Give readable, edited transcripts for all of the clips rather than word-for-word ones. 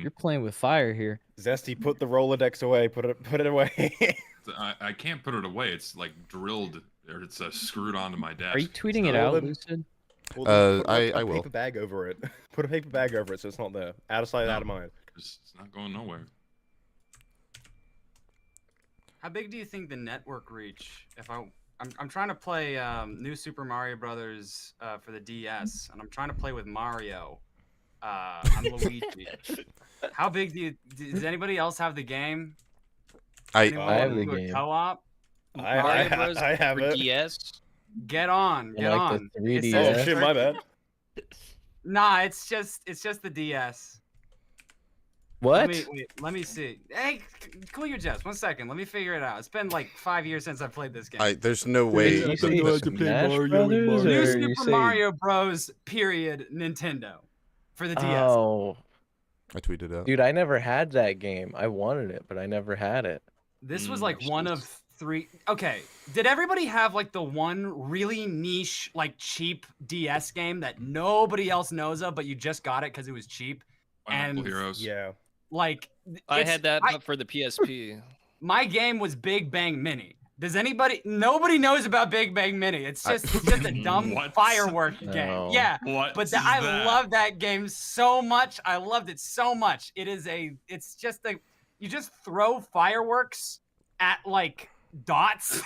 You're playing with fire here. Zesty, put the Rolodex away. Put it away. I can't put it away. It's like drilled, or it's screwed onto my desk. Are you tweeting it out, Lucid? Well, put I a will. paper bag over it. Put a paper bag over it so it's not there. Out of sight, No. out of mind. It's not going nowhere. How big do you think the network reach? If I'm trying to play New Super Mario Brothers for the DS, and I'm trying to play with Mario. I'm Luigi. How big does anybody else have the game? I have the game. Co-op. I have for it. DS. Get on, get like on. the 3DS. It says Oh shit, my bad. Nah, it's just the DS. What? Let me see. Hey, cool your jets. 1 second. Let me figure it out. It's been like 5 years since I played this game. there's no way. Did you that say this- Smash Brothers, New or Super you say- Mario Bros. Period. Nintendo for the DS. Oh, I tweeted out. dude, I never had that game. I wanted it, but I never had it. This was like one of 3. Okay, did everybody have like the one really niche, like cheap DS game that nobody else knows of, but you just got it because it was cheap? Bionicle And- Heroes. Yeah. Like I it's- had that but for the PSP. My game was Big Bang Mini. Does anybody? Nobody knows about Big Bang Mini. It's just a dumb What? firework No. game. Yeah. What? But is I that? love that game so much. I loved it so much. It's just you just throw fireworks at like dots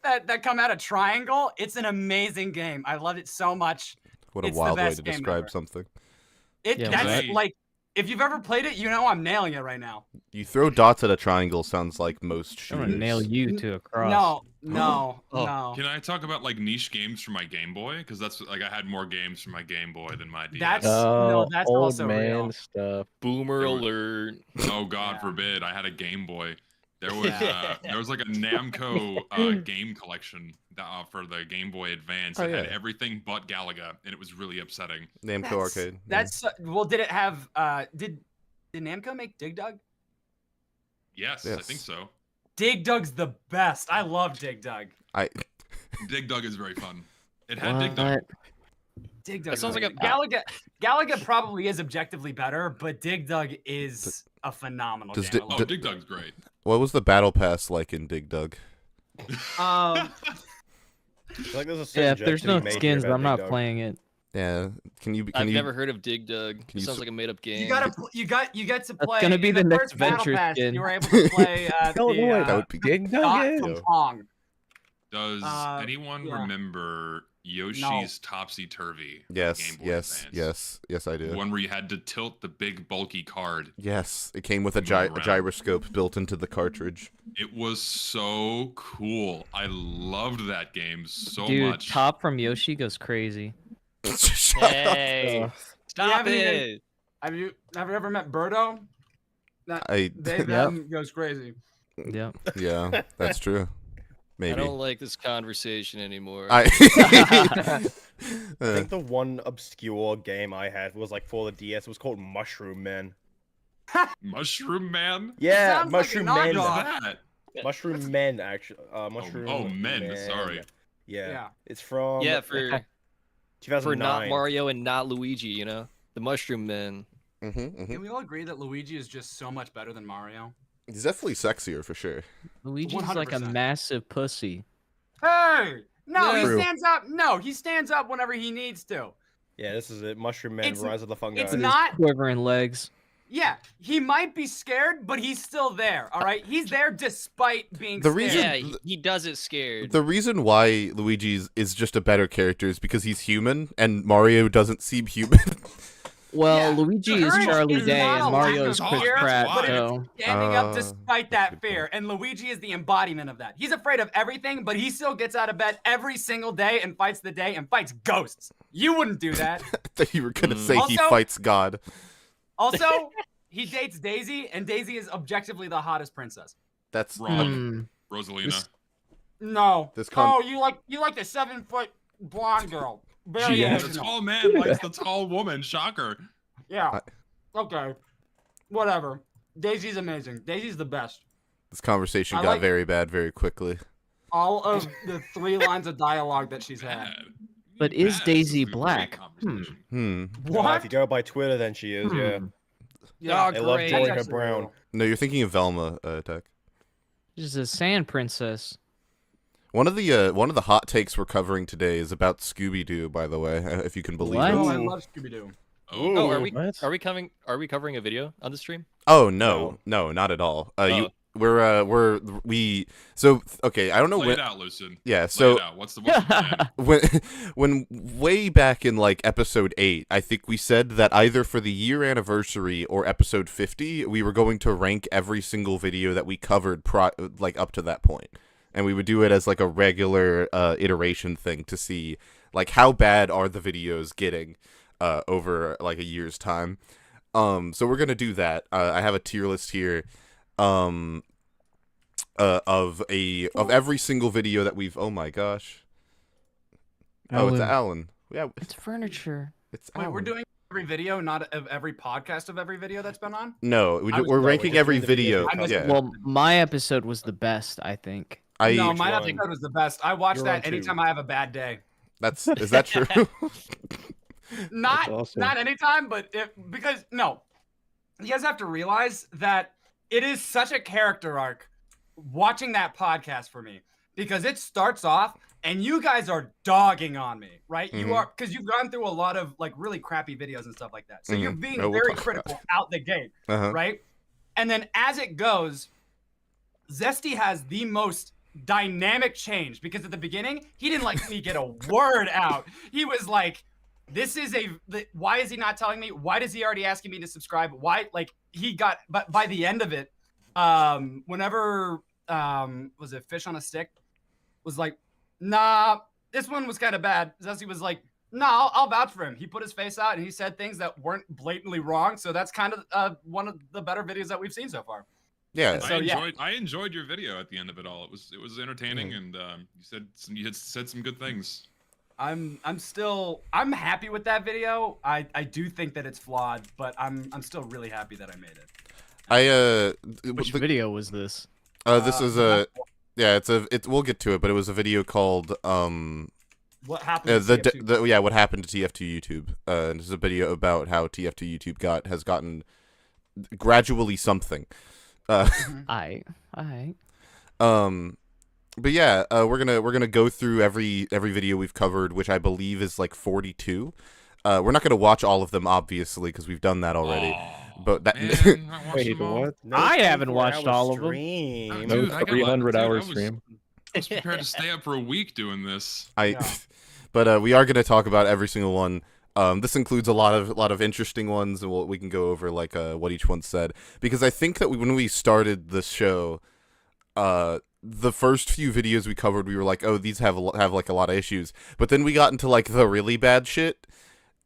that come out a triangle. It's an amazing game. I loved it so much. What a It's the wild way best to game describe ever. something. Yeah, That's right. like, if you've ever played it, you know I'm nailing it right now. You throw dots at a triangle sounds like most I'm shooters. gonna nail you to a cross. No. Can I talk about like niche games for my Game Boy? Because that's like I had more games for my Game Boy than my DS. That's- Oh, No, that's old also man real. stuff. Boomer They were- alert. Oh God Yeah. forbid! I had a Game Boy. There was Yeah. there was like a Namco game collection for the Game Boy Advance. Oh, It had yeah. everything but Galaga, and it was really upsetting. Namco Arcade. That's well. Did it have? Did Namco make Dig Dug? Yes, I Yes. think so. Dig Dug's the best. I love Dig Dug. Dig Dug is very fun. It had Dig Dug. What? Dig Dug. sounds like a- Galaga probably is objectively better, but Dig Dug is a phenomenal Does game. Di- I love Oh, it. Dig Dug's great. What was the battle pass like in Dig Dug? It's like there's a Yeah, certain if there's jet to no be made here skins, about I'm not Big Dog. playing it. Yeah, I've never heard of Dig Dug. Can It you sounds s- like a made-up game. You get to play. gonna be in the next first Battle Venture Pass, skin. You were able to play Don't know what that would be Dig Dug Dot is. from Pong. Does Uh, anyone yeah. remember Yoshi's Topsy Turvy? Yes, Game Boy yes, Advance? yes, I do. One where you had to tilt the big bulky card. Yes, it came with a, Move around. gyroscope built into the cartridge. It was so cool. I loved that game so Dude, much. Top from Yoshi goes crazy. Shut up. Hey, Ugh. stop haven't even- it. Have you ever met Birdo? I That Yep. goes crazy. Yep. yeah, that's true. I Maybe. don't like this conversation anymore. I I Uh, think the one obscure game I had was like for the DS. It was called Mushroom Man. Mushroom Man? Yeah, Sounds like a Mushroom What Men. is knockoff. that? Mushroom Men, actually. Mushroom. oh, Men, sorry. Yeah. Yeah. It's from yeah, for 2009. not Mario and not Luigi, you know, the Mushroom Men. Can we all agree that Luigi is just so much better than Mario? He's definitely sexier for sure. Luigi's like a 100%. massive pussy. Hey! No, Yeah. he True. stands up. No, he stands up whenever he needs to. Yeah, this is it. Mushroom Man, It's- Rise of the Fungi. it's With his not- quivering legs. Yeah, he might be scared, but he's still there. All right, he's there despite being The scared. reason- Yeah, he does it scared. The reason why Luigi's is just a better character is because he's human and Mario doesn't seem human. Well, Yeah. Luigi The is urge Charlie is Day not a and lack Mario's of Chris fear, Pratt, but so Standing up that's despite a that good fear, and Luigi is the embodiment of that. He's afraid of everything, but he still gets out of bed every single day and fights the day and fights ghosts. You wouldn't do that. I thought you were gonna say he Also- fights God. Also, he dates Daisy, and Daisy is objectively the hottest princess. That's Wrong. hmm, Rosalina. This- No. This con- Oh, you like the 7-foot blonde girl. Very Yeah. The original. tall man likes the tall woman. Shocker. Yeah. Okay. Whatever. Daisy's amazing. Daisy's the best. this conversation I got like- very bad very quickly. All of the 3 lines of dialogue that she's had. Bad. But is Bad. Daisy This is a great black? conversation. Hmm. If What? you go by Twitter, then she is, yeah. Hmm. Yeah, Oh, I love great. Joy That's her actually brown. real. No, you're thinking of Velma, Tech. She's a sand princess. One of the hot takes we're covering today is about Scooby-Doo, by the way, if you can believe What? Oh, it. I love Scooby Doo. Oh, are Ooh. we What? are we covering a video on the stream? Oh no, not at all. So okay, I don't know Lay when. it out, Lucid. Yeah, Lay so it out. What's the plan? when way back in like episode 8, I think we said that either for the year anniversary or episode 50, we were going to rank every single video that we covered like up to that point. And we would do it as like a regular iteration thing to see like how bad are the videos getting over like a year's time. So we're gonna do that. I have a tier list here of every single video that we've. Oh my gosh. Oh, it's Alan. Yeah, It's furniture. it's Wait, Alan. we're doing every video, not of every podcast of every video that's been on? No, I was- we're no, ranking just every doing the video video. I missed Yeah, Well, my episode was the best, I think. No, Which my one? episode was the best. I watch You're on that two. anytime I have a bad day. is that true? Not awesome. not anytime, but because no, you guys have to realize that it is such a character arc watching that podcast for me because it starts off and you guys are dogging on me, right? Mhm. You are because you've gone through a lot of like really crappy videos and stuff like that, so you're Mhm. being Oh, we'll very talk about critical out the gate, Uh-huh. right? And then as it goes, Zesty has the most dynamic change because at the beginning he didn't let me get a word out. He was like, "This is why is he not telling me? Why does he already asking me to subscribe? Why?" Like he got, but by the end of it, whenever was it Fish on a Stick was like, "Nah, this one was kind of bad." Zesty was like, "No, I'll vouch for him." He put his face out and he said things that weren't blatantly wrong. So that's kind of one of the better videos that we've seen so far. Yeah. So, yeah. I enjoyed your video at the end of it all. It was entertaining, and you had said some good things. I'm happy with that video. I do think that it's flawed, but I'm still really happy that I made it. Which video was this? This is a yeah, we'll get to it, but it was a video called What happened? To TF2? what happened to TF2 YouTube. And this is a video about how TF2 YouTube has gotten gradually something. I. But yeah, we're gonna go through every video we've covered, which I believe is like 42. We're not gonna watch all of them, obviously, because we've done that already. Aw, But that man, I watched Wait, them all. what? No I haven't 24-hour watched all of them. stream. Oh, No dude, I got 300-hour dude, I was- stream. I was prepared to stay up for a week doing this. Yeah. But we are gonna talk about every single one. This includes a lot of interesting ones, and we can go over like what each one said, because I think that when we started this show, the first few videos we covered, we were like, oh, these have like a lot of issues, but then we got into like the really bad shit,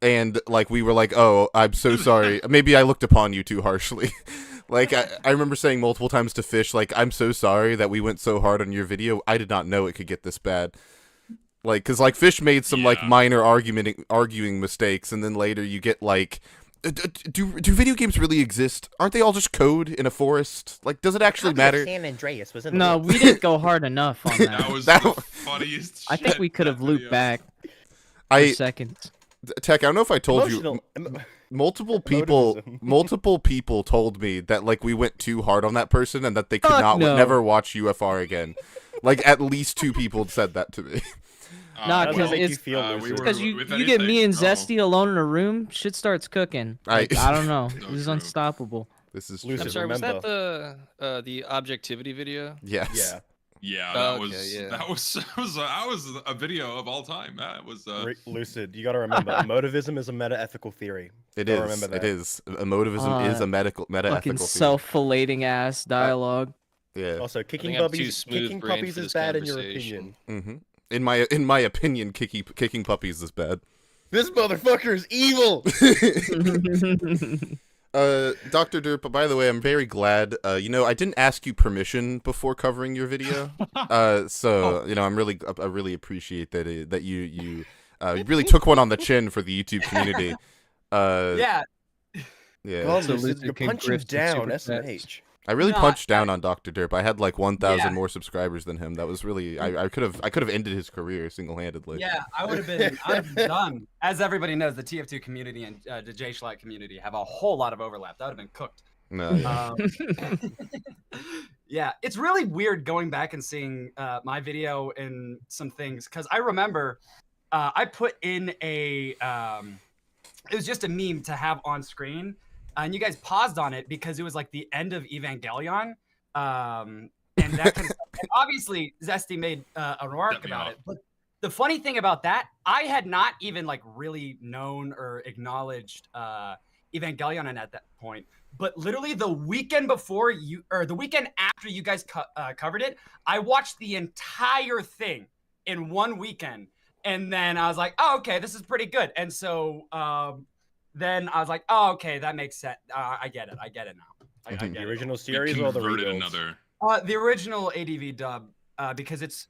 and like we were like, oh, I'm so sorry, maybe I looked upon you too harshly. Like I remember saying multiple times to Fish, like, I'm so sorry that we went so hard on your video. I did not know it could get this bad. Like, cause like Fish made some like Yeah. minor arguing mistakes, and then later you get like, do video games really exist? Aren't they all just code in a forest? Like, does it actually matter? San Andreas was in the No, world. we didn't go hard enough on That that. was That- the funniest. I think shit, we could have that looped video. back for I seconds. Tech, I don't know if I told you. Emotional. Multiple Emotivism. people told me that like we went too hard on that person and that they could Fuck no. never watch UFR again. Like at least 2 people said that to me. Nah, How does 'cause that make you it's- feel, we Lucid? were- Because you with get me anything, and no. Zesty alone in a room, shit starts cooking. Like, I don't know. So This is true. unstoppable. This is Lucid, I'm sorry, was remember. that the objectivity video? yes. Yeah. Yeah, Oh, that was okay, yeah. that was a video of all time. That was Lucid, you got to remember, emotivism is a meta-ethical theory. It Gotta is. remember It that. is. Emotivism is a meta-ethical Fucking theory. self-filleting ass dialogue. Yeah. Also, kicking I'm too puppies, smooth kicking brained puppies for is this bad in your conversation. opinion. In my opinion, kicking puppies is bad. This motherfucker is evil. Dr. Derp, by the way, I'm very glad. I didn't ask you permission before covering your video. So I really appreciate that you really took one on the chin for the YouTube community. Yeah. Yeah. God, So Lucid, Lucid you're can punching grift some down super chats. SMH. I really No, punched down on Dr. Derp. I had like 1,000 Yeah. more subscribers than him. That was really I could have ended his career single-handedly. Yeah, I would have been done. As everybody knows, the TF2 community and the J Schlatt community have a whole lot of overlap. That would have been cooked. No, yeah. Yeah, it's really weird going back and seeing my video and some things because I remember I put in a it was just a meme to have on screen, and you guys paused on it because it was like the end of Evangelion, and that kind of stuff. And obviously Zesty made a remark Set me about off. it, but the funny thing about that, I had not even like really known or acknowledged Evangelion at that point. But literally the weekend before you, or the weekend after you guys covered it, I watched the entire thing in one weekend. And then I was like, oh, okay, this is pretty good. And so then I was like, oh, okay, that makes sense. I get it. I get it now. I get The it. original We series or the converted rebuilds? another. The original ADV dub, because it's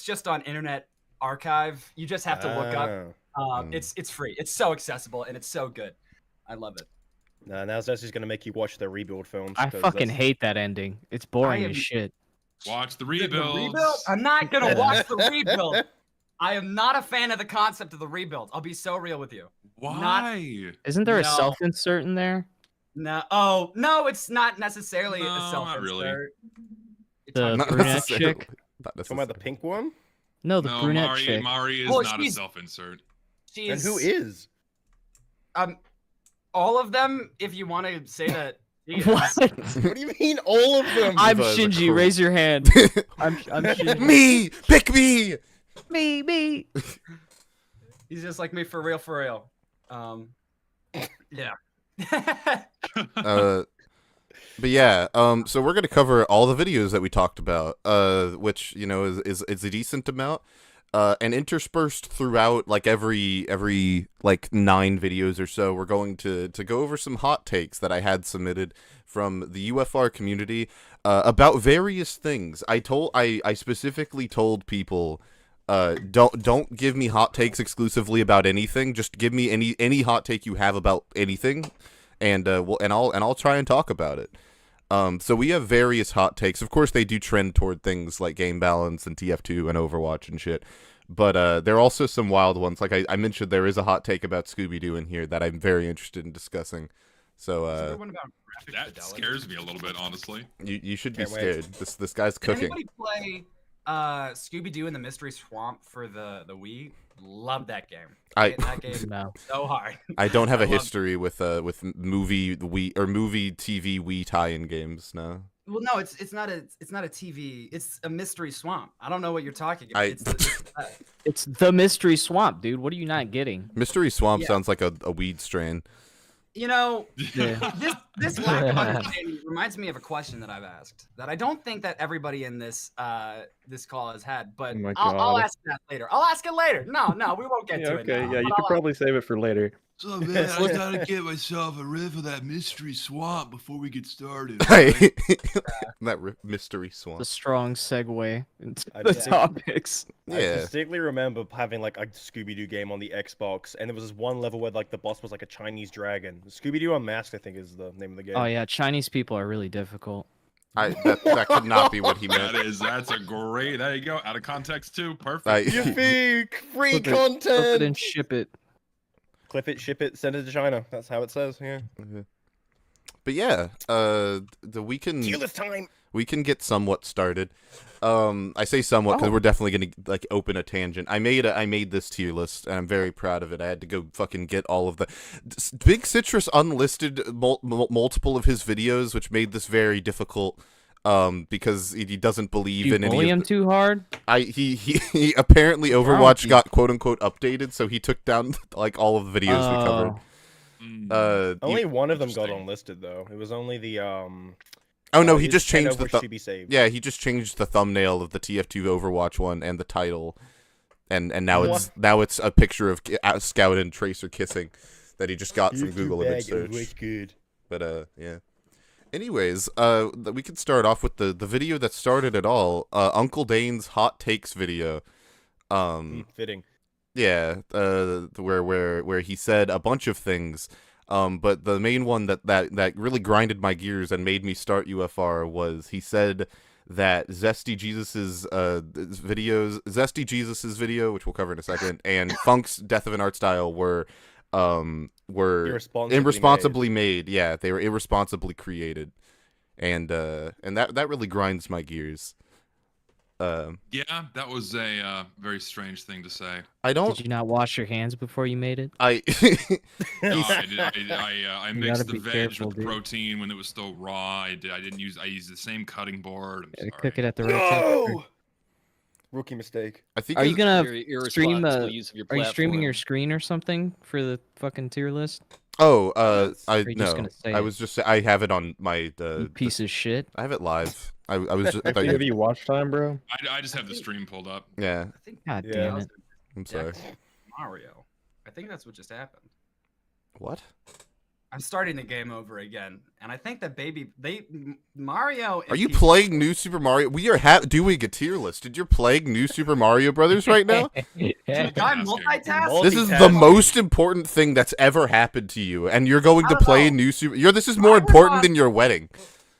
just on Internet Archive. You just have to look up. Ah. It's free. It's so accessible and it's so good. I love it. Nah, now Zessy's gonna make you watch the rebuild films. I 'cause fucking that's- hate that ending. It's boring am- as shit. Watch the The rebuilds. rebuild? I'm not gonna watch the rebuild. I am not a fan of the concept of the rebuild. I'll be so real with you. Why? Isn't there a No. self-insert in there? No, oh no, it's not necessarily No, a not self-insert. really. You're The talking Not brunette necessarily. chick? Not Talking about the necessarily. pink one? No, the No, brunette Mari, chick. Mari is Well, not a she's- self-insert. She And is, who is? all of them, if you want to say that. she is. What? What do you mean, all of them? I'm Eva is a Shinji. crew. Raise your hand. I'm Shinji. Me, pick me. Me. He's just like me for real, for real. Yeah. But yeah, so we're gonna cover all the videos that we talked about, which you know is a decent amount, and interspersed throughout like every like 9 videos or so, we're going to go over some hot takes that I had submitted from the UFR community about various things. I specifically told people. Don't give me hot takes exclusively about anything. Just give me any hot take you have about anything, and I'll try and talk about it. So we have various hot takes. Of course, they do trend toward things like game balance and TF2 and Overwatch and shit. But there are also some wild ones. Like I mentioned, there is a hot take about Scooby-Doo in here that I'm very interested in discussing. So Is there one about graphic That fidelity? scares me a little bit, honestly. you should be Can't wait. scared. This guy's Did cooking. anybody play Scooby-Doo and the Mystery Swamp for the Wii? Love that game. That game No. so hard. I don't have a I love- history with movie Wii or movie TV Wii tie-in games. No. Well, no, it's not a TV. It's a Mystery Swamp. I don't know what you're talking about. It's the Mystery Swamp, dude. What are you not getting? Mystery Swamp Yeah. sounds like a weed strain. You know, Yeah. this lack of understanding reminds me of a question that I've asked that I don't think that everybody in this this call has had, but Oh my I'll God. ask that later. I'll ask it later. No, we won't get Yeah, to okay, it. Now, yeah, you but should probably save it for later. So man, I gotta get myself a riff of that mystery swamp before we get started. Mystery Swamp. The strong segue into I the just- topics. I Yeah. distinctly remember having like a Scooby-Doo game on the Xbox, and there was this one level where like the boss was like a Chinese dragon. Scooby-Doo Unmasked, I think, is the name of the game. Oh yeah, Chinese people are really difficult. That could not be what he meant. That's a great. There you go. Out of context too. Perfect. I- You think free Flip it and content? ship it. Clip it, ship it, send it to China. That's how it says here. But yeah, we can Kill this time. we can get somewhat started. I say somewhat because we're definitely gonna like open a tangent. I made this tier list and I'm very proud of it. I had to go fucking get all of the Big Citrus unlisted multiple of his videos, which made this very difficult. Because he doesn't believe You in any bully of him too hard? he apparently wrong Overwatch with got quote unquote updated, so he took down like all of the videos we covered. Oh. Only one of them got interesting. unlisted though. It was only the Oh no, he his just changed channel the should be saved. yeah, he just changed the thumbnail of the TF2 Overwatch one and the title, and now it's a picture of Scout and Tracer kissing that he just got from Google image search. Good. But yeah. Anyways, we could start off with the video that started it all. Uncle Dane's hot takes video. Fitting. Yeah, where he said a bunch of things. But the main one that really grinded my gears and made me start UFR was he said that Zesty Jesus's video, which we'll cover in a second, and Funk's Death of an Art Style were irresponsibly made. Yeah, they were irresponsibly created, and that really grinds my gears. Yeah, that was a very strange thing to say. Did you not wash your hands before you made it? No, I mixed the veg careful, with the dude. protein when it was still raw. I used the same cutting board. I'm Gotta sorry. cook it at the right temperature. No! Rookie mistake. I think Are you gonna Your stream? irresponsible use of your Are you streaming platform. your screen or something for the fucking tier list? Oh, Are you just gonna say I it? was just I have it on my You piece of shit. I have it live. I was just I thought Have you, you watch time, bro? I just have the stream pulled up. yeah. I think God Yeah. damn it. I'm sorry. Mario. I think that's what just happened. What? I'm starting the game over again, and I think that Mario. Are you playing New Super Mario? We are doing a tier list. You're playing New Super Mario Brothers right now? Dude, I'm multitasking. This is the most important thing that's ever happened to you, and you're going to play New Super. This is more important than your wedding.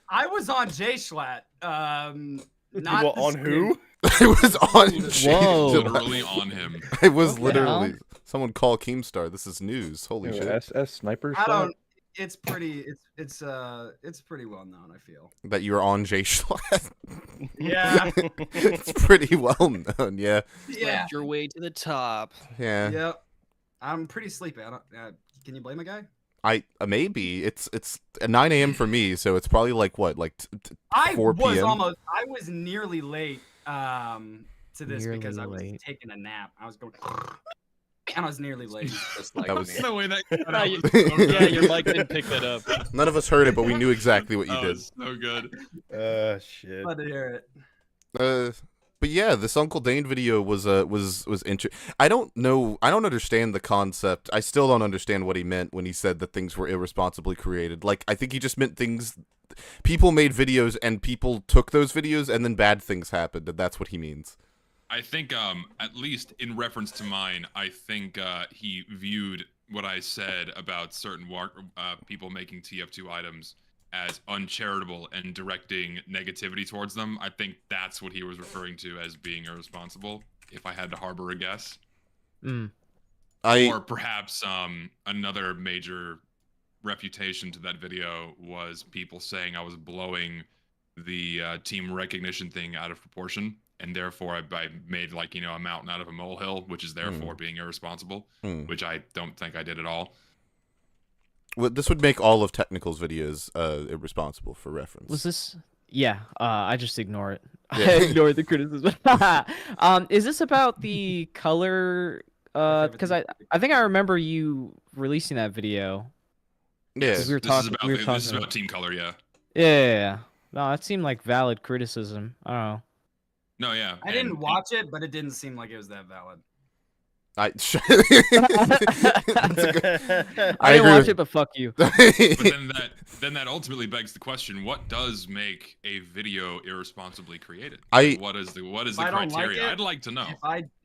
I was on J-Schlatt. Not Well, the on stream. who? I was on. Whoa. Literally on him. I was What the hell? literally. Someone call Keemstar. This is news. Holy shit. SS sniper I shot? don't. It's pretty. It's pretty well known. I feel. That you're on Jay Schlatt. Yeah. It's pretty well known. Yeah. Yeah. Slept your way to the top. Yeah. Yep. I'm pretty sleepy. I don't. Can you blame a guy? Maybe it's 9 a.m. for me, so it's probably like what, like I 4 was p.m. almost. I was nearly late. To this because I was Nearly late. taking a nap. I was going. And I was nearly late. Just like That was- me. There's no way that. Ah, yeah, your mic didn't pick that up. None of us heard it, but we knew exactly what you That did. was so good. Shit. Glad to hear it. But yeah, this Uncle Dane video was interesting. I don't understand the concept. I still don't understand what he meant when he said that things were irresponsibly created. Like, I think he just meant people made videos and people took those videos and then bad things happened, and that's what he means. I think, at least in reference to mine, I think he viewed what I said about certain people making TF2 items as uncharitable and directing negativity towards them. I think that's what he was referring to as being irresponsible, if I had to harbor a guess. Or perhaps another major refutation to that video was people saying I was blowing the team recognition thing out of proportion. And therefore, I made a mountain out of a molehill, which is therefore being irresponsible, which I don't think I did at all. Well, this would make all of Technical's videos irresponsible for reference. Was this? Yeah. I just ignore it. Yeah. I ignore the criticism. Is this about the color? Because I think I remember you releasing that video. Yeah. We were This talking. is about Team Color, yeah. Yeah. No, that seemed like valid criticism. I don't know. No, yeah. I didn't watch it, but it didn't seem like it was that valid. I I didn't agree watch with- it, but fuck you. But then that ultimately begs the question: what does make a video irresponsibly created? What is the I don't like criteria? it, I'd like to know.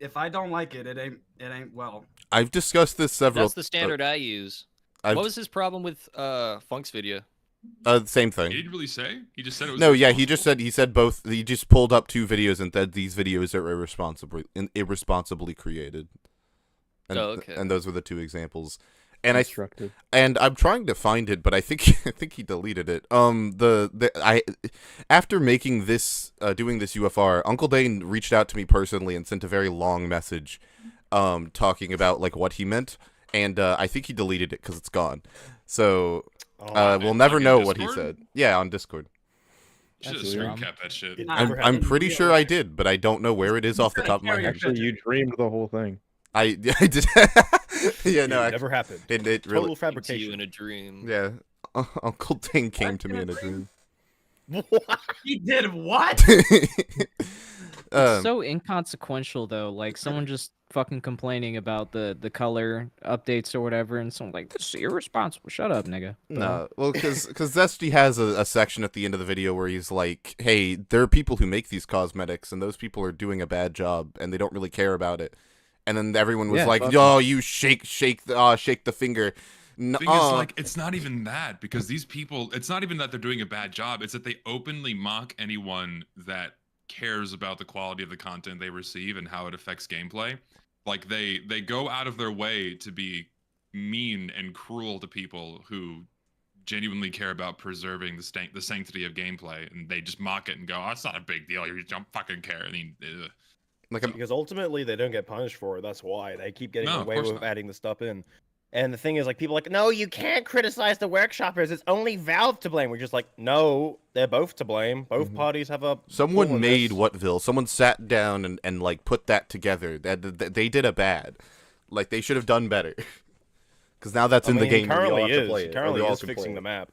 If I don't like it, it ain't well. I've discussed this several. That's the standard I use. I've- What was his problem with Funk's video? Same thing. He didn't really say. He just said it was. No, yeah, he said both. He just pulled up 2 videos and said these videos are irresponsibly created. And, Oh, okay. And those were the 2 examples. And Constructed. I'm trying to find it, but I think he deleted it. After making this doing this UFR, Uncle Dane reached out to me personally and sent a very long message talking about like what he meant, and I think he deleted it because it's gone. So we'll never know what he Discord? said. Yeah, on Discord. Should have That's screen weird. capped that shit. It I'm never I'm happened. pretty sure I did, but I don't know where it is off the top of my head. Actually, you dreamed the whole thing. I did. Yeah, no, It never happened. it Total really. To you fabrication. in a dream. Yeah, Uncle Dane came to me in a dream. He did what? It's so inconsequential though. Like someone just fucking complaining about the color updates or whatever, and someone like, "This is irresponsible." Shut up, nigga. No, well, because Zesty has a section at the end of the video where he's like, "Hey, there are people who make these cosmetics, and those people are doing a bad job, and they don't really care about it." And then everyone was Yeah, like, fuck "Yo, you shake the finger." No, Thing is, like, it's not even that, because these people, it's not even that they're doing a bad job. It's that they openly mock anyone that cares about the quality of the content they receive and how it affects gameplay. Like, they go out of their way to be mean and cruel to people who genuinely care about preserving the sanctity of gameplay, and they just mock it and go, "Oh, it's not a big deal. You don't fucking care." I mean, like Because ultimately they don't get punished for it. That's why they keep getting No, of away course with not. adding the stuff in. And the thing is, like, people are like, no, you can't criticize the workshoppers. It's only Valve to blame. We're just like, no, they're both to blame. Both parties have a. someone pull in made this. Whatville. Someone sat down and like put that together. They did a bad. Like they should have done better. Because now that's I in the mean, game. and we all Currently have to play it, or currently we all is can fixing play the it. map.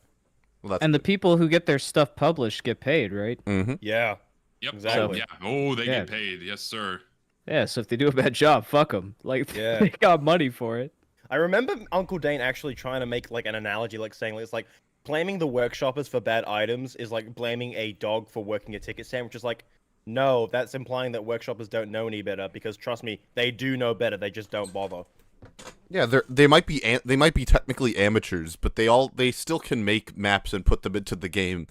Well, that's And the good. people who get their stuff published get paid, right? Mhm. Yeah. yep. Exactly. Oh, yeah. Oh, they Yeah. get paid. Yes, sir. Yeah, so if they do a bad job, fuck them. Like, Yeah. they got money for it. I remember Uncle Dane actually trying to make like an analogy, like saying it's like blaming the workshoppers for bad items is like blaming a dog for working a ticket stand, which is like, no, that's implying that workshoppers don't know any better. Because trust me, they do know better. They just don't bother. Yeah, they might be technically amateurs, but they still can make maps and put them into the game,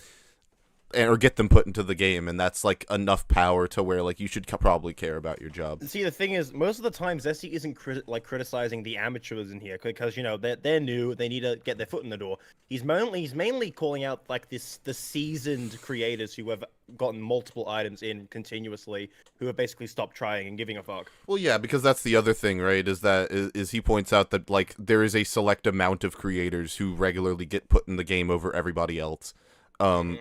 or get them put into the game, and that's like enough power to where like you should probably care about your job. See, the thing is, most of the time, Zesty isn't criticizing the amateurs in here because you know they're new, they need to get their foot in the door. He's mainly calling out like the seasoned creators who have gotten multiple items in continuously, who have basically stopped trying and giving a fuck. Well, yeah, because that's the other thing, right? Is he points out that like there is a select amount of creators who regularly get put in the game over everybody else.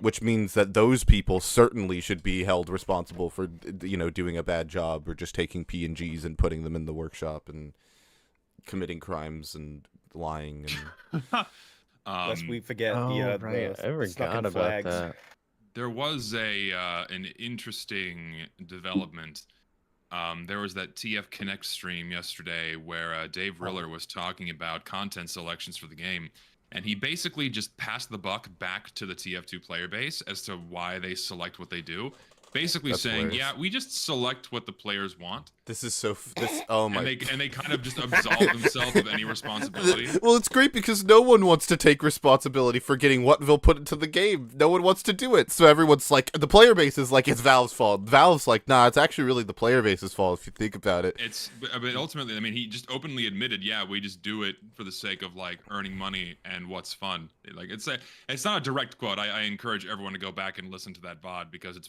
Which means that those people certainly should be held responsible for, doing a bad job or just taking PNGs and putting them in the workshop and committing crimes and lying. And Lest we forget Oh, the right. I the snuck in forgot about flags. that. There was an interesting development. There was that TF Connect stream yesterday where Dave Riller was talking about content selections for the game, and he basically just passed the buck back to the TF2 player base as to why they select what they do. Basically That's saying, hilarious. yeah, we just select what the players want, this is so oh my. and they kind of just absolve themselves of any responsibility. Well, it's great because no one wants to take responsibility for getting Whatville put into the game. No one wants to do it. So everyone's like, the player base is like, it's Valve's fault. Valve's like, nah, it's actually really the player base's fault if you think about it. But ultimately, I mean, he just openly admitted, yeah, we just do it for the sake of like earning money and what's fun. Like it's not a direct quote. I encourage everyone to go back and listen to that VOD because it's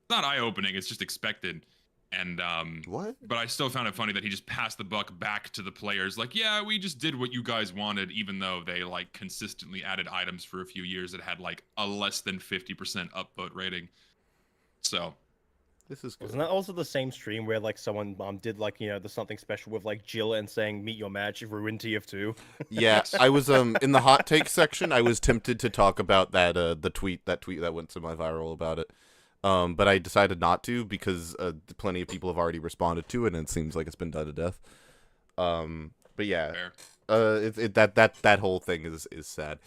not eye-opening. It's just expected. And What? but I still found it funny that he just passed the buck back to the players. Like, yeah, we just did what you guys wanted, even though they like consistently added items for a few years that had like a less than 50% upvote rating. So This is good. Wasn't that also the same stream where like someone did like the something special with like Jill and saying meet your match ruined TF2? Yeah, I was in the hot take section. I was tempted to talk about that the tweet that went to my viral about it. But I decided not to because plenty of people have already responded to it, and it seems like it's been done to death. But yeah, fair. that whole thing is sad.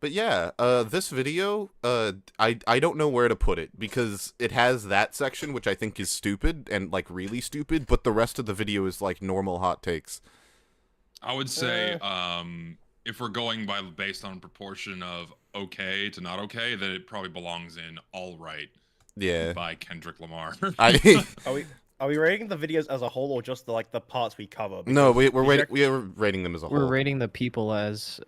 But yeah, this video, I don't know where to put it because it has that section which I think is stupid and like really stupid, but the rest of the video is like normal hot takes. I would say, if we're going based on proportion of okay to not okay, then it probably belongs in All Right Yeah, by Kendrick Lamar. Are we rating the videos as a whole or just the parts we cover? no, Because we're rating them as a whole. We're rating the people as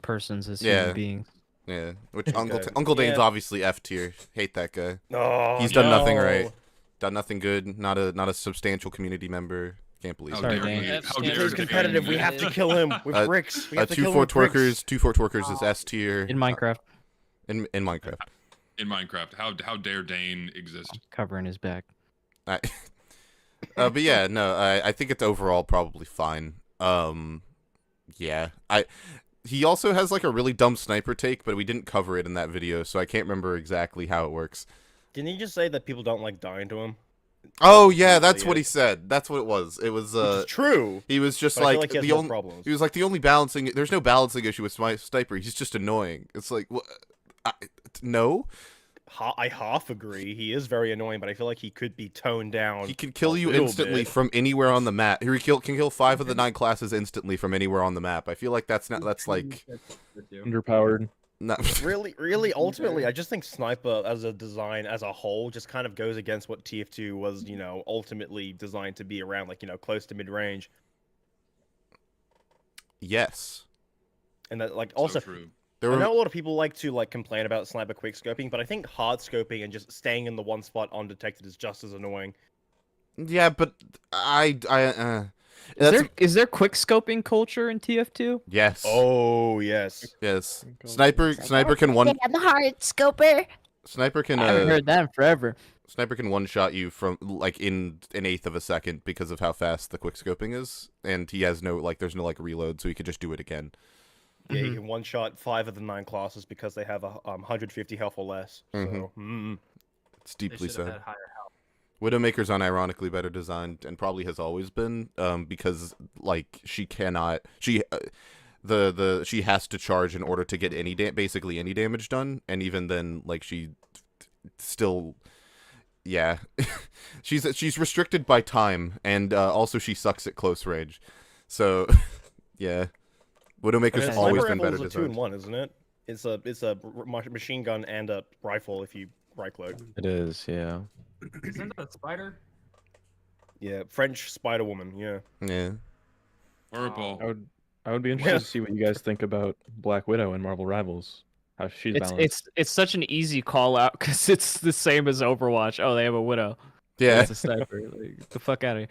persons, as Yeah. human beings. Yeah, which Okay. Uncle Dane's Yeah. obviously F tier. Hate that guy. Oh, He's done nothing no. right. Done nothing good. Not a substantial community member. Can't believe How it. Sorry, dare Dane. you? How He's dare He's you? competitive. We have to kill him with bricks. We have to Two kill him Fort with bricks. Workers. Two Fort Workers is S tier. In Minecraft, In Minecraft. In Minecraft, how dare Dane exist? covering his back. But yeah, no, I think it's overall probably fine. Yeah, he also has like a really dumb sniper take, but we didn't cover it in that video, so I can't remember exactly how it works. Didn't he just say that people don't like dying to him? Oh yeah, that's what he said. That's what it was. It was Which is true. he was just But I feel like like he has the more only problems. he was like the only balancing. There's no balancing issue with my sniper. He's just annoying. It's like no. I half agree. He is very annoying, but I feel like he could be toned down. He can kill a you little instantly bit. from anywhere on the map. He can kill 5 of the 9 classes instantly from anywhere on the map. I feel like that's like Underpowered. not. Really, ultimately, I just think Sniper as a design as a whole just kind of goes against what TF2 was, ultimately designed to be around, like, close to mid-range. Yes. And that, like, So also, true. There I were know a lot of people like to, complain about Sniper quickscoping, but I think hard scoping and just staying in the one spot undetected is just as annoying. yeah, but that's Is there quick scoping culture in TF2? yes. Oh, yes. Yes. Sniper can I'm a hard scoper. Sniper can I haven't heard that in forever. Sniper can one-shot you from, like, in an eighth of a second because of how fast the quickscoping is, and he has no, like, there's no, like, reload, so he could just do it again. Yeah, you can one-shot 5 of the 9 classes because they have 150 health or less. So, It's deeply They should have sad. had higher health. Widowmaker's unironically better designed, and probably has always been, because, like, she cannot, she has to charge in order to get basically any damage done, and even then, like, she still, yeah, she's restricted by time, and also she sucks at close range, so yeah, Widowmaker's and always Sniper been better Rifle's a designed. 2-in-1, isn't it? It's a machine gun and a rifle if you right-click. It is, yeah. Isn't that a spider? Yeah, French Spider Woman. Yeah. Yeah. Horrible. I would be interested to see what you guys think about Black Widow and Marvel Rivals. How she's balanced. It's such an easy call out because it's the same as Overwatch. Oh, they have a widow. Yeah. It's a sniper. Like, get the fuck out of here.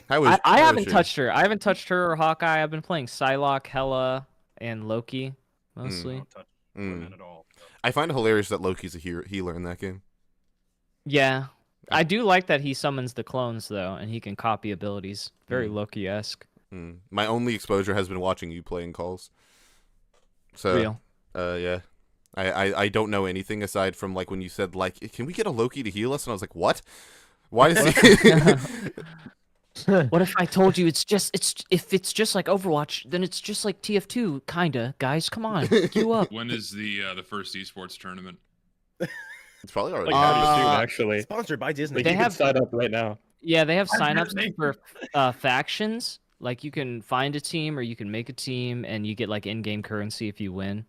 How I is haven't she? touched her. I haven't touched her or Hawkeye. I've been playing Psylocke, Hela, and Loki mostly. Don't touch Mm. women at all. I find it hilarious that Loki's a healer in that game. Yeah, I do like that he summons the clones though, and he can copy abilities. Very Mm. Loki-esque. My only exposure has been watching you playing calls. So, Real. yeah. I don't know anything aside from, like, when you said, like, can we get a Loki to heal us? And I was like, what? Why does he... What if I told you if it's just like Overwatch, then it's just like TF2, kinda. Guys, come on, queue up. When is the first esports tournament? It's probably already Like pretty soon, Uh, actually. Sponsored by Disney. Like, they you have- can sign up right now. Yeah, they have signups really? for factions. Like you can find a team or you can make a team, and you get like in-game currency if you win.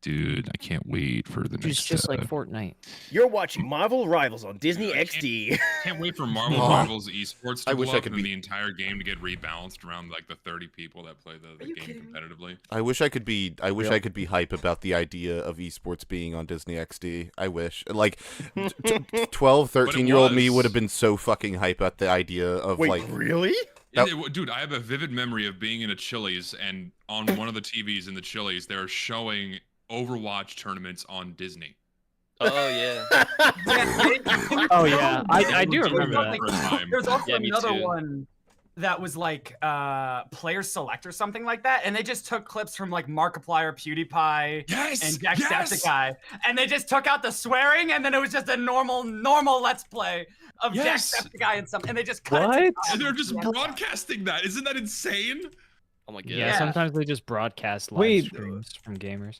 Dude, I can't wait for the It's just like Fortnite. You're watching Marvel Rivals on Disney I XD. Can't wait for Marvel Oh. Rivals esports to I blow wish I up could and be- the entire game to get rebalanced around like the 30 people that play the you game kidding me? competitively. I wish I could be Real. I could be hype about the idea of esports being on Disney XD. I wish. Like 12, 13-year-old me was. would have been so fucking hype at the idea of Wait, like really? Dude, I have a vivid memory of being in a Chili's, and on one of the TVs in the Chili's, they're showing Overwatch tournaments on Disney. Oh yeah. Oh yeah, I do remember There's that. For a time. There's also Yeah, me another too. one that was like player select or something like that, and they just took clips from like Markiplier, PewDiePie, Yes! and yes! Jacksepticeye, and they just took out the swearing, and then it was just a normal Let's Play of Yes! Jacksepticeye and something, and they just cut it What? to And they're just broadcasting that. Isn't that insane? Oh my god. Yeah, Yeah. sometimes they just broadcast live Wait. streams from gamers.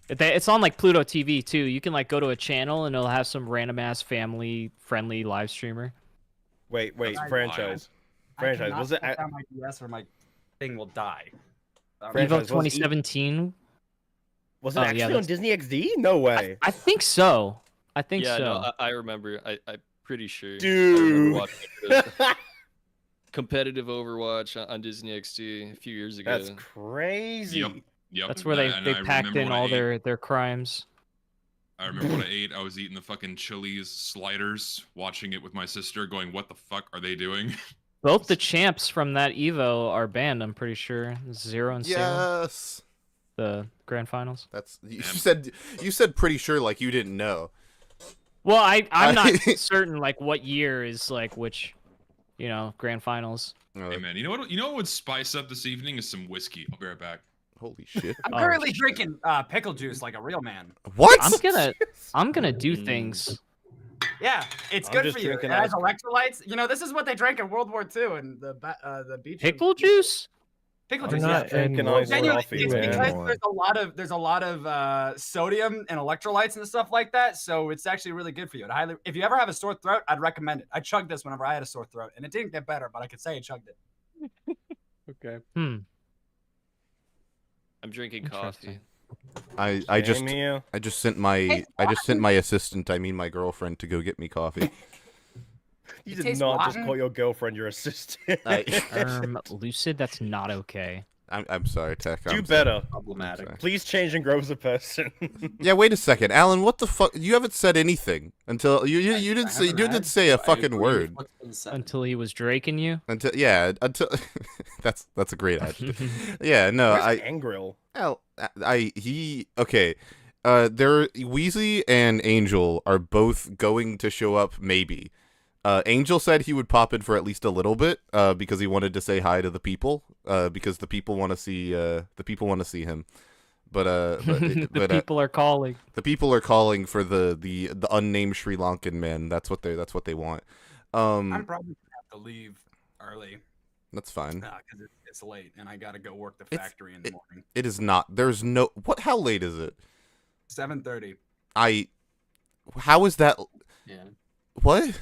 It's on like Pluto TV too. You can like go to a channel and it'll have some random ass family friendly live streamer. Wait, That's franchise. I Franchise. cannot Was it? shut down my DS or my thing will die. Franchise, Evo was it- 2017. Was it Oh, yeah, actually on that's- Disney XD? No way. I think so. I think Yeah, so. no, I remember. I'm pretty sure. I Dude. remember watching the competitive Overwatch on Disney XD a few years ago. That's crazy. Yep. That's where they And I packed remember in when I all ate- their crimes. I remember when I ate. I was eating the fucking Chili's sliders, watching it with my sister, going, "What the fuck are they doing?" Both the champs from that Evo are banned. I'm pretty sure. Zero and Zero, yes. the grand finals. That's you Damn. said pretty sure like you didn't know. Well, I'm not certain like what year is like which, grand finals. Hey man, you know what? You know what would spice up this evening is some whiskey. I'll be right back. Holy shit. I'm Oh, currently shit. drinking pickle juice like a real man. What? I'm gonna do Mm. things. Yeah, it's I'm good just for you. It drinking has out electrolytes. This is what they drank in World War II and the beach. Pickle juice? Pickle I'm juice, not yeah. in Genuinely, coffee, it's man. because anymore. there's a lot of sodium and electrolytes and stuff like that, so it's actually really good for you. If you ever have a sore throat, I'd recommend it. I chugged this whenever I had a sore throat, and it didn't get better, but I could say I chugged it. Okay. I'm drinking coffee. I just Jamie, sent my assistant, I mean my girlfriend, to go get me coffee. you It did tastes not rotten. just call your girlfriend your assistant. Lucid, that's not okay. I'm sorry, Tech. Do I'm better. Problematic. sorry. Please change and grow as a person. Yeah, wait a second, Alan. What the fuck? You haven't said anything until you didn't say a fucking word Until he was draking you. until that's a great adjective. Yeah, no, Where's Angril? okay. There, Weezy and Angel are both going to show up. Maybe. Angel said he would pop in for at least a little bit, because he wanted to say hi to the people, because the people want to see him. But The people are calling. the people are calling for the unnamed Sri Lankan man. That's what they want. I'm probably gonna have to leave early That's fine. because it's late, and I gotta go work the It's- factory in the morning. It is not. There's no. What? How late is it? 7:30. How is that? Yeah. What?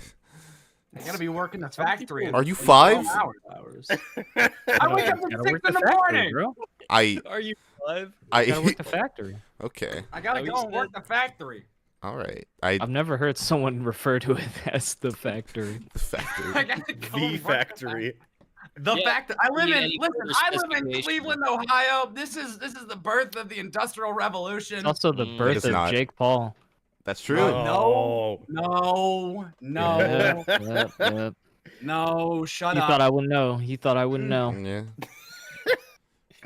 I gotta be working the factory. Are you in 5? 12 hours. I wake up at 6 in the morning. bro. Are you alive? Gotta work the factory. Okay. I gotta go and work the factory. All right. I've never heard someone refer to it as the factory. The factory. I gotta go The and work factory. The Yeah, factory. I live in. any Listen, further I live in specification? Cleveland, Ohio. This is the birth of the Industrial Revolution. It's also the It birth is of not. Jake Paul. That's true. Oh. No, Yep, yep. no, shut He up. thought I wouldn't know. He thought I wouldn't know. Yeah.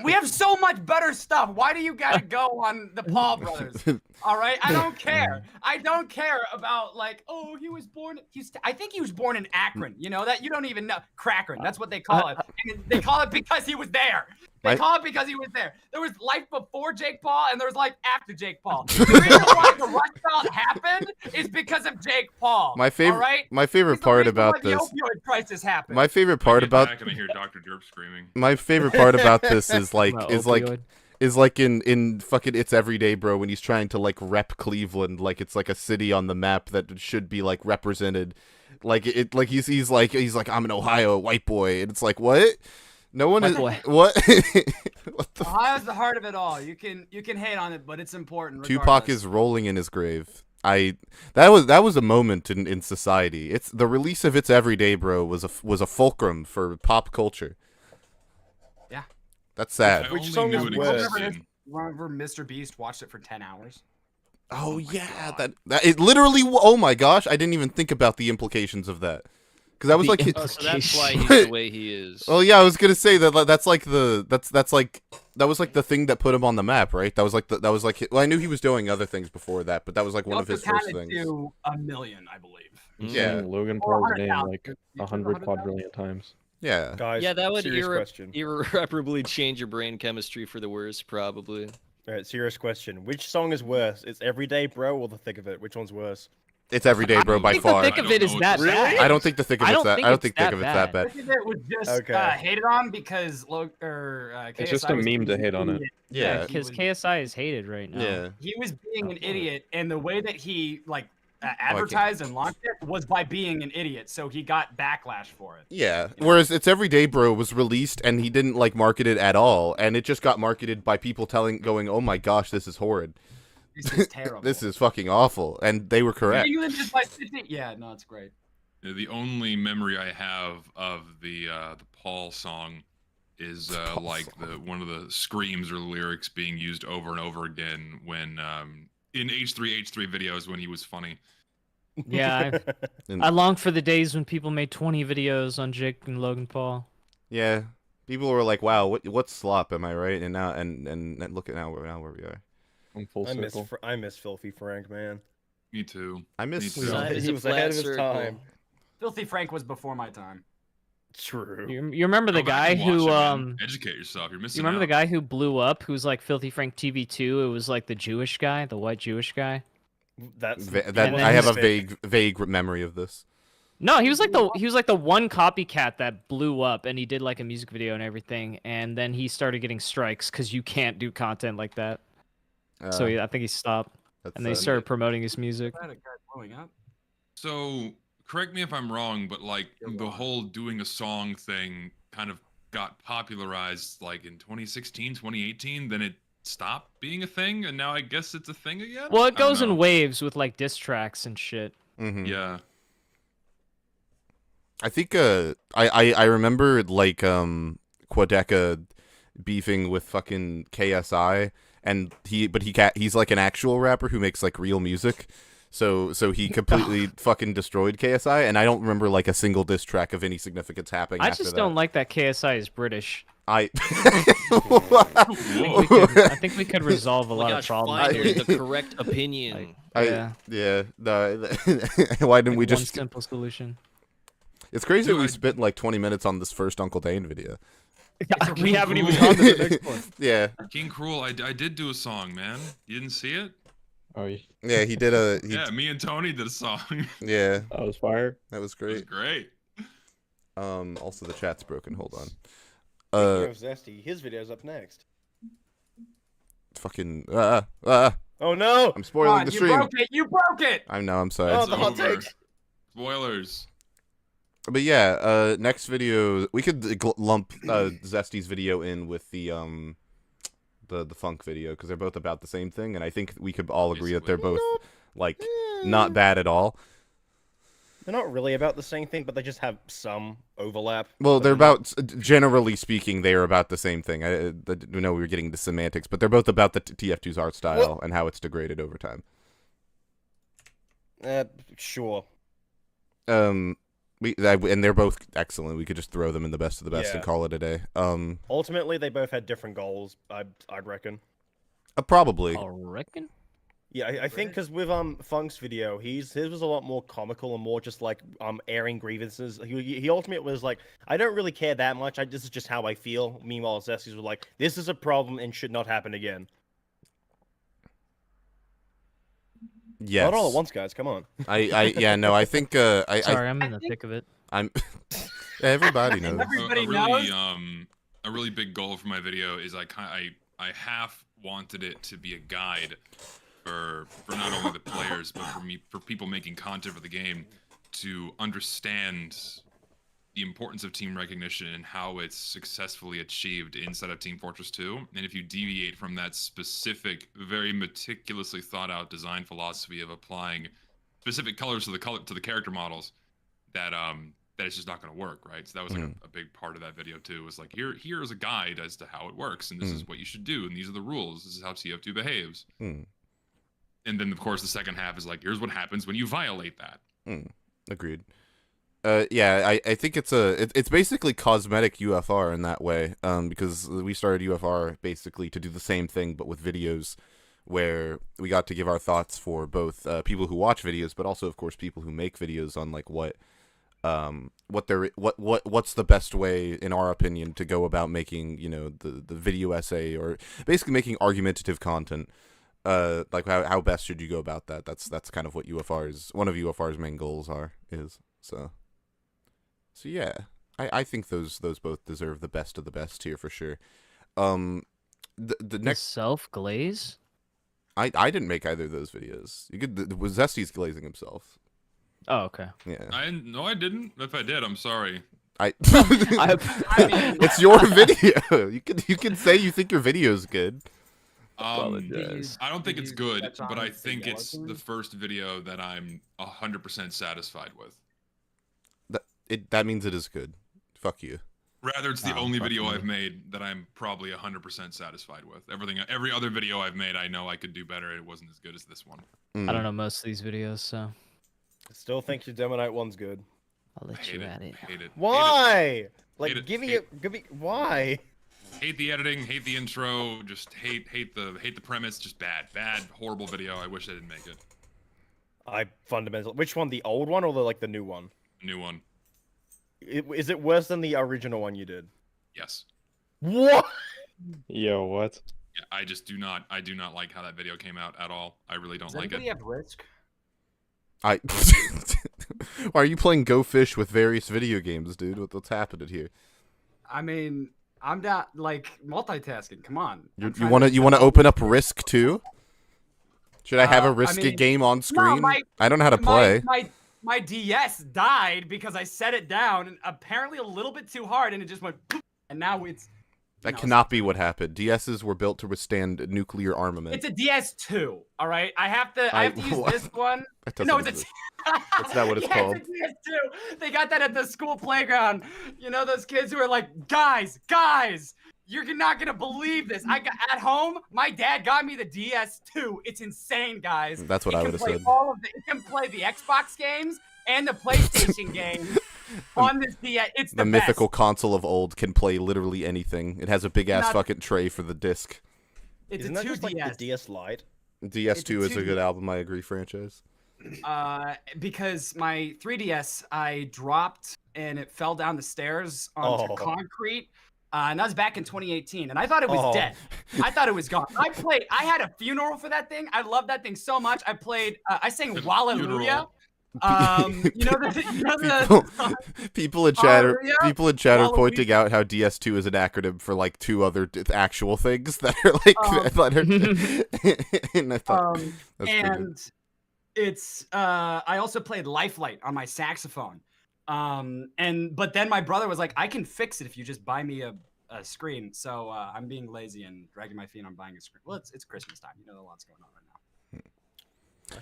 We have so much better stuff. Why do you gotta go on the Paul brothers? All right, I don't care. I don't care about like, oh, he was born. I think he was born in Akron. You know that you don't even know Crackern. That's what they call it. And they call it because he was there. They Right. call it because he was there. There was life before Jake Paul, and there was life after Jake Paul. The reason why the Rust Belt happened is because of Jake Paul. My favorite. All right? My favorite He's the part reason about why this. the opioid crisis happened. My favorite part I get about. back and I hear Dr. Derp screaming. My favorite part about this is like About is like opioid. is like in fucking It's Everyday Bro when he's trying to like rep Cleveland like it's like a city on the map that should be like represented, like it like he's like I'm an Ohio white boy, and it's like what? No one White is boy. what? What the Ohio's the heart of it all. You can hate on it, but it's important. Tupac regardless. is rolling in his grave. That was a moment in society. It's the release of It's Everyday Bro was a fulcrum for pop culture. Yeah. That's sad. Which I song only is knew it worse? existed. Remember Mr. Beast watched it for 10 hours? Oh, my yeah, God. that it literally. Oh my gosh, I didn't even think about the implications of that, because that was like. Oh, so that's why he's the way he is. Oh yeah, I was gonna say that's like that was like the thing that put him on the map, right? That was like well, I knew he was doing other things before that, but that was like one of his first things. To 1 million, I believe. Yeah. Saying Logan Or Paul's name 100,000. like You took 100 100,000? quadrillion times. Yeah. Guys, Yeah, that would serious question. irreparably change your brain chemistry for the worse, probably. All right, serious question. Which song is worse? It's Everyday Bro or The Thick of It? Which one's worse? It's Everyday Bro by I think far. the thick of it is that Really? bad. I don't think the thick of I it's don't that. think I don't it's think that thick of it's that bad. It was just Okay. hated on because It's just a KSI was meme to being hate on an it. idiot. Yeah. he Because was- KSI is hated right now. Yeah. He was being an idiot, and the way that he like can't- advertised and launched it was by being an idiot. So he got backlash for it. Yeah. Whereas It's Everyday Bro was released and he didn't like market it at all, and it just got marketed by people going, "Oh my gosh, this is horrid. This is terrible. This is fucking awful," and they were correct. England just by sitting. Yeah, no, it's great. The only memory I have of the Paul song is Paul like song. one of the screams or lyrics being used over and over again when in H3 videos when he was funny. Yeah, I long for the days when people made 20 videos on Jake and Logan Paul. Yeah. People were like, "Wow, what's slop?" Am I right? And now and look at now where we are. I'm full circle. I miss Filthy Frank, man. Me too. I miss. Me too. He was ahead of his time. Filthy Frank was before my time. True. You remember the Go back guy and watch who it, man. Educate yourself. You're missing you remember out. the guy who blew up, who's like Filthy Frank TV2? It was like the Jewish guy, the white Jewish guy. That's That And then I have a specific. vague memory of this. No, he was like the one copycat that blew up, and he did like a music video and everything, and then he started getting strikes because you can't do content like that. So I think he stopped, and they started promoting his music. So correct me if I'm wrong, but like the whole doing a song thing kind of got popularized like in 2016, 2018. Then it stopped being a thing, and now I guess it's a thing again. Well, it goes in waves with like diss tracks and shit. Yeah. I think I remember like Quadeca beefing with fucking KSI, and he's like an actual rapper who makes like real music. So he completely fucking destroyed KSI, and I don't remember like a single diss track of any significance happening. I just don't like that KSI is British. I think we could resolve a lot of problems. Finally, the correct opinion. No, why didn't we just one simple solution? It's crazy that we spent like 20 minutes on this first Uncle Dane video. We haven't even gone to the next one. Yeah. King Cruel, I did do a song, man. You didn't see it? Oh, yeah, he did a. Yeah, me and Tony did a song. Yeah. That was fire. That was great. It was great. Also the chat's broken. Hold on. Speaking of Zesty, his video's up next. Fucking. Oh no! I'm spoiling the stream. You broke it! I know. I'm sorry. Oh, the hot takes. Spoilers. But yeah, next video we could lump Zesty's video in with the funk video because they're both about the same thing, and I think we could all agree that they're both like not bad at all. They're not really about the same thing, but they just have some overlap. Well, they're about, generally speaking, they are about the same thing. I know we were getting the semantics, but they're both about the TF2's art style and how it's degraded over time. Sure. And they're both excellent. We could just throw them in the best of the best and call it a day. Ultimately, they both had different goals. I'd reckon. Probably. I reckon. Yeah, I think because with Funk's video, his was a lot more comical and more just like airing grievances. He ultimately was like, I don't really care that much. This is just how I feel. Meanwhile, Zesty's was like, this is a problem and should not happen again. Yes. Not all at once, guys. Come on. I think Sorry, I'm in the thick of it. Everybody knows. Everybody knows. A really big goal for my video is I half wanted it to be a guide for not only the players but for people making content for the game to understand the importance of team recognition and how it's successfully achieved inside of Team Fortress 2. And if you deviate from that specific, very meticulously thought out design philosophy of applying specific colors to the character models, that it's just not going to work, right? So that was like a big part of that video too. Was like here's a guide as to how it works, and this is what you should do, and these are the rules. This is how TF2 behaves. And then, of course, the second half is like, here's what happens when you violate that. Agreed. Yeah, I think it's basically cosmetic UFR in that way, because we started UFR basically to do the same thing, but with videos, where we got to give our thoughts for both people who watch videos, but also, of course, people who make videos on like what's the best way, in our opinion, to go about making, you know, the video essay, or basically making argumentative content. Like how best should you go about that? That's kind of what one of UFR's main goals is. So yeah, I think those both deserve the best of the best here for sure. The next self-glaze? I didn't make either of those videos. You could Zesty's glazing himself. Oh, okay. Yeah. I didn't. If I did, I'm sorry. I mean, it's your video. You can say you think your video's good. I don't think it's good, but I think it's the first video that I'm 100% satisfied with. That means it is good. Fuck you. Rather, it's the only video I've made that I'm probably 100% satisfied with. Every other video I've made, I know I could do better. It wasn't as good as this one. I don't know most of these videos, so. I still think your Demonite one's good. I'll let you at it. Hate it. Why? Like, give me. Why? Hate the editing, hate the intro, just hate the premise, just bad, horrible video. I wish I didn't make it. Which one, the old one or the new one? New one. Is it worse than the original one you did? Yes. What? Yo, what? Yeah, I do not like how that video came out at all. I really don't like it. Does anybody have Risk? Why are you playing Go Fish with various video games, dude? What's happening here? I mean, I'm not like multitasking. Come on. You want to open up Risk too? Should I have a risky game on screen? No, I don't know how to play. My DS died because I set it down and apparently a little bit too hard, and it just went. And now it's. That cannot be what happened. DSs were built to withstand nuclear armament. It's a DS2. All right, I have to use this one. No, it's a. That's not what it's called. It's a DS2. They got that at the school playground. You know those kids who are like, guys, you're not gonna believe this. I got at home. My dad got me the DS2. It's insane, guys. That's what I would have said. It can play the Xbox games and the PlayStation games on this DS. It's the mythical console of old can play literally anything. It has a big ass fucking tray for the disc. It's Isn't a that just 2DS. like the DS Lite? DS2 is a good album. I agree, franchise. Because my 3DS I dropped and it fell down the stairs onto concrete. And that was back in 2018, and I thought it was dead. I thought it was gone. I had a funeral for that thing. I love that thing so much. I sang Hallelujah. People in chat are pointing out how DS2 is an acronym for like two other actual things that are like and I thought and it's I also played Lifelight on my saxophone. But then my brother was like, I can fix it if you just buy me a screen. So I'm being lazy and dragging my feet on buying a screen. Well, it's Christmas time. You know, a lot's going on right now.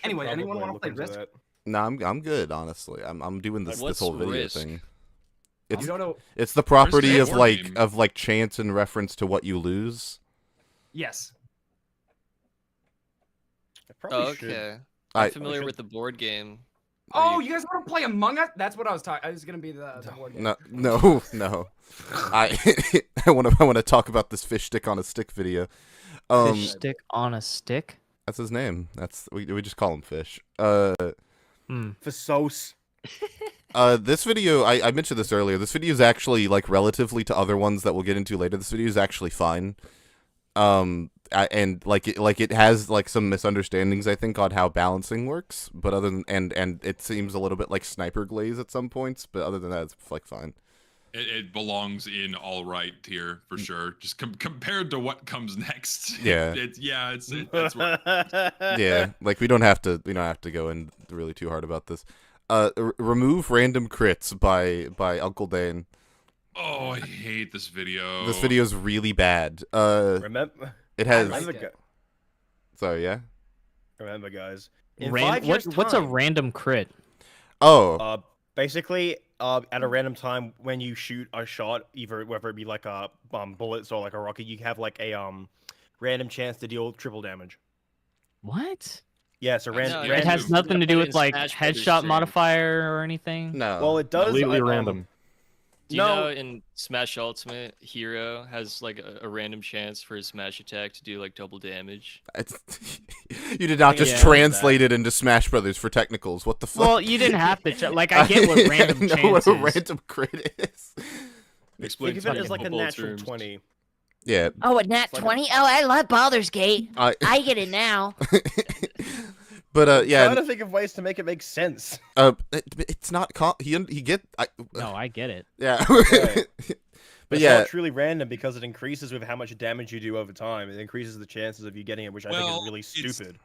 Anyway, anyone want to play Risk? No, I'm good, honestly. I'm doing this whole video Risk? thing. You don't know. It's the property Risk of like chance in reference to what you lose. Yes. I probably should. Okay. I'm familiar with the board game. Oh, you guys want to play Among Us? That's what I was talking. I was gonna be the board game. No. I want to talk about this fish stick on a stick video. Fish stick on a stick. That's his name. We just call him Fish. For sauce. This video, I mentioned this earlier. This video is actually like relatively to other ones that we'll get into later. This video is actually fine. And it has like some misunderstandings, I think, on how balancing works. But other than and it seems a little bit like Sniper Glaze at some points. But other than that, it's like fine. It belongs in all right tier for sure. Just compared to what comes next. Yeah. That's right. Yeah, like we don't have to go in really too hard about this. Remove random crits by Uncle Dane. Oh, I hate this video. This video is really bad. Remember, it has. Sorry, yeah. Remember, guys. What's a random crit? Oh. Basically, at a random time when you shoot a shot, either whether it be like a bullets or like a rocket, you have like a random chance to deal triple damage. What? Yeah, so random. It has nothing to do with like headshot modifier or anything. No. Well, it does. Completely random. Do you know in Smash Ultimate, Hero has like a random chance for his smash attack to do like double damage? You did not just translate it into Smash Brothers for technicals. What the fuck? Well, you didn't have to. Like, I get what random chance what a is. random crit is. Explain Think of it as like a natural 20. Yeah. Oh, a nat 20? Oh, I love Baldur's Gate. I get it now. But yeah, I'm trying to think of ways to make it make sense. It's not. He get. No, I get it. Yeah. Right. But it's yeah, not truly random because it increases with how much damage you do over time. It increases the chances of you getting it, which I think is really stupid.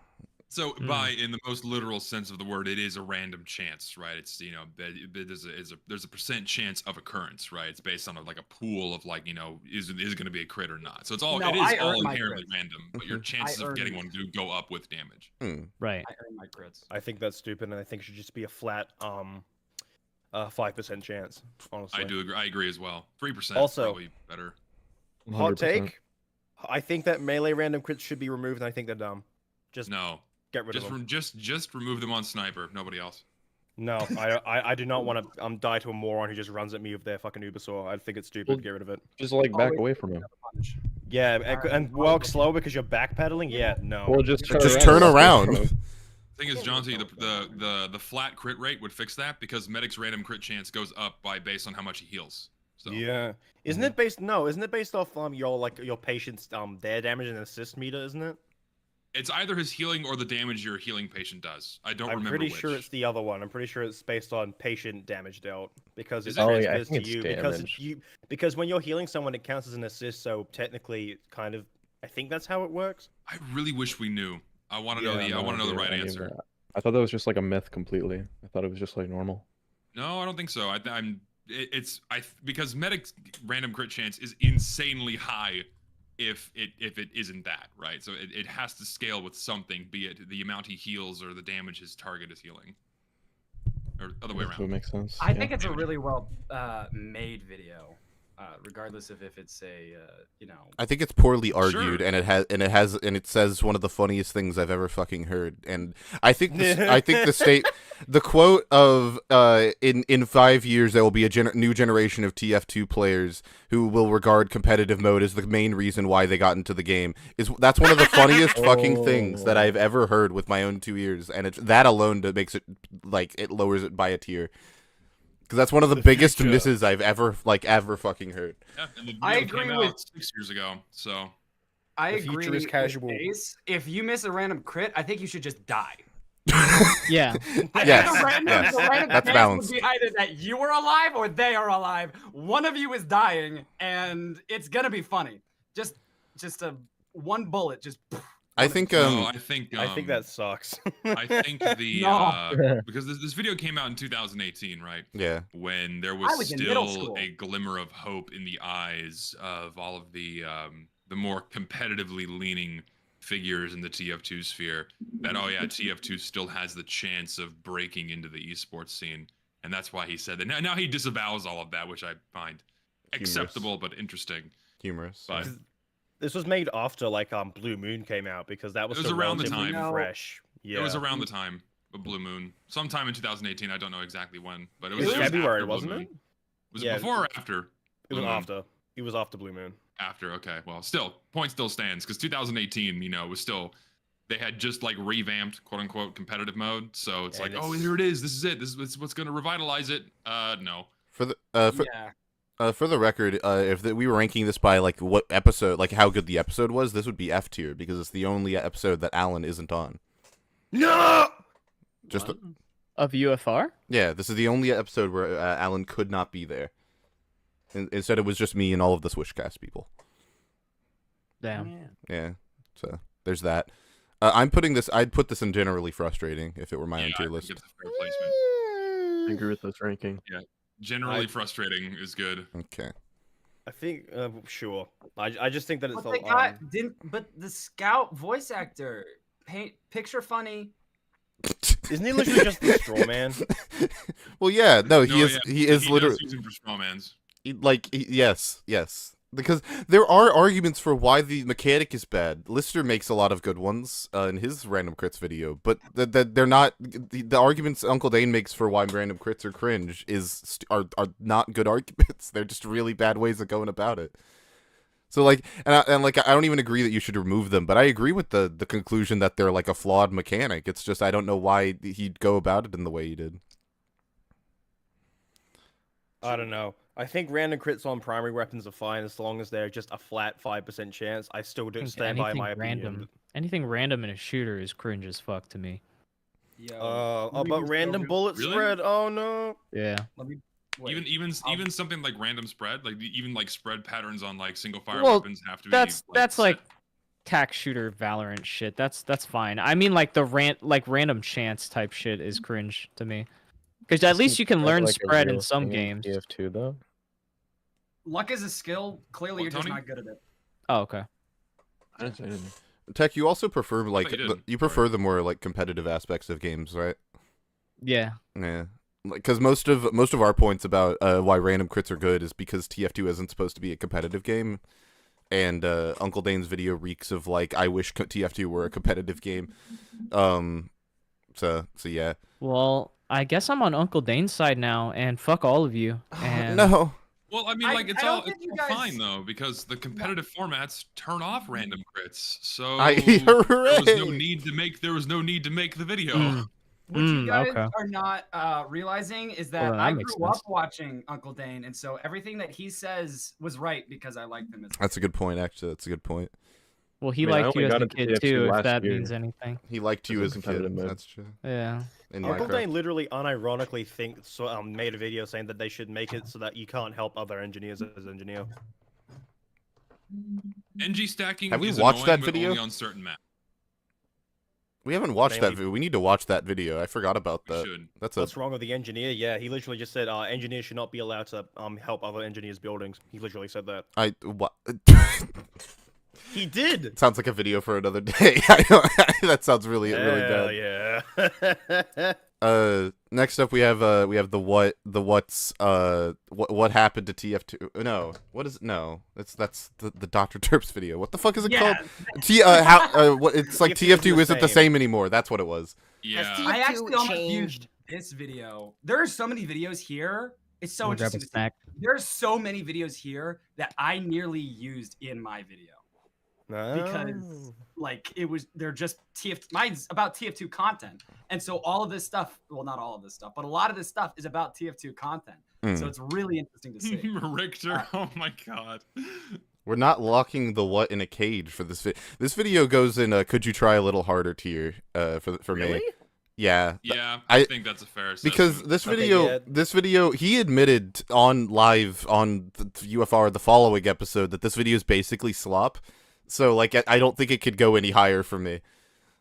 So, in the most literal sense of the word, it is a random chance, right? It's there's a percent chance of occurrence, right? It's based on like a pool of like is it going to be a crit or not. So it's all it is all inherently random, but your chances of getting one do go up with damage. Right. I earn my crits. I think that's stupid, and I think it should just be a flat 5% chance. Honestly, I do agree. I agree as well. 3% Also, probably better. 100%. Hot take. I think that melee random crits should be removed, and I think they're dumb. Just No. get rid of them. Just remove them on sniper. Nobody else. No, I do not want to die to a moron who just runs at me with their fucking Ubersaw. I think it's stupid. Well, Get rid of it. Just like back away from him. Yeah, and walk slow because you're backpedaling. Yeah, no. Well, just turn around. Thing is, Jonty, the flat crit rate would fix that because Medic's random crit chance goes up based on how much he heals. So. Yeah, isn't it based? No, isn't it based off your patient's their damage and assist meter? Isn't it? It's either his healing or the damage your healing patient does. I don't remember I'm pretty which. sure it's the other one. I'm pretty sure it's based on patient damage dealt because it Is it? Oh, yeah, I transfers think to it's you damage. because when you're healing someone, it counts as an assist. So technically, it's kind of I think that's how it works. I really wish we knew. I want to know Yeah, the I want to know the idea right any of answer. that. I thought that was just like a myth completely. I thought it was just like normal. No, I don't think so. Because medic's random crit chance is insanely high if it isn't that, right? So it has to scale with something, be it the amount he heals or the damage his target is healing. Or other way That around. makes sense. I think it's a really well made video, regardless of if it's a I think it's poorly argued, Sure. and it says one of the funniest things I've ever fucking heard. And I think the quote of in 5 years there will be a new generation of TF2 players who will regard competitive mode as the main reason why they got into the game. That's one of the funniest fucking things that I've ever heard with my own 2 ears, and it's that alone that makes it like it lowers it by a tier. Because that's one of the biggest misses I've ever fucking heard. Yeah, and the I video agree came with- out 6 years ago, so I The agree. future is with casual. Ace. If you miss a random crit, I think you should just die. Yeah. I Yes, think the random that's chance balanced. would be either that you are alive or they are alive. One of you is dying, and it's gonna be funny. Just a one bullet, just. I think no, I think that sucks. I think the No. because this video came out in 2018, right? yeah. When there I was was in middle still school. a glimmer of hope in the eyes of all of the more competitively leaning figures in the TF2 sphere, that oh yeah, TF2 still has the chance of breaking into the esports scene, and that's why he said that. Now he disavows all of that, which I find acceptable but interesting. Humorous. But This was made after like Blue Moon came out because that was It was still around the relatively time. fresh. Yeah. it was around the time of Blue Moon, sometime in 2018. I don't know exactly when, but it It was, was it was February, after Blue wasn't Moon. it? Was Yeah, it before or after? It Blue was Moon? after. It was after Blue Moon. After, okay. Well, still, point still stands because 2018, was still, they had just like revamped quote unquote competitive mode. So it's And like, oh, it's- here it is. This is it. This is what's going to revitalize it. No. For the Yeah. for the record, if we were ranking this by like what episode, like how good the episode was, this would be F tier because it's the only episode that Alan isn't on. No. Just Of UFR? yeah, this is the only episode where Alan could not be there. Instead, it was just me and all of the Swishcast people. Damn. Yeah, so there's that. I'd put this in generally frustrating if it were my own tier I list. think it's a fair placement. I agree with this ranking. Generally frustrating is good. Okay. I think sure. I just think that it's But they but the Scout voice actor picture funny. Isn't he literally just the straw man? Well, yeah, no, he is He literally does use him for straw mans. yes. Because there are arguments for why the mechanic is bad. Lister makes a lot of good ones in his random crits video, but they're not the arguments Uncle Dane makes for why random crits are cringe are not good arguments. They're just really bad ways of going about it. So like, I don't even agree that you should remove them, but I agree with the conclusion that they're like a flawed mechanic. It's just I don't know why he'd go about it in the way he did. I don't know. I think random crits on primary weapons are fine as long as they're just a flat 5% chance. I still don't stand by my opinion. Anything random in a shooter is cringe as fuck to me. But random bullet Really? spread. Oh no. Yeah. Let me wait. Even something like random spread, like even like spread patterns on like single fire Well, weapons have to be. That's like set. tac shooter Valorant shit. That's fine. I mean like the random chance type shit is cringe to me. Because at least you can That's learn like a spread in real some thing in games. TF2 though. Luck is a skill. Clearly, What, you're just Tony? not good at it. Oh, okay. I didn't say anything. Tech, you also prefer like you did. you prefer the more like competitive aspects of games, right? Yeah. Yeah. Because most of our points about why random crits are good is because TF2 isn't supposed to be a competitive game, and Uncle Dane's video reeks of like I wish TF2 were a competitive game. So yeah. Well, I guess I'm on Uncle Dane's side now, and fuck all of you. And No. Well, I mean, like I it's don't all think you all guys- fine though because the competitive formats turn off random crits, so Hooray! there was no need to make the video. Mm. What you guys okay. are not realizing is that Well, that I makes grew up sense. watching Uncle Dane, and so everything that he says was right because I liked him as a That's a good point. Actually, that's a good point. Well, he I mean, I liked you only as got a into kid TF2 too, if last that year. means anything. He liked you As as a a kid. competitive mode. That's true. Yeah. In Uncle Minecraft. Dane literally unironically made a video saying that they should make it so that you can't help other engineers as engineer. NG stacking Have we is watched annoying, that but video? only on certain maps. We haven't watched that Mainly- video. We need to watch that video. I forgot about We that. should. That's What's wrong with the engineer? Yeah, he literally just said engineers should not be allowed to help other engineers' buildings. He literally said that. what? He did. Sounds like a video for another day. That sounds really bad. Yeah. Next up we have the what happened to TF2. No, what is it? No, that's the Dr. Terps video. What the fuck is it called? It's like TF2 isn't the same anymore. That's what it was. Yeah. I actually almost changed. used this video. There are so many videos here. It's so Grab a interesting to see. snack. There's so many videos here that I nearly used in my video. Because like they're just mine's about TF2 content, and so all of this stuff, well, not all of this stuff, but a lot of this stuff is about TF2 content. So it's really interesting to see. Richter, oh my god. We're not locking the what in a cage for this video. This video goes in could you try a little harder tier for me. Yeah. Yeah, I think that's a fair assessment. Because this video, he admitted on live on the UFR the following episode that this video is basically slop. So like I don't think it could go any higher for me.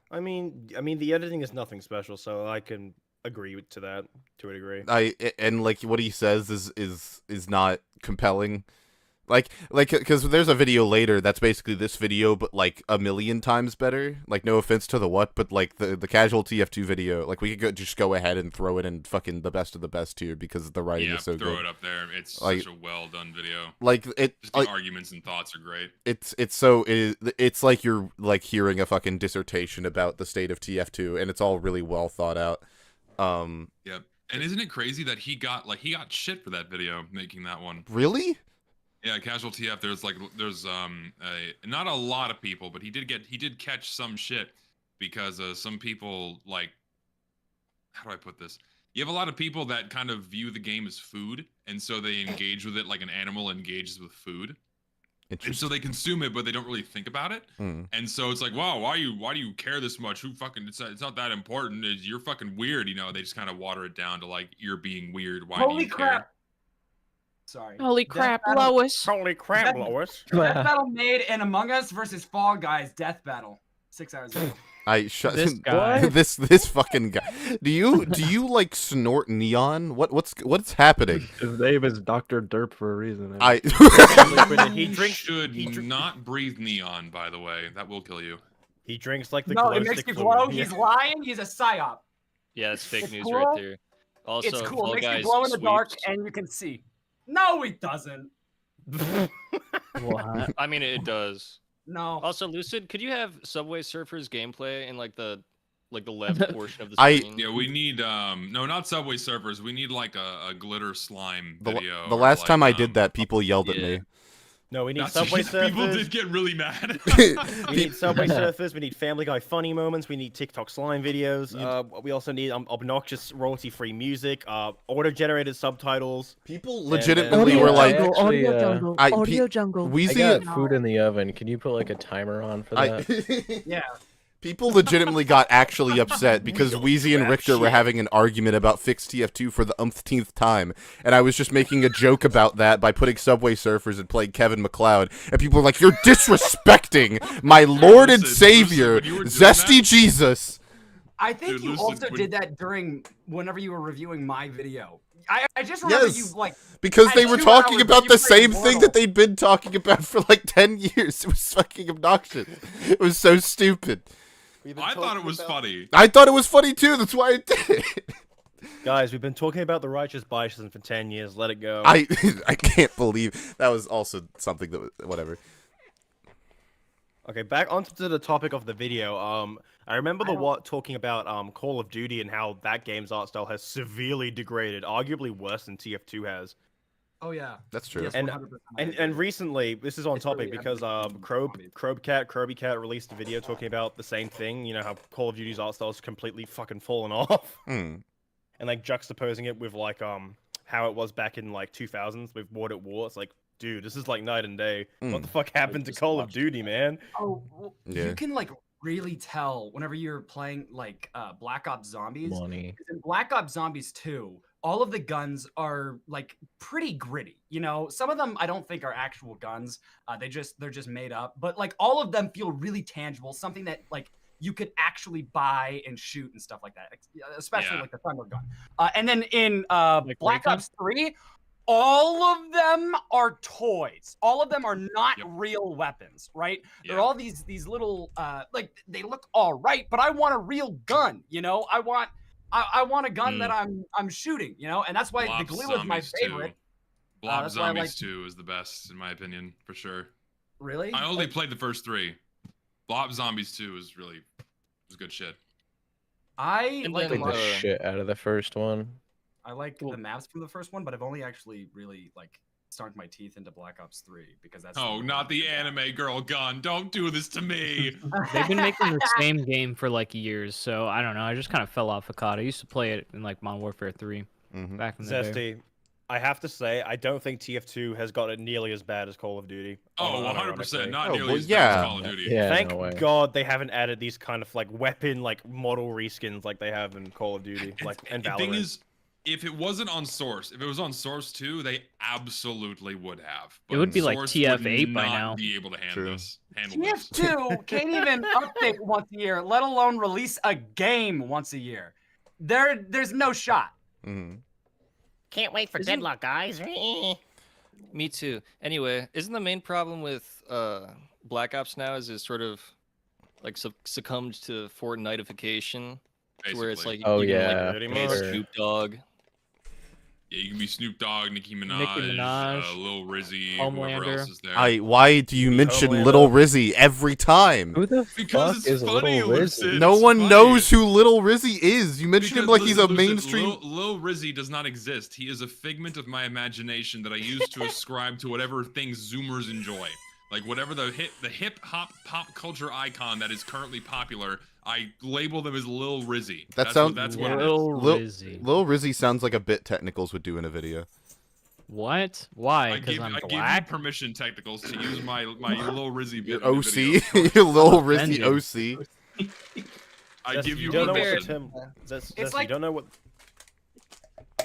I mean the editing is nothing special, so I can agree to that to a degree. And like what he says is not compelling. Like, because there's a video later that's basically this video, but like a million times better. Like, no offense to the what, but like the casual TF2 video, like we could just go ahead and throw it in fucking the best of the best tier because the writing is so good. Yeah, throw it up there. It's like, such a well done video. Like just the arguments and thoughts are great. It's like you're like hearing a fucking dissertation about the state of TF2, and it's all really well thought out. Yep. And isn't it crazy that he got shit for that video making that one? Really? Yeah, casual TF. There's not a lot of people, but he did catch some shit because some people, like, how do I put this? You have a lot of people that kind of view the game as food, and so they engage with it like an animal engages with food. And so they consume it, but they don't really think about it. And so it's like, wow, why do you care this much? Who fucking? It's not that important. You're fucking weird, you know. They just kind of water it down to like you're being weird. Why do you care? Sorry. Holy crap, Lois. Holy crap, Lois. Death Battle made an Among Us versus Fall Guys death battle 6 hours ago. This guy. this fucking guy. Do you like snort neon? What's happening? His name is Dr. Derp for a reason. He should not breathe neon, by the way. That will kill you. He drinks like the No, glow it makes stick you fluid. glow. He's lying. He's a psyop. Yeah, that's fake news cool. right there. Also, It's cool. Fall It makes Guys you glow in the dark, sweeps. and you can see. No, it doesn't. What? I mean, it does. No. Also, Lucid, could you have Subway Surfers gameplay in like the left portion of the I- screen? Yeah, we need no, not Subway Surfers. We need like a glitter slime The video. the or, last like, time I did that, people yelled at yeah. me. No, we need That's- Subway People Surfers. did get really mad. We need Subway Surfers. We need Family Guy funny moments. We need TikTok slime videos. We also need obnoxious royalty-free music. Auto-generated subtitles. People legitimately were Audio like, jungle, Audio jungle. I- Audio jungle. I Wheezy. got food in the oven. Can you put like a timer on for that? Yeah. People legitimately got actually upset because Wheezy and crap Richter were shit. having an argument about fixed TF2 for the umpteenth time, and I was just making a joke about that by putting Subway Surfers and playing Kevin McLeod, and people were like, "You're disrespecting my Lord and Listen, Savior, when you were doing Zesty that- Jesus." I think Dude, you listen, also when- did that whenever you were reviewing my video. I just remember Yes. you like Because At they were 2 talking hours, about you the played same thing Immortal. that they'd been talking about for like 10 years. It was fucking obnoxious. It was so stupid. I thought it was funny. I thought it was funny too. That's why I did it. Guys, we've been talking about the righteous bison for 10 years. Let it go. I can't believe that was also something that whatever. Okay, back onto the topic of the video. I remember talking about Call of Duty and how that game's art style has severely degraded, arguably worse than TF2 has. oh yeah. That's true. Yes, And- 100%. And recently, this is on It's topic really because Croby Cat released a video talking about the same thing. You know how Call of Duty's art style is completely fucking fallen off, Hmm. and like juxtaposing it with like how it was back in like 2000s with World at War. It's like dude, this is like night and day. What the Mm. fuck happened to Call of Duty, man? Oh, well, Yeah. you can like really tell whenever you're playing like Black Ops Zombies. Money. 'Cause in Black Ops Zombies 2, all of the guns are like pretty gritty. You know, some of them I don't think are actual guns. They're just made up. But like all of them feel really tangible, something that like you could actually buy and shoot and stuff like that. Especially like the Thunder gun. And then in Like Black Raycon? Ops 3. All of them are toys. All of them are not real weapons, right? They're all these little like they look all right, but I want a real gun, you know? I want a gun that I'm shooting, you know? And that's why Blob the glue is my Zombies favorite. 2. Blob that's why I Zombies like 2 is the best in my opinion, for sure. Really? I only played the first 3. Blob Zombies 2 was good shit. I And like then, Played the shit out of the first one. I like the maps from the first one, but I've only actually really like sunk my teeth into Black Ops 3 because that's Oh, not the anime girl gun. Don't do this to me. They've been making the same game for like years, so I don't know. I just kind of fell off of COD. I used to play it in like Modern Warfare 3 back in the day. Zesty, I have to say, I don't think TF2 has got it nearly as bad as Call of Duty. Oh, unironically. 100%. Not nearly well, as bad yeah. as Call of Duty. Yeah, Thank no way. God they haven't added these kind of like weapon like model reskins like they have in Call of Duty, like and The Valorant. thing is, if it wasn't on Source, if it was on Source 2, they absolutely would have. It would be like Source TF8 would by not now. Be able to handle True. this. Handle this. TF2 can't even update once a year, let alone release a game once a year. There's no shot. Mhm. Can't wait for Deadlock, guys. Me too. Anyway, isn't the main problem with Black Ops now is it sort of like succumbed to Fortniteification, to where it's like Oh, you can, yeah, like, pretty be much. Snoop Dogg. Yeah, you can be Snoop Dogg, Nicki Minaj, Lil Rizzy, whoever Homelander. else is there. Why do you mention Homelander. Little Rizzy every time? Who the Because fuck it's is funny, Little Lucid. Rizzy? No It's one funny. knows who Little Rizzy is. You mentioned him Because like he's a listen, mainstream. Lil Rizzy does not exist. He is a figment of my imagination that I use to ascribe to whatever things Zoomers enjoy. Like whatever the hip hop pop culture icon that is currently popular, I label them as Lil Rizzy. That sounds- that's what it is. Lil Lil Rizzy. Lil Rizzy sounds like a bit Technicals would do in a video. What? Why? I Because give I'm you black? permission, Technicals, to use my Lil Rizzy bit Your in the OC, video. your Lil Rizzy offended. OC. I Zesty, give you don't know what permission. the Zesty, It's you like- don't know what.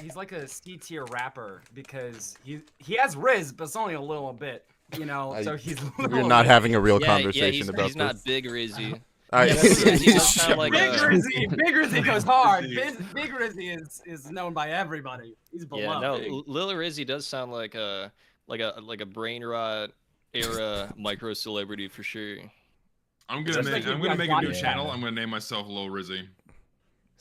He's like a C tier rapper because he has Riz, but it's only a little bit, you know. So he's. We're not having a real Yeah, conversation he's, about he's not this. big Rizzy. All right. Yeah, Big Rizzy does sound like Big a, Rizzy goes hard. Big Rizzy is known by everybody. He's beloved. yeah, no, Lil Rizzy does sound like a brain rot era micro celebrity for sure. I'm gonna Just like make you a got new Johnny channel. Depp. I'm gonna name myself Lil Rizzy.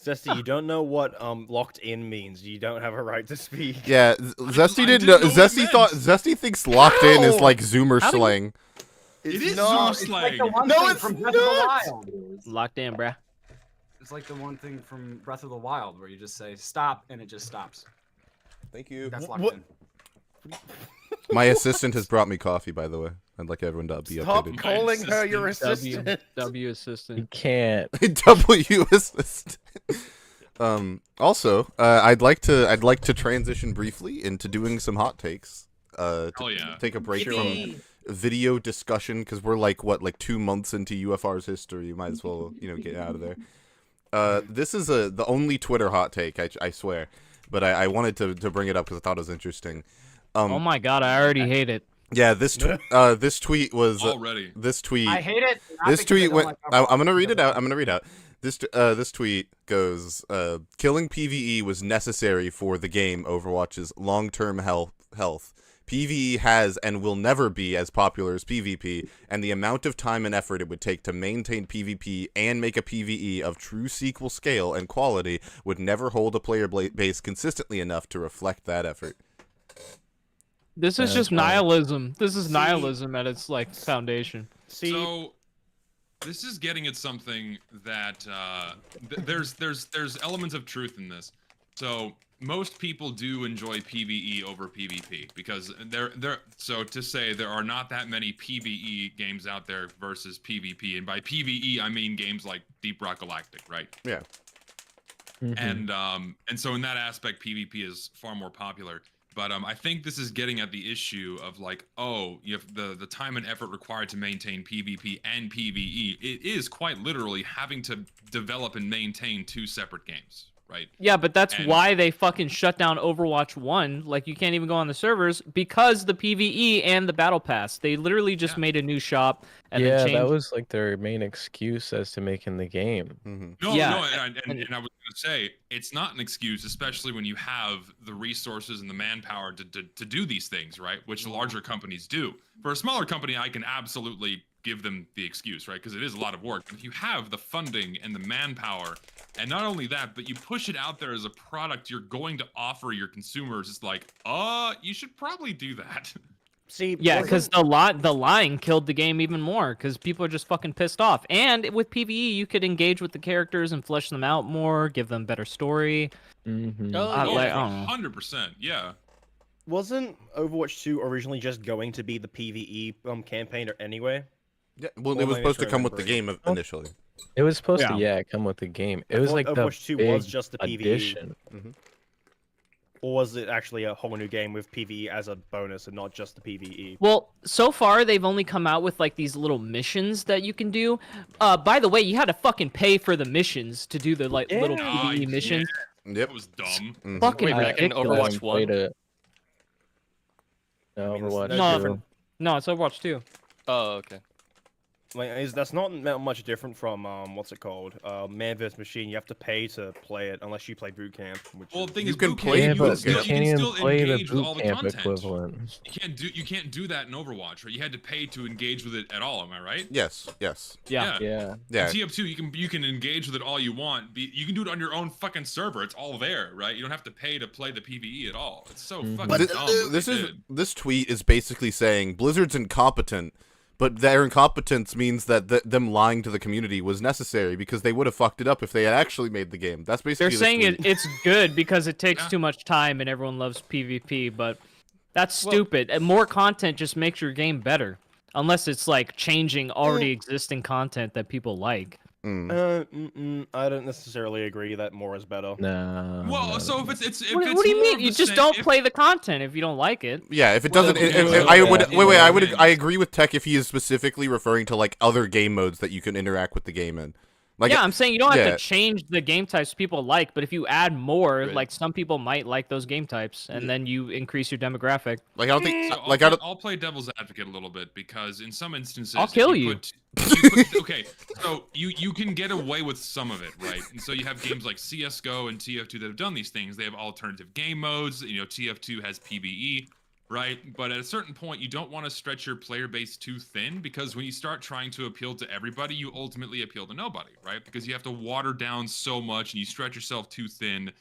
Zesty, you don't know what locked in means. You don't have a right to speak. Yeah, Zesty didn't know. didn't know what it Zesty thought. meant. Zesty thinks locked in is How? like Zoomer How do you- slang. It is not. Zoom It's like slang. the one No, thing it's from Breath of the not. Wild. Locked in, bruh. It's like the one thing from Breath of the Wild where you just say stop and it just stops. Thank you. That's locked What? in. My assistant has brought me coffee, by the way. I'd like everyone to be Stop updated. calling her your assistant. assistant. W You assistant. can't. W assistant. Also, I'd like to transition briefly into doing some hot takes. To Oh, yeah. take a break from video discussion because we're like 2 months into UFR's history. You might as well get out of there. This is the only Twitter hot take, I swear, but I wanted to bring it up because I thought it was interesting. Oh my god, I already hate it. Yeah, this tweet was Already. this tweet. I hate it. not This because I tweet don't went. like I'm gonna Overwatch, read it because out. I'm gonna read out. This tweet goes. Killing PVE was necessary for the game Overwatch's long-term health. PVE has and will never be as popular as PvP, and the amount of time and effort it would take to maintain PvP and make a PvE of true sequel scale and quality would never hold a player base consistently enough to reflect that effort. This is just nihilism. This is nihilism at its like foundation. See, So this is getting at something that there's elements of truth in this. So most people do enjoy PvE over PvP because so to say there are not that many PvE games out there versus PvP, and by PvE I mean games like Deep Rock Galactic, right? Yeah. And so in that aspect PvP is far more popular. But I think this is getting at the issue of like, oh, you have the time and effort required to maintain PvP and PvE. It is quite literally having to develop and maintain 2 separate games, right? Yeah, but that's why they fucking shut down Overwatch 1. Like, you can't even go on the servers because the PvE and the Battle Pass. They literally just made a new shop and then changed... that was like their main excuse as to making the game. No, and I was going to say, it's not an excuse, especially when you have the resources and the manpower to do these things, right? Which larger companies do. For a smaller company, I can absolutely give them the excuse, right? Because it is a lot of work. But if you have the funding and the manpower, and not only that, but you push it out there as a product you're going to offer your consumers, it's like, you should probably do that. See, yeah, because the lying killed the game even more because people are just fucking pissed off. And with PvE, you could engage with the characters and flesh them out more, give them better story. Mm-hmm. 100%, yeah. Wasn't Overwatch 2 originally just going to be the PvE campaign anyway? Yeah, well, it was supposed to come with the game initially. It was supposed to, come with the game. It was like Overwatch 2 was just the PvE. Addition. Or was it actually a whole new game with PvE as a bonus and not just the PvE? Well, so far they've only come out with like these little missions that you can do. By the way, you had to fucking pay for the missions to do the little PvE missions. Yep. That was dumb. Fucking back in Overwatch 1. No, Overwatch 2. No, it's Overwatch 2. Oh, okay. Like, that's not much different from what's it called? Man vs Machine. You have to pay to play it unless you play boot camp. Well, the thing you is, can boot play camp, boot you camp. can still play the engage with boot all the camp content. equivalent. You can't do that in Overwatch, right? You had to pay to engage with it at all. Am I right? Yes. Yeah. In TF2, you can engage with it all you want. You can do it on your own fucking server. It's all there, right? You don't have to pay to play the PvE at all. It's so fucking dumb. This tweet is basically saying Blizzard's incompetent. But their incompetence means that them lying to the community was necessary because they would have fucked it up if they had actually made the game. That's basically. They're saying it's good because it takes too much time and everyone loves PvP, but that's stupid. And more content just makes your game better, unless it's like changing already existing content that people like. I don't necessarily agree that more is better. No. Well, so if it's what do you mean? You just don't play the content if you don't like it. Yeah, if it doesn't, I agree with Tech if he is specifically referring to like other game modes that you can interact with the game in. Like, yeah, I'm saying you don't have to change the game types people like, but if you add more, like some people might like those game types, and then you increase your demographic. Like I don't think, I'll play devil's advocate a little bit because in some instances I'll kill you. Okay, so you can get away with some of it, right? And so you have games like CS:GO and TF2 that have done these things. They have alternative game modes. You know, TF2 has PVE. Right, but at a certain point, you don't want to stretch your player base too thin because when you start trying to appeal to everybody, you ultimately appeal to nobody, right? Because you have to water down so much and you stretch yourself too thin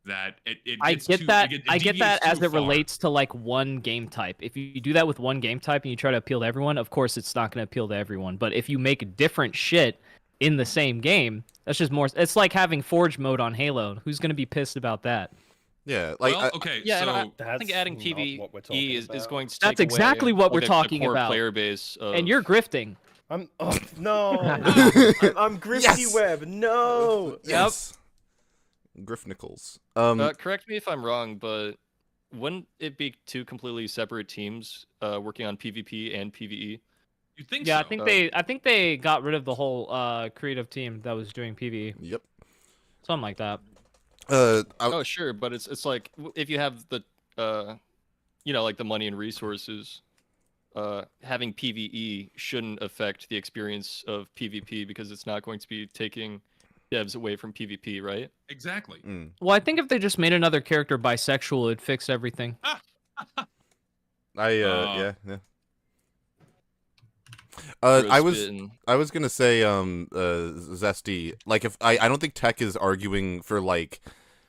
that I get that as it relates to like one game type. If you do that with one game type and you try to appeal to everyone, of course it's not going to appeal to everyone. But if you make different shit in the same game, that's just more. It's like having Forge mode on Halo. Who's going to be pissed about that? Yeah, like okay. Yeah, so I think adding PvE is going to take That's exactly away, what we're like, talking the core about. player base of... And you're grifting. I'm Grifty Yes! Web. No. Yes. Griff Nichols. Correct me if I'm wrong, but wouldn't it be 2 completely separate teams working on PvP and PvE? You think? Yeah, so? I think they got rid of the whole creative team that was doing PvE. Yep. Something like that. Oh sure, but it's like if you have the like the money and resources, having PvE shouldn't affect the experience of PvP because it's not going to be taking devs away from PvP, right? Exactly. Well, I think if they just made another character bisexual, it'd fix everything. Yeah. I was gonna say Zesty, like if I don't think Tech is arguing for like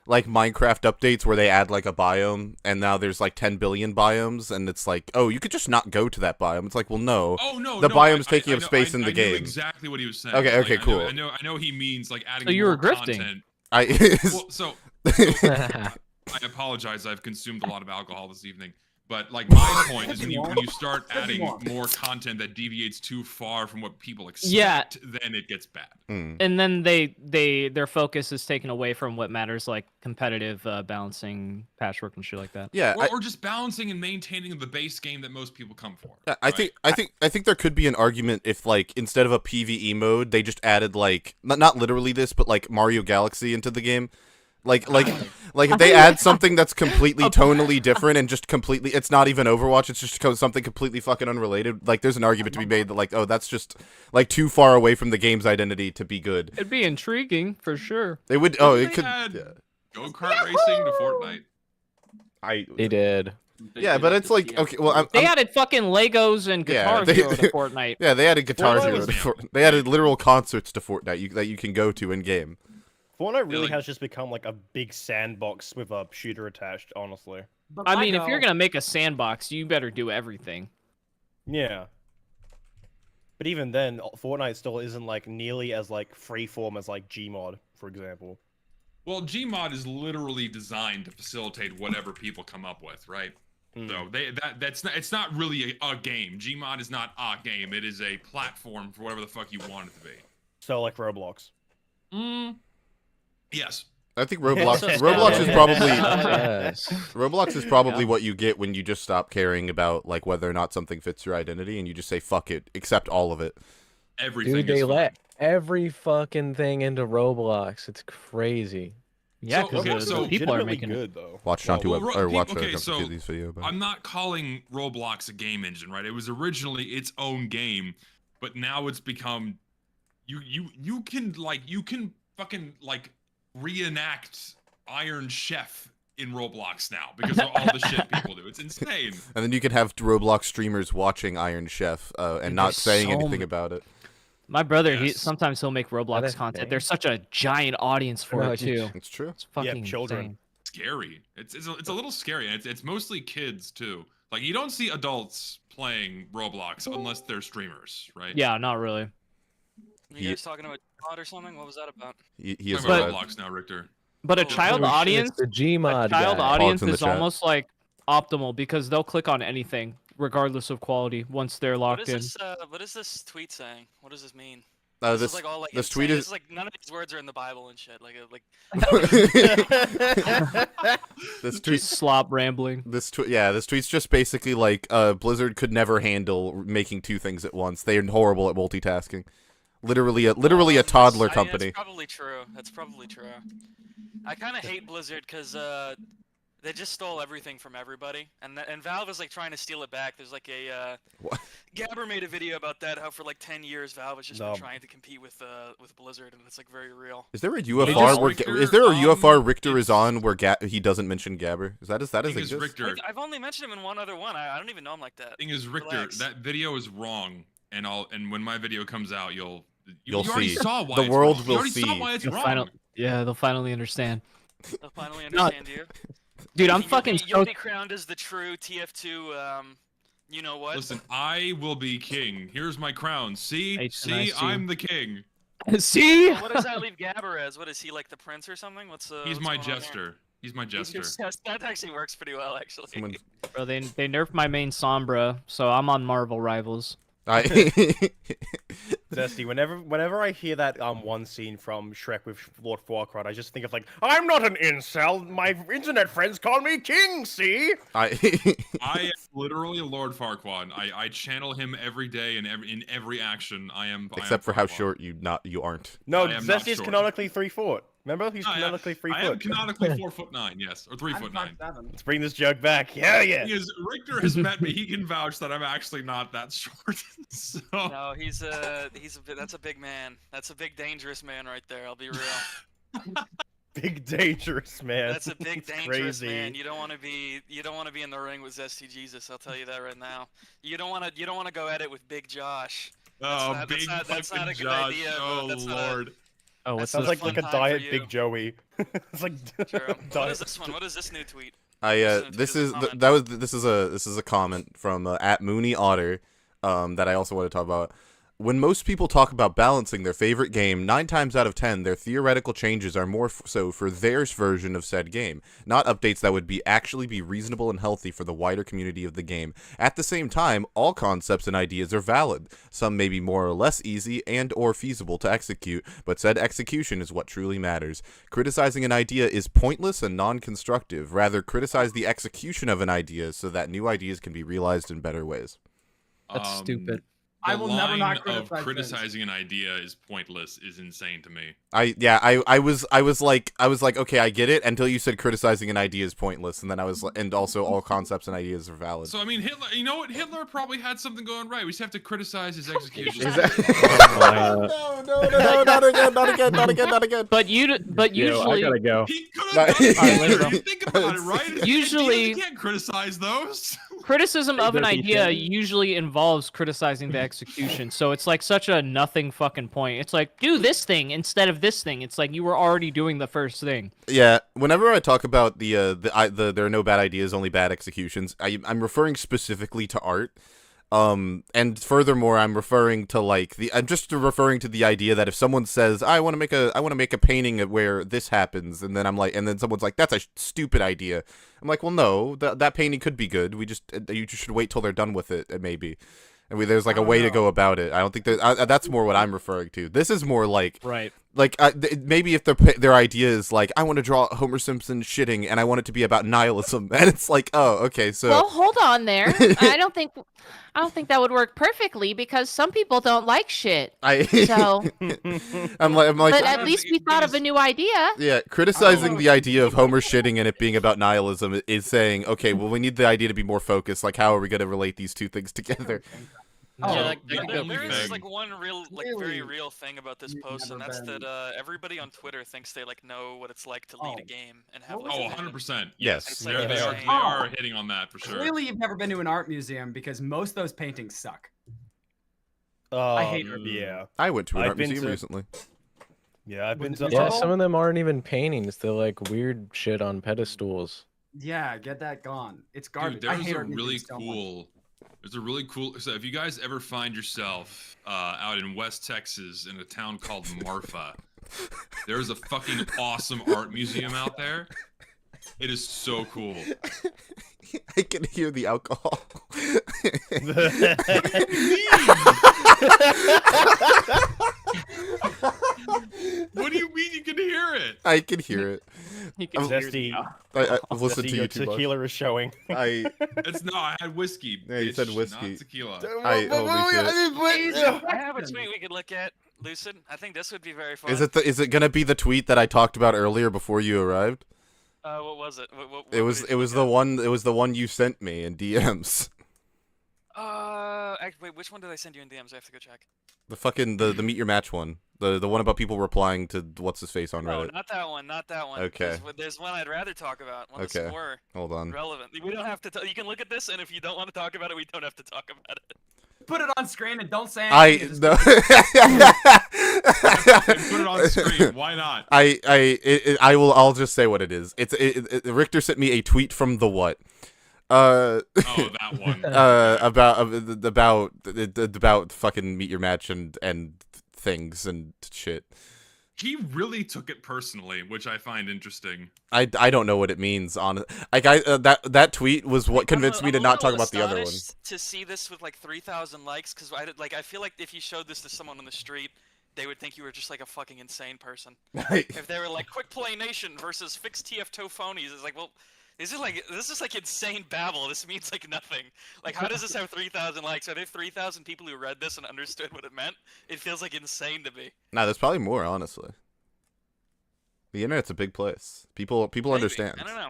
Minecraft updates where they add like a biome and now there's like 10 billion biomes and it's like, oh, you could just not go to that biome. It's like, well, no. Oh no, the biome's taking up space in the game. I knew exactly what he was saying. Okay, like, cool. I know he means like adding. So you were more grifting. Content. So I apologize. I've consumed a lot of alcohol this evening. But like my point is when you start adding more content that deviates too far from what people expect, then it gets bad. And then their focus is taken away from what matters, like competitive balancing, patchwork, and shit like that. Yeah, or just balancing and maintaining the base game that most people come for. Yeah, I think there could be an argument if like instead of a PVE mode, they just added like not literally this, but like Mario Galaxy into the game. Like if they add something that's completely tonally different and just completely, it's not even Overwatch, it's just something completely fucking unrelated. Like there's an argument to be made that like, oh, that's just like too far away from the game's identity to be good. It'd be intriguing for sure. It would. Oh, it could. Go-kart racing to Fortnite. They did. Yeah, but it's like okay. Well, they added fucking Legos and Guitar Hero to Fortnite. Yeah, they added Guitar Hero to Fortnite. They added literal concerts to Fortnite that you can go to in game. Fortnite really has just become like a big sandbox with a shooter attached, honestly. I mean, if you're gonna make a sandbox, you better do everything. Yeah. But even then, Fortnite still isn't like nearly as like freeform as like Gmod, for example. Well, Gmod is literally designed to facilitate whatever people come up with, right? So it's not really a game. Gmod is not a game. It is a platform for whatever the fuck you want it to be. So like Roblox. Yes. I think Roblox is probably what you get when you just stop caring about like whether or not something fits your identity and you just say fuck it, accept all of it. Everything. Dude, they let every fucking thing into Roblox. It's crazy. Yeah, because people are making good though. Watch John these video. I'm not calling Roblox a game engine, right? It was originally its own game, but now it's become you can fucking like reenact Iron Chef in Roblox now because of all the shit people do. It's insane. And then you can have Roblox streamers watching Iron Chef and not saying anything about it. My brother, sometimes he'll make Roblox content. There's such a giant audience for it too. It's true. It's fucking children. insane. Scary. It's a little scary, and it's mostly kids too. Like you don't see adults playing Roblox unless they're streamers, right? Yeah, not really. You guys talking about Gmod or something? What was that about? He is Roblox now, Richter. But a child audience, the Gmod a child audience is chat. almost like optimal because they'll click on anything regardless of quality once they're locked in. What is this tweet saying? What does this mean? This is like all like this tweet is like none of these words are in the Bible and shit. this tweet slop rambling. This tweet's just basically like Blizzard could never handle making two things at once. They're horrible at multitasking. Literally a toddler company. That's probably true. That's probably true. I kind of hate Blizzard because they just stole everything from everybody, and Valve is like trying to steal it back. There's like a Gabber made a video about that, how for like 10 years Valve has just been trying to compete with Blizzard, and it's like very real. Is there a UFR Richter is on where he doesn't mention Gabber? Is that Richter. I've only mentioned him in one other one. I don't even know him like that. Thing is, Richter, that video is wrong, and when my video comes out, you'll see. Saw why the world will see. see. Why it's wrong. They'll finally understand. They'll finally understand you. Dude, I'm fucking You'll be crowned as the true TF2, you know what? Listen, I will be king. Here's my crown. See, I'm the king. See? What does that leave Gabber as? What is he, like the prince or something? He's my jester. He's my jester. That actually works pretty well, actually. Bro, they nerfed my main Sombra, so I'm on Marvel Rivals. Zesty, whenever I hear that one scene from Shrek with Lord Farquaad, I just think of like, I'm not an incel. My internet friends call me king. See? I am literally Lord Farquaad. I channel him every day and in every action. Except for how short you aren't. No, Zesty is canonically 3 foot. Remember, he's canonically 3 foot. I am canonically 4'9", yes, or 3'9". Let's bring this joke back. Yeah. Because Richter has met me, he can vouch that I'm actually not that short. So... No, that's a big man. That's a big dangerous man right there. I'll be real. Big dangerous man. That's a big dangerous man. You don't want to be in the ring with Zesty Jesus. I'll tell you that right now. You don't want to go at it with Big Josh. That's not a good idea. Oh Lord. That sounds like a diet Big Joey. It's like what is this one? What is this new tweet? This is a comment from @MooneyOtter that I also want to talk about. When most people talk about balancing their favorite game, 9 times out of 10, their theoretical changes are more so for their version of said game, not updates that would actually be reasonable and healthy for the wider community of the game. At the same time, all concepts and ideas are valid. Some may be more or less easy and or feasible to execute, but said execution is what truly matters. Criticizing an idea is pointless and non-constructive. Rather, criticize the execution of an idea so that new ideas can be realized in better ways. That's stupid. The I will never not of criticize criticizing an idea is pointless is insane to me. I was like, okay, I get it until you said criticizing an idea is pointless, and then I was, and also all concepts and ideas are valid. So I mean, Hitler, you know what? Hitler probably had something going right. We just have to criticize his execution. No, not again. But usually, I gotta go. He could have done it. Think about it, right? Usually, you can't criticize those. Criticism of an idea usually involves criticizing the execution, so it's like such a nothing fucking point. It's like, do this thing instead of this thing. It's like you were already doing the first thing. Yeah, whenever I talk about the there are no bad ideas, only bad executions, I'm referring specifically to art. And furthermore, I'm referring to referring to the idea that if someone says, I want to make a painting where this happens, and then and then someone's like, that's a stupid idea. I'm like, well, no, that painting could be good. You just should wait till they're done with it, maybe. And there's like a way to go about it. I don't think that's more what I'm referring to. This is more like, right. Maybe if their idea is like, I want to draw Homer Simpson shitting and I want it to be about nihilism, and it's like, oh, okay, so. Well, hold on there. I don't think that would work perfectly because some people don't like shit. So. I'm like. But at least we thought of a new idea. Yeah, criticizing the idea of Homer shitting and it being about nihilism is saying, okay, well, we need the idea to be more focused. Like, how are we going to relate these two things together? There is like one real, very real thing about this post, and that's that everybody on Twitter thinks they know what it's like to lead a game and have. 100%. Yes, they are hitting on that for sure. Clearly, you've never been to an art museum because most of those paintings suck. I hate art. Yeah, I went to an art museum recently. Yeah, I've been to. Yeah, some of them aren't even paintings. They're like weird shit on pedestals. Yeah, get that gone. It's garbage. Dude, I hate art museums so much. There's a really cool. So if you guys ever find yourself out in West Texas in a town called Marfa, there's a fucking awesome art museum out there. It is so cool. I can hear the alcohol. What do you mean you can hear it? I can hear it. I've listened to you too much. Tequila is showing. It's not. I had whiskey. Yeah, you said whiskey. Not tequila. Holy shit. I have a tweet we could look at, Lucid. I think this would be very fun. Is it gonna be the tweet that I talked about earlier before you arrived? What was it? It was the one you sent me in DMs. Wait, which one did I send you in DMs? I have to go check. The fucking the meet your match one. The one about people replying to what's his face on Reddit. No, not that one. Okay. There's one I'd rather talk about. One that's more hold on. relevant. We don't have to. You can look at this, and if you don't want to talk about it, we don't have to talk about it. Put it on screen and don't say anything. No. Put it on screen. Why not? I'll just say what it is. Richter sent me a tweet from the what. That one. About fucking meet your match and things and shit. He really took it personally, which I find interesting. I don't know what it means on that tweet was what convinced me to not talk about the other one. To see this with like 3,000 likes, because I feel like if you showed this to someone on the street, they would think you were just like a fucking insane person. If they were like Quick Play Nation versus Fixed TF2 Phonies, it's like, well, this is like insane babble. This means like nothing. Like, how does this have 3,000 likes? Are there 3,000 people who read this and understood what it meant? It feels like insane to me. Nah, there's probably more, honestly. The internet's a big place. People Maybe. Understand. I don't know.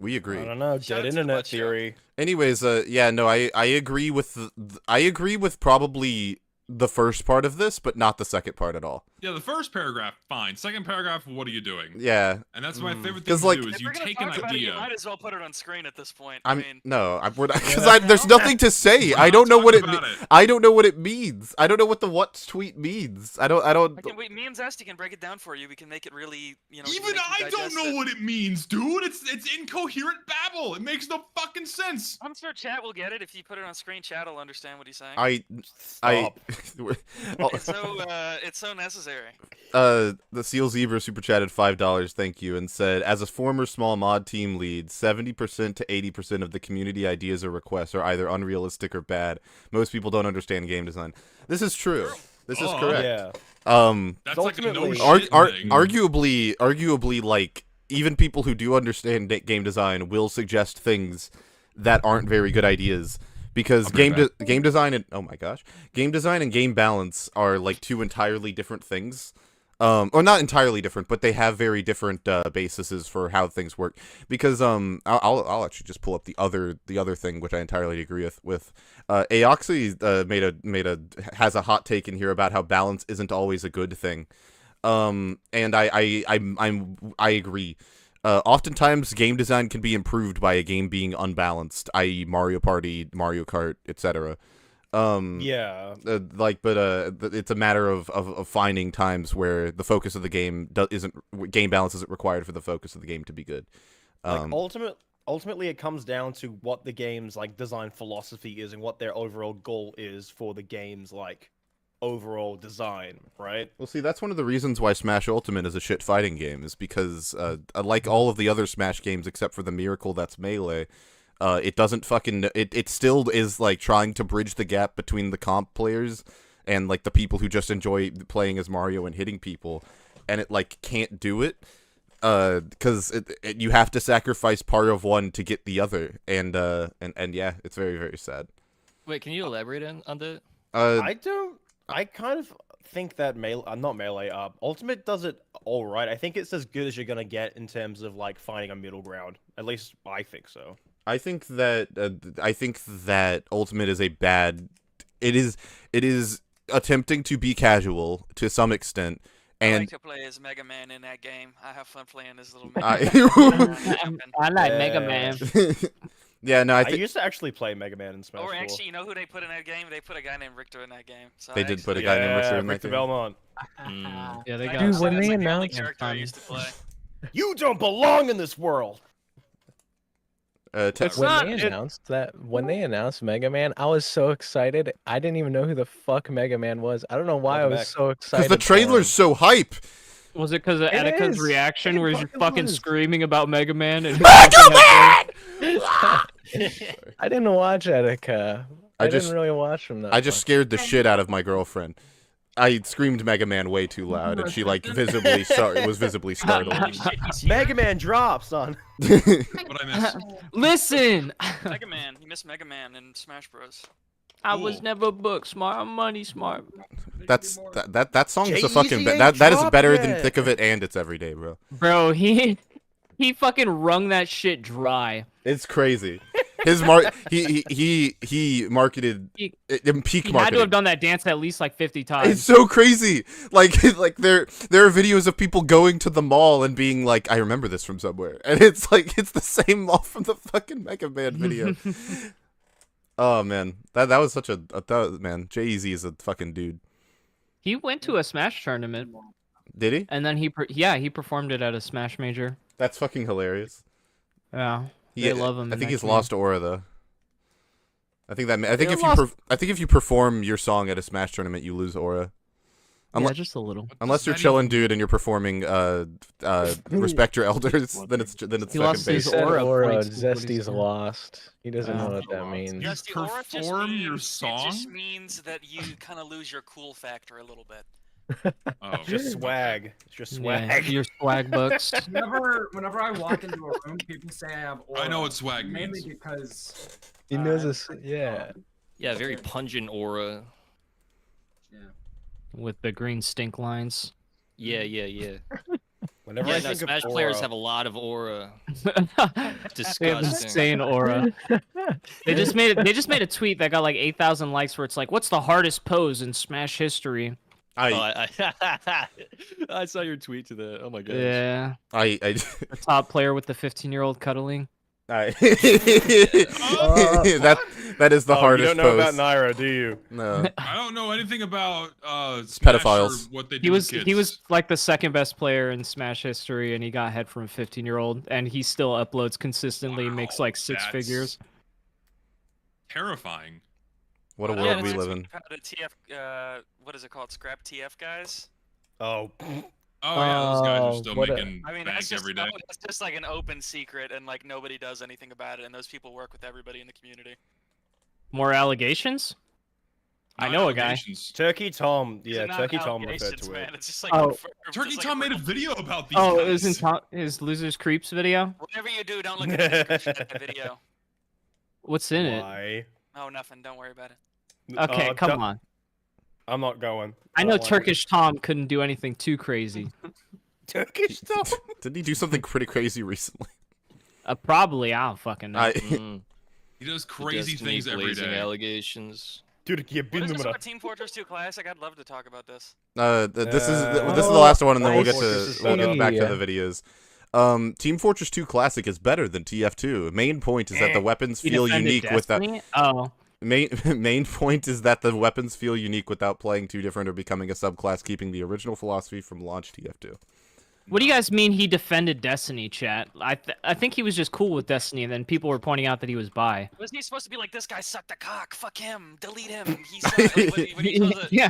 We agree. I don't know. Dead internet theory. Anyways, yeah, no, I agree with I agree with probably the first part of this, but not the second part at all. Yeah, the first paragraph, fine. Second paragraph, what are you doing? Yeah. And that's my favorite thing to do is you take an idea. You might as well put it on screen at this point. Because there's nothing to say. I don't know what I don't know what it means. I don't know what the what tweet means. I don't. Me and Zesty can break it down for you. We can make it really, Even I don't know what it means, dude. It's incoherent babble. level. It makes no fucking sense. I'm sure chat will get it. If you put it on screen, chat will understand what he's saying. Stop. It's so necessary. The Seal Zebra super chatted $5, thank you, and said, as a former small mod team lead, 70% to 80% of the community ideas or requests are either unrealistic or bad. Most people don't understand game design. This is true. This is correct. Yeah. That's like a no arguably, like, even people who do understand game design will suggest things that aren't very good ideas. Because game design and game design and game balance are like two entirely different things, or not entirely different, but they have very different bases for how things work. Because I'll actually just pull up the other thing which I entirely agree with. Aoxy has a hot take in here about how balance isn't always a good thing, and I agree. Oftentimes, game design can be improved by a game being unbalanced, i.e., Mario Party, Mario Kart, etc. Yeah. It's a matter of finding times where the focus of the game game balance isn't required for the focus of the game to be good. Ultimately, it comes down to what the game's like design philosophy is and what their overall goal is for the game's like overall design, right? Well, see, that's one of the reasons why Smash Ultimate is a shit fighting game, is because, like all of the other Smash games except for the Miracle that's Melee, it doesn't fucking... It still is, like, trying to bridge the gap between the comp players and, like, the people who just enjoy playing as Mario and hitting people, and it, like, can't do it, because you have to sacrifice part of one to get the other, and yeah, it's very, very sad. Wait, can you elaborate on that? I kind of think that Ultimate does it all right. I think it's as good as you're gonna get in terms of like finding a middle ground. At least I think so. I think that Ultimate is a bad. It is attempting to be casual to some extent. And I like to play as Mega Man in that game. I have fun playing as little Mega Man. I like Mega Man. Yeah, no, I used to actually play Mega Man in Smash 4. Or actually, you know who they put in that game? They put a guy named Richter in that game. So they did put a guy named Richter in that game. Belmont. Yeah, they got. Dude, when they announced character I used to play. You don't belong in this world. When they announced Mega Man, I was so excited. I didn't even know who the fuck Mega Man was. I don't know why I was so excited. Because the trailer's so hype. Was it because of Attica's reaction where he's fucking screaming about Mega Man? And Mega Man! I didn't watch Attica. I didn't really watch him. I just scared the shit out of my girlfriend. I screamed Mega Man way too loud, and she like was visibly startled. Mega Man drops, son. What I missed? Listen. Mega Man, you missed Mega Man in Smash Bros. I was never book smart. I'm money smart. That song is a fucking that is better than Thick of It, and It's Everyday, bro. Bro, he fucking wrung that shit dry. It's crazy. His he marketed peak marketing. He had to have done that dance at least like 50 times. It's so crazy. Like there are videos of people going to the mall and being like, I remember this from somewhere, and it's like it's the same mall from the fucking Mega Man video. Oh man, that was such a man. Jay-Z is a fucking dude. He went to a Smash tournament. Did he? And then he performed it at a Smash major. That's fucking hilarious. Yeah, they love him. I think he's lost aura though. I think if you perform your song at a Smash tournament, you lose aura. Yeah, just a little. Unless you're chilling, dude, and you're performing respect your elders, then it's he lost his aura. Zesty's lost. He doesn't know what that means. Zesty, perform your song? It just means that you kind of lose your cool factor a little bit. Oh, just swag. It's just swag. Yeah, your swag books. Whenever I walk into a room, people say I have aura. I know what swag mainly means. because he knows this. Yeah. Yeah, very pungent aura. Yeah. With the green stink lines. Yeah. Whenever I think Smash of players aura, have a lot of aura. Disgusting. They have insane aura. They just made a tweet that got like 8,000 likes where it's like, what's the hardest pose in Smash history? I saw your tweet to that. Oh my gosh. Yeah. The top player with the 15-year-old cuddling. That That is the hardest. You don't know about Naira, do you? No. I don't know anything about Smash pedophiles. Or what they do He was with kids. he was like the second best player in Smash history, and he got head from a 15-year-old, and he still uploads consistently, makes like six figures. Terrifying. What a world we live in. The TF, what is it called? Scrap TF guys. Oh. Oh yeah, those guys are still making bank every day. That's just like an open secret, and like nobody does anything about it, and those people work with everybody in the community. More allegations? I know a guy. Turkey Tom, yeah, Turkey Tom referred to it. It's just like Turkey Tom made a video about these. Oh, guys. it was in his Losers Creeps video. Whatever you do, don't look at the video. What's in it? Oh, nothing. Don't worry about it. Okay, come on. I'm not going. I know Turkish Tom couldn't do anything too crazy. Turkish Tom? Didn't he do something pretty crazy recently? Probably. I don't fucking know. He does crazy things every day. Allegations. Dude, you've been what is this about Team Fortress 2 Classic? I'd love to talk about this. This is the last one, and then we'll get back to the videos. Team Fortress 2 Classic is better than TF2. Main point is that the weapons feel unique with that. Oh. Main point is that the weapons feel unique without playing too different or becoming a subclass, keeping the original philosophy from launch TF2. What do you guys mean he defended Destiny, chat? I think he was just cool with Destiny, and then people were pointing out that he was bi. Was he supposed to be like, this guy sucked a cock, fuck him, delete him? He's yeah.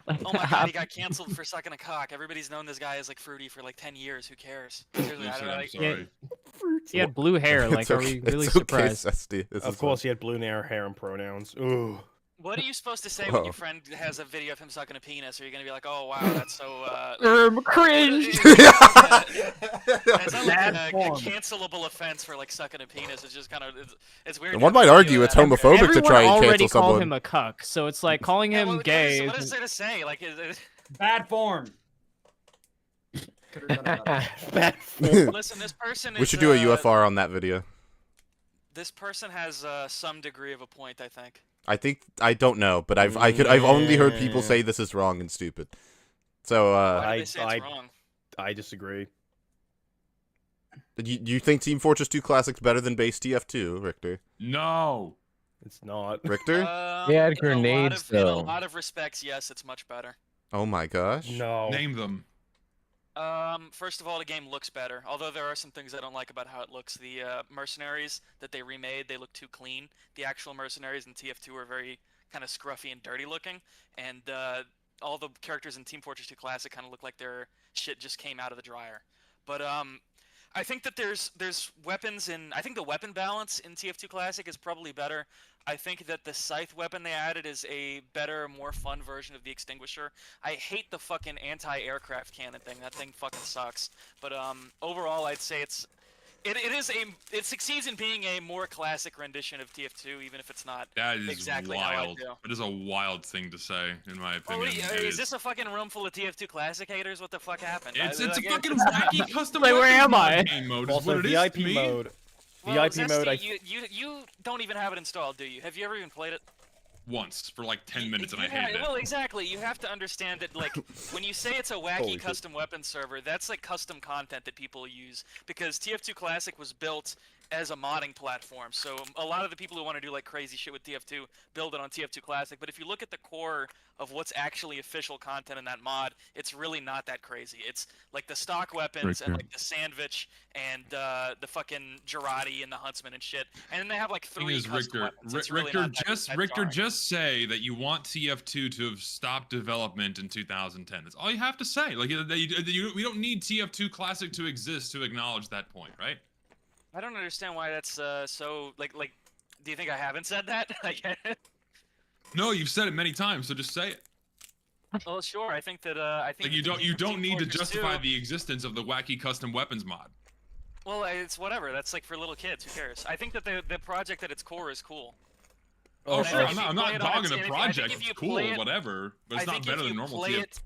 Oh my god, he got canceled for sucking a cock. Everybody's known this guy as like Fruity for like 10 years. Who cares? Seriously, I don't know. Sorry. He had blue hair. Like, are we really surprised? Of course, he had blue hair and pronouns. Ooh. What are you supposed to say when your friend has a video of him sucking a penis? Are you gonna be like, oh wow, that's so cringe? It's not like a cancelable offense for like sucking a penis. It's just kind of it's weird. And one might argue it's homophobic to try and cancel someone. Everyone already called him a cuck, so it's like calling him gay. What is there to say? Like, bad form. Bad form. Listen, this person is. We should do a UFR on that video. This person has some degree of a point, I think. I don't know, but I've only heard people say this is wrong and stupid. So Why do they say it's wrong? I disagree. Do you think Team Fortress 2 Classic's better than base TF2, Richter? No, it's not. Richter? He had grenades though. In a lot of respects, yes, it's much better. Oh my gosh. No. Name them. First of all, the game looks better. Although there are some things I don't like about how it looks. The mercenaries that they remade, they look too clean. The actual mercenaries in TF2 are very kind of scruffy and dirty looking, and all the characters in Team Fortress 2 Classic kind of look like their shit just came out of the dryer. But I think that there's weapons in. I think the weapon balance in TF2 Classic is probably better. I think that the scythe weapon they added is a better, more fun version of the extinguisher. I hate the fucking anti-aircraft cannon thing. That thing fucking sucks. But overall, I'd say it succeeds in being a more classic rendition of TF2, even if it's not exactly wild. how I do. It is a wild thing to say, in my opinion. Is this a fucking room full of TF2 Classic haters? What the fuck happened? It's a fucking wacky custom. Like, where am I? Mode also, VIP mode. Well, VIP mode. You don't even have it installed, do you? Have you ever even played it? Once for like 10 minutes and I hated it. Well, exactly. You have to understand that, like, when you say it's a wacky custom weapons server, that's like custom content that people use because TF2 Classic was built as a modding platform. So a lot of the people who want to do like crazy shit with TF2 build it on TF2 Classic. But if you look at the core of what's actually official content in that mod, it's really not that crazy. It's like the stock weapons and like the sandwich and the fucking Girardi and the huntsman and shit. And then they have like 3 custom weapons. Richter, just say that you want TF2 to have stopped development in 2010. That's all you have to say. Like we don't need TF2 Classic to exist to acknowledge that point, right? I don't understand why that's so like. Do you think I haven't said that? No, you've said it many times, so just say it. Well, sure. I think that I think like you don't need to justify the existence of the wacky custom weapons mod. Well, it's whatever. That's like for little kids. Who cares? I think that the project at its core is cool. Oh, sure. I'm not dogging the project. It's cool, whatever, but it's not better than normal TF2.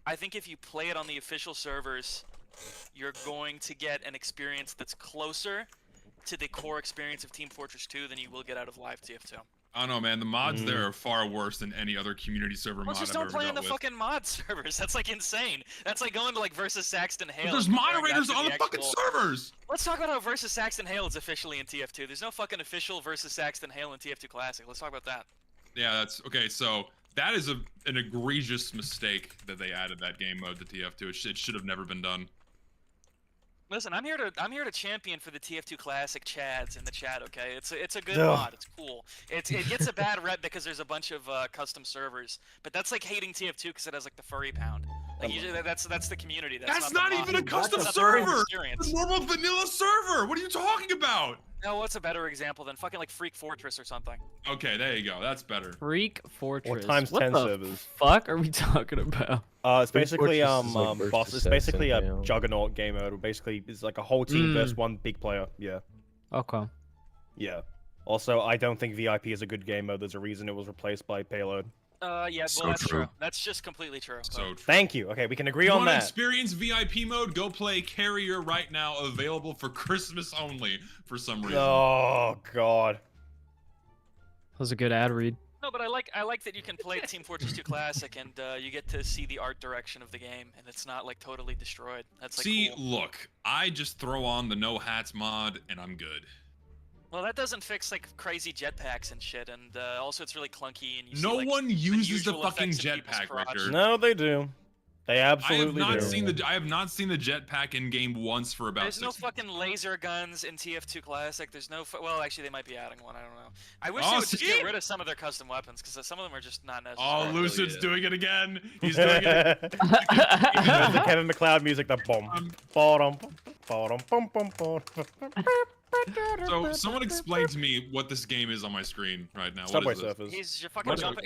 I think if you play it on the official servers, you're going to get an experience that's closer to the core experience of Team Fortress 2 than you will get out of live TF2. I don't know, man. The mods there are far worse than any other community server mod Just I've don't ever play dealt in the with. fucking mod servers. That's like insane. That's like going to like versus Saxton Hale. But there's moderators on the fucking servers. Let's talk about how versus Saxton Hale is officially in TF2. There's no fucking official versus Saxton Hale in TF2 Classic. Let's talk about that. Yeah, that's okay. So that is an egregious mistake that they added that game mode to TF2. It should have never been done. Listen, I'm here to champion for the TF2 Classic Chads in the chat. Okay, it's a good mod. It's cool. It gets a bad rep because there's a bunch of custom servers, but that's like hating TF2 because it has like the furry pound. Like usually that's the community. That's not even a custom server. It's a normal vanilla server. What are you talking about? No, what's a better example than fucking like Freak Fortress or something? Okay, there you go. That's better. Freak Fortress. Or times 10 what servers. The fuck are we talking about? It's basically boss. It's basically a juggernaut game mode. Basically, it's like a whole team versus one big player. Yeah. Okay. Yeah. Also, I don't think VIP is a good game mode. There's a reason it was replaced by Payload. Yeah, well, that's true. That's just completely true. So true. Thank you. Okay, we can agree on that. Want to experience VIP mode? Go play Carrier right now, available for Christmas only for some reason. Oh God. That was a good ad read. No, but I like that you can play Team Fortress 2 Classic and you get to see the art direction of the game and it's not like totally destroyed. That's like cool. Look, I just throw on the no hats mod and I'm good. Well, that doesn't fix like crazy jetpacks and shit, and also it's really clunky. And you no see, like, one uses the fucking jetpack, Richard. No, they do. They absolutely I have not do. seen I have not seen the jetpack in game once for about. There's 6 no months. fucking laser guns in TF2 Classic. There's no. Well, actually, they might be adding one. I don't know. I wish they would just get rid of some of their custom weapons because some of them are just not necessary. Oh, Lucid's doing it again. He's doing it. The Kevin McLeod music. The bomb. Bottom. Bottom. Bum bum bum. So, someone explain to me what this game is on my screen right now. Subway what is this? Surfers. He's fucking jumping.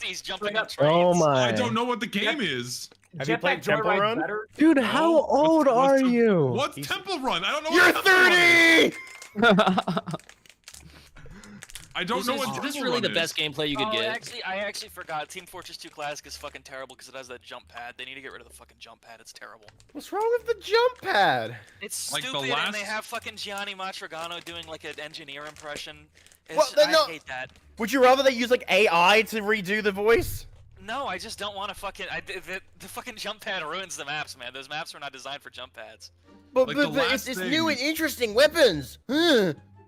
He's jumping on trains. Oh my! I don't know what the game is. Have you played Temple Run? Dude, how old are you? What's Temple Run? I don't know. You're 30! I don't know what This is really the best gameplay you could get. I actually forgot. Team Fortress 2 Classic is fucking terrible because it has that jump pad. They need to get rid of the fucking jump pad. It's terrible. What's wrong with the jump pad? It's Like the stupid, last- and they have fucking Gianni Matragano doing like an engineer impression. Well, I hate that. Would you rather they use like AI to redo the voice? No, I just don't want to fucking. The fucking jump pad ruins the maps, man. Those maps are not designed for jump pads. But, Like but, the but last it's thing- new and interesting weapons.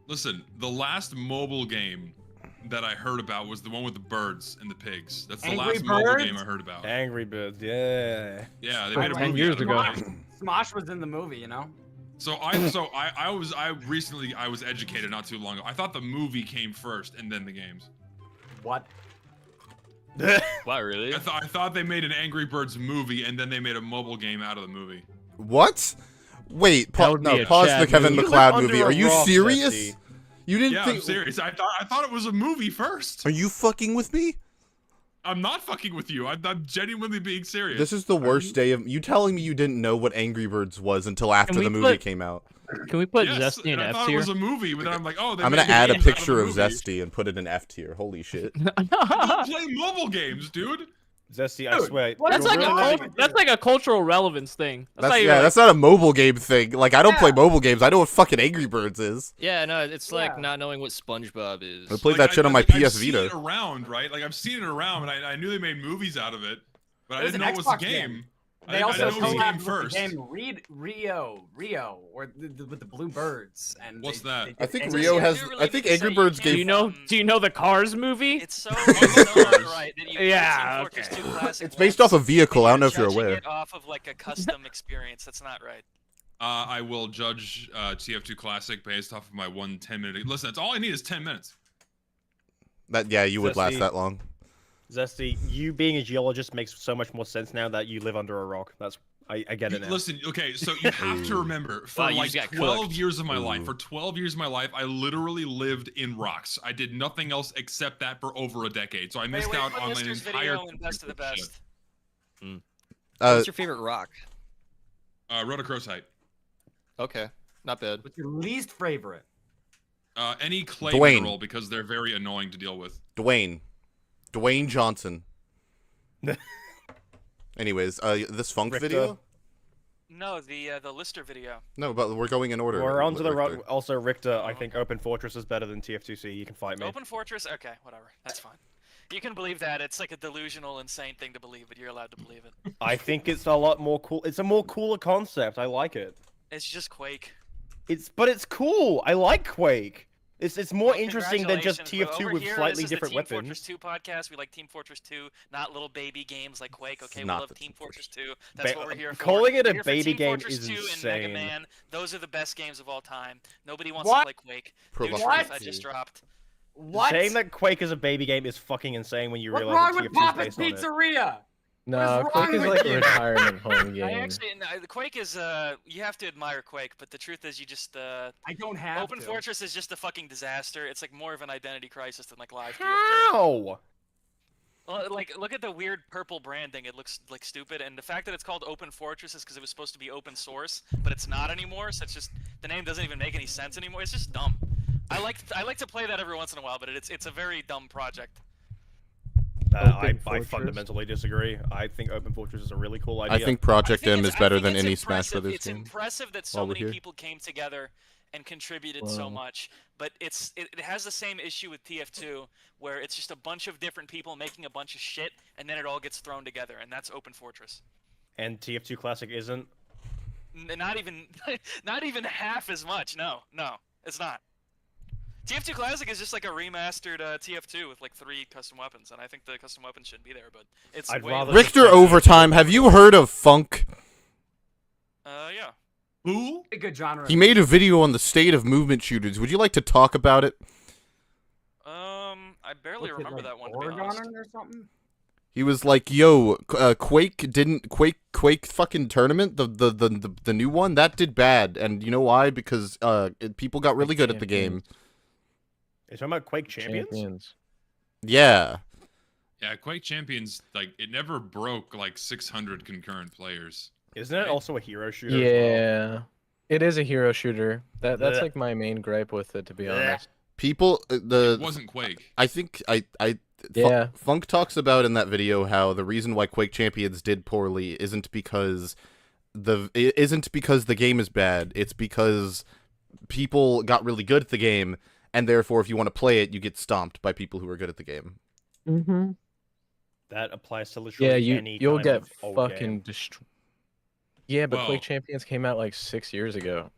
Listen, the last mobile game that I heard about was the one with the birds and the pigs. That's the Angry last mobile Birds? game I heard about. Angry Birds, yeah. Yeah, they made a 10 movie years out of ago. it. Smosh was in the movie, you know. So I was educated not too long ago. I thought the movie came first and then the games. What? Wow, really? I thought they made an Angry Birds movie and then they made a mobile game out of the movie. What? Wait, would be a pause Chad the Kevin movie. McLeod You live movie. under Are a you rock, serious? Jesse. You didn't Yeah, think? I'm serious. I thought it was a movie first. Are you fucking with me? I'm not fucking with you. I'm genuinely being serious. This is the worst day of you telling me you didn't know what Angry Birds was until after Can we the movie put- came out. Can we put Yes, Zesty in and I F thought it tier? was a movie, but then I'm like, oh, they I'm made gonna add a games out picture of the movie. Zesty and put it in F tier. Holy shit. Don't play mobile games, dude. Zesty, I swear. That's you're like really that's like a cultural relevance thing. That's, That's, how you yeah, like, that's not a mobile game thing. Like, I don't play mobile games. I know what fucking Angry Birds is. Yeah, no, it's like not knowing what SpongeBob is. I played Like, that shit on my I've PS seen Vita. it around, right? Like I've seen it around, and I knew they made movies out of it, but I It was didn't an know it was a Xbox game. game. I They didn't also know it was a game collabed with the first. game Rio, or with the blue birds. And What's they- that? they did- I think and Rio I has. do really I think need to Angry say Birds you do gave. you know? Do you know the Cars movie? It's so not right that you Cars. Team Fortress 2 Classic It's based once, off a vehicle. I don't know if you're judging aware. it off of like a custom experience. That's not right. I will judge TF2 Classic based off of my 1 10-minute. Listen, it's all I need is 10 minutes. That yeah, you would last Zesty. that long. Zesty, you being a geologist makes so much more sense now that you live under a rock. That's I get it now. Listen, okay, so you have to remember, for Wow, you like just got 12 cooked. years of my life, for 12 years of my life, I literally lived in rocks. I did nothing else except that for over a decade, so I missed out put on an Mister's entire. video and best of the best. What's your favorite rock? Rhodochrosite. Okay, not bad. What's your least favorite? Any clay Dwayne. mineral because they're very annoying to deal with. Dwayne Johnson. Anyways, this funk Richter. video. No, the Lister video. No, but we're going in order. We're on to the Richter. also Richter. I think Open Fortress is better than TF2C. You can fight me. Open Fortress? Okay, whatever. That's fine. You can believe that. It's like a delusional, insane thing to believe, but you're allowed to believe it. I think it's a lot more cool. It's a more cooler concept. I like it. It's just Quake. But it's cool. I like Quake. It's more Well, interesting than just congratulations. TF2 Over with here, slightly this is the different Team weapons. Fortress 2 podcast. We like Team Fortress 2, not little baby games like Quake. Okay, we not love the Team Team Fortress 2. That's what we're here for. Calling it We're a here for baby Team game Fortress is 2 and insane. Mega Man. Those are the best games of all time. Nobody wants What? to play Quake. New truth I just dropped. What? Saying that Quake is a baby game is fucking insane when you What's realize wrong that with TF2 is Papa's based on it. Pizzeria? No, What is Quake wrong is with like you? a retirement home I game. actually, no, the Quake is, you have to admire Quake, but the truth is you just, I don't have Open to. Fortress is just a fucking disaster. It's like more of an identity crisis than like live TF2. How? Well, like, look at the weird purple branding. It looks like stupid, and the fact that it's called Open Fortress is because it was supposed to be open source, but it's not anymore. So it's just the name doesn't even make any sense anymore. It's just dumb. I like to play that every once in a while, but it's a very dumb project. I fundamentally disagree. I think Open Fortress is a really cool idea. I think Project M is better than it's any Smash impressive. Brothers It's game. impressive that so while we're many here. people came together and contributed so much, but it has the same issue with TF2, where it's just a bunch of different people making a bunch of shit, and then it all gets thrown together, and that's Open Fortress. And TF2 Classic isn't. Not even, not even half as much. No, it's not. TF2 Classic is just like a remastered TF2 with like 3 custom weapons, and I think the custom weapons should be there, but it's I'd way rather less- Richter Overtime. Have you heard of Funk? Yeah. Who? A good genre. He made a video on the state of movement shooters. Would you like to talk about it? I barely What's it, remember like, that one, to be honest. Oregon or something? He was like, "Yo, Quake fucking tournament, the new one that did bad, and you know why? Because people got really good at the game." Are you talking about Quake Champions? Yeah. Yeah, Quake Champions, like, it never broke like 600 concurrent players. Isn't it also a hero shooter? Yeah, it is a hero shooter. That's Blech. like my main gripe with it, to be Blech. honest. People, It wasn't Quake. I think Yeah. Funk talks about in that video how the reason why Quake Champions did poorly isn't because the game is bad. It's because people got really good at the game, and therefore, if you want to play it, you get stomped by people who are good at the game. Mm-hmm. That applies to literally any you'll kind get of old fucking game. destroyed. Yeah, but Well- Quake Champions came out like 6 years ago.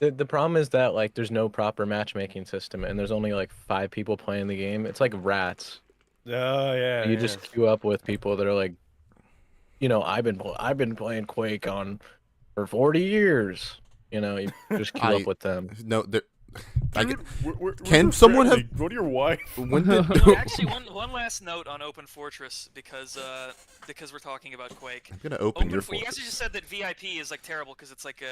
The problem is that like there's no proper matchmaking system, and there's only like 5 people playing the game. It's like rats. Oh yeah. You just queue up with people that are like, you know, I've been playing Quake for 40 years. You know, you just queue up with them. No, We're can someone have? Go to your wife. When did, No, actually, one last note on Open Fortress because we're talking about Quake. I'm gonna open your You fortress. guys just said that VIP is like terrible because it's like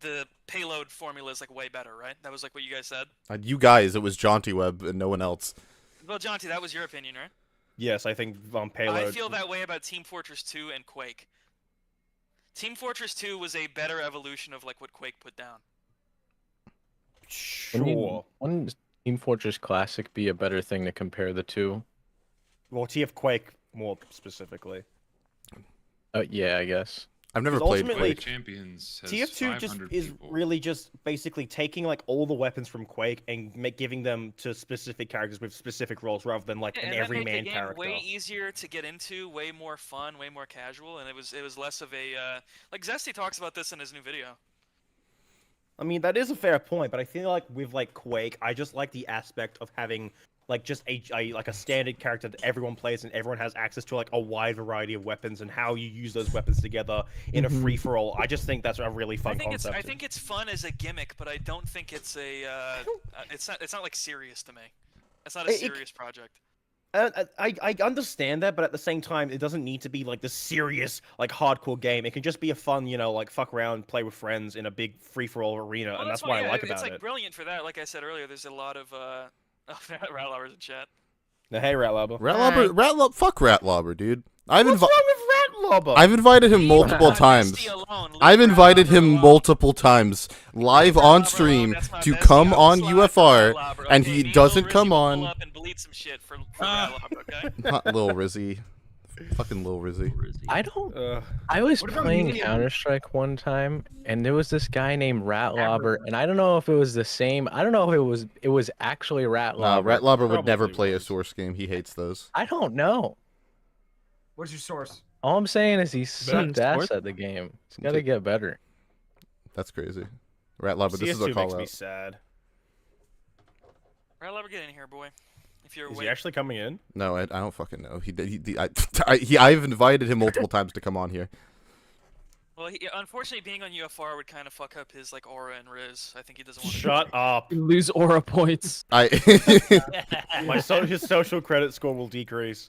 the payload formula is like way better, right? That was like what you guys said. You guys, it was Jaunty Web and no one else. Well, Jonty, that was your opinion, right? Yes, I think payload. I feel that way about Team Fortress 2 and Quake. Team Fortress 2 was a better evolution of like what Quake put down. Sure. Wouldn't Team Fortress Classic be a better thing to compare the two? Well, TF Quake more specifically. Yeah, I guess. I've never 'Cause played ultimately, Quake Champions has TF2 just 500 is people. really just basically taking like all the weapons from Quake and giving them to specific characters with specific roles rather than like Yeah, an and that made everyman the game character. way easier to get into, way more fun, way more casual, and it was less of a like Zesty talks about this in his new video. I mean, that is a fair point, but I feel like with like Quake, I just like the aspect of having like just a standard character that everyone plays and everyone has access to like a wide variety of weapons and how you use those weapons together in a free for all. I just think that's a really fun concept. I think it's fun as a gimmick, but I don't think it's a it's not like serious to me. It's not a serious project. I understand that, but at the same time, it doesn't need to be like the serious, like hardcore game. It can just be a fun, you know, like fuck around, play with friends in a big free for all arena, Well, and that's what I like about it's like it. brilliant for that. Like I said earlier, there's a lot of Rattlehours in chat. Now, hey, Ratlobber. Fuck Ratlobber, dude. What's wrong with Ratlobber? I've invited him multiple times. I've invited him multiple times live on stream to come on UFR, and he doesn't come on. Up and bleed some shit for Rattlehour, okay? Not Lil Rizzy. Fucking Lil Rizzy. I don't. I was playing Counter-Strike one time, and there was this guy named Ratlobber, and I don't know if it was the same. I don't know if it was actually Ratlobber. Nah, Ratlobber would never Probably play a was. Source game. He hates those. I don't know. What's your source? All I'm saying is he sucked ass Sport? at the game. He's got to get better. That's crazy. Ratlobber, this is a CS2 call makes me out. sad. Right, let me get in here, boy. If you're Is awake. he actually coming in? No, I don't fucking know. I've invited him multiple times to come on here. Well, unfortunately, being on UFR would kind of fuck up his like aura and riz. I think he doesn't want to. Shut up. You lose aura points. His social credit score will decrease.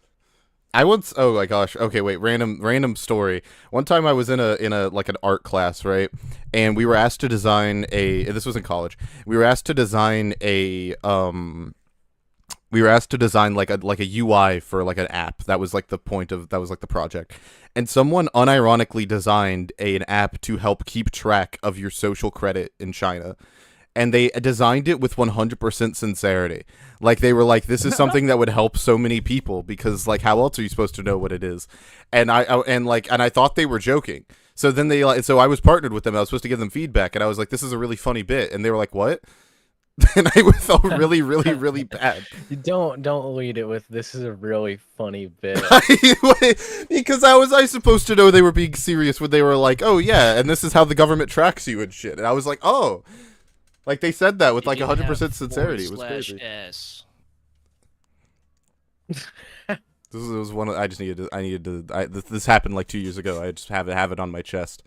I once, oh my gosh, okay, wait, random story. One time I was in a like an art class, right? And we were asked to design this was in college. We were asked to design like a UI for like an app. That was like the project. And someone unironically designed an app to help keep track of your social credit in China. And they designed it with 100% sincerity. Like, they were like, this is something that would help so many people, because like, how else are you supposed to know what it is? And I thought they were joking. So then so I was partnered with them. I was supposed to give them feedback, and I was like, this is a really funny bit. And they were like, what? And I felt really, really, really bad. You don't lead it with "this is a really funny bit." Because I was supposed to know they were being serious when they were like, oh yeah, and this is how the government tracks you and shit. And I was like, oh. Like, they said that with like 100% sincerity. It was crazy. S. This was one. This happened like 2 years ago. I just have it on my chest.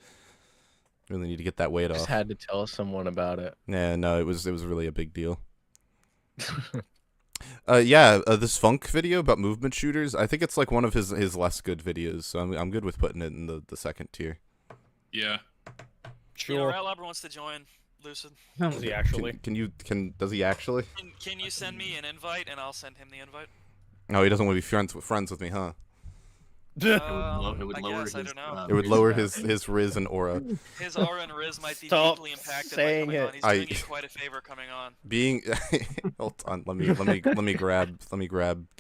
Really need to get that weight Just off. had to tell someone about it. Yeah, no, it was really a big deal. This funk video about movement shooters. I think it's like one of his less good videos. So I'm good with putting it in the second tier. Yeah. Sure. You know, Ratlobber wants to join. Lucid. Does he actually? Does he actually? Can you send me an invite and I'll send him the invite? No, he doesn't want to be friends with me, huh? It would lower his riz and aura. His aura and riz might be Stop deeply impacted saying by coming on. He's doing you quite a favor coming on. Hold on, let me grab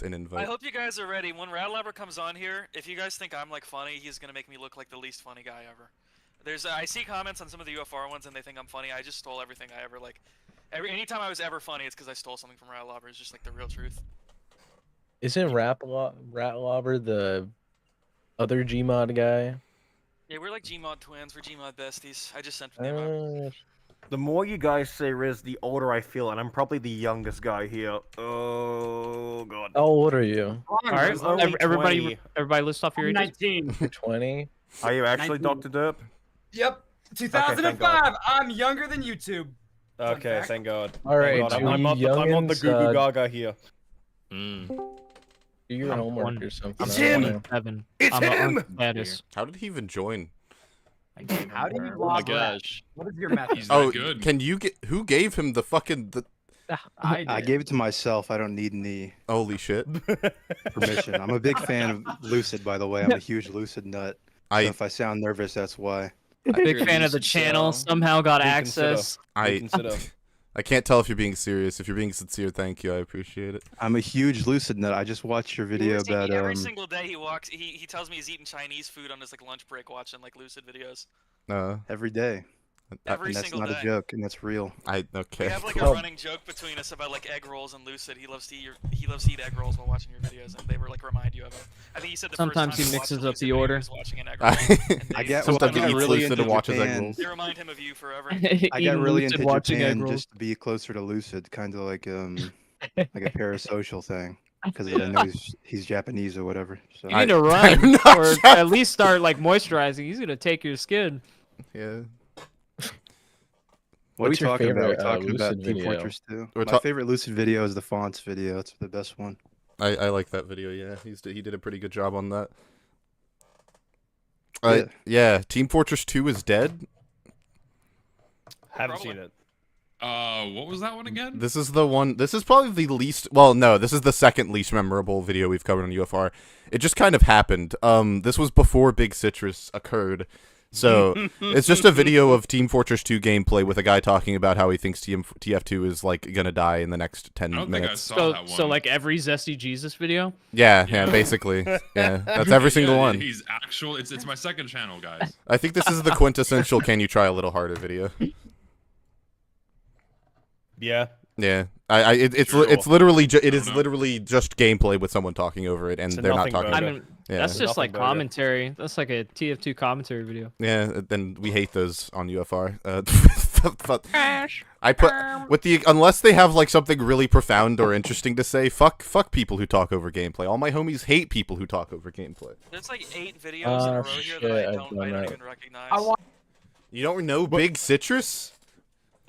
an invite. I hope you guys are ready. When Ratlobber comes on here, if you guys think I'm like funny, he's gonna make me look like the least funny guy ever. I see comments on some of the UFR ones and they think I'm funny. I just stole everything I ever like. Anytime I was ever funny, it's because I stole something from Ratlobber. It's just like the real truth. Isn't Ratlobber the other Gmod guy? Yeah, we're like Gmod twins. We're Gmod besties. I just sent the name out. The more you guys say Riz, the older I feel, and I'm probably the youngest guy here. Oh god. How old are you? All right, everybody list off your ages. 19. You're 20. Are you actually 19. Dr. Derp? Yep. 2005. God. I'm younger than YouTube. Okay, thank God. All right, God, I'm on the youngins, Goo Goo Gaga here. Do your homework or something. It's I don't him! know. 7. It's him! How did he even join? How do you Oh my log gosh. What is your method? He's Oh, not good. can you get who gave him the fucking I gave it to myself. I don't need any holy shit? permission. I'm a big fan of Lucid, by the way. I'm a huge Lucid nut. So if I sound nervous, that's why. Big fan of the channel. Somehow got access. I can't tell if you're being serious. If you're being sincere, thank you. I appreciate it. I'm a huge Lucid nut. I just watched your video about every single day he tells me he's eating Chinese food on his like lunch break watching like Lucid videos. every day. Every and that's single not day. a joke, and that's real. We have like a running joke between us about like egg rolls and Lucid. He loves to eat egg rolls while watching your videos, and they were like remind you of him. I think he said the Sometimes first time he mixes watched up Lucid the video, order. he was watching an egg roll, and Sometimes he eats Lucid and watches egg rolls. They remind him of you forever. I got really into watching egg Japan rolls. just to be closer to Lucid, kind of like like a parasocial thing, because I know he's Japanese or whatever. So. You need to run, or at least start like moisturizing. He's gonna take your skin. Yeah. What are we What's your talking about? favorite, We're talking about Lucid Team video? Fortress 2. We're My favorite Lucid video is the fonts video. It's the best one. I like that video. Yeah, he did a pretty good job on that. Yeah, Team Fortress 2 is dead. Haven't seen it. What was that one again? This is the one. This is probably the least. Well, no, this is the second least memorable video we've covered on UFR. It just kind of happened. This was before Big Citrus occurred. So it's just a video of Team Fortress 2 gameplay with a guy talking about how he thinks TF2 is like gonna die in the next 10 minutes. So like every Zesty Jesus video? Yeah, basically. Yeah, that's every single one. He's actual. It's my second channel, guys. I think this is the quintessential "Can you try a little harder" video. Yeah. Yeah. It's literally literally just gameplay with someone talking over it, and they're not talking. I mean, that's just like commentary. That's like a TF2 commentary video. Yeah, then we hate those on UFR. Trash. I put with the unless they have like something really profound or interesting to say. Fuck people who talk over gameplay. All my homies hate people who talk over gameplay. There's like 8 videos in a row here that I don't even recognize. You don't know Big Citrus?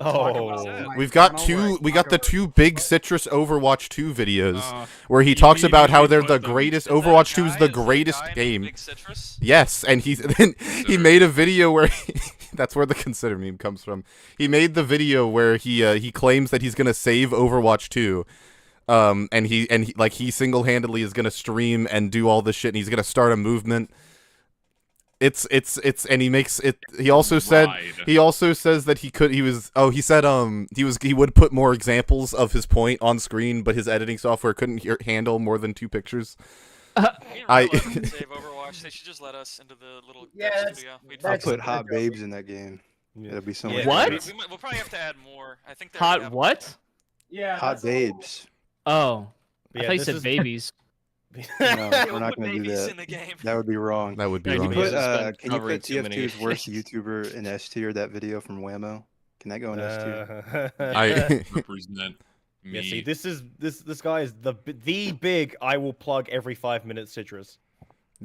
Oh, we got the two Big Citrus Overwatch 2 videos where he talks about how they're the greatest. Overwatch 2 is the greatest game. Yes, and he made a video where that's where the consider meme comes from. He made the video where he claims that he's gonna save Overwatch 2. And he single-handedly is gonna stream and do all this shit, and he's gonna start a movement. It's and he makes it. He also says that he would put more examples of his point on screen, but his editing software couldn't handle more than 2 pictures. Save Overwatch. They should just let us into the little studio. I'll put hot babes in that game. It'll be so much. What? We'll probably have to add more. I think hot what? Yeah. Hot babes. Oh, I thought you said babies. No, we're not going to do that. That would be wrong. That would be wrong. Can you put TF2's worst YouTuber in S tier? That video from Whammo. Can that go in S tier? I represent me. Yeah, see, this guy is the big. I will plug every 5 minutes Citrus.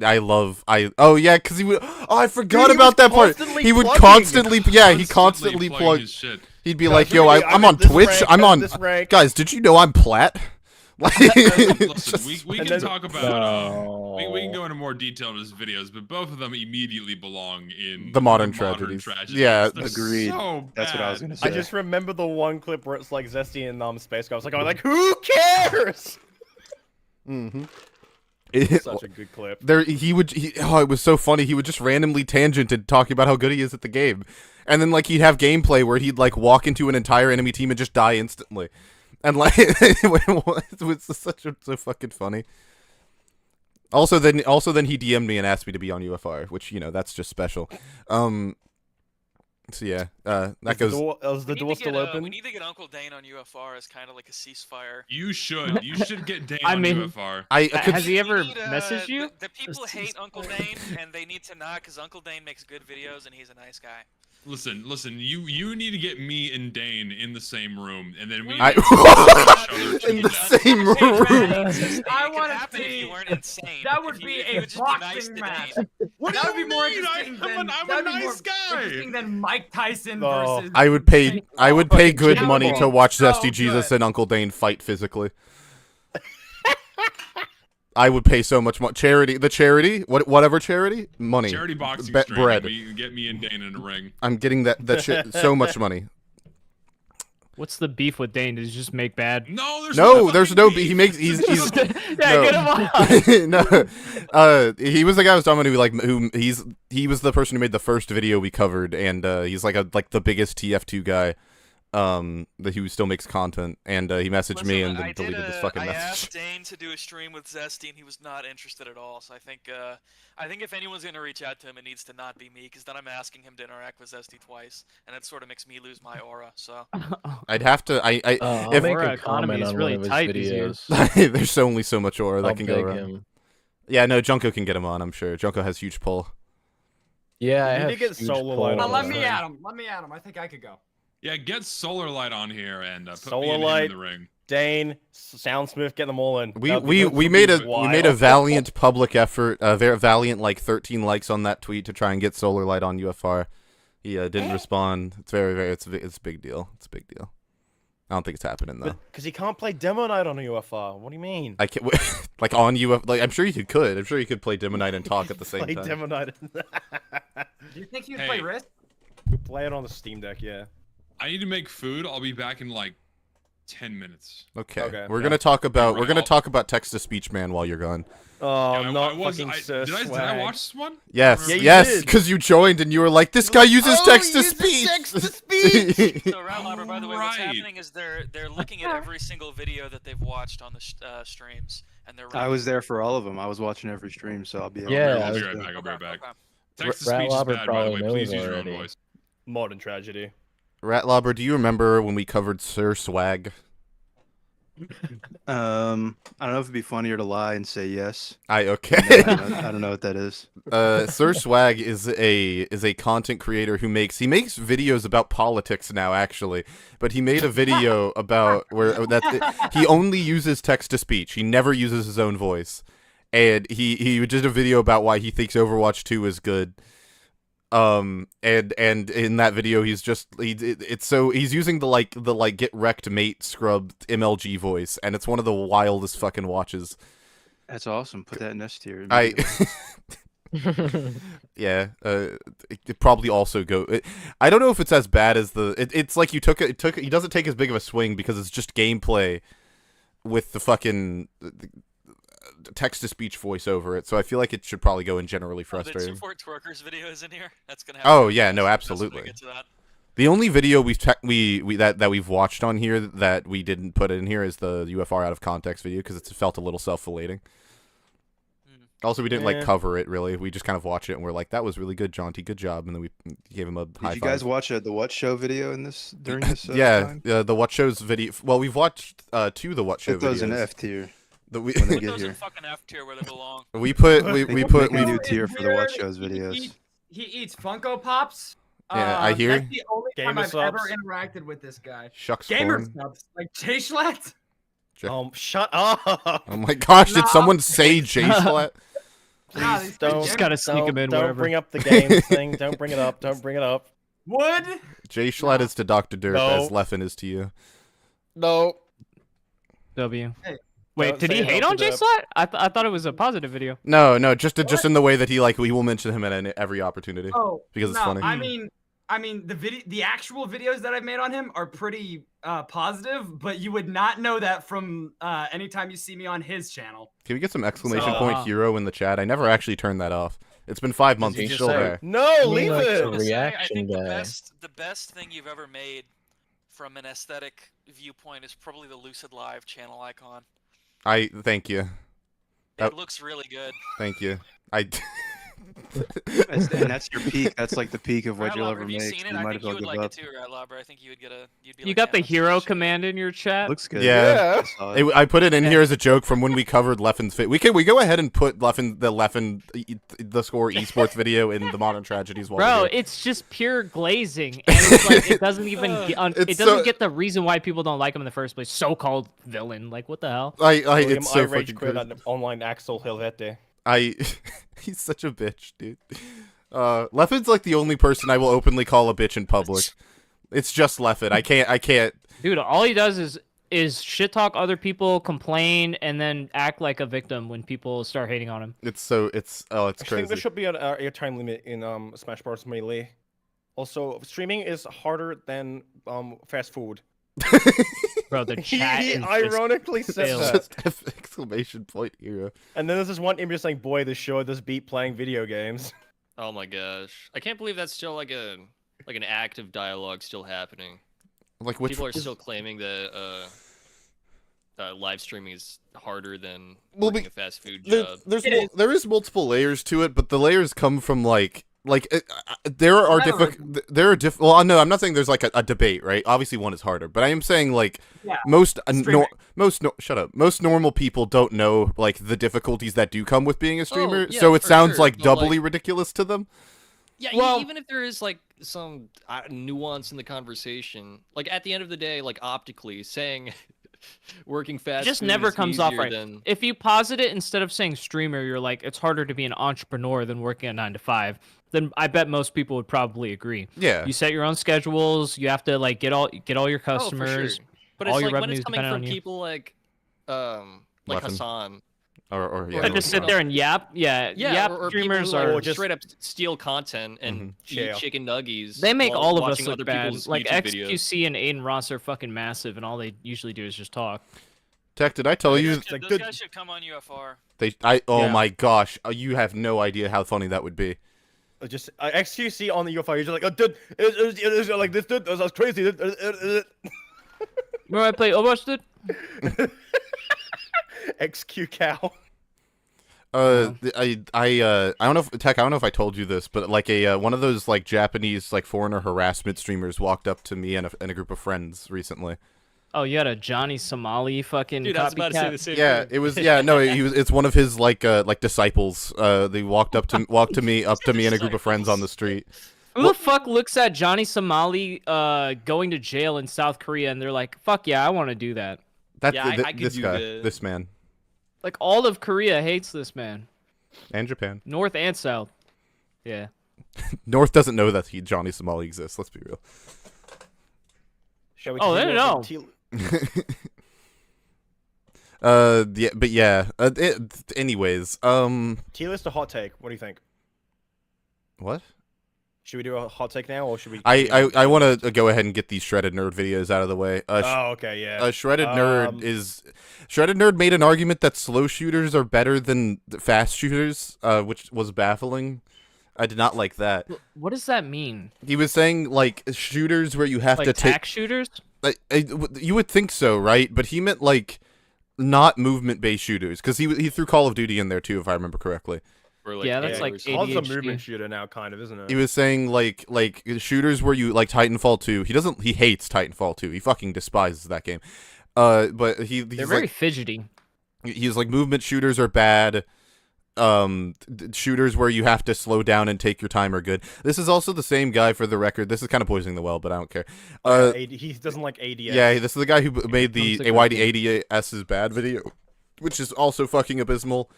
Oh yeah, because he would. Oh, I forgot about that part. He would constantly plug. He'd be like, "Yo, I'm on Twitch. I'm on. Guys, did you know I'm plat?" Listen, we can talk about we can go into more detail in his videos, but both of them immediately belong in the modern tragedies. Yeah, agreed. So that's what I was gonna say. I just remember the one clip where it's like Zesty and Space Guy. I was like, who cares? Such a good clip. It was so funny. He would just randomly tangent and talking about how good he is at the game, and then like he'd have gameplay where he'd like walk into an entire enemy team and just die instantly. And like it was so fucking funny. Also then he DM'd me and asked me to be on UFR, which that's just special. So yeah, that goes. Is the door still open? We need to get Uncle Dane on UFR as kind of like a ceasefire. You should get Dane on UFR. Has he ever messaged you? The people hate Uncle Dane, and they need to not, because Uncle Dane makes good videos and he's a nice guy. Listen. You need to get me and Dane in the same room, and then we. In the same room. I want to see. You weren't insane. That would be a boxing match. What that do would you be more mean? interesting I'm a nice guy. Interesting than Mike Tyson versus. I would pay good money to watch Zesty Jesus and Uncle Dane fight physically. I would pay so much money. Charity, whatever charity, money. Charity boxing bread. We get me and Dane in a ring. I'm getting that shit so much money. What's the beef with Dane? Does he just make bad? No, there's no beef. He makes he's get him on. No, he was the guy I was talking about he was the person who made the first video we covered, and he's like the biggest TF2 guy. That he still makes content, and he messaged me and then deleted this fucking message. I asked Dane to do a stream with Zesty, and he was not interested at all. So I think if anyone's gonna reach out to him, it needs to not be me, because then I'm asking him to interact with Zesty twice, and it sort of makes me lose my aura. So I'd have to. If aura economy is really tight these years. There's only so much aura that can go around. Yeah, no, Junko can get him on. I'm sure Junko has huge pull. Yeah, I need to get Solar Light on. Let me at him. I think I could go. Yeah, get Solar Light on here and put Solar me and Light, him in the ring. Dane, Soundsmith, get them all in. We made a valiant public effort, very valiant 13 likes on that tweet to try and get Solar Light on UFR. He didn't respond. It's it's a big deal. It's a big deal. I don't think it's happening though. Because he can't play Demo Night on a UFR. What do you mean? I can't on UFR. I'm sure you could. I'm sure you could play Demo Night and talk at the same time. Play Demo Night. Do you think you'd play Risk? We play it on the Steam Deck, yeah. I need to make food. I'll be back in 10 minutes. Okay. We're gonna talk about text to speech man while you're gone. Oh, Yeah, not fucking Sir did I watch this one? Yes, Yeah, you yes, did. because you joined and you were like, this guy uses text to speech. So, Ratlobber, by the way, what's happening is they're looking at every single video that they've watched on the streams, and they're. I was there for all of them. I was watching every stream, so I'll be. I'll be right back. I'll be right back. Text to speech is bad, by the way. Please use your own voice. Modern tragedy. Ratlobber, do you remember when we covered Sir Swag? I don't know if it'd be funnier to lie and say yes. Okay. I don't know what that is. Sir Swag is a content creator who makes videos about politics now, actually. But he made a video about he only uses text to speech. He never uses his own voice, and he did a video about why he thinks Overwatch 2 is good. And in that video he's using the get wrecked mate scrubbed MLG voice, and it's one of the wildest fucking watches. That's awesome. Put that in S tier. Yeah, it probably also I don't know if it's as bad as it's like he doesn't take as big of a swing because it's just gameplay with the fucking text-to-speech voice over it, so I feel like it should probably go in generally frustrating. The Fort Twerkers videos in here. That's gonna happen. Oh yeah, no, absolutely. The only video we've watched on here that we didn't put in here is the UFR out of context video because it felt a little self-relating. Also, we didn't cover it really. We just kind of watched it and we're like, "That was really good, Jaunty. Good job." And then we gave him a high five. Did you guys watch the What Show video during this? Yeah, the What Show's video. Well, we've watched 2 the What Show videos. Put those in F tier. When they get here. Fucking F tier where they belong. We put a new tier for the What Shows videos. He eats Funko Pops. Yeah, I hear. That's the only time I've ever interacted with this guy. Shucks. Gamer subs like Jayschlat. Shut up! Oh my gosh, did someone say Jayschlat? Please don't. Just gotta sneak him in. Don't bring up the game thing. Don't bring it up. Don't bring it up. Would Jayschlat is to Dr. Dirt as Leffen is to you. No. W. Hey. Wait, did he hate on Jayschlat? I thought it was a positive video. No, just in the way that he we will mention him at every opportunity. Oh, because it's funny. I mean the actual videos that I've made on him are pretty positive, but you would not know that from anytime you see me on his channel. Can we get some exclamation point hero in the chat? I never actually turned that off. It's been 5 months. He's still there. No, leave it. I think the best thing you've ever made from an aesthetic viewpoint is probably the Lucid Live channel icon. Thank you. It looks really good. Thank you. And that's your peak. That's like the peak of what you'll ever make. Have you seen it? I think you would like it too, Ratlobber. I think you would get a. You got the hero command in your chat. Looks good. Yeah. I put it in here as a joke from when we covered Leffen's fit. We go ahead and put the score esports video in the Modern Tragedies wall. Bro, it's just pure glazing, and it's like it doesn't even it doesn't get the reason why people don't like him in the first place. So-called villain, like what the hell? It's so rage fucking quit on online Axel Helvete. He's such a bitch, dude. Leffen's like the only person I will openly call a bitch in public. It's just Leffen. I can't. Dude, all he does is shit talk other people, complain, and then act like a victim when people start hating on him. It's I crazy. think there should be a time limit in Smash Bros. Melee. Also, streaming is harder than fast food. Bro, the chat he ironically said that. Just exclamation point hero. And then there's this one image saying, "Boy, this show this beat playing video games." Oh my gosh, I can't believe that's still like an active dialogue still happening. Like people are still claiming that live streaming is harder than a fast food job. There is multiple layers to it, but the layers come from there are different. Well, no, I'm not saying there's like a debate, right? Obviously, one is harder, but I am saying most normal people don't know like the difficulties that do come with being a streamer. So it sounds like doubly ridiculous to them. Yeah, well, even if there is like some nuance in the conversation, like at the end of the day, like optically saying. Working fast just never comes off right. If you posit it instead of saying streamer, you're like it's harder to be an entrepreneur than working a 9 to 5. Then I bet most people would probably agree. Yeah, you set your own schedules. You have to like get all your customers. But all it's your like when it's revenues coming from on you. people like Leffen. Hassan, Or just sit there and yap. Yeah, yap or streamers people who are just straight up steal content and eat chicken nuggies. They make while all of us watching look other bad. people's Like YouTube XQC videos. and Aiden Ross are fucking massive, and all they usually do is just talk. Tech, did I tell you? Those guys should come on UFR. Oh my gosh, you have no idea how funny that would be. Just XQC on the UFO, you're just like, oh, dude, it was like this, dude, that was crazy. Remember I play Overwatch, dude? XQ cow. I don't know if Tech, I don't know if I told you this, but like one of those like Japanese like foreigner harassment streamers walked up to me and a group of friends recently. Oh, you had a Johnny Somali fucking Dude, I was about to say the same thing. It was no, it's one of his like disciples. They walked to me and a group of friends on the street. Who the fuck looks at Johnny Somali going to jail in South Korea and they're like, fuck yeah, I want to do that. This man. Like all of Korea hates this man. And Japan. North and South. Yeah. North doesn't know that Johnny Somali exists. Let's be real. Shall we they don't know. Yeah, but yeah. Anyways, Tier list or hot take? What do you think? What? Should we do a hot take now, or should we? I want to go ahead and get these Shredded Nerd videos out of the way. Okay, yeah. Shredded Nerd made an argument that slow shooters are better than fast shooters, which was baffling. I did not like that. What does that mean? He was saying like shooters where you have to take shooters. You would think so, right? But he meant like not movement-based shooters, because he threw Call of Duty in there too, if I remember correctly. Yeah, that's like ADHD. A movement shooter now, kind of, isn't it? He was saying like shooters where you like Titanfall 2. He hates Titanfall 2. He fucking despises that game. But they're very like, fidgety. He's like movement shooters are bad. Shooters where you have to slow down and take your time are good. This is also the same guy, for the record. This is kind of poisoning the well, but I don't care. He doesn't like ADS. Yeah, this is the guy who made the AYD ADS is bad video, which is also fucking abysmal.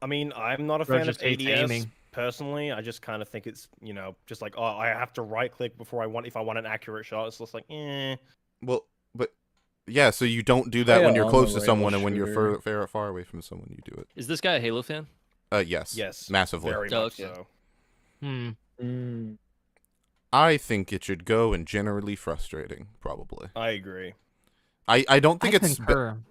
I mean, I'm not a fan of ADS personally. I just kind of think it's, just like, oh, I have to right click before if I want an accurate shot. It's just like, eh. Well, but yeah, so you don't do that when you're close to someone, and when you're far away from someone, you do it. Is this guy a Halo fan? Yes, massively. Very much so. I think it should go and generally frustrating, probably. I agree. I don't think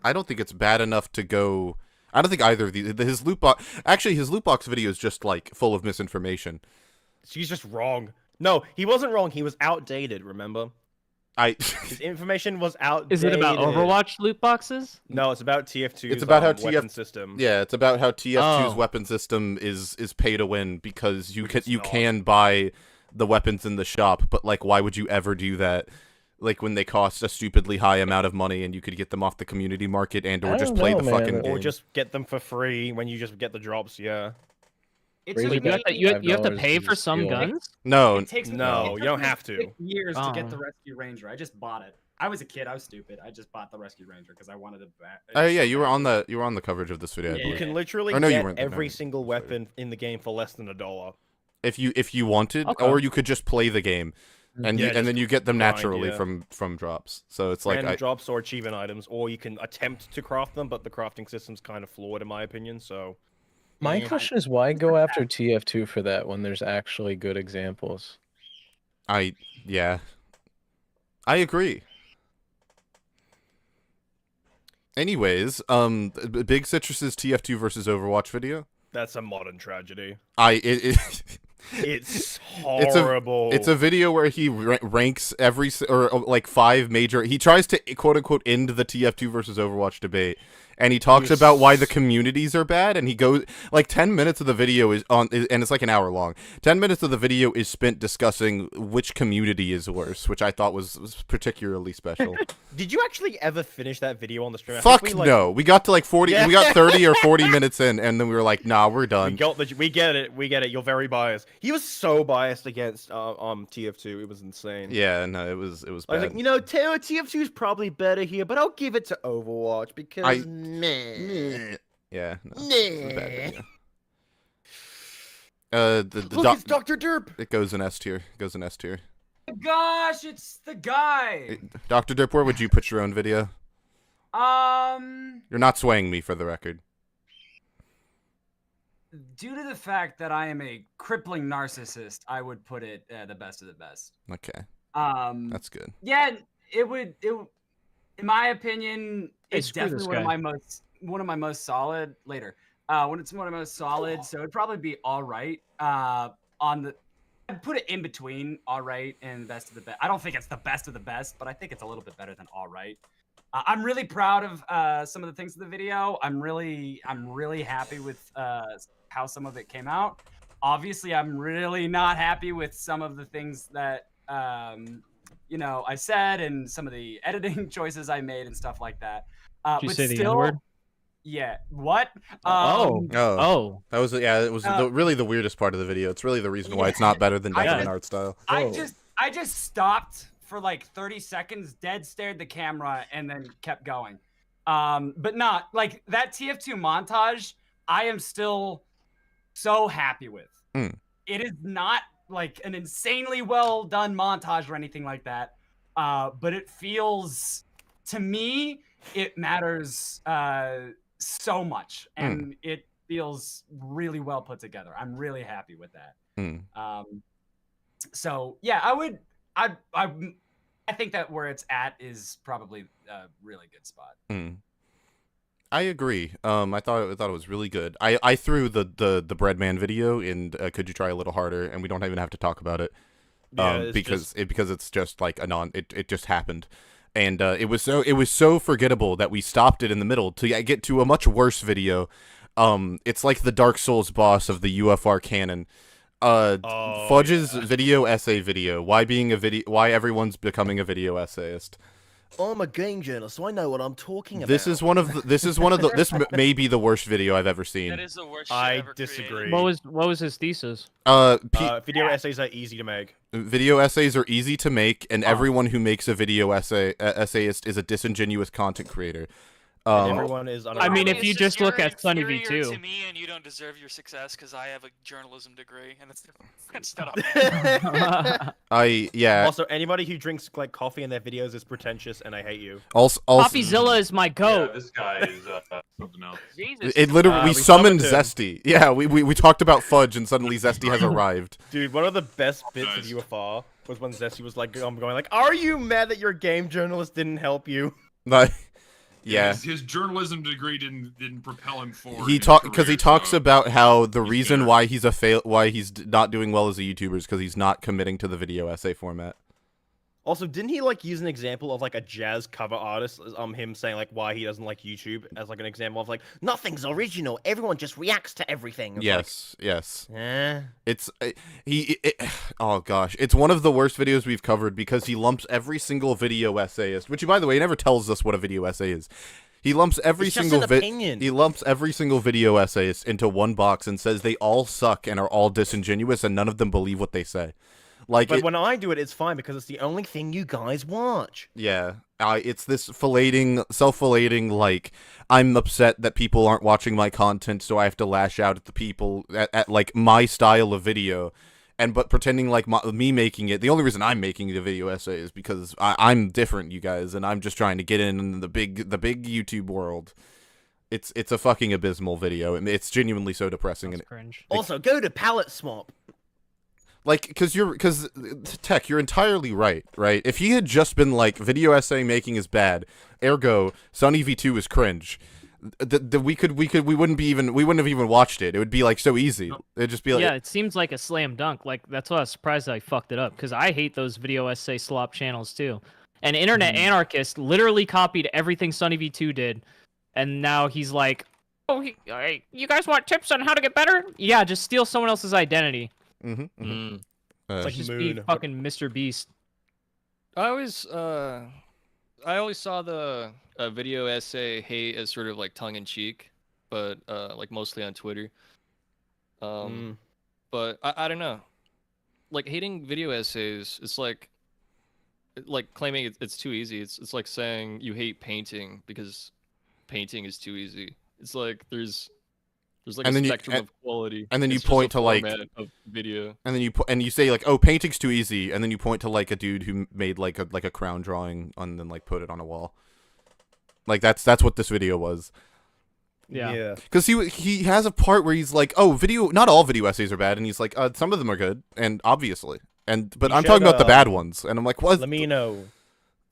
I don't think it's bad enough to go. I don't think either of these. His loot box. Actually, his loot box video is just like full of misinformation. He's just wrong. No, he wasn't wrong. He was outdated. Remember? His information was outdated. Is it about Overwatch loot boxes? No, it's about TF2's it's about how weapon system. Yeah, it's about how TF2's weapon system is pay to win, because you can buy the weapons in the shop, but like, why would you ever do that? Like, when they cost a stupidly high amount of money and you could get them off the community market or just play the fucking game. Or just get them for free when you just get the drops, yeah. Wait, you have to pay for some guns? No, you don't have to. Years to get the Rescue Ranger. I just bought it. I was a kid. I was stupid. I just bought the Rescue Ranger because I wanted it back. Oh yeah, you were on the coverage of this video. You can literally get every single weapon in the game for less than $1. If you wanted, or you could just play the game. And then you get them naturally from drops. So it's like random drops or achievement items, or you can attempt to craft them, but the crafting system's kind of flawed in my opinion. So my question is, why go after TF2 for that when there's actually good examples? I agree. Anyways, Big Citrus's TF2 versus Overwatch video. That's a modern tragedy. It's horrible. It's a video where he ranks like 5 major. He tries to quote unquote end the TF2 versus Overwatch debate, and he talks about why the communities are bad. And he goes like 10 minutes of the video and it's like an hour long. 10 minutes of the video is spent discussing which community is worse, which I thought was particularly special. Did you actually ever finish that video on the stream? Fuck no. We got to like 40. Yeah. We got 30 or 40 minutes in, and then we were like, nah, we're done. We get it. You're very biased. He was so biased against TF2. It was insane. Yeah, no, it was bad. I was like, TF2 is probably better here, but I'll give it to Overwatch because yeah, no, look, it's Dr. Derp. It goes in S tier. Gosh, it's the guy. Dr. Derp, where would you put your own video? You're not swaying me, for the record. Due to the fact that I am a crippling narcissist, I would put it the best of the best. Okay. That's good. Yeah, it would. In my opinion, it's definitely one of my most solid later. When it's one of my most solid, so it'd probably be all right. I'd put it in between all right and best of the best. I don't think it's the best of the best, but I think it's a little bit better than all right. I'm really proud of some of the things in the video. I'm really happy with how some of it came out. Obviously, I'm really not happy with some of the things that I said and some of the editing choices I made and stuff like that. Did you say the N-word? Yeah. What? That was it was really the weirdest part of the video. It's really the reason why it's not better than Dane art style. I just stopped for like 30 seconds, dead stared the camera, and then kept going. But not like that TF2 montage. I am still so happy with. It is not like an insanely well done montage or anything like that. But it feels, to me, it matters so much, and it feels really well put together. I'm really happy with that. So yeah, I think that where it's at is probably a really good spot. I agree. I thought it was really good. I threw the Breadman video in Could You Try a Little Harder, and we don't even have to talk about it. Because it's just like it just happened. And it was so forgettable that we stopped it in the middle to get to a much worse video. It's like the Dark Souls boss of the UFR canon. Fudge's video essay video. Why everyone's becoming a video essayist. I'm a game journalist, so I know what I'm talking about. This may be the worst video I've ever seen. That is the worst shit I ever disagree. created. What was his thesis? Video essays are easy to make. Video essays are easy to make, and everyone who makes a video essayist is a disingenuous content creator. Everyone is. I mean, if you just look at Sunny V2. To me, and you don't deserve your success because I have a journalism degree, and it's not up. Also, anybody who drinks like coffee in their videos is pretentious, and I hate you. Also, Coffeezilla is my goat. Yeah, this guy is something else. Jesus. It literally we summoned Zesty. Yeah, we talked about Fudge, and suddenly Zesty has arrived. Dude, one of the best bits of UFR was when Zesty was like, going like, "Are you mad that your game journalist didn't help you?" Yeah, his journalism degree didn't propel him forward. He talks about how the reason why he's why he's not doing well as a YouTuber is because he's not committing to the video essay format. Also, didn't he like use an example of like a jazz cover artist, him saying like why he doesn't like YouTube as like an example of like nothing's original, everyone just reacts to everything. It's It's oh gosh, it's one of the worst videos we've covered because he lumps every single video essayist, which by the way, he never tells us what a video essay is. He lumps every single video essayist into one box and says they all suck and are all disingenuous and none of them believe what they say. But when I do it, it's fine because it's the only thing you guys watch. Yeah, it's this self-flating, like, I'm upset that people aren't watching my content, so I have to lash out at the people at like my style of video, but pretending like me making it. The only reason I'm making the video essay is because I'm different, you guys, and I'm just trying to get in the big YouTube world. It's a fucking abysmal video, and it's genuinely so depressing. That's cringe. Also, go to Palette Swap. Like, because Tech, you're entirely right? If he had just been like, video essay making is bad, ergo, Sunny V2 is cringe, we wouldn't have even watched it. It would be like so easy. It'd just be like, yeah, it seems like a slam dunk. Like that's why I was surprised that I fucked it up because I hate those video essay slop channels too. And Internet Anarchist literally copied everything Sunny V2 did, and now he's like, oh, you guys want tips on how to get better? Yeah, just steal someone else's identity. Like just Moon. be fucking Mr. Beast. I always saw the video essay hate as sort of like tongue-in-cheek, but like mostly on Twitter. But I don't know. Like hating video essays, it's like claiming it's too easy. It's like saying you hate painting because painting is too easy. It's like there's like a spectrum of quality, and then you point to like of video, and then you say like, oh, painting's too easy, and then you point to like a dude who made like a crown drawing and then like put it on a wall. Like that's what this video was. Yeah. Because he has a part where he's like, "Oh, not all video essays are bad," and he's like, "Some of them are good, and obviously, but I'm talking about the bad ones." And I'm like, "What?" Lamino.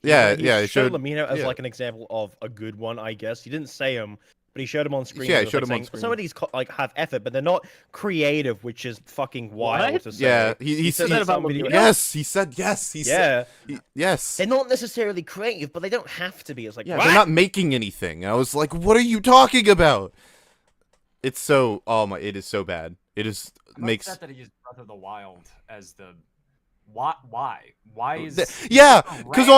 Yeah, He showed Lamino as like an example of a good one, I guess. He didn't say him, but he showed him on screen. Yeah, he showed him on screen. Some of these like have effort, but they're not creative, which is fucking wild to say. Yeah, he said that about Lamino. Yes, he said yes. Yes. They're not necessarily creative, but they don't have to be. It's like, they're not making anything. And I was like, what are you talking about? It's so it is so bad. It is makes that he used Breath of the Wild as the why is because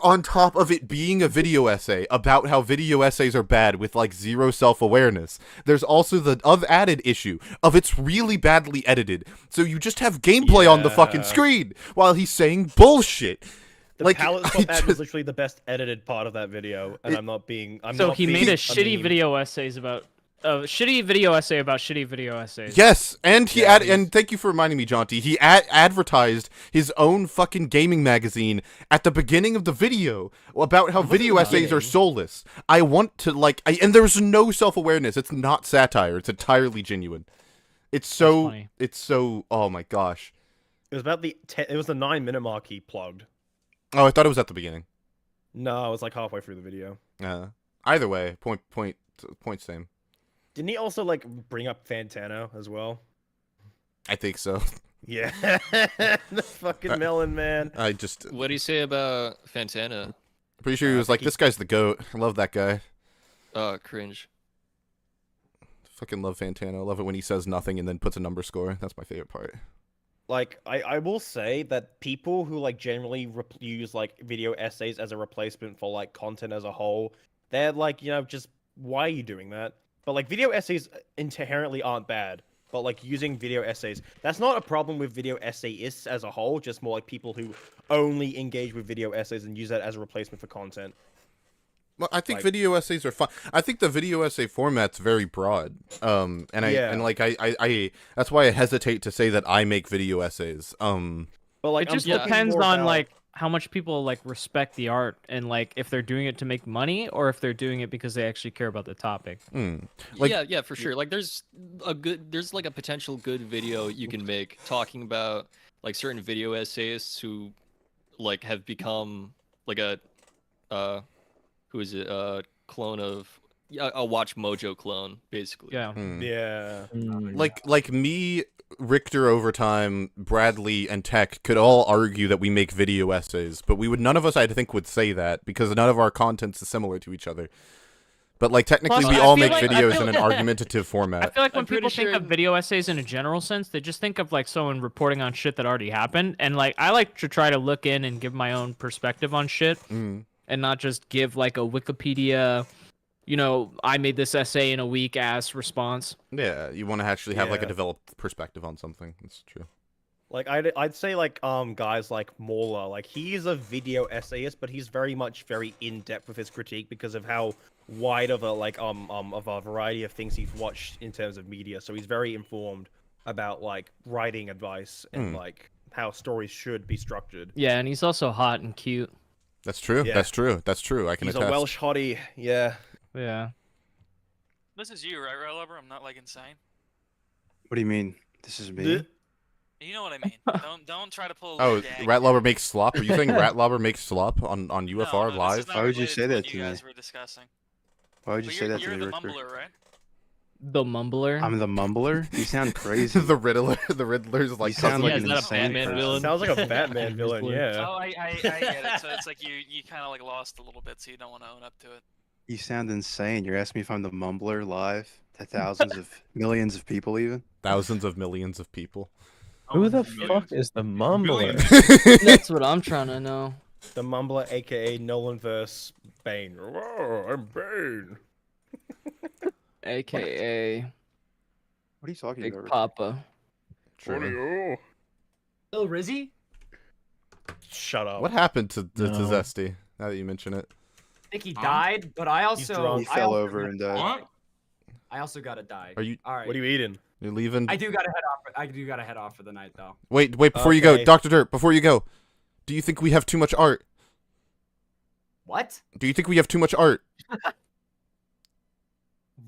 on top of it being a video essay about how video essays are bad with like zero self-awareness, there's also the added issue of it's really badly edited, so you just have gameplay on the fucking screen while he's saying bullshit. The palette swap ad was literally the best edited part of that video, and I'm not being. So he made a shitty video essays about. A shitty video essay about shitty video essays. Yes, and he and thank you for reminding me, Jonty. He advertised his own fucking gaming magazine at the beginning of the video about how video essays are soulless. I want to and there's no self-awareness. It's not satire. It's entirely genuine. It's so oh my gosh. It was about it was the 9-minute mark he plugged. Oh, I thought it was at the beginning. No, it was like halfway through the video. Either way, point same. Didn't he also like bring up Fantano as well? I think so. Yeah, the fucking melon man. What do you say about Fantana? Pretty sure he was like, "This guy's the goat. I love that guy." Cringe. Fucking love Fantano. Love it when he says nothing and then puts a number score. That's my favorite part. Like, I will say that people who like generally use like video essays as a replacement for like content as a whole, they're like, just why are you doing that? But like video essays inherently aren't bad, but like using video essays, that's not a problem with video essayists as a whole, just more like people who only engage with video essays and use that as a replacement for content. Well, I think video essays are fun. I think the video essay format's very broad. I that's why I hesitate to say that I make video essays. But like it just depends on like how much people like respect the art and like if they're doing it to make money or if they're doing it because they actually care about the topic. Yeah, for sure. Like there's like a potential good video you can make talking about like certain video essayists who like have become like a who is it? Clone of a Watch Mojo clone, basically. Yeah. Yeah. Like me, Richter, Overtime, Bradley, and Tech could all argue that we make video essays, but none of us, I think, would say that because none of our contents is similar to each other. But like technically, we all make videos in an argumentative format. I feel like when people think of video essays in a general sense, they just think of like someone reporting on shit that already happened, and like I like to try to look in and give my own perspective on shit. And not just give like a Wikipedia, I made this essay in a week ass response. Yeah, you want to actually have like a developed perspective on something. That's true. Like I'd say like guys like Mauler, like he's a video essayist, but he's very in depth with his critique because of how wide of a of a variety of things he's watched in terms of media. So he's very informed about like writing advice and like how stories should be structured. Yeah, and he's also hot and cute. That's true. Yeah. That's true. That's true. I can attest. He's a Welsh hottie. Yeah. Yeah. This is you, right, Rat Lover? I'm not like insane. What do you mean? This is me. You know what I mean. Don't try to pull. A Rat Lover makes slop. Are you saying Rat Lover makes slop on UFR live? Why would you say that to me? Guys were discussing. Why would you say that to me, You're the Richter? mumbler, right? The mumbler. I'm the mumbler. You sound crazy. The Riddler. The Riddler's like. You sound like an an insane Batman villain. Sounds like a Batman villain. Yeah. Oh, I get it. So it's like you kind of like lost a little bit, so you don't want to own up to it. You sound insane. You're asking me if I'm the mumbler live to thousands of millions of people, even thousands of millions of people. Who the fuck is the mumbler? That's what I'm trying to know. The mumbler, aka Nolan versus Bane. Oh, I'm Bane. AKA. What are you talking Big about? Papa. True. Lil Rizzy? Shut up. What happened to Zesty? Now that you mention it. I think he died, but I also he fell over and died. What? I also gotta die. Are you? All right. What are you eating? You're leaving? I do gotta head off. I do gotta head off for the night, though. Wait, before you go, Dr. Dirt, before you go, do you think we have too much art? What? Do you think we have too much art?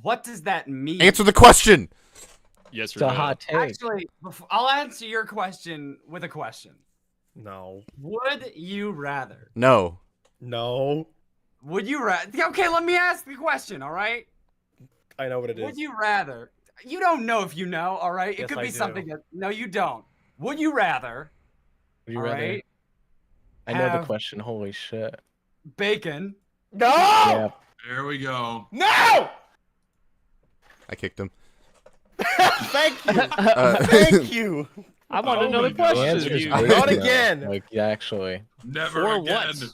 What does that mean? Answer the question. Yes or It's a no? hot take. Actually, I'll answer your question with a question. No. Would you rather? No. No. Would you rather? Okay, let me ask the question, all right? I know what it is. Would you rather? You don't know if you know, all right? It Yes, could I be do. something that... No, you don't. Would you rather? Would you all rather? right, I know the have question. Holy shit. bacon? No! Yeah. There we go. No! I kicked him. Thank you. Thank you. I want Oh another my God. The question. answer is You- bacon, Not though. again. Like, yeah, actually. Never Or again. what?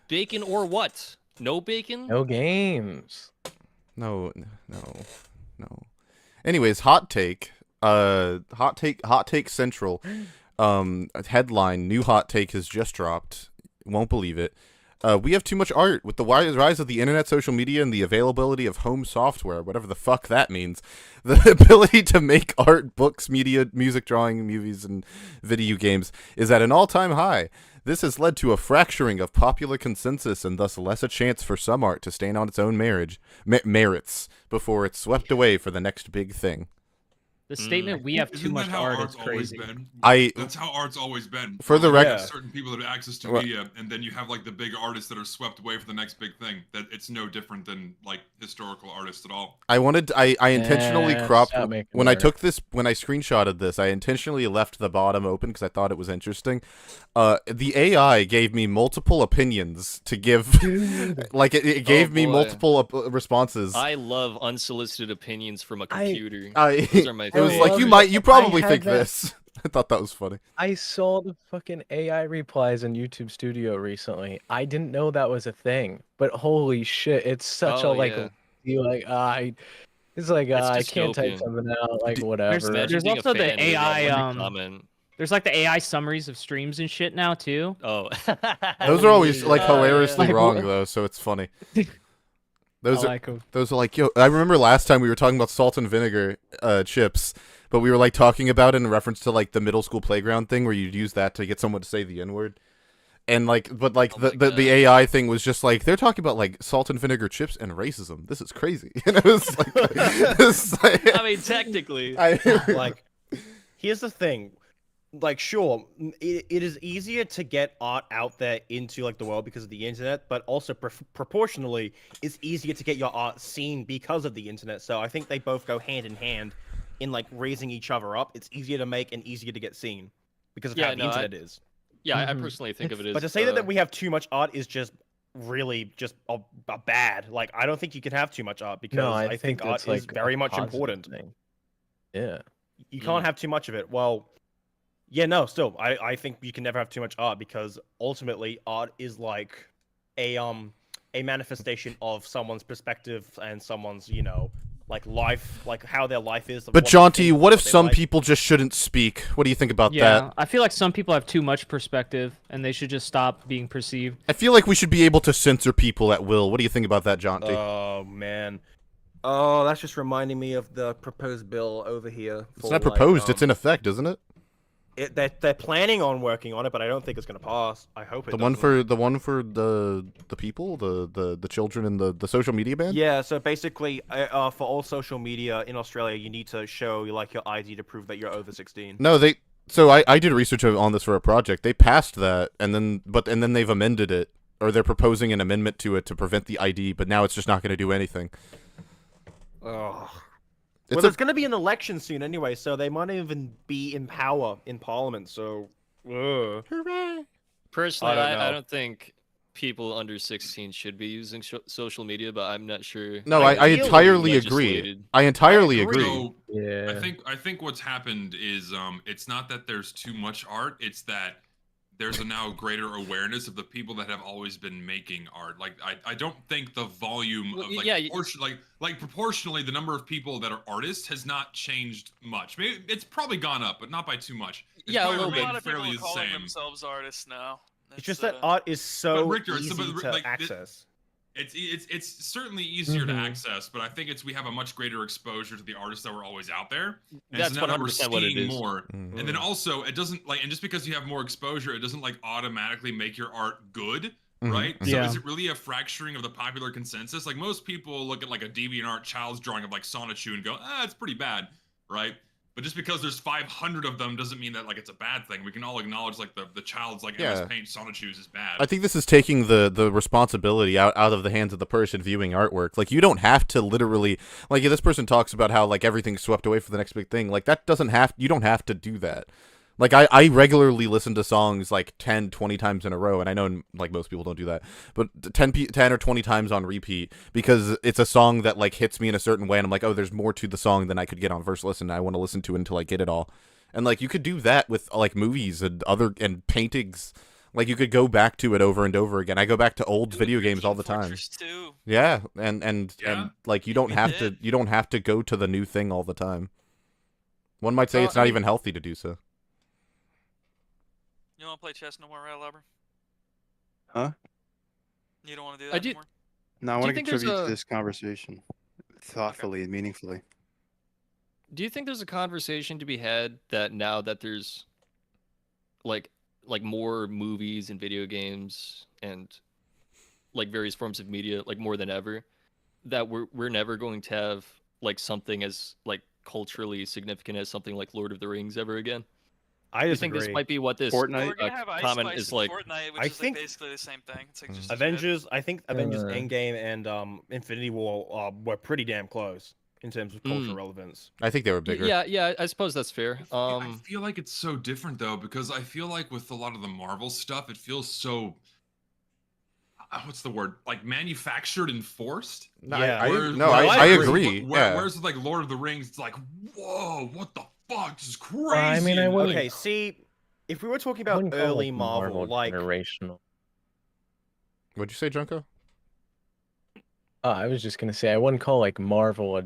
Bacon or what? No bacon? No games. No. Anyways, hot take. Hot take central. Headline: New hot take has just dropped. Won't believe it. We have too much art. With the rise of the internet, social media, and the availability of home software, whatever the fuck that means, the ability to make art, books, media, music, drawing, movies, and video games is at an all-time high. This has led to a fracturing of popular consensus and thus less a chance for some art to stand on its own merits before it's swept away for the next big thing. The statement "we have too much art" is crazy. That's how art's always been. For the record, certain people that have access to media, and then you have like the big artists that are swept away for the next big thing. That it's no different than like historical artists at all. I intentionally cropped when I art. took this, when I screenshotted this, I intentionally left the bottom open because I thought it was interesting. The AI gave me multiple opinions to give, like it gave me multiple responses. I love unsolicited opinions from a computer. Those are my It was like, you probably think this. I thought that was funny. I saw the fucking AI replies in YouTube Studio recently. I didn't know that was a thing, but holy shit, it's such a like, it's like I can't type something out, like whatever. There's also the AI there's like the AI summaries of streams and shit now too. Oh, those are always like hilariously wrong though, so it's funny. Those are like, yo, I remember last time we were talking about salt and vinegar chips, but we were like talking about it in reference to like the middle school playground thing where you'd use that to get someone to say the N-word. And like, but like the AI thing was just like, they're talking about like salt and vinegar chips and racism. This is crazy. And it was like, I mean, technically, like, here's the thing. Like, sure, it is easier to get art out there into like the world because of the internet, but also proportionally, it's easier to get your art seen because of the internet. So I think they both go hand in hand in like raising each other up. It's easier to make and easier to get seen because of how the internet is. Yeah, I personally think of it as. But to say that we have too much art is just really just a bad. Like, I don't think you can have too much art because I think art is very much important. Yeah, you can't have too much of it. Well. Yeah, no, still, I think you can never have too much art because ultimately art is like a manifestation of someone's perspective and someone's, you know, like life, like how their life is. But Jaunty, what if some people just shouldn't speak? What do you think about that? Yeah, I feel like some people have too much perspective and they should just stop being perceived. I feel like we should be able to censor people at will. What do you think about that, Jaunty? Oh, man. Oh, that's just reminding me of the proposed bill over here. It's not proposed, it's in effect, isn't it? They're planning on working on it, but I don't think it's gonna pass. I hope it. The one for the people, the children in the social media ban. Yeah, so basically, for all social media in Australia, you need to show like your ID to prove that you're over 16. No, So I did research on this for a project. They passed that, and then they've amended it, or they're proposing an amendment to it to prevent the ID, but now it's just not going to do anything. Ugh. Well, there's going to be an election soon anyway, so they might even be in power in Parliament, so... Hooray! Personally, I don't think people under 16 should be using social media, but I'm not sure. No, I entirely agree. I entirely agree. So, yeah. I think what's happened is it's not that there's too much art, it's that there's a now greater awareness of the people that have always been making art. Like I don't think the volume of like proportionally the number of people that are artists has not changed much. Maybe it's probably gone up, but not by too much. It's a little bit. A lot of people Fairly are calling the same. themselves artists now. It's just that art is so Richter, easy to access. It's certainly easier to access, but I think we have a much greater exposure to the artists that were always out there. And That's so now that we're 100% what it seeing is. more. And then also it doesn't and just because you have more exposure, it doesn't like automatically make your art good. right? So Yeah. is it really a fracturing of the popular consensus? Like most people look at like a DeviantArt child's drawing of like Sonichu and go, it's pretty bad, right? But just because there's 500 of them doesn't mean that like it's a bad thing. We can all acknowledge like the child's like MS Paint Sonichu's is bad. I think this is taking the responsibility out of the hands of the person viewing artwork. Like you don't have to literally like this person talks about how like everything's swept away for the next big thing. Like that doesn't have you don't have to do that. Like, I regularly listen to songs, like, 10, 20 times in a row, and I know, like, most people don't do that, but 10 or 20 times on repeat, because it's a song that, like, hits me in a certain way, and I'm like, oh, there's more to the song than I could get on first listen, and I want to listen to it until I get it all. And, like, you could do that with, like, movies and paintings. Like, you could go back to it over and over again. I go back to old video games all the time. Yeah, and like, you don't have to go to the new thing all the time. One might say it's not even healthy to do so. You don't want to play chess no more, right, Lobber? Huh? You don't want to do that anymore? No, I want to contribute to this conversation thoughtfully and meaningfully. Do you think there's a conversation to be had that now that there's like more movies and video games and like various forms of media, like more than ever, that we're never going to have like something as like culturally significant as something like Lord of the Rings ever again? I think this might be what this Fortnite comment is like. Fortnite, which is like basically the same thing. It's like just Avengers. I think Avengers Endgame and Infinity War were pretty damn close in terms of cultural relevance. I think they were bigger. Yeah, I suppose that's fair. I feel like it's so different though, because I feel like with a lot of the Marvel stuff, it feels so. What's the word? Like manufactured and forced. Yeah, I agree. Whereas with like Lord of the Rings, it's like, whoa, what the fuck? This is crazy. I mean, okay, see, if we were talking about early Marvel, like generational. What'd you say, Junko? I was just gonna say I wouldn't call like Marvel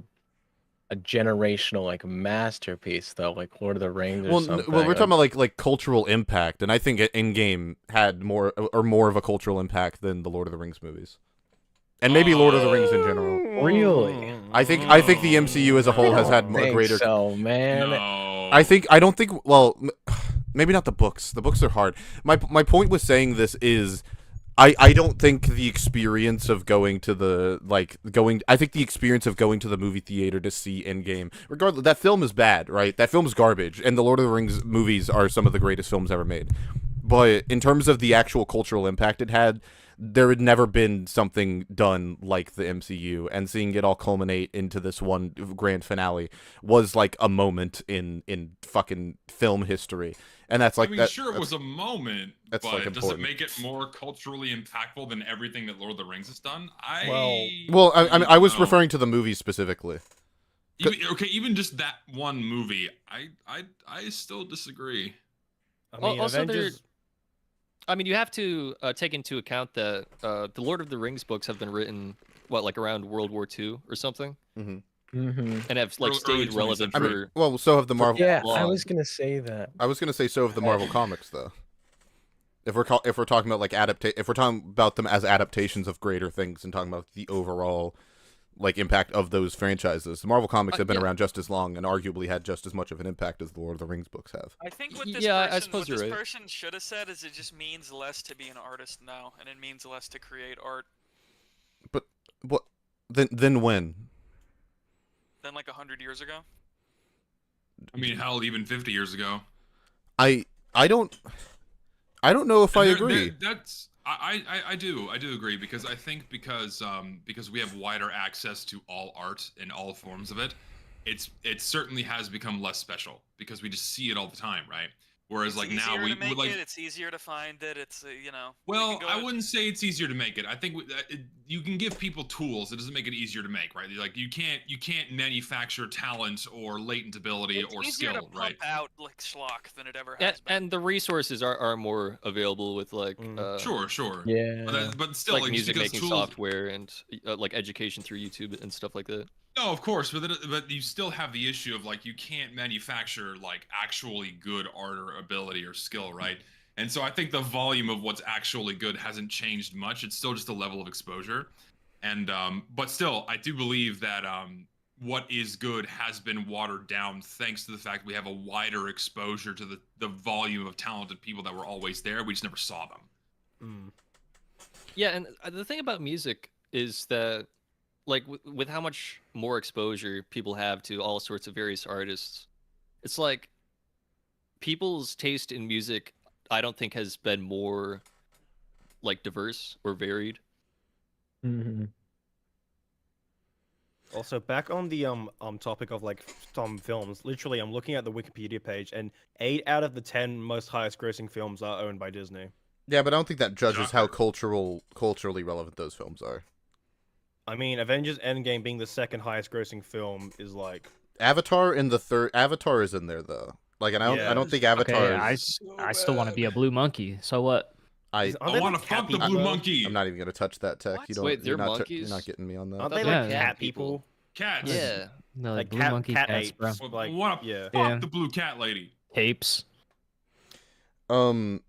a generational like masterpiece though, like Lord of the Rings or something. Well, we're talking about like cultural impact, and I think Endgame had more of a cultural impact than the Lord of the Rings movies, and maybe Lord of the Rings in general. Really? I think the MCU as a whole has had a greater. So man, no. I don't think. Well, maybe not the books. The books are hard. My point with saying this is. I don't think the experience of going to the I think the experience of going to the movie theater to see Endgame, regardless, that film is bad, right? That film is garbage, and the Lord of the Rings movies are some of the greatest films ever made. But in terms of the actual cultural impact it had, there had never been something done like the MCU, and seeing it all culminate into this one grand finale was like a moment in fucking film history. And that's like, I mean, sure, it was a moment, but like does it make it more culturally impactful than everything that Lord of the Rings has done? Well, I mean, I was referring to the movie specifically. Even just that one movie, I still disagree. I mean, also, Avengers... I mean, you have to take into account that the Lord of the Rings books have been written, like around World War II or something? Mm-hmm. And have like stayed relevant for. I mean, well, so have the Marvel. Yeah, I was gonna say that. I was gonna say so have the Marvel comics, though. If we're talking about like if we're talking about them as adaptations of greater things and talking about the overall like impact of those franchises, the Marvel comics have been around just as long and arguably had just as much of an impact as the Lord of the Rings books have. I think what this person should have said is it just means less to be an artist now, and it means less to create art. But what? Then when? Than like 100 years ago. I mean, hell, even 50 years ago. I don't know if I agree. I do agree, because I think because we have wider access to all art in all forms of it, it certainly has become less special because we just see it all the time, right? Whereas like now it's easier to find it. It's you know. Well, I wouldn't say it's easier to make it. I think you can give people tools. It doesn't make it easier to make, right? Like you can't manufacture talent or latent ability or skill, to pump right? Out like schlock than it ever has been. And the resources are more available with like. Sure. Yeah. But still, like music making tools... software and like education through YouTube and stuff like that. No, of course, but you still have the issue of like you can't manufacture like actually good art or ability or skill, right? And so I think the volume of what's actually good hasn't changed much. It's still just a level of exposure, and but still, I do believe that what is good has been watered down thanks to the fact we have a wider exposure to the volume of talented people that were always there. We just never saw them. Yeah, and the thing about music is that, like, with how much more exposure people have to all sorts of various artists, it's like people's taste in music, I don't think has been more like diverse or varied. Mm-hmm. Also, back on the topic of like some films, literally, I'm looking at the Wikipedia page, and 8 out of the 10 most highest-grossing films are owned by Disney. Yeah, but I don't think that judges how culturally relevant those films are. I mean, Avengers Endgame being the second highest-grossing film is like Avatar in the third. Avatar is in there though. Like, and I don't think Avatar. Okay, is... I still want to be a blue monkey. So what? I want to fuck the blue monkey. I'm not even gonna touch that tech. What? You don't. Wait, they're you're not monkeys? You're not getting me on that. Aren't they like cat people? Cats. Yeah. No, Like blue cat, monkey cat cats, apes. bro. Like, want to yeah. fuck the blue cat lady. Apes. I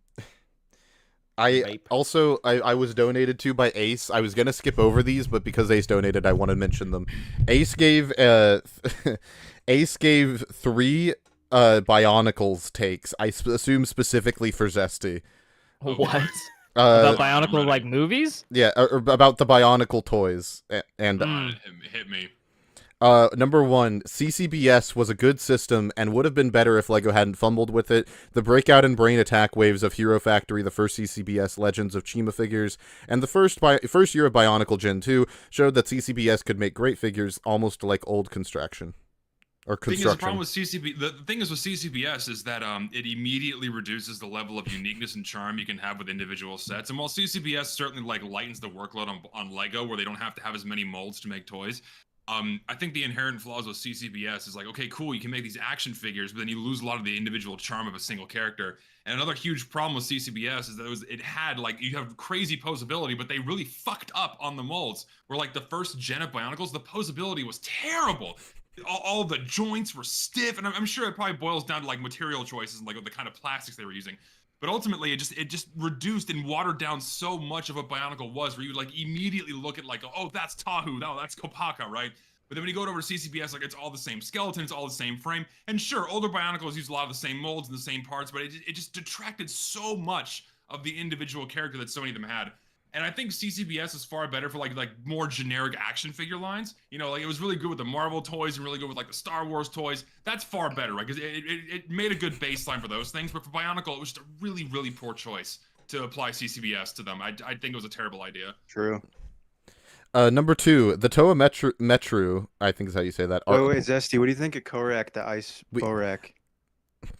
was donated to by Ace. I was gonna skip over these, but because Ace donated, I want to mention them. Ace gave Ace gave 3 Bionicles takes. I assume specifically for Zesty. What? About Bionicle like movies? Yeah, or about the Bionicle toys. And hit me. Number 1, CCBS was a good system and would have been better if LEGO hadn't fumbled with it. The breakout and brain attack waves of Hero Factory, the first CCBS Legends of Chima figures, and the first year of Bionicle Gen 2 showed that CCBS could make great figures almost like old construction. Or construction. The problem with the thing is with CCBS is that it immediately reduces the level of uniqueness and charm you can have with individual sets. And while CCBS certainly like lightens the workload on LEGO, where they don't have to have as many molds to make toys, I think the inherent flaws with CCBS is like, okay, cool, you can make these action figures, but then you lose a lot of the individual charm of a single character. And another huge problem with CCBS is that it had like, you have crazy posability, but they really fucked up on the molds. Where like the first gen of Bionicles, the posability was terrible. All of the joints were stiff, and I'm sure it probably boils down to like material choices and like the kind of plastics they were using. But ultimately, it just reduced and watered down so much of what Bionicle was, where you would like immediately look at like, oh, that's Tahu, no, that's Kopaka, right? But then when you go over to CCBS, like it's all the same skeleton, it's all the same frame. And sure, older Bionicles use a lot of the same molds and the same parts, but it just detracted so much of the individual character that so many of them had. And I think CCBS is far better for like more generic action figure lines. You know, like it was really good with the Marvel toys and really good with like the Star Wars toys. That's far better, right? Because it made a good baseline for those things. But for Bionicle, it was just a really, really poor choice to apply CCBS to them. I think it was a terrible idea. True. Number 2, the Toa Metru, I think is how you say that. Wait, Zesty, what do you think of Korak, the ice Borak?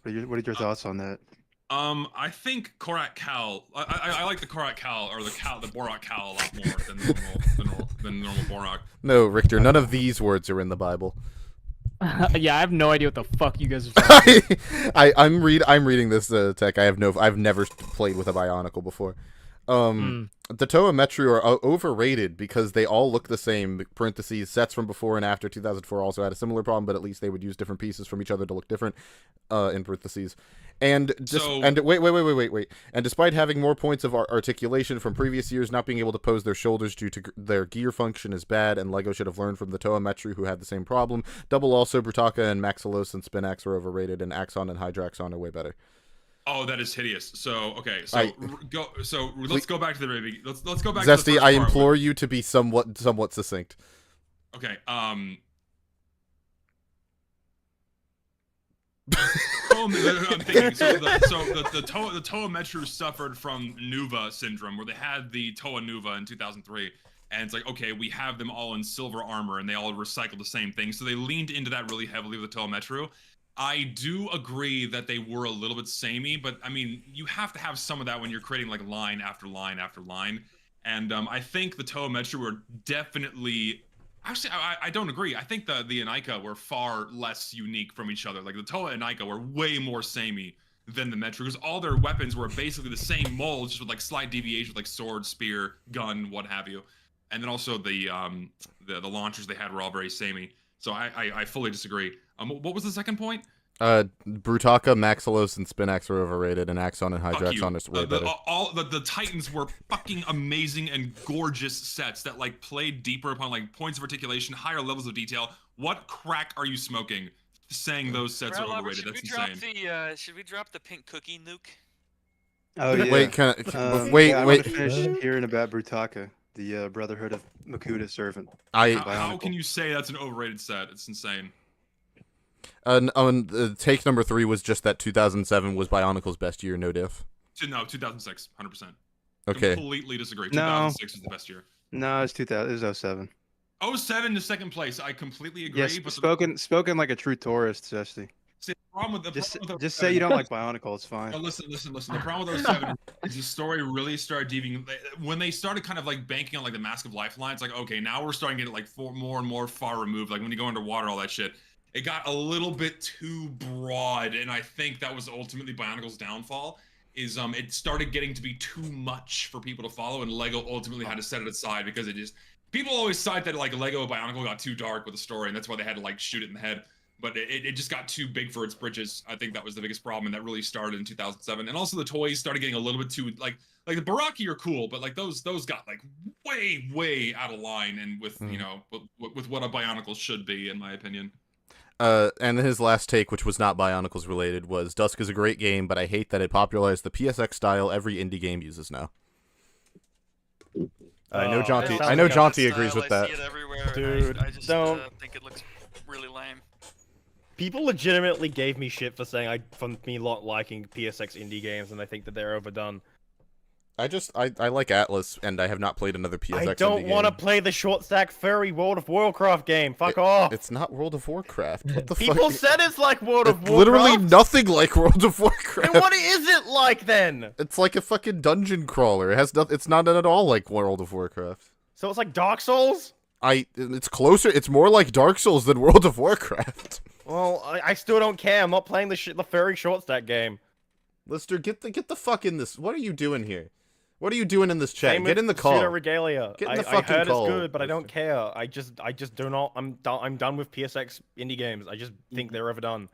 What are your thoughts on that? I think Korak Cal. I like the Korak Cal or the Borak Cal a lot more than normal Borak. No, Richter, none of these words are in the Bible. Yeah, I have no idea what the fuck you guys are talking about. I'm reading this tech. I've never played with a Bionicle before. The Toa Metru are overrated because they all look the same. Parentheses, sets from before and after 2004 also had a similar problem, but at least they would use different pieces from each other to look different. In parentheses, and wait. And despite having more points of articulation from previous years, not being able to pose their shoulders due to their gear function is bad, and LEGO should have learned from the Toa Metru, who had the same problem. Double also, Brutaka and Maxilos and Spinax are overrated, and Axon and Hydraxon are way better. Oh, that is hideous. So okay, let's go back to the very beginning. Let's go back. Zesty, to the first I part implore you to be somewhat succinct. Okay. I'm thinking. The Toa Metru suffered from Nuva syndrome, where they had the Toa Nuva in 2003. And it's like, okay, we have them all in silver armor, and they all recycle the same thing. So they leaned into that really heavily with the Toa Metru. I do agree that they were a little bit samey, but I mean, you have to have some of that when you're creating like line after line after line. And I think the Toa Metru were definitely... Actually, I don't agree. I think the Inika were far less unique from each other. Like the Toa and Inika were way more samey than the Metru, because all their weapons were basically the same molds, just with like slight deviation, like sword, spear, gun, what have you. And then also the launchers they had were all very samey. So I fully disagree. What was the second point? Brutaka, Maxilos, and Spinax are overrated, and Axon and Hydraxon are way better. The Titans were fucking amazing and gorgeous sets that like played deeper upon like points of articulation, higher levels of detail. What crack are you smoking saying those sets are overrated? That's insane. Should we drop the pink cookie nuke? Oh yeah. Wait, wait. I want to finish hearing about Brutaka, the Brotherhood of Makuta servant. How can you say that's an overrated set? It's insane. Take number 3 was just that 2007 was Bionicle's best year, no diff. No, 2006, 100%. Okay. Completely disagree. 2006 was the best year. No, it's 2000. It was 07. 07 to second place. I completely agree. Yes, but spoken like a true tourist, Zesty. See, the problem with just say you don't like Bionicle. It's fine. No, listen. The problem with 07 is the story really started deviating when they started kind of like banking on like the Mask of Lifeline. It's like, okay, now we're starting to get like more and more far removed. Like when you go underwater, all that shit. It got a little bit too broad, and I think that was ultimately Bionicle's downfall. Is it started getting to be too much for people to follow, and Lego ultimately had to set it aside because it just people always cite that like Lego Bionicle got too dark with the story, and that's why they had to like shoot it in the head. But it just got too big for its britches. I think that was the biggest problem, and that really started in 2007. And also the toys started getting a little bit too like the Baraki are cool, but like those got like way out of line, and with you know with what a Bionicle should be, in my opinion. And his last take, which was not Bionicles related, was Dusk is a great game, but I hate that it popularized the PSX style every indie game uses now. I know Jaunty agrees with that. Dude, I just think it looks really lame. People legitimately gave me shit for saying for me not liking PSX indie games, and I think that they're overdone. I like Atlas, and I have not played another PSX indie game. I don't want to play the short stack furry World of Warcraft game. Fuck off. It's not World of Warcraft. What the People fuck? said it's like World of Warcraft. Literally nothing like World of Warcraft. And what is it like then? It's like a fucking dungeon crawler. It has it's not at all like World of Warcraft. So it's like Dark Souls? It's closer. It's more like Dark Souls than World of Warcraft. Well, I still don't care. I'm not playing the furry short stack game. Lister, get the fuck in this. What are you doing here? What are you doing in this chat? Get in the call. Regalia. Get in the fucking I heard call. It's good, but I don't care. I just do not. I'm done with PSX indie games. I just think they're overdone.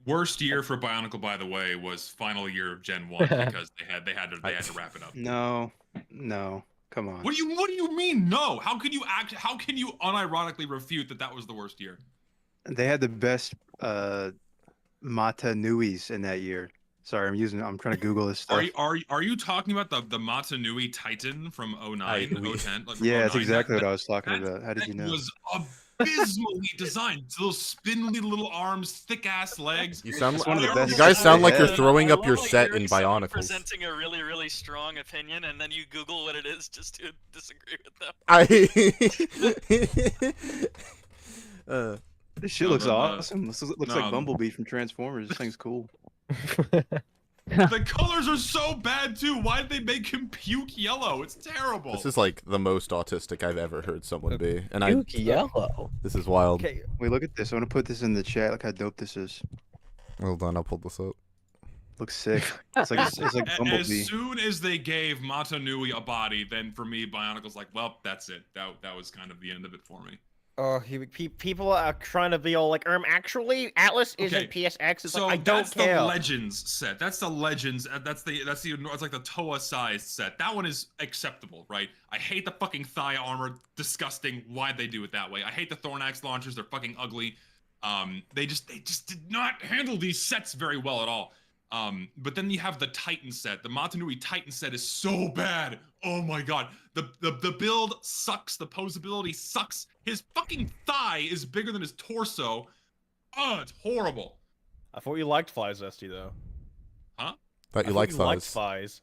Worst year for Bionicle, by the way, was final year of Gen 1 because they had to wrap it up. No, come on. What do you mean no? How can you unironically refute that was the worst year? They had the best Mata Nuis in that year. Sorry, I'm trying to Google this stuff. Are you talking about the Matanui Titan from 09, 010? Like yeah, 09? that's exactly what I was talking about. How did you know? It was abysmally designed. Those spindly little arms, thick ass legs. You guys sound like you're throwing up your set in Bionicles. Presenting a really strong opinion, and then you Google what it is just to disagree with them. This shit looks awesome. This looks like Bumblebee from Transformers. This thing's cool. The colors are so bad too. Why did they make him puke yellow? It's terrible. This is like the most autistic I've ever heard someone be. And puke yellow. This is wild. Okay, wait, look at this. I want to put this in the chat. Look how dope this is. Hold on, I'll pull this up. Looks sick. It's like Bumblebee. As soon as they gave Matanui a body, then for me, Bionicle's like, well, that's it. That was kind of the end of it for me. People are trying to be all like, actually, Atlas isn't PSX. It's like, I don't care. That's the Legends set. That's the Legends. It's like the Toa sized set. That one is acceptable, right? I hate the fucking thigh armor. Disgusting. Why'd they do it that way? I hate the Thornax launchers. They're fucking ugly. They just did not handle these sets very well at all. But then you have the Titan set. The Matanui Titan set is so bad. Oh my god. The build sucks. The posability sucks. His fucking thigh is bigger than his torso. Oh, it's horrible. I thought you liked thighs, Zesty, though. Huh? Thought you liked thighs. Thighs.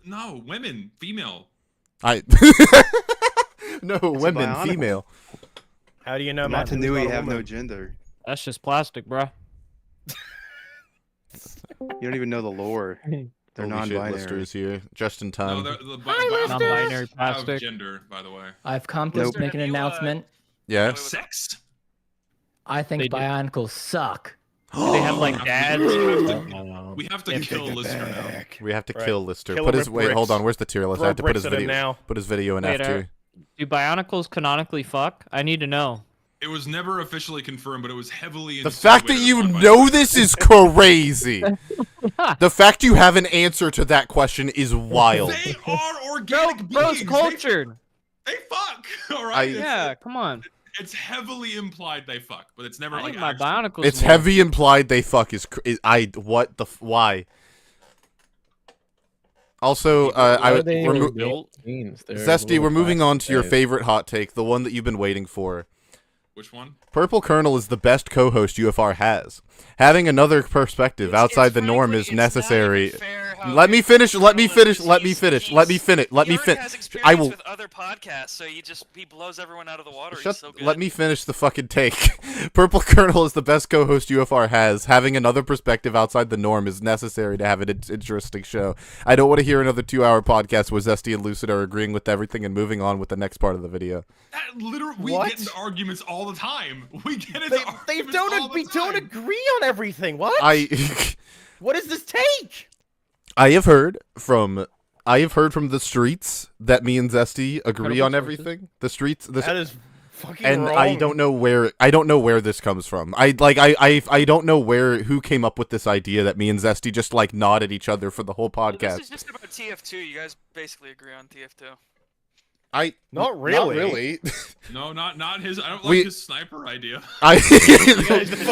No, women, female. No, women, female. How do you know Matanui have no gender? That's just plastic, bruh. You don't even know the lore. They're non-binary. Lister is here, just in time. No, non-binary plastic. Gender, by the way. I've come to make an announcement. Yeah. Sex. I think Bionicles suck. Do they have like dads? We have to kill Lister now. We have to kill Lister. Wait, hold on. Where's the tier list? I have to put his video. Put his video in F tier. Do Bionicles canonically fuck? I need to know. It was never officially confirmed, but it was heavily. The fact that you know this is crazy. The fact you have an answer to that question is wild. They are organic beings. Bro's cultured. They fuck. All right. Yeah, come on. It's heavily implied they fuck, but it's never like my Bionicles. It's heavy implied they fuck. Why? Also, scenes? Zesty, we're moving on to your favorite hot take, the one that you've been waiting for. Which one? Purple Colonel is the best co-host UFR has. Having another perspective outside the norm is necessary. Let me finish. Let me finish. Let me finish. Let me finish. Let me finish. I will. With other podcasts, so he blows everyone out of the water. Let me finish the fucking take. Purple Colonel is the best co-host UFR has. Having another perspective outside the norm is necessary to have an interesting show. I don't want to hear another 2-hour podcast where Zesty and Lucid are agreeing with everything and moving on with the next part of the video. That literally, we get into arguments all the time. We get into We don't agree on everything. What? What is this take? I have heard from the streets that me and Zesty agree on everything. The streets. That is fucking and wrong. I don't know where this comes from. I don't know who came up with this idea that me and Zesty just like nod at each other for the whole podcast. This is just about TF2. You guys basically agree on TF2. Not really. No, not his. I don't like his sniper idea.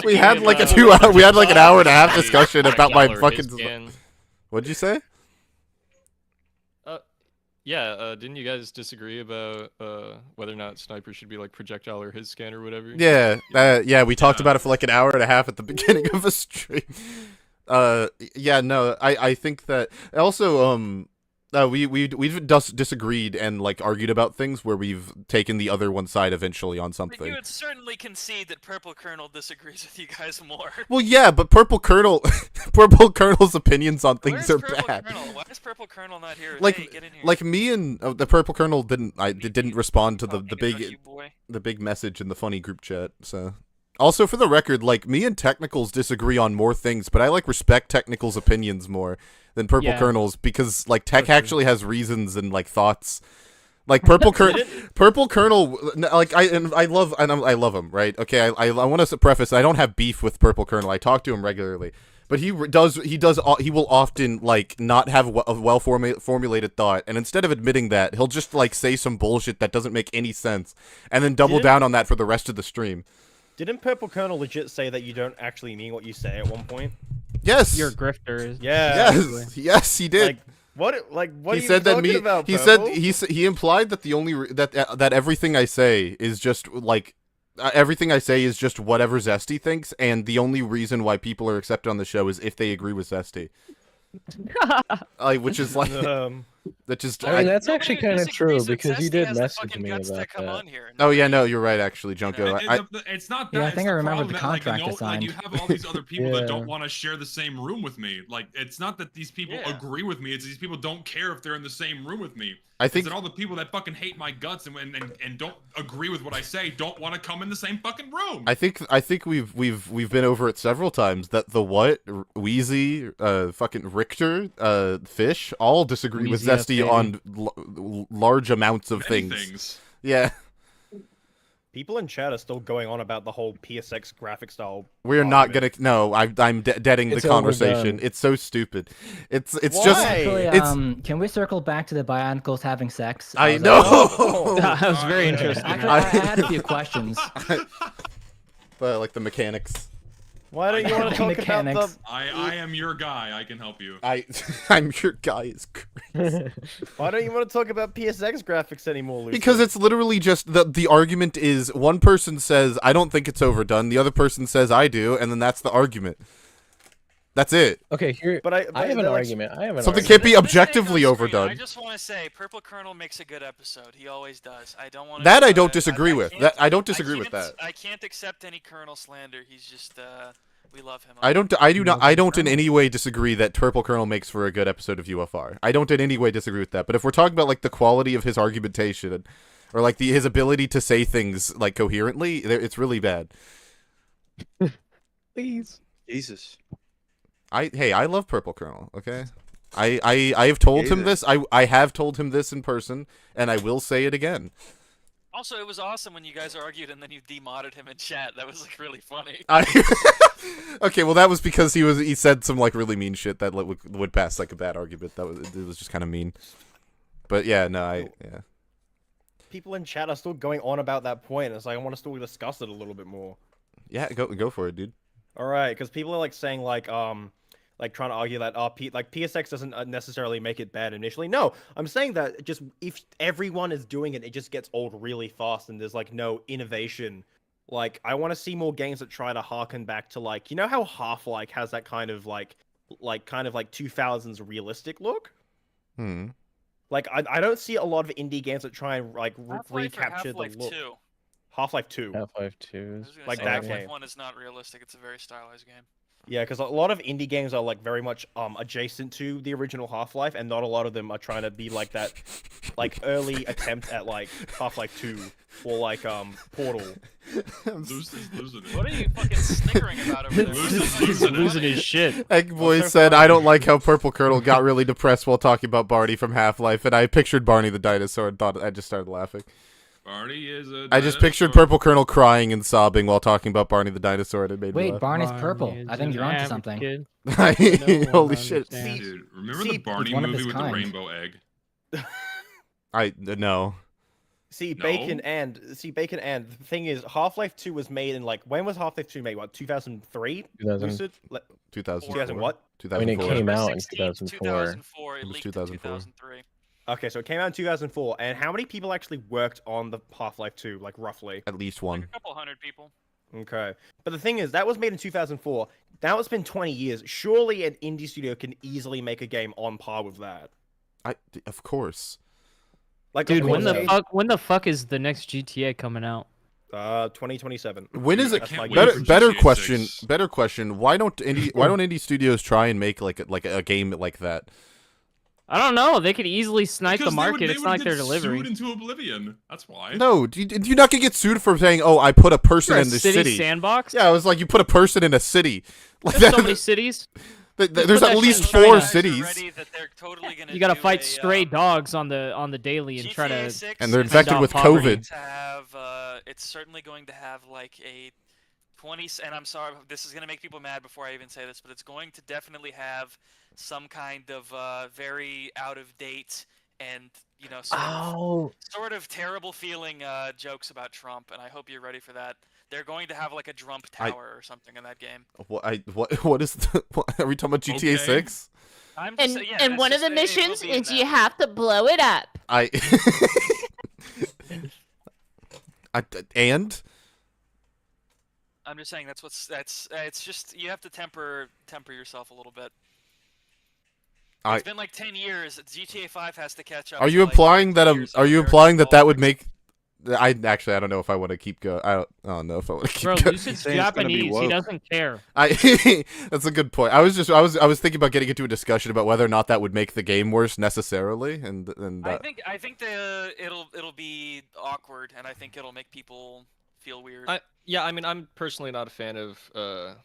We had like a 2 hour. We had like an hour and a half discussion about my fucking. What'd you say? Yeah, didn't you guys disagree about whether or not sniper should be like projectile or his scan or whatever? Yeah, we talked about it for like an hour and a half at the beginning of a stream. Yeah, no, I think that also we've disagreed and like argued about things where we've taken the other one side eventually on something. You would certainly concede that Purple Colonel disagrees with you guys more. Well, yeah, but Purple Colonel's opinions on things are bad. Why is Purple Colonel not here? Like, hey, get in here. like me and the Purple Colonel didn't respond to the big message in the funny group chat. So, also for the record, like me and Technicals disagree on more things, but I like respect Technicals' opinions more than Purple Colonel's because like Tech actually has reasons and like thoughts. Like Purple Colonel, like I love him, right? Okay, I want to preface I don't have beef with Purple Colonel. I talk to him regularly, but he will often like not have a well formulated thought, and instead of admitting that, he'll just like say some bullshit that doesn't make any sense, and then double down on that for the rest of the stream. Didn't Purple Colonel legit say that you don't actually mean what you say at one point? Yes. You're a grifter. Yeah. Yes, he did. What he are said you that talking about, he Purple? said he implied that the only that everything I say is just like everything I say is just whatever Zesty thinks, and the only reason why people are accepted on the show is if they agree with Zesty. Which is like that just. I mean, that's actually kind of true because you did message me about that. Oh yeah, no, you're right. Actually, Junko. It's not that. Yeah, I think I remember the that, contract like, assigned. Like, you have all these other people that don't want to share the same room with me. Like, it's not that these people agree with me. It's these people don't care if they're in the same room with me. I think that all the people that fucking hate my guts and don't agree with what I say don't want to come in the same fucking room. I think we've been over it several times that the Wheezy, fucking Richter, Fish all disagree with Zesty on large amounts of things. Yeah. People in chat are still going on about the whole PSX graphic style. We're not gonna. No, I'm deading the conversation. Overdone. It's so stupid. It's Why? just. Actually, can we circle back to the Bionicles having sex? I know. That was very interesting. Actually, I had a few questions. But like the mechanics. Why don't you want to talk about the? I am your guy. I can help you. I'm your guy is crazy. Why don't you want to talk about PSX graphics anymore, Lucy? Because it's literally just the argument is one person says I don't think it's overdone, the other person says I do, and then that's the argument. That's it. Okay, here. But I have an argument. Something can't be objectively overdone. I just want to say, Purple Colonel makes a good episode. He always does. I don't want that. I don't disagree with. I don't disagree with that. I can't accept any Colonel slander. He's just. We love him. I don't in any way disagree that Purple Colonel makes for a good episode of UFR. I don't in any way disagree with that. But if we're talking about like the quality of his argumentation, or like his ability to say things like coherently, it's really bad. Please, Jesus. I love Purple Colonel. Okay, I have told him this. I have told him this in person, and I will say it again. Also, it was awesome when you guys argued and then you demodded him in chat. That was like really funny. Okay, well that was because he said some like really mean shit that would pass like a bad argument. It was just kind of mean. But yeah, no, yeah. People in chat are still going on about that point. It's like I want to still discuss it a little bit more. Yeah, go for it, dude. All right, because people are like saying like like trying to argue that like PSX doesn't necessarily make it bad initially. No, I'm saying that just if everyone is doing it, it just gets old really fast, and there's like no innovation. Like I want to see more games that try to harken back to like how Half-Life has that kind of like 2000s realistic look. Like I don't see a lot of indie games that try and like recapture the look. 2? Half-Life 2. Half-Life 2 is like that Half-Life game. 1 is not realistic. It's a very stylized game. Yeah, because a lot of indie games are like very much adjacent to the original Half-Life, and not a lot of them are trying to be like that, like early attempt at like Half-Life 2 or like Portal. What are you fucking snickering about over there? He's losing his shit. Eggboy said, "I don't like how Purple Colonel got really depressed while talking about Barney from Half-Life," and I pictured Barney the dinosaur and thought I just started laughing. Barney is a I just pictured Purple Colonel crying and sobbing while talking about Barney the dinosaur, and it made me Wait, laugh. Barney's purple. I think you're onto something. Holy shit! Dude, remember the Barney movie with the rainbow egg? No. See, Bacon and the thing is, Half-Life 2 was made in like when was Half-Life 2 made? What 2003? 2000. 2000 what? 2004. I mean, it came out in 2004. 2004. It was leaked 2004. in 2003. Okay, so it came out in 2004, and how many people actually worked on the Half-Life 2, like roughly? At least one. Like a couple hundred people. Okay, but the thing is, that was made in 2004. Now it's been 20 years. Surely an indie studio can easily make a game on par with that. Of course. Like, dude, when the fuck is the next GTA coming out? 2027. When is it? That's Better question. Better question. Why don't indie studios try and make like a game like that? I don't know. They could easily snipe the market. They It's not like they're delivering. Sued into oblivion. That's why. No, do you not gonna get sued for saying, "Oh, I put a person in the city sandbox"? Yeah, it was like you put a person in a city. Like There's so many cities. There's at least 4 cities. You gotta fight stray dogs on the daily and try to. And they're infected with COVID. It's certainly going to have like a 20. And I'm sorry, this is gonna make people mad before I even say this, but it's going to definitely have some kind of very out of date and sort of terrible feeling jokes about Trump, and I hope you're ready for that. They're going to have like a Trump tower or something in that game. What is are we talking about GTA 6? And one of the missions is you have to blow it up. And I'm just saying it's just you have to temper yourself a little bit. It's been like 10 years. GTA 5 has to catch up. Are you implying that that would make? I don't know if I want to keep going. I don't know if I want to keep going. Bro, Lucid's Japanese. He doesn't care. That's a good point. I was thinking about getting into a discussion about whether or not that would make the game worse necessarily, and I think it'll be awkward, and I think it'll make people feel weird. I mean, I'm personally not a fan of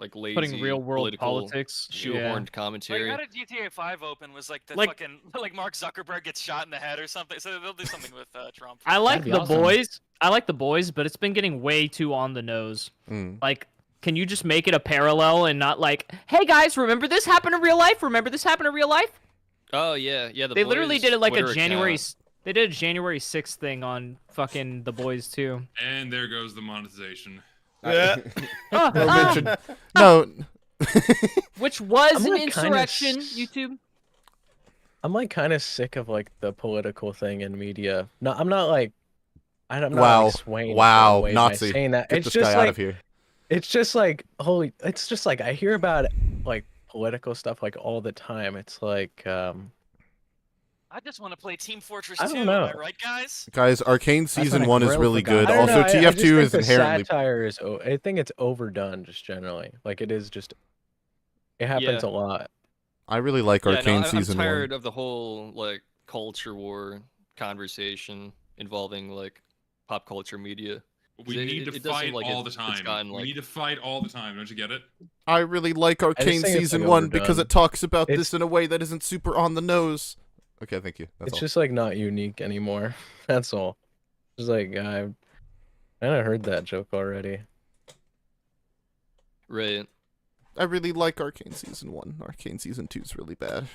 like lazy putting real world politics, shoehorned commentary. Like, how did GTA 5 open? Was like the fucking like Mark Zuckerberg gets shot in the head or something. So they'll do something with Trump. I like the boys. I like the boys, but it's been getting way too on the nose. Like, can you just make it a parallel and not like, hey guys, remember this happened in real life? Remember this happened in real life? Oh yeah. They literally did it like Twitter a January. Account. They did a January 6th thing on fucking the boys too. And there goes the monetization. No. Which was an insurrection, YouTube. I'm like kind of sick of like the political thing in media. No, I'm not like. I'm not Wow. like swaying Wow, away by Nazi. saying that. Get It's this just guy like, out of here. It's just like it's just like I hear about like political stuff like all the time. It's like I just want to play Team Fortress 2. I don't know. Am I right, guys? Guys, Arcane Season 1 is really good. I don't Also, know, TF2 is the inherently. satire is. I think it's overdone just generally. Like it is just. It happens a lot. I really like Arcane Season 1. I'm tired of the whole like culture war conversation involving like pop culture media. We need to fight all the time. We need to fight all the time. Don't you get it? I really like Arcane Season 1 because it talks about this in a way that isn't super on the nose. Okay, thank you. That's It's all. just like not unique anymore. That's all. Just like I kind of heard that joke already. Right. I really like Arcane Season 1. Arcane Season 2 is really bad.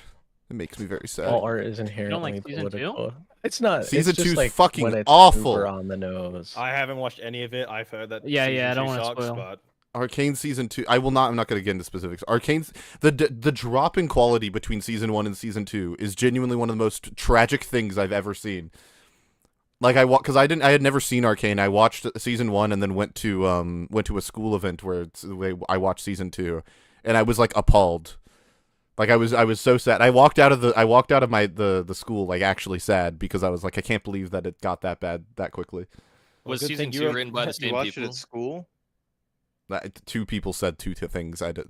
It makes me very sad. All art is inherently season 2? political. It's not. Season it's just 2's like fucking when it's awful. super on the nose. I haven't watched any of it. I've heard that. Yeah, season I don't 2 want to sucks, spoil. but Arcane season 2. I'm not going to get into specifics. Arcane's the drop in quality between season 1 and season 2 is genuinely one of the most tragic things I've ever seen. Like because I had never seen Arcane. I watched season 1 and then went to a school event where I watched season 2, and I was like appalled. Like I was so sad. I walked out of the school like actually sad because I was like, I can't believe that it got that bad that quickly. Was season 2 written by the same people? You watched it at school? Two people said two things. I did.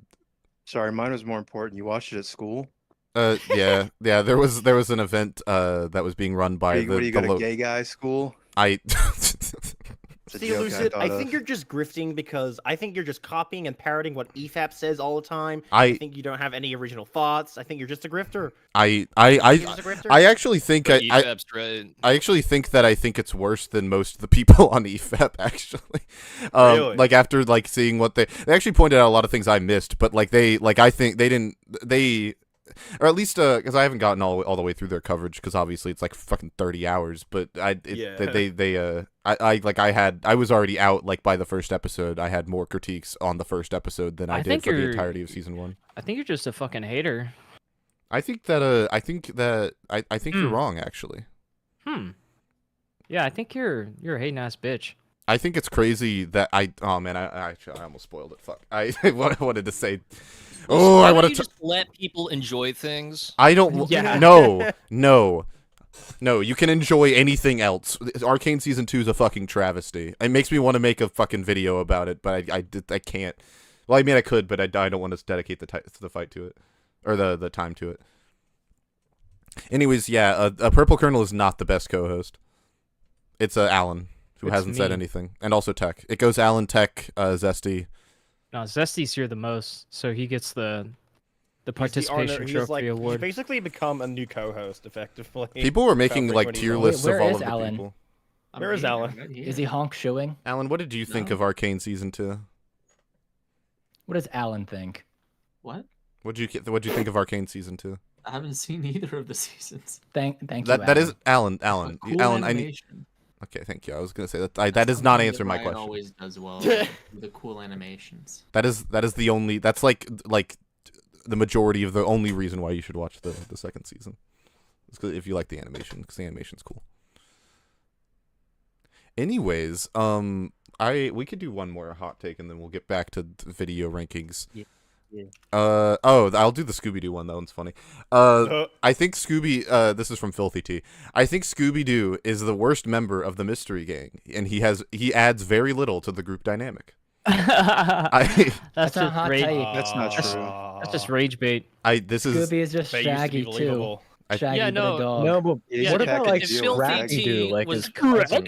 Sorry, mine was more important. You watched it at school? Yeah. There was an event that was being run by What do you go to gay guy school? See, Lucid, I think you're just grifting because I think you're just copying and parroting what EFAP says all the time. I think you don't have any original thoughts. I think you're just a grifter. I actually think I actually think that I think it's worse than most of the people on EFAP actually. Really? Like after like seeing what they actually pointed out a lot of things I missed, but like I think or at least because I haven't gotten all the way through their coverage because obviously it's like fucking 30 hours. But I was already out like by the first episode. I had more critiques on the first episode than I did for the entirety of season 1. I think you're just a fucking hater. I think you're wrong actually. Yeah, I think you're a hating ass bitch. I think it's crazy that I almost spoiled it. Fuck. I wanted to say. Oh, I want to just let people enjoy things. I don't. Yeah. No. You can enjoy anything else. Arcane season 2 is a fucking travesty. It makes me want to make a fucking video about it, but I can't. Well, I mean I could, but I don't want to dedicate the fight to it, or the time to it. Anyways, yeah, a Purple Kernel is not the best co-host. It's Alan who hasn't said anything, and also Tech. It goes Alan, Tech, Zesty. No, Zesty's here the most, so he gets the participation trophy award. He's basically become a new co-host, effectively. People were making like tier lists of all of the people. Where is Alan? Is he honk showing? Alan, what did you think of Arcane season 2? What does Alan think? What? What'd you think of Arcane season 2? I haven't seen either of the seasons. Thank you. That is Alan. Cool Alan, animation. Okay, thank you. I was gonna say that does not answer my question. Always does well with the cool animations. That is the only. That's like the majority of the only reason why you should watch the second season. It's because if you like the animation, because the animation's cool. Anyways, we could do one more hot take and then we'll get back to video rankings. Yeah. I'll do the Scooby-Doo one. That one's funny. I think this is from Filthy T. I think Scooby-Doo is the worst member of the Mystery Gang, and he adds very little to the group dynamic. That's not hot take. That's not true. That's just rage bait. Scooby is just Shaggy too. Shaggy yeah, no, with a dog. No, but Yeah, what about like Filthy Scrappy-Doo? Like was his cousin?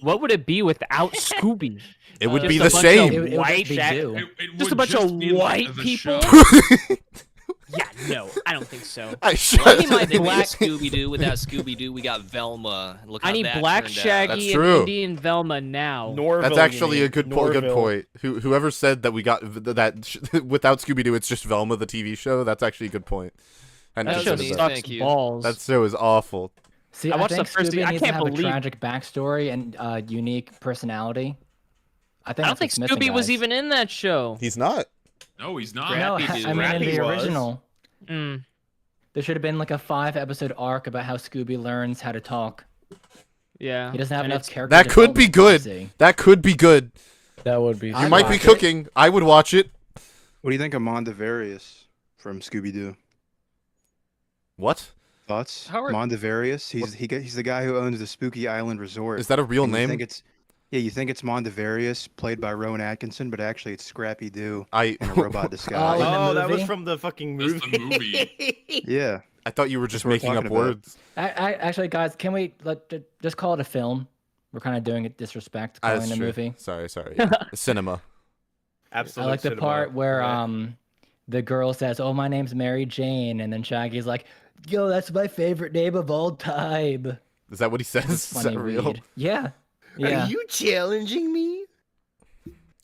What would it be without Scooby? It would be the Just a bunch same. of white just a bunch of white people. Yeah, no, I don't think so. I need my black Scooby-Doo. Without Scooby-Doo, we got Velma. Look how I need that Black turned out. Shaggy and Indian Velma now. That's actually a good point. Whoever said that we got that without Scooby-Doo, it's just Velma the TV show. That's actually a good point. That show sucks balls. That show is awful. See, I watched the first season. I can't believe a tragic backstory and unique personality. I don't think Scooby was even in that show. He's not. No, he's not. No, I mean in the original. There should have been like a 5-episode arc about how Scooby learns how to talk. Yeah. He doesn't have enough character. That could be good. That could be good. That would be. You might be cooking. I would watch it. What do you think of Mondavarius from Scooby-Doo? What? Thoughts? Mondavarius. He's the guy who owns the Spooky Island Resort. Is that a real name? You think it's Mondavarius, played by Rowan Atkinson, but actually it's Scrappy-Doo in a robot disguise. That was from the fucking movie. That's the movie. Yeah. I thought you were just making up words. Actually, guys, can we just call it a film? We're kind of doing it disrespect, calling it a movie. Sorry. Cinema. Absolutely. I like the part where the girl says, "Oh, my name's Mary Jane," and then Shaggy's like, "Yo, that's my favorite name of all time." Is that what he says? Is that real? Yeah. Are you challenging me?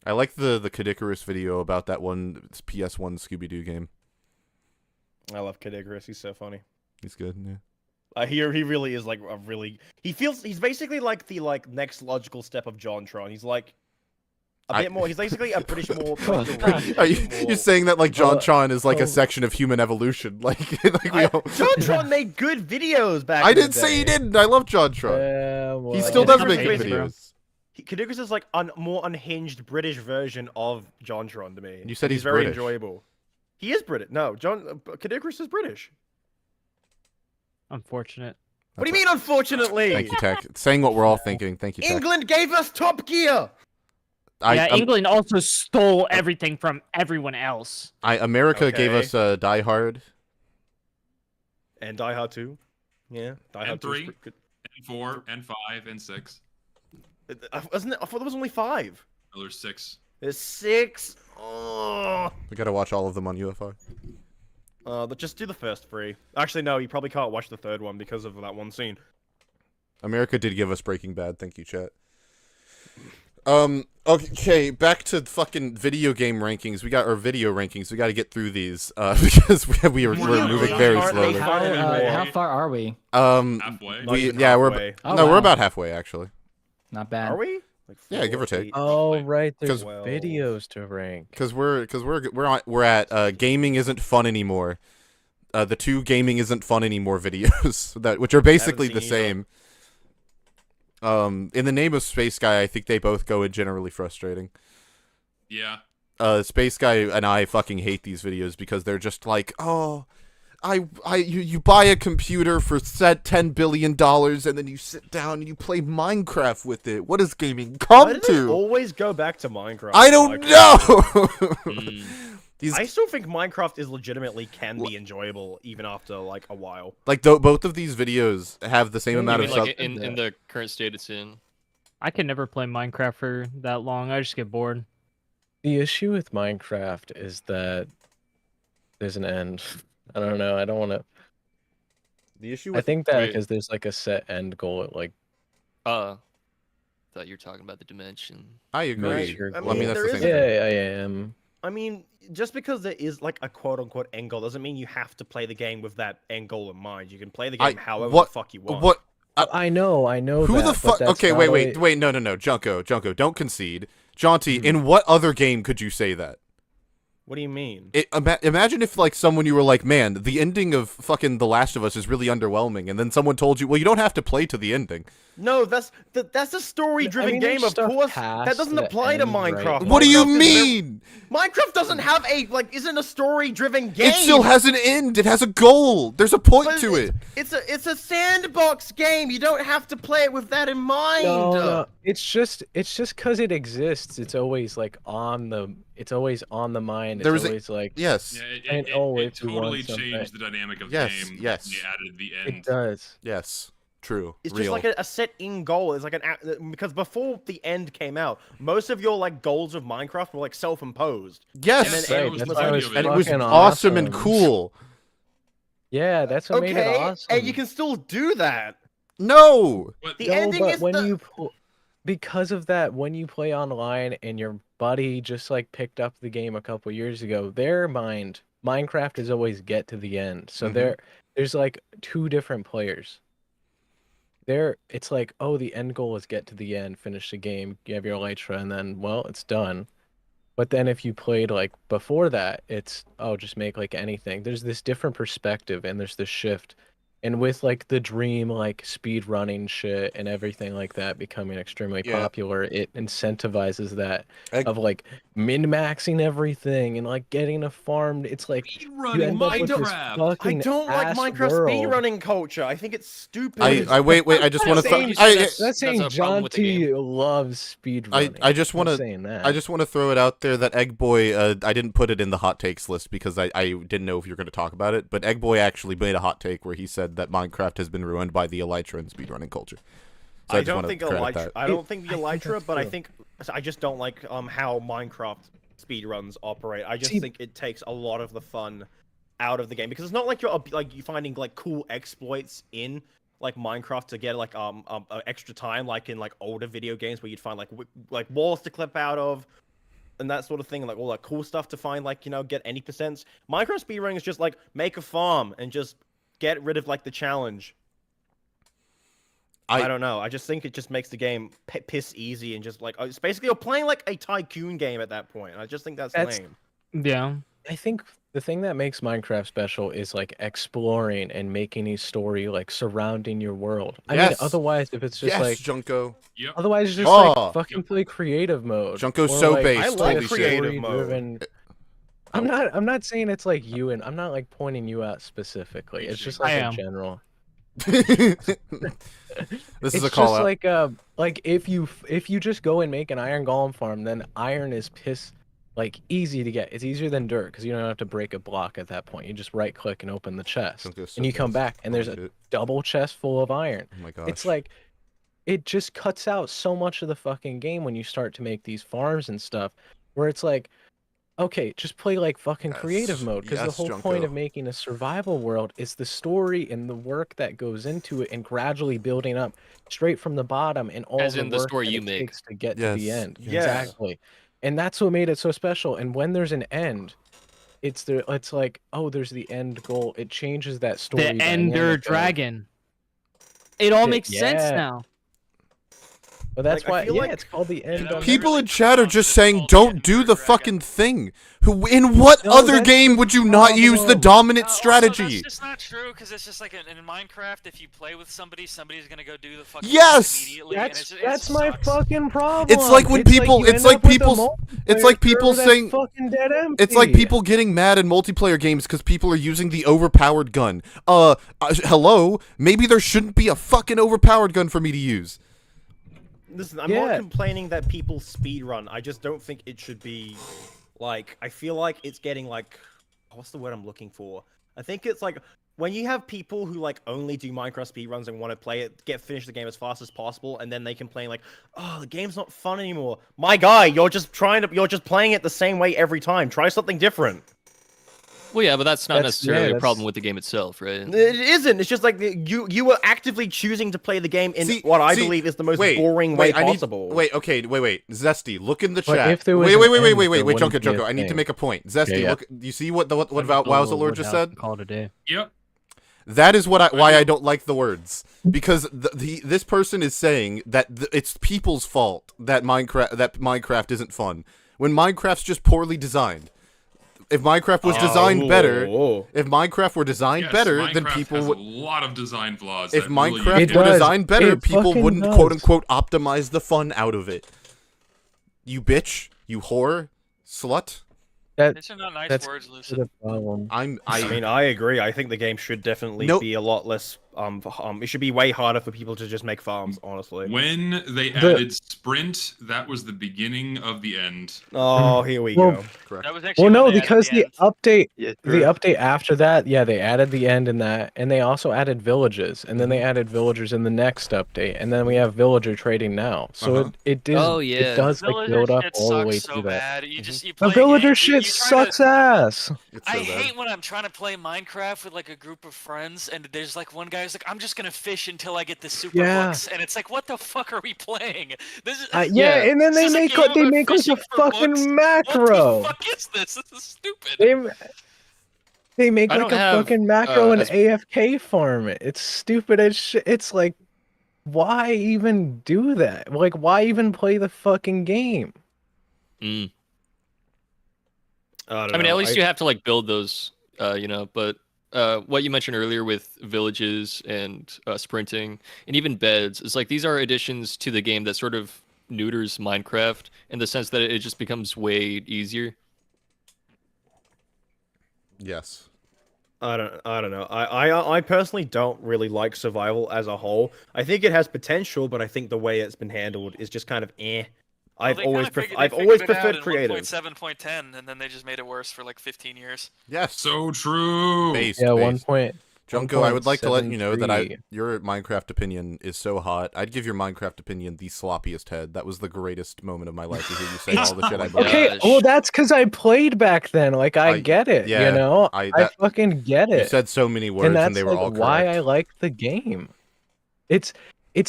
I like the Kid Icarus video about that one PS1 Scooby-Doo game. I love Kid Icarus. He's so funny. He's good, yeah. He really is like a really. He's basically like the next logical step of JonTron. He's like a bit more. He's basically a British more. You're saying that like JonTron is like a section of human evolution, like JonTron made good videos back. I didn't say he didn't. I love JonTron. He still does make good videos. Caduceus is like a more unhinged British version of JonTron to me. You said he's very British. enjoyable. He is British. No, Caduceus is British. Unfortunate. What do you mean, unfortunately? Thank you, Tech. Saying what we're all thinking. Thank you, Tech. England gave us Top Gear. England also stole everything from everyone else. America gave us Die Hard. And Die Hard 2. Yeah. Die Hard 3, and 4, and 5, and 6. Wasn't it? I thought there was only 5. Oh, there's 6. There's 6. Oh. We gotta watch all of them on UFR. But just do the first 3. Actually, no, you probably can't watch the 3rd one because of that one scene. America did give us Breaking Bad. Thank you, chat. Okay, back to fucking video game rankings. We got our video rankings. We got to get through these because we're moving very slowly. How far are we? Halfway. We're about halfway actually. Not bad. Are we? Yeah, give or take. Oh right, there's videos to rank. Because we're at gaming isn't fun anymore. The 2 gaming isn't fun anymore videos which are basically the same. In the name of Space Guy, I think they both go in generally frustrating. Yeah. Space Guy and I fucking hate these videos because they're just like, oh, you buy a computer for $10 billion and then you sit down and you play Minecraft with it. What does gaming come to? They always go back to Minecraft. I don't know. I still think Minecraft is legitimately can be enjoyable even after like a while. Like both of these videos have the same amount of like in the current state it's in. I can never play Minecraft for that long. I just get bored. The issue with Minecraft is that there's an end. I don't know. I don't want to. The issue. I think that because there's like a set end goal at like. Thought you were talking about the dimension. I agree. I mean, that's the thing. Yeah, I am. I mean, just because there is like a quote-unquote end goal doesn't mean you have to play the game with that end goal in mind. You can play the game however the fuck you want. I know. Who the fuck? Okay, wait. No. Junko, don't concede. Jaunty, in what other game could you say that? What do you mean? Imagine if, like, someone you were like, man, the ending of fucking The Last of Us is really underwhelming, and then someone told you, well, you don't have to play to the ending. No, that's a story-driven game, of course. That doesn't apply to Minecraft. Right? What do you mean? Minecraft doesn't have isn't a story-driven game. It still has an end. It has a goal. There's a point to it. It's a sandbox game. You don't have to play it with that in mind. No. It's just because it exists. It's always like on the mind. It's always like yes. Yeah, it totally changed the dynamic of the game. Yes. They added the end. It does. Yes. True. It's just like a set in goal. It's like because before the end came out, most of your like goals of Minecraft were like self-imposed. Yes, and it was awesome and cool. Yeah, that's what made it awesome. And you can still do that. No. The ending is because of that, when you play online and your buddy just like picked up the game a couple years ago, Minecraft is always get to the end. So there's like 2 different players. It's like, oh, the end goal is get to the end, finish the game, you have your elytra, and then, well, it's done. But then if you played like before that, it's, oh, just make like anything. There's this different perspective and there's this shift. And with like the dream, like speed running shit and everything like that becoming extremely popular, it incentivizes that of like min-maxing everything and like getting a farm. It's like you end up with this fucking I don't like Minecraft speedrunning culture. I think it's stupid. Wait. I just want to. That's saying John T loves speedrunning. I just want to throw it out there that Egg Boy. I didn't put it in the hot takes list because I didn't know if you were going to talk about it. But Egg Boy actually made a hot take where he said that Minecraft has been ruined by the elytra and speedrunning culture. So I don't think the elytra, but I just don't like how Minecraft speedruns operate. I just think it takes a lot of the fun out of the game because it's not like you're finding like cool exploits in like Minecraft to get like extra time like in like older video games where you'd find like walls to clip out of and that sort of thing, like all that cool stuff to find, like, you know, get any percents. Minecraft speedrunning is just like make a farm and just get rid of like the challenge I don't know. I just think it just makes the game piss easy and just like it's basically you're playing like a tycoon game at that point. I just think that's lame. Yeah. I think the thing that makes Minecraft special is like exploring and making a story like surrounding your world. I mean, otherwise, if it's just like Junko. Yep. Otherwise, it's just like fucking play creative mode. Junko's or, so like, based. I like creative mode. I'm not saying it's like you, and I'm not like pointing you out specifically. It's just like in general. This is a call out. Like if you just go and make an iron golem farm, then iron is like easy to get. It's easier than dirt because you don't have to break a block at that point. You just right click and open the chest, and you come back and there's a double chest full of iron. Oh my gosh. It's like it just cuts out so much of the fucking game when you start to make these farms and stuff, where it's like, okay, just play like fucking creative mode, because the whole point of making a survival world is the story and the work that goes into it and gradually building up straight from the bottom and all the work story that you it make takes to get to the end. Yes. Exactly. And that's what made it so special. And when there's an end, it's like, oh, there's the end goal. It changes that story. The Ender Dragon. It all makes sense now. But that's why, it's called the end. People in chat are just saying, don't do the fucking thing. In what other game would you not use the dominant strategy? That's just not true, because it's just like in Minecraft, if you play with somebody, somebody's gonna go do the fucking thing immediately. That's my fucking problem. It's like when people, it's like people saying, it's like people getting mad in multiplayer games because people are using the overpowered gun. Hello? Maybe there shouldn't be a fucking overpowered gun for me to use. Listen, I'm not complaining that people speedrun. I just don't think it should be, like, I feel like it's getting, like, what's the word I'm looking for? I think it's, like, when you have people who, like, only do Minecraft speedruns and want to play it, finish the game as fast as possible, and then they complain, like, oh, the game's not fun anymore. My guy, you're just playing it the same way every time. Try something different. Well, yeah, but that's not necessarily a problem with the game itself, right? It isn't. It's just like you were actively choosing to play the game in what I believe is the most boring way possible. Wait. Zesty, look in the chat. Wait, Junko. I need to make a point. Zesty, look. You see what Wowzalord just said? Call it a day. Yep. That is why I don't like the words, because this person is saying that it's people's fault that Minecraft isn't fun when Minecraft's just poorly designed. If Minecraft was designed better, if Minecraft were designed better, then people would. A lot of design flaws. If Minecraft were designed better, people wouldn't quote unquote optimize the fun out of it. You bitch, you whore, slut. These are not nice words, Lucid. I mean, I agree. I think the game should definitely be a lot less. It should be way harder for people to just make farms. Honestly, when they added sprint, that was the beginning of the end. Oh, here we go. That was actually because the update after that, they added the end in that, and they also added villages, and then they added villagers in the next update, and then we have villager trading now. So it does like build up all the way through that. The villager shit sucks ass. I hate when I'm trying to play Minecraft with like a group of friends, and there's like one guy who's like, I'm just gonna fish until I get the super books, and it's like, what the fuck are we playing? This is and then they make like a fucking macro. What the fuck is this? This is stupid. They make like a fucking macro and AFK farm. It's stupid as shit. It's like, why even do that? Like, why even play the fucking game? I mean, at least you have to like build those, but what you mentioned earlier with villages and sprinting and even beds is like these are additions to the game that sort of neuters Minecraft in the sense that it just becomes way easier. Yes. I don't know. I personally don't really like survival as a whole. I think it has potential, but I think the way it's been handled is just kind of eh. I've always preferred creative. 1.7.10, and then they just made it worse for like 15 years. Yes. So true. 1 point. Junko, I would like to let you know that your Minecraft opinion is so hot. I'd give your Minecraft opinion the sloppiest head. That was the greatest moment of my life to hear you say all the shit I believe. Okay, well that's because I played back then. Like I get it, you know. I fucking get it. You said so many words, and they were all correct. Why I like the game. It's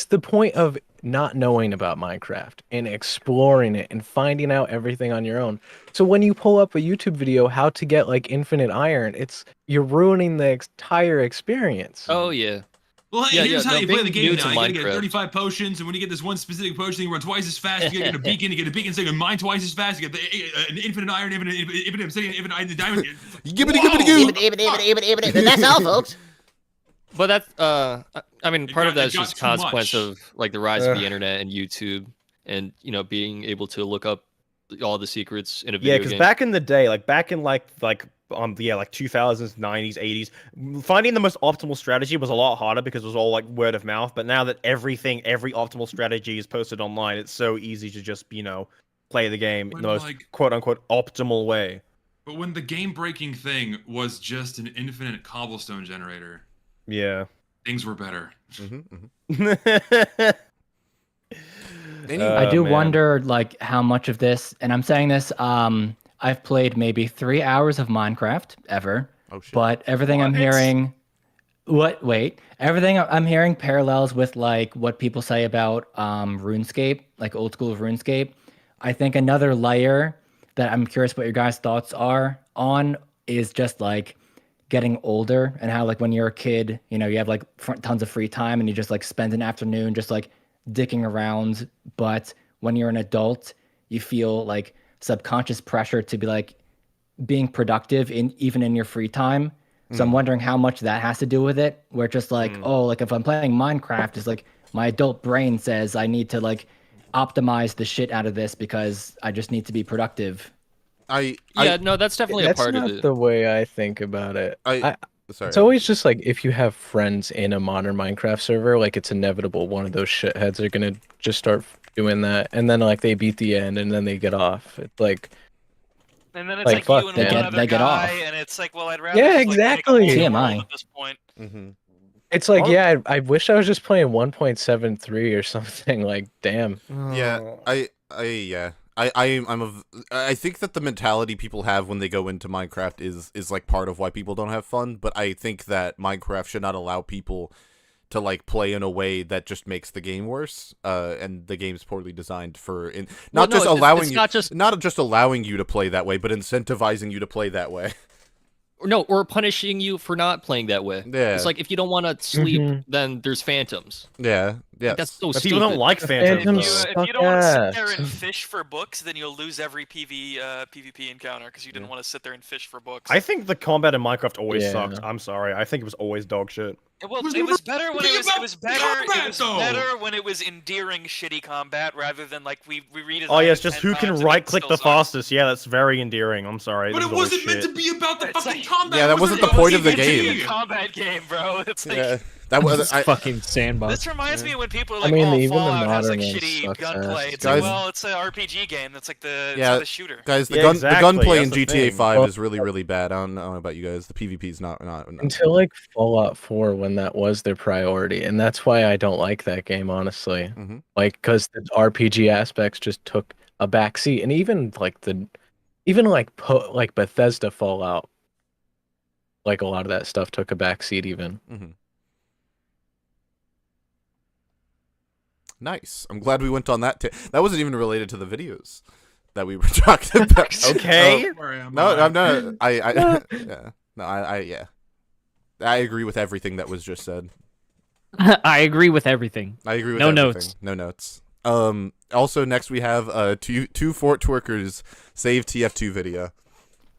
the point of not knowing about Minecraft and exploring it and finding out everything on your own. So when you pull up a YouTube video how to get like infinite iron, you're ruining the entire experience. Oh yeah. Well, hey, here's how you play the game now. You gotta get Minecraft. 35 potions, and when you get this one specific potion, you run twice as fast. You gotta get a beacon. You get a beacon, so you can mine twice as fast. You get an infinite iron, infinite obsidian, infinite diamond. Gibbity. That's all, folks. But that's I mean, part of that is just a consequence of like the rise of the internet and YouTube, and being able to look up all the secrets in a video game. Yeah, because back in the day, back in like 2000s, 90s, 80s, finding the most optimal strategy was a lot harder because it was all like word of mouth. But now that every optimal strategy is posted online, it's so easy to just play the game in the most quote unquote optimal way. But when the game-breaking thing was just an infinite cobblestone generator, yeah, things were better. I do wonder like how much of this, and I'm saying this, I've played maybe 3 hours of Minecraft ever. Oh shit. But everything I'm hearing everything I'm hearing parallels with like what people say about RuneScape, like old school of RuneScape. I think another layer that I'm curious what your guys' thoughts are on is just like getting older, and how like when you're a kid, you have like tons of free time and you just like spend an afternoon just like dicking around, but when you're an adult, you feel like subconscious pressure to be like being productive even in your free time. So I'm wondering how much that has to do with it, where just like like if I'm playing Minecraft, it's like my adult brain says I need to like optimize the shit out of this because I just need to be productive. No, that's definitely a part of it. That's not the way I think about it. Sorry. It's always just like if you have friends in a modern Minecraft server, like it's inevitable one of those shitheads are gonna just start doing that, and then like they beat the end and then they get off. It's like, and then it's like you and one other they get guy, off. and it's like, well, I'd rather yeah, just, like, exactly. make a whole TMI. world at this point. It's like, yeah, I wish I was just playing 1.73 or something. Like, damn. Yeah, I think that the mentality people have when they go into Minecraft is like part of why people don't have fun, but I think that Minecraft should not allow people to like play in a way that just makes the game worse, and the game's poorly designed for not just allowing you to play that way, but incentivizing you to play that way. No, or punishing you for not playing that way. Yeah. It's like if you don't want to sleep, then there's phantoms. Yeah. Like, that's so stupid. People don't like phantoms. If you don't want to sit there and fish for books, then you'll lose every PvP encounter because you didn't want to sit there and fish for books. I think the combat in Minecraft always sucked. I'm sorry. I think it was always dog shit. Well, it was better when it was better when it was endearing shitty combat rather than like we redesigned. Oh yes, just who can right click the fastest. Yeah, that's very endearing. I'm sorry. But it wasn't meant to be about the fucking combat. Yeah, that wasn't the point of the game. A combat game, bro. It's like that was fucking sandbox. This reminds me of when people are like, even "Oh, the Fallout has like modern shitty ones suck gunplay." ass. It's like, well, it's an RPG game. That's like the it's a shooter. Guys, the Yeah, the gunplay in that's the GTA thing. 5 is really, really bad. I don't know about you guys. The PvP is not. Until like Fallout 4, when that was their priority, and that's why I don't like that game, honestly. Like, because the RPG aspects just took a backseat, and even like Bethesda Fallout, like a lot of that stuff took a backseat even. Nice. I'm glad we went on that. That wasn't even related to the videos that we were talking about. Okay. No, I'm not. I agree with everything that was just said. I agree with everything. I agree with no everything. notes. No notes. Also, next we have two Fort Twerkers save TF2 video.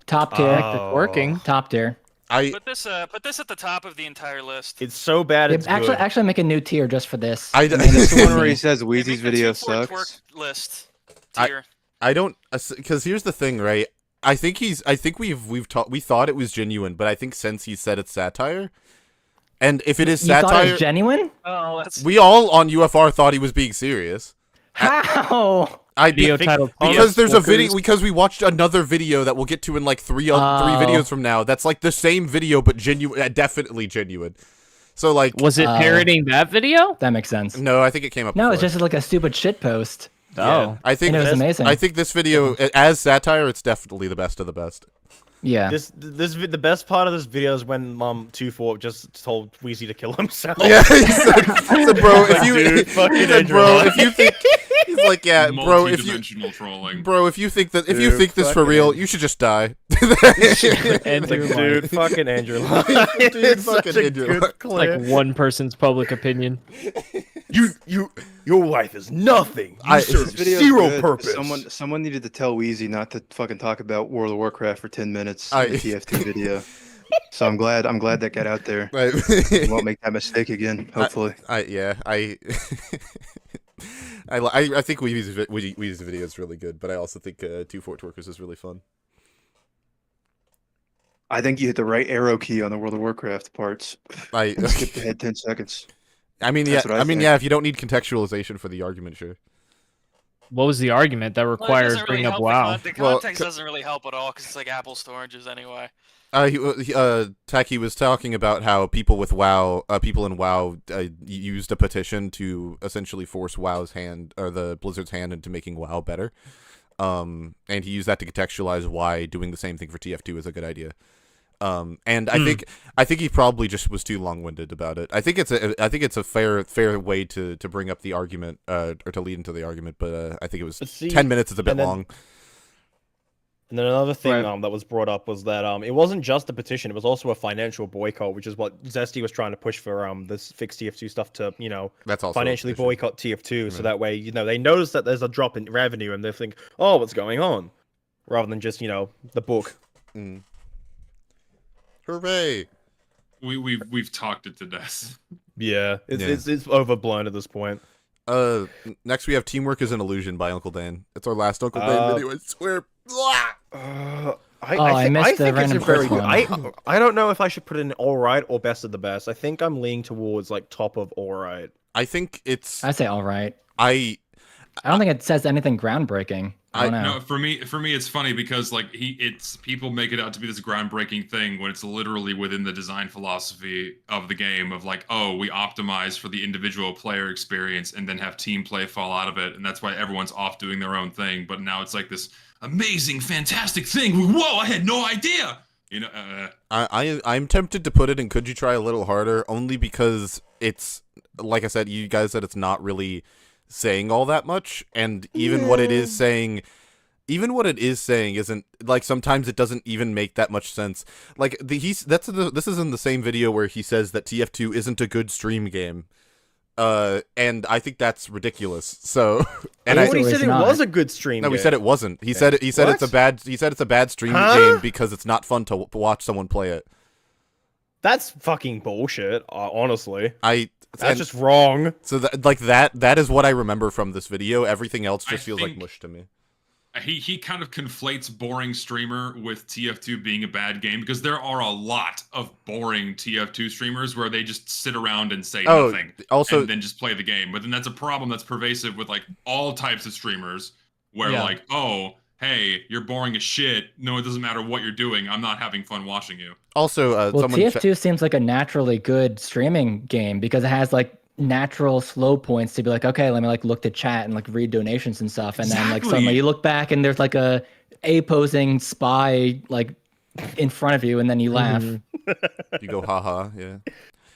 Top tier. Working. Top tier. Put this at the top of the entire list. It's so bad. It's good. Actually make a new tier just for this. This one where he says Wheezy's video sucks. List tier. I don't, because here's the thing, right? I think we thought it was genuine, but I think since he said it's satire, and if it is satire, thought it was genuine? Oh, that's... We all on UFR thought he was being serious. How? Because there's a video, because we watched another video that we'll get to in like three videos from now. That's like the same video, but genuine, definitely genuine. So like, was it parodying that video? That makes sense. No, I think it came up. No, before. it's just like a stupid shit post. Yeah. I think it was amazing. I think this video, as satire, it's definitely the best of the best. Yeah. The best part of this video is when 2-4 just told Wheezy to kill himself. Yeah, he said, bro, if you think, he's like, yeah, bro, if you trolling. Bro, if you think that if you think this for real, you should just die. Dude, fucking Andrew. Dude, fucking Andrew. It's like one person's public opinion. Your life is nothing. You serve This video's zero good. purpose. Someone needed to tell Wheezy not to fucking talk about World of Warcraft for 10 minutes in the TF2 video. So I'm glad that got out there. Right. We won't make that mistake again, hopefully. I think Weezy's video is really good, but I also think Two Fort Workers is really fun. I think you hit the right arrow key on the World of Warcraft parts. Skip ahead 10 seconds. I mean, yeah. I mean, yeah. If you don't need contextualization for the argument, sure. What was the argument that requires bringing up WoW? The context doesn't really help at all because it's like apples to oranges anyway. Taki was talking about how people with WoW, people in WoW, used a petition to essentially force WoW's hand, or the Blizzard's hand, into making WoW better. And he used that to contextualize why doing the same thing for TF2 is a good idea. And I think he probably just was too long-winded about it. I think it's a fair way to bring up the argument, or to lead into the argument, but I think it was 10 minutes is a bit long. And then another thing that was brought up was that it wasn't just a petition; it was also a financial boycott, which is what Zesty was trying to push for this fixed TF2 stuff to that's also financially boycott TF2, so that way they notice that there's a drop in revenue and they think, oh, what's going on, rather than just the book. Hooray! We've talked it to death. Yeah, it's overblown at this point. Next we have Teamwork is an Illusion by Uncle Dan. It's our last Uncle Dan video, I swear. I think it's a very good. I don't know if I should put it in all right or best of the best. I think I'm leaning towards like top of all right. I think it's. I say all right. I don't think it says anything groundbreaking. I don't know. No, for me, it's funny because like people make it out to be this groundbreaking thing when it's literally within the design philosophy of the game of like, oh, we optimize for the individual player experience and then have team play fall out of it, and that's why everyone's off doing their own thing. But now it's like this amazing, fantastic thing. Whoa, I had no idea. I'm tempted to put it in could you try a little harder, only because it's, like I said, you guys said it's not really saying all that much, and even what it is saying isn't, like, sometimes it doesn't even make that much sense. Like, this is in the same video where he says that TF2 isn't a good stream game. And I think that's ridiculous. So, and he said it was a good stream. No, game. he said it wasn't. He said it's a bad. He said it's a bad stream game because it's not fun to watch someone play it. That's fucking bullshit. Honestly, that's just wrong. So that is what I remember from this video. Everything else just feels like mush to me. He kind of conflates boring streamer with TF2 being a bad game, because there are a lot of boring TF2 streamers where they just sit around and say nothing and then just play the game. But then that's a problem that's pervasive with like all types of streamers where like, oh, hey, you're boring as shit. No, it doesn't matter what you're doing. I'm not having fun watching you. Also, TF2 seems like a naturally good streaming game because it has like natural slow points to be like, okay, let me like look to chat and like read donations and stuff, and then like suddenly you look back and there's like a posing spy like in front of you, and then you laugh. You go haha, yeah.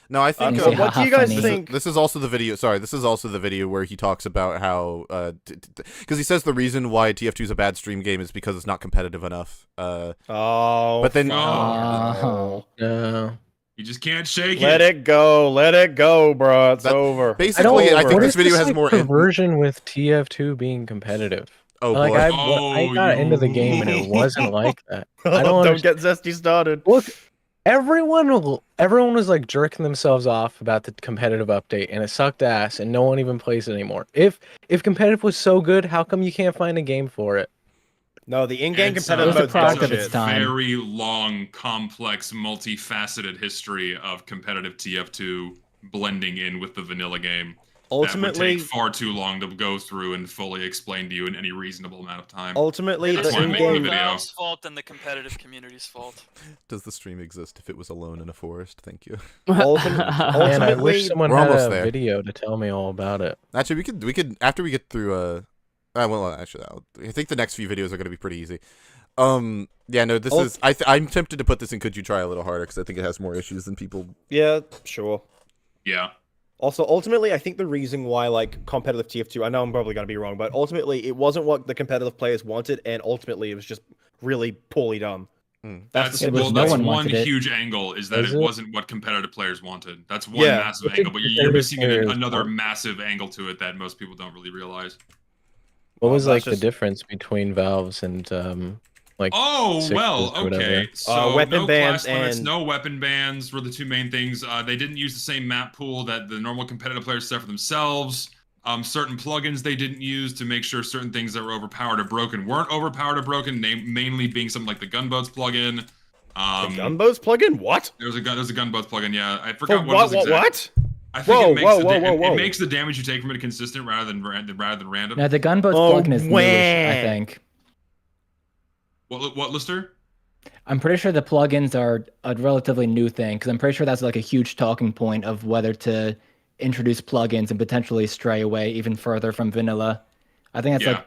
No, I think. What do you guys think? This is also the video. Sorry, this is also the video where he talks about how, because he says the reason why TF2 is a bad stream game is because it's not competitive enough. But then. No. You just can't shake Let it go, bro. It's over. Basically, I think this video has more perversion with TF2 being competitive. Oh boy! Like I got into the game and it wasn't like that. Don't get Zesty started. Look, everyone was like jerking themselves off about the competitive update, and it sucked ass, and no one even plays it anymore. If competitive was so good, how come you can't find a game for it? No, the in-game competitive mode's bullshit. It's a very long, complex, multifaceted history of competitive TF2 blending in with the vanilla game. Ultimately, that would take far too long to go through and fully explain to you in any reasonable amount of time. Ultimately, it's more Valve's fault than the competitive community's fault. Does the stream exist if it was alone in a forest? Thank you. Ultimately, I wish someone had a video to tell me all about it. Actually, we could after we get through. Well, actually, I think the next few videos are going to be pretty easy. Yeah, no, this is. I'm tempted to put this in. Could you try a little harder? Because I think it has more issues than people. Yeah, sure. Yeah. Also, ultimately, I think the reason why, like, competitive TF2, I know I'm probably going to be wrong, but ultimately, it wasn't what the competitive players wanted, and ultimately, it was just really poorly done. That's one huge angle, is that it wasn't what competitive players wanted. That's one massive angle, but you're missing another massive angle to it that most people don't really realize. What was, like, the difference between Valve's and, like, okay. So weapon bans class limits, and no weapon bans were the two main things. They didn't use the same map pool that the normal competitive players set for themselves. Certain plugins they didn't use to make sure certain things that were overpowered or broken weren't overpowered or broken. Mainly being something like the gunboats plugin. The gunboats plugin? What? There's a gunboats plugin. Yeah, I forgot what was exactly. What? I think it makes the damage you take from it consistent rather than random. No, the gunboats plugin is newish, I think. What, Lister? I'm pretty sure the plugins are a relatively new thing, because I'm pretty sure that's like a huge talking point of whether to introduce plugins and potentially stray away even further from vanilla. I think that's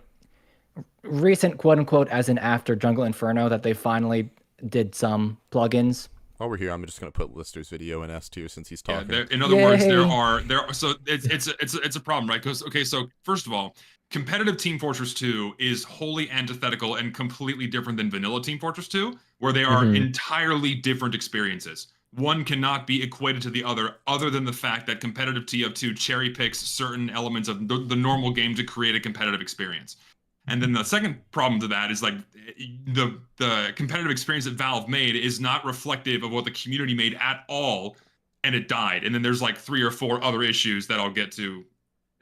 like recent, quote unquote, as in after Jungle Inferno, that they finally did some plugins. While we're here, I'm just gonna put Lister's video in S tier since he's talking. Yeah, in other words, there are so it's a problem, right? Because so first of all, competitive Team Fortress 2 is wholly antithetical and completely different than vanilla Team Fortress 2, where they are entirely different experiences. One cannot be equated to the other than the fact that competitive TF2 cherry picks certain elements of the normal game to create a competitive experience. And then the second problem to that is like the competitive experience that Valve made is not reflective of what the community made at all, and it died. And then there's like 3 or 4 other issues that I'll get to,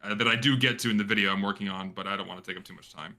that I do get to in the video I'm working on, but I don't want to take up too much time.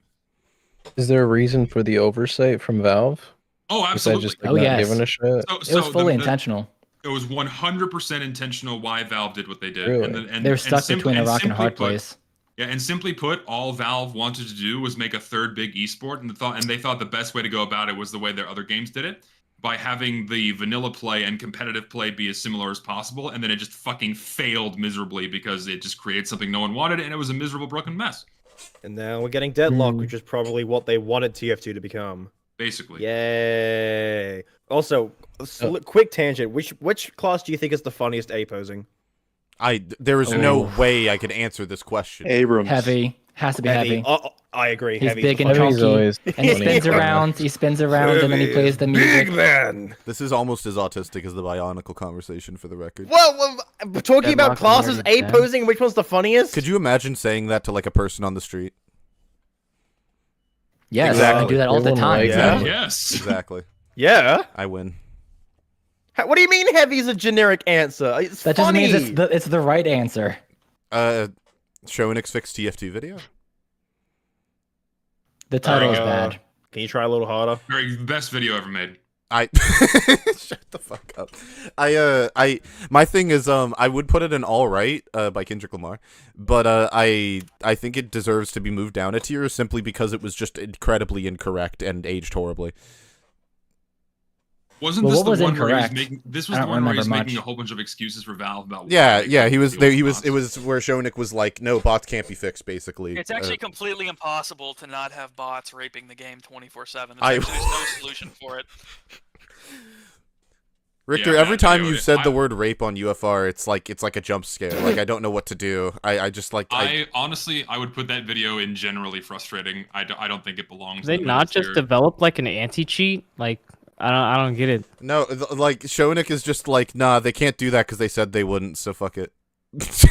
Is there a reason for the oversight from Valve? Oh, absolutely. Just, like, not giving a shit? It was fully intentional. It was 100% intentional why Valve did what they did. Really? They're stuck between a rock and a hard place. Yeah, and simply put, all Valve wanted to do was make a third big esport, and they thought the best way to go about it was the way their other games did it, by having the vanilla play and competitive play be as similar as possible, and then it just fucking failed miserably because it just created something no one wanted, and it was a miserable, broken mess. And now we're getting Deadlock, which is probably what they wanted TF2 to become. Basically. Yay! Also, quick tangent. Which class do you think is the funniest A posing? There is no way I could answer this question. Abrams. Heavy. Has to be heavy. I agree. He's heavy. big and chunky. And he spins around. He spins around and then he plays the music. Big man. This is almost as autistic as the Bionicle conversation, for the record. Well talking about classes, A posing, which one's the funniest? Could you imagine saying that to like a person on the street? Yes, exactly. I do that all the time. Yeah. Yes. Exactly. Yeah. I win. What do you mean heavy is a generic answer? It's that funny. just means it's the right answer. Show an X-Fix TF2 video? The title is bad. Can you try a little harder? Best video ever made. Shut the fuck up. My thing is, I would put it in All Right, by Kendrick Lamar, but I think it deserves to be moved down a tier simply because it was just incredibly incorrect and aged horribly. Wasn't this the one where he was making? This was the one where he was making a whole bunch of excuses for Valve about. Yeah, he was there. It was where Shonik was like, "No, bots can't be fixed." Basically, it's actually completely impossible to not have bots raping the game 24/7. There's no solution for it. Richter, every time you said the word rape on UFR, it's like a jump scare. Like I don't know what to do. I just like. I honestly, I would put that video in generally frustrating. I don't think it belongs. They not just develop like an anti-cheat, like. I don't get it. No, like Shonik is just like, nah, they can't do that because they said they wouldn't, so fuck it.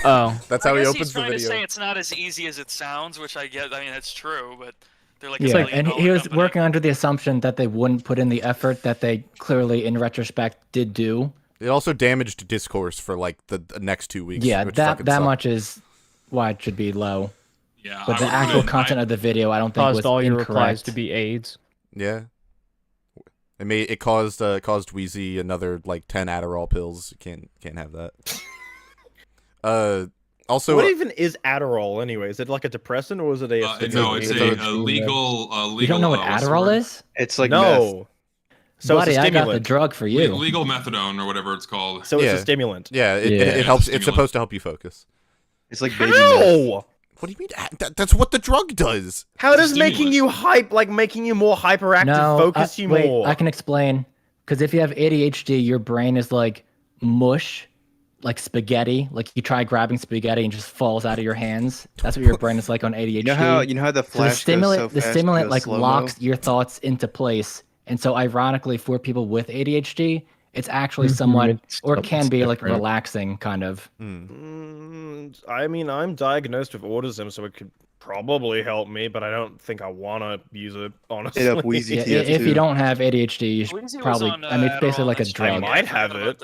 Oh, that's how he opens the video. He's trying to say it's not as easy as it sounds, which I get. I mean, that's true, but they're like, and he was working under the assumption that they wouldn't put in the effort that they clearly, in retrospect, did do. It also damaged discourse for like the next 2 weeks. Yeah, that much is why it should be low. Yeah, but the actual content of the video, I don't think was all your incorrect. replies to be AIDS. Yeah. It caused Wheezy another like 10 Adderall pills. Can't have that. Also, what even is Adderall anyway? Is it like a depressant or is it a? No, it's a legal. You don't know what Adderall is? It's like no. Meth. So buddy, it's a I stimulant. got the drug for you. Legal methadone or whatever it's called. So it's a stimulant. Yeah, it helps. It's supposed to help you focus. It's like baby meth. What do you mean? That's what the drug does. How does making you making you more hyperactive focus you more? I can explain. Because if you have ADHD, your brain is like mush, like spaghetti. Like you try grabbing spaghetti and just falls out of your hands. That's what your brain is like on ADHD. You know how the flash so goes the fast stimulant goes like slow-mo? locks your thoughts into place. And so ironically for people with ADHD, it's actually somewhat or can be like relaxing kind of. I mean, I'm diagnosed with autism, so it could probably help me, but I don't think I want to use it, honestly. Hit up Wheezy Yeah, TF2. if you don't have ADHD, you should Wheezy was probably on, I mean it's basically like a Adderall drug. I might have it.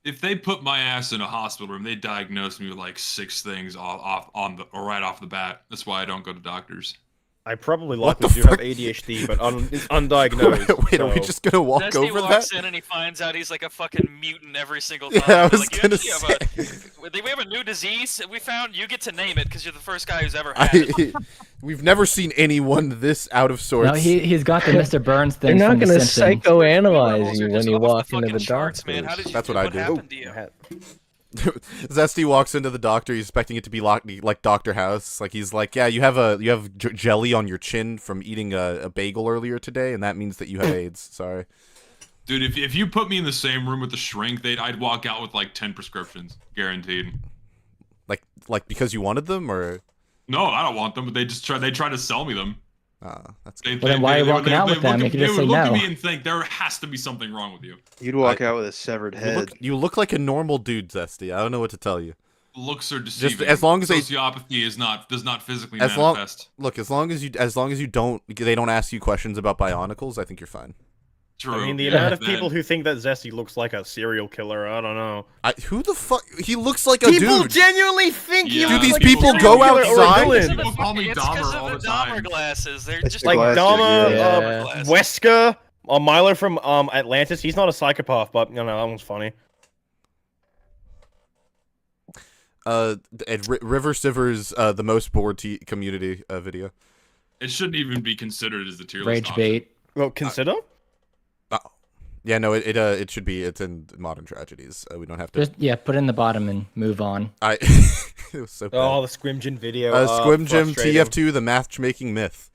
If they put my ass in a hospital room, they diagnose me with like 6 things right off the bat. That's why I don't go to doctors. I probably likely do have ADHD, but it's undiagnosed. Wait, are we just gonna walk Destiny over walks that? in and he finds out he's like a fucking mutant every single time. Yeah, I was like, gonna say. We have a new disease we found. You get to name it because you're the first guy who's ever had it. We've never seen anyone this out of sorts. No, he's got the Mr. Burns thing. They're not going to psychoanalyze you when you walk into the doctor. That's what I do. Zesty walks into the doctor. He's expecting it to be like Dr. House. Like he's like, yeah, you have jelly on your chin from eating a bagel earlier today, and that means that you have AIDS. Sorry, dude. If you put me in the same room with the shrink, I'd walk out with like 10 prescriptions, guaranteed. Like because you wanted them, or no, I don't want them, but they try to sell me them. That's good. Well, then why are you walking out with them? You can just say no. They would look at me and think there has to be something wrong with you. You'd walk out with a severed head. You look like a normal dude, Zesty. I don't know what to tell you. Looks are deceiving. Just as long as sociopathy does not physically manifest. As long as you they don't ask you questions about Bionicles, I think you're fine. True. I mean, the amount of people who think that Zesty looks like a serial killer, I don't know. Who the fuck? He looks like a dude. People genuinely think he looks Do these like people a go serial killer outside? or a villain. People call me Dahmer all the time. Dahmer glasses. They're It's just like glasses, Dahmer, Wesker, Milo from Atlantis. He's not a psychopath, but you know that one's funny. River Sivers, the most bored community video. It shouldn't even be considered as the tier list Rage option. bait. Well, consider. Yeah, no, it should be. It's in Modern Tragedies. We don't have to. Just put it in the bottom and move on. It was so bad. Oh, the Squimjin video. Squimjim TF2, the matchmaking myth.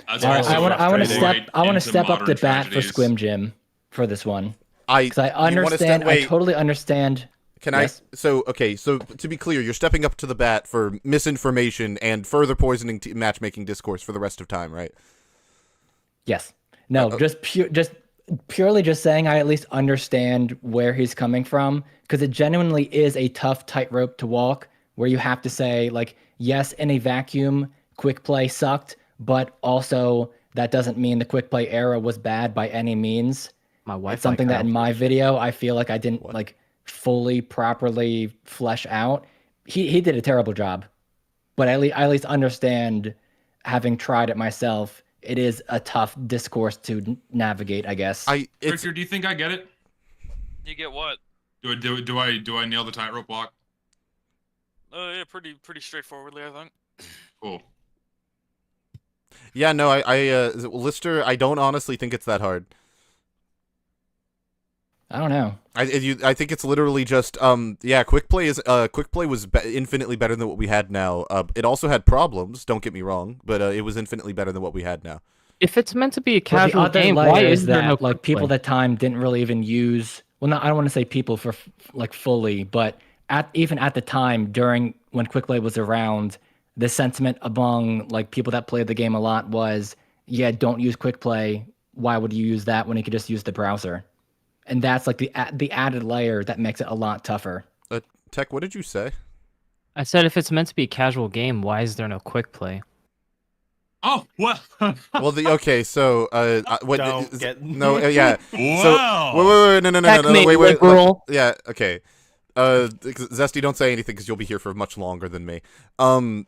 I want to step up the bat for Squimjim for this one. Because I understand. I totally understand. Can I? So to be clear, you're stepping up to the bat for misinformation and further poisoning matchmaking discourse for the rest of time, right? Yes. No. Just purely saying I at least understand where he's coming from, because it genuinely is a tough tightrope to walk where you have to say, like, yes, in a vacuum, quick play sucked, but also that doesn't mean the quick play era was bad by any means. It's something that in my video I feel like I didn't fully properly flesh out. He did a terrible job, but I at least understand, having tried it myself, it is a tough discourse to navigate, I guess. Richard, do you think I get it? You get what? Do I nail the tightrope walk? Yeah, pretty straightforwardly, I think. Cool. Yeah, no, Lister, I don't honestly think it's that hard. I don't know. I think it's literally just quick play was infinitely better than what we had now. It also had problems, don't get me wrong, but it was infinitely better than what we had now. If it's meant to be a casual game, why is there no like people at the time didn't really even use? Well, I don't want to say people for like fully, but even at the time during when quick play was around, the sentiment among like people that played the game a lot was, yeah, don't use quick play. Why would you use that when you could just use the browser? And that's like the added layer that makes it a lot tougher. Tech, what did you say? I said if it's meant to be a casual game, why is there no quick play? Oh, well. Okay, so what? Yeah. Wow. So wait, liberal. Yeah, okay. Zesty, don't say anything because you'll be here for much longer than me.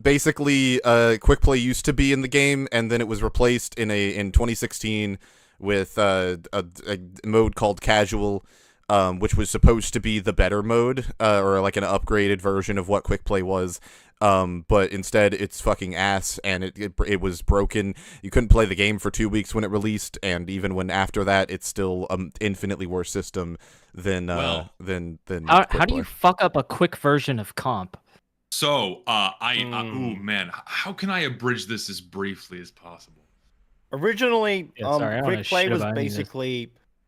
Basically, quick play used to be in the game, and then it was replaced in 2016 with a mode called casual, which was supposed to be the better mode, or like an upgraded version of what quick play was. But instead it's fucking ass, and it was broken. You couldn't play the game for 2 weeks when it released, and even when after that, it's still an infinitely worse system than how do you fuck up a quick version of comp? So oh man, how can I abridge this as briefly as possible? Originally, quick play was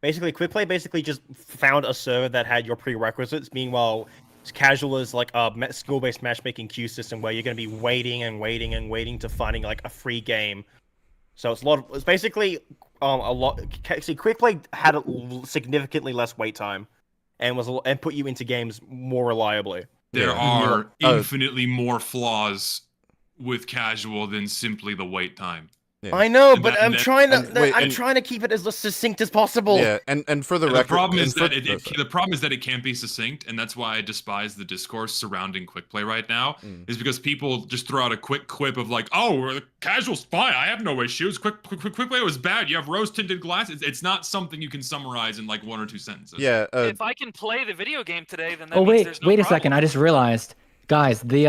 basically quick play just found a server that had your prerequisites. Meanwhile, casual is like a skill-based matchmaking queue system where you're going to be waiting and waiting and waiting to finding like a free game. So it's basically a lot. See, quick play had significantly less wait time, and put you into games more reliably. There are infinitely more flaws with casual than simply the wait time. Yeah. I know, but I'm trying to keep it as succinct as possible. Yeah, and for the record, the problem is that it can't be succinct, and that's why I despise the discourse surrounding quick play right now. Is because people just throw out a quick quip of like, "Oh, casual's fine. I have no issues. Quick play was bad. You have rose-tinted glass." It's not something you can summarize in like 1 or 2 sentences. Yeah. If I can play the video game today, then that means there's no wait a problem. second. I just realized, guys, the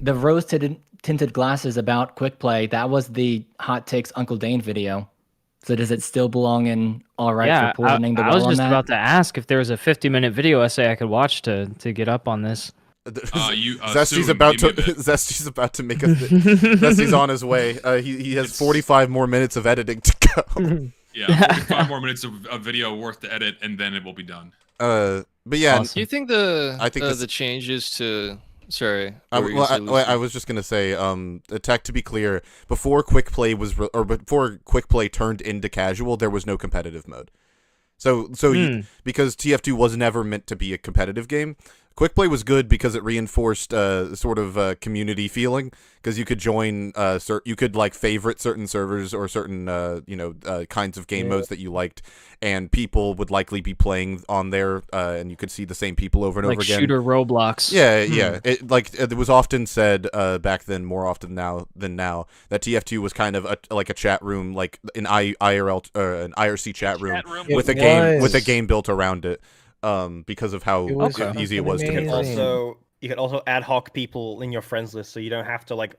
rose-tinted glasses about quick play, that was the hot takes Uncle Dane video. So does it still belong in all right for porting the well on that? I was just about to ask if there was a 50-minute video essay I could watch to get up on this. Zesty's about to make a Zesty's on his way. He has 45 more minutes of editing to go. Yeah, 45 more minutes of video worth to edit, and then it will be done. But yeah, do you think the changes to I was just gonna say, Tech, to be clear, before quick play before quick play turned into casual, there was no competitive mode. So because TF2 was never meant to be a competitive game, quick play was good because it reinforced sort of community feeling, because you could join you could like favorite certain servers or certain kinds of game modes that you liked, and people would likely be playing on there, and you could see the same people over and over again. Like shooter Roblox. Yeah. It was often said back then, more often than now, that TF2 was kind of like a chat room, like an IRL an IRC chat room with a game built around it. Because of how easy it was to get. You can also ad hoc people in your friends list, so you don't have to like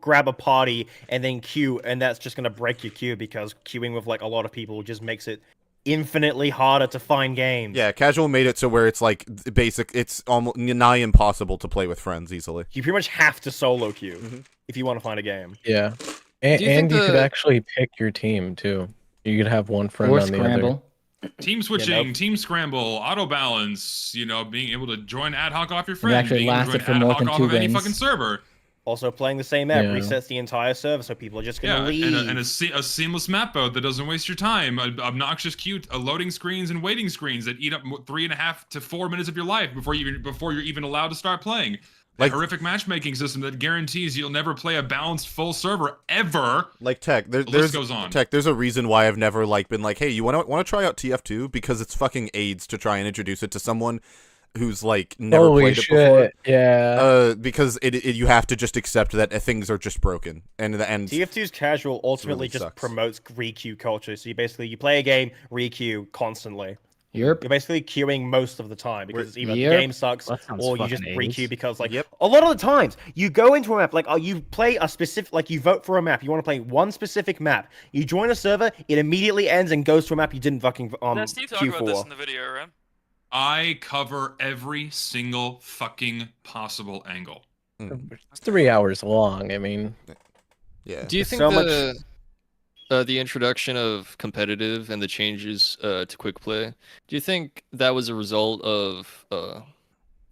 grab a party and then queue, and that's just gonna break your queue, because queuing with like a lot of people just makes it infinitely harder to find games. Yeah, casual made it so where it's like it's almost nigh impossible to play with friends easily. You pretty much have to solo queue if you want to find a game. Yeah, and you could actually pick your team too. You could have one friend on the other. Team switching, team scramble, auto balance, being able to join ad hoc off your friend, being able to join ad hoc off of any fucking server. Also, playing the same map resets the entire server, so people are just going to leave. And a seamless map mode that doesn't waste your time. Obnoxious loading screens and waiting screens that eat up 3.5 to 4 minutes of your life before you're even allowed to start playing. Like horrific matchmaking system that guarantees you'll never play a balanced full server ever. Like Tech, the list goes on. Tech, there's a reason why I've never been like, hey, you want to try out TF2, because it's fucking AIDS to try and introduce it to someone who's like never played it before. Yeah. Because you have to just accept that things are just broken, and TF2's casual ultimately just promotes re-queue culture. So you play a game, re-queue constantly. You're basically queuing most of the time, because either the game sucks or you just re-queue because a lot of the times you go into a map, you play a specific, you vote for a map, you want to play one specific map, you join a server, it immediately ends and goes to a map you didn't fucking queue for. This in the video, right? I cover every single fucking possible angle. It's 3 hours long. I mean, yeah. Do you think the introduction of competitive and the changes to quick play, do you think that was a result of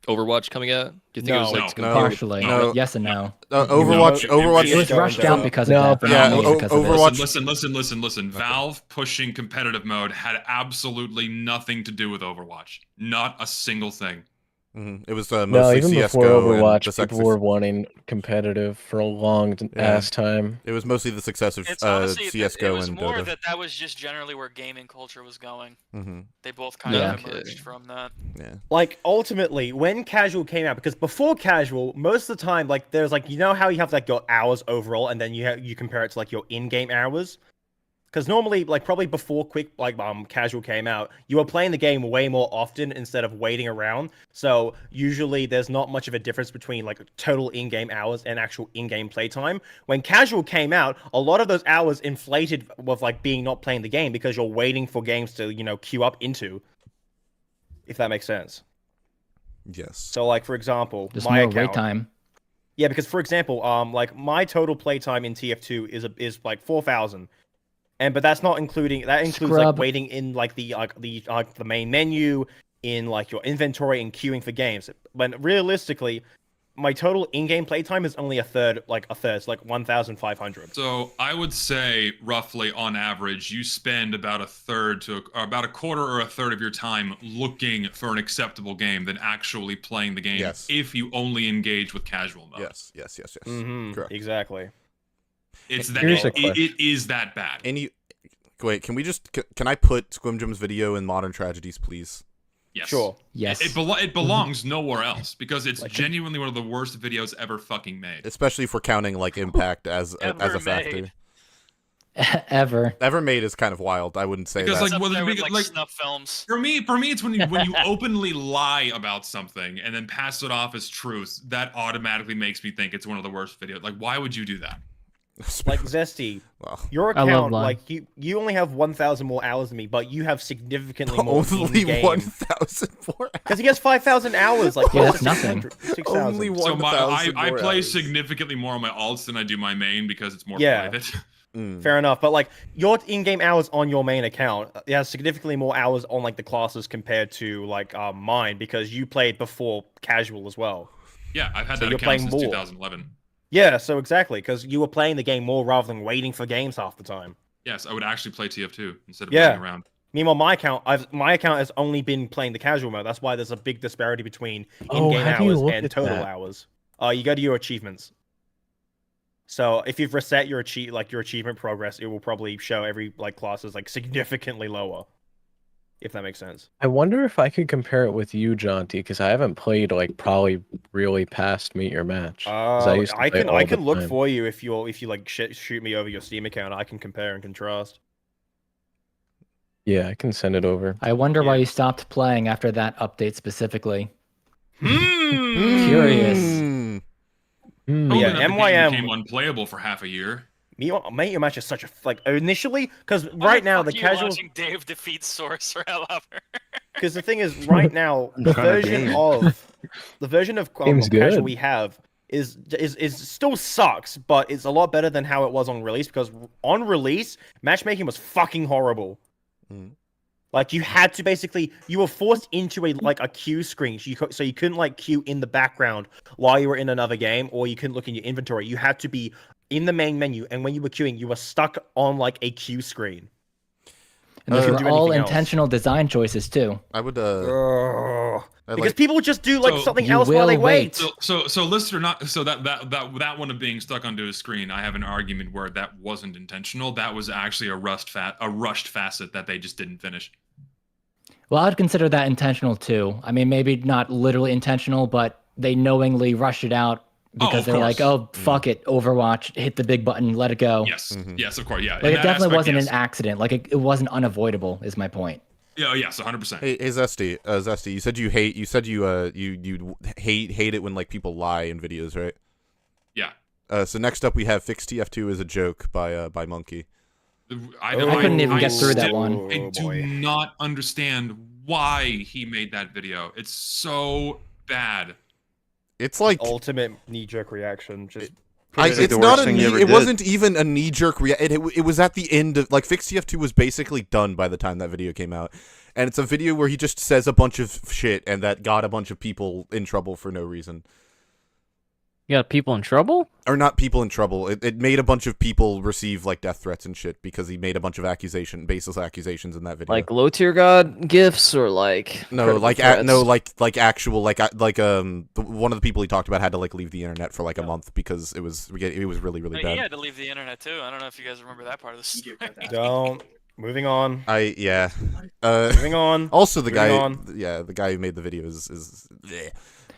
Overwatch coming out? Do you think it was partially? No. Yes and no. Overwatch it was rushed out because of that. Yeah, Overwatch. Listen. Valve pushing competitive mode had absolutely nothing to do with Overwatch. Not a single thing. It was mostly even CS:GO before Overwatch, and people were wanting competitive for a long ass time. It was mostly the success of honestly, CS:GO it was and more Dota. that was just generally where gaming culture was going. They both kind Yeah. of emerged from that. Yeah. Like, ultimately, when casual came out, because before casual, most of the time, like, there's like, you know how you have like your hours overall, and then you compare it to like your in-game hours. Because normally, like, probably before casual came out, you were playing the game way more often instead of waiting around. So usually there's not much of a difference between like total in-game hours and actual in-game playtime. When casual came out, a lot of those hours inflated with like being not playing the game, because you're waiting for games to, queue up into. If that makes sense. Yes. So like, for example, just my more account. wait time. Yeah, because for example, like my total playtime in TF2 is like 4,000. But that's not including, that includes like waiting in like the main menu, in like your inventory and queuing for games. When realistically, my total in-game playtime is only a third, it's like 1,500. So I would say roughly on average, you spend about a quarter or a third of your time looking for an acceptable game than actually playing the game. Yes. If you only engage with casual mode. Yes. Correct. Exactly. It's that it is that bad. And wait, can I put Squimjum's video in Modern Tragedies, please? Yes. Sure. Yes. It belongs nowhere else because it's genuinely one of the worst videos ever fucking made. Especially if we're counting like impact as a factor. Ever made is kind of wild. I wouldn't say because that. like snuff films. For me, it's when you openly lie about something and then pass it off as truth. That automatically makes me think it's one of the worst videos. Like, why would you do that? Like Zesty, your account, like you only have 1,000 more hours than me, but you have significantly more. Only 1,000 more. Because he has 5,000 hours. Like that's nothing. 6,000. Only 1,000. I play significantly more on my alts than I do my main because it's more private. Fair enough, but like your in-game hours on your main account, it has significantly more hours on like the classes compared to like mine because you played before casual as well. Yeah, I've had that account since 2011. Yeah, so exactly, because you were playing the game more rather than waiting for games half the time. Yes, I would actually play TF2 instead of playing around. Meanwhile, my account has only been playing the casual mode. That's why there's a big disparity between in-game hours and total hours. You go to your achievements. So if you've reset your achievement progress, it will probably show every class is significantly lower. If that makes sense. I wonder if I could compare it with you, Jonty, because I haven't played probably really past Meet Your Match. I can look for you if you shoot me over your Steam account. I can compare and contrast. Yeah, I can send it over. I wonder why you stopped playing after that update specifically. Curious. MYM became unplayable for half a year. Meet Your Match is such a initially because right now the casual watching Dave defeat Sorcerer. I love her. Because the thing is, right now the version of casual we have is still sucks, but it's a lot better than how it was on release. Because on release, matchmaking was fucking horrible. Like you had to you were forced into a queue screen, so you couldn't queue in the background while you were in another game, or you couldn't look in your inventory. You had to be in the main menu, and when you were queuing, you were stuck on a queue screen. And those were all intentional design choices too. I would because people just do something else while they wait. So list or not, so that one of being stuck onto a screen, I have an argument where that wasn't intentional. That was actually a rushed facet that they just didn't finish. Well, I'd consider that intentional too. I mean, maybe not literally intentional, but they knowingly rushed it out because they're like, "Oh, fuck it, Overwatch, hit the big button, let it go." Yes, yes, of course, yeah. It definitely wasn't an accident. It wasn't unavoidable. Is my point. Yeah, yes, 100%. Hey, Zesty, you said you hate it when people lie in videos, right? Yeah. So next up we have Fix TF2 is a joke by Monkey. I couldn't even get through that one. I do not understand why he made that video. It's so bad. It's like ultimate knee-jerk reaction. It wasn't even a knee-jerk reaction. It was at the end of Fix TF2 was basically done by the time that video came out, and it's a video where he just says a bunch of shit, and that got a bunch of people in trouble for no reason. You got people in trouble? Or not people in trouble. It made a bunch of people receive death threats and shit because he made a bunch of baseless accusations in that video. Like low tier god gifts or no, actual one of the people he talked about had to leave the internet for a month because it was really bad. He had to leave the internet too. I don't know if you guys remember that part of the story. Moving on. Moving on. Also the guy who made the video is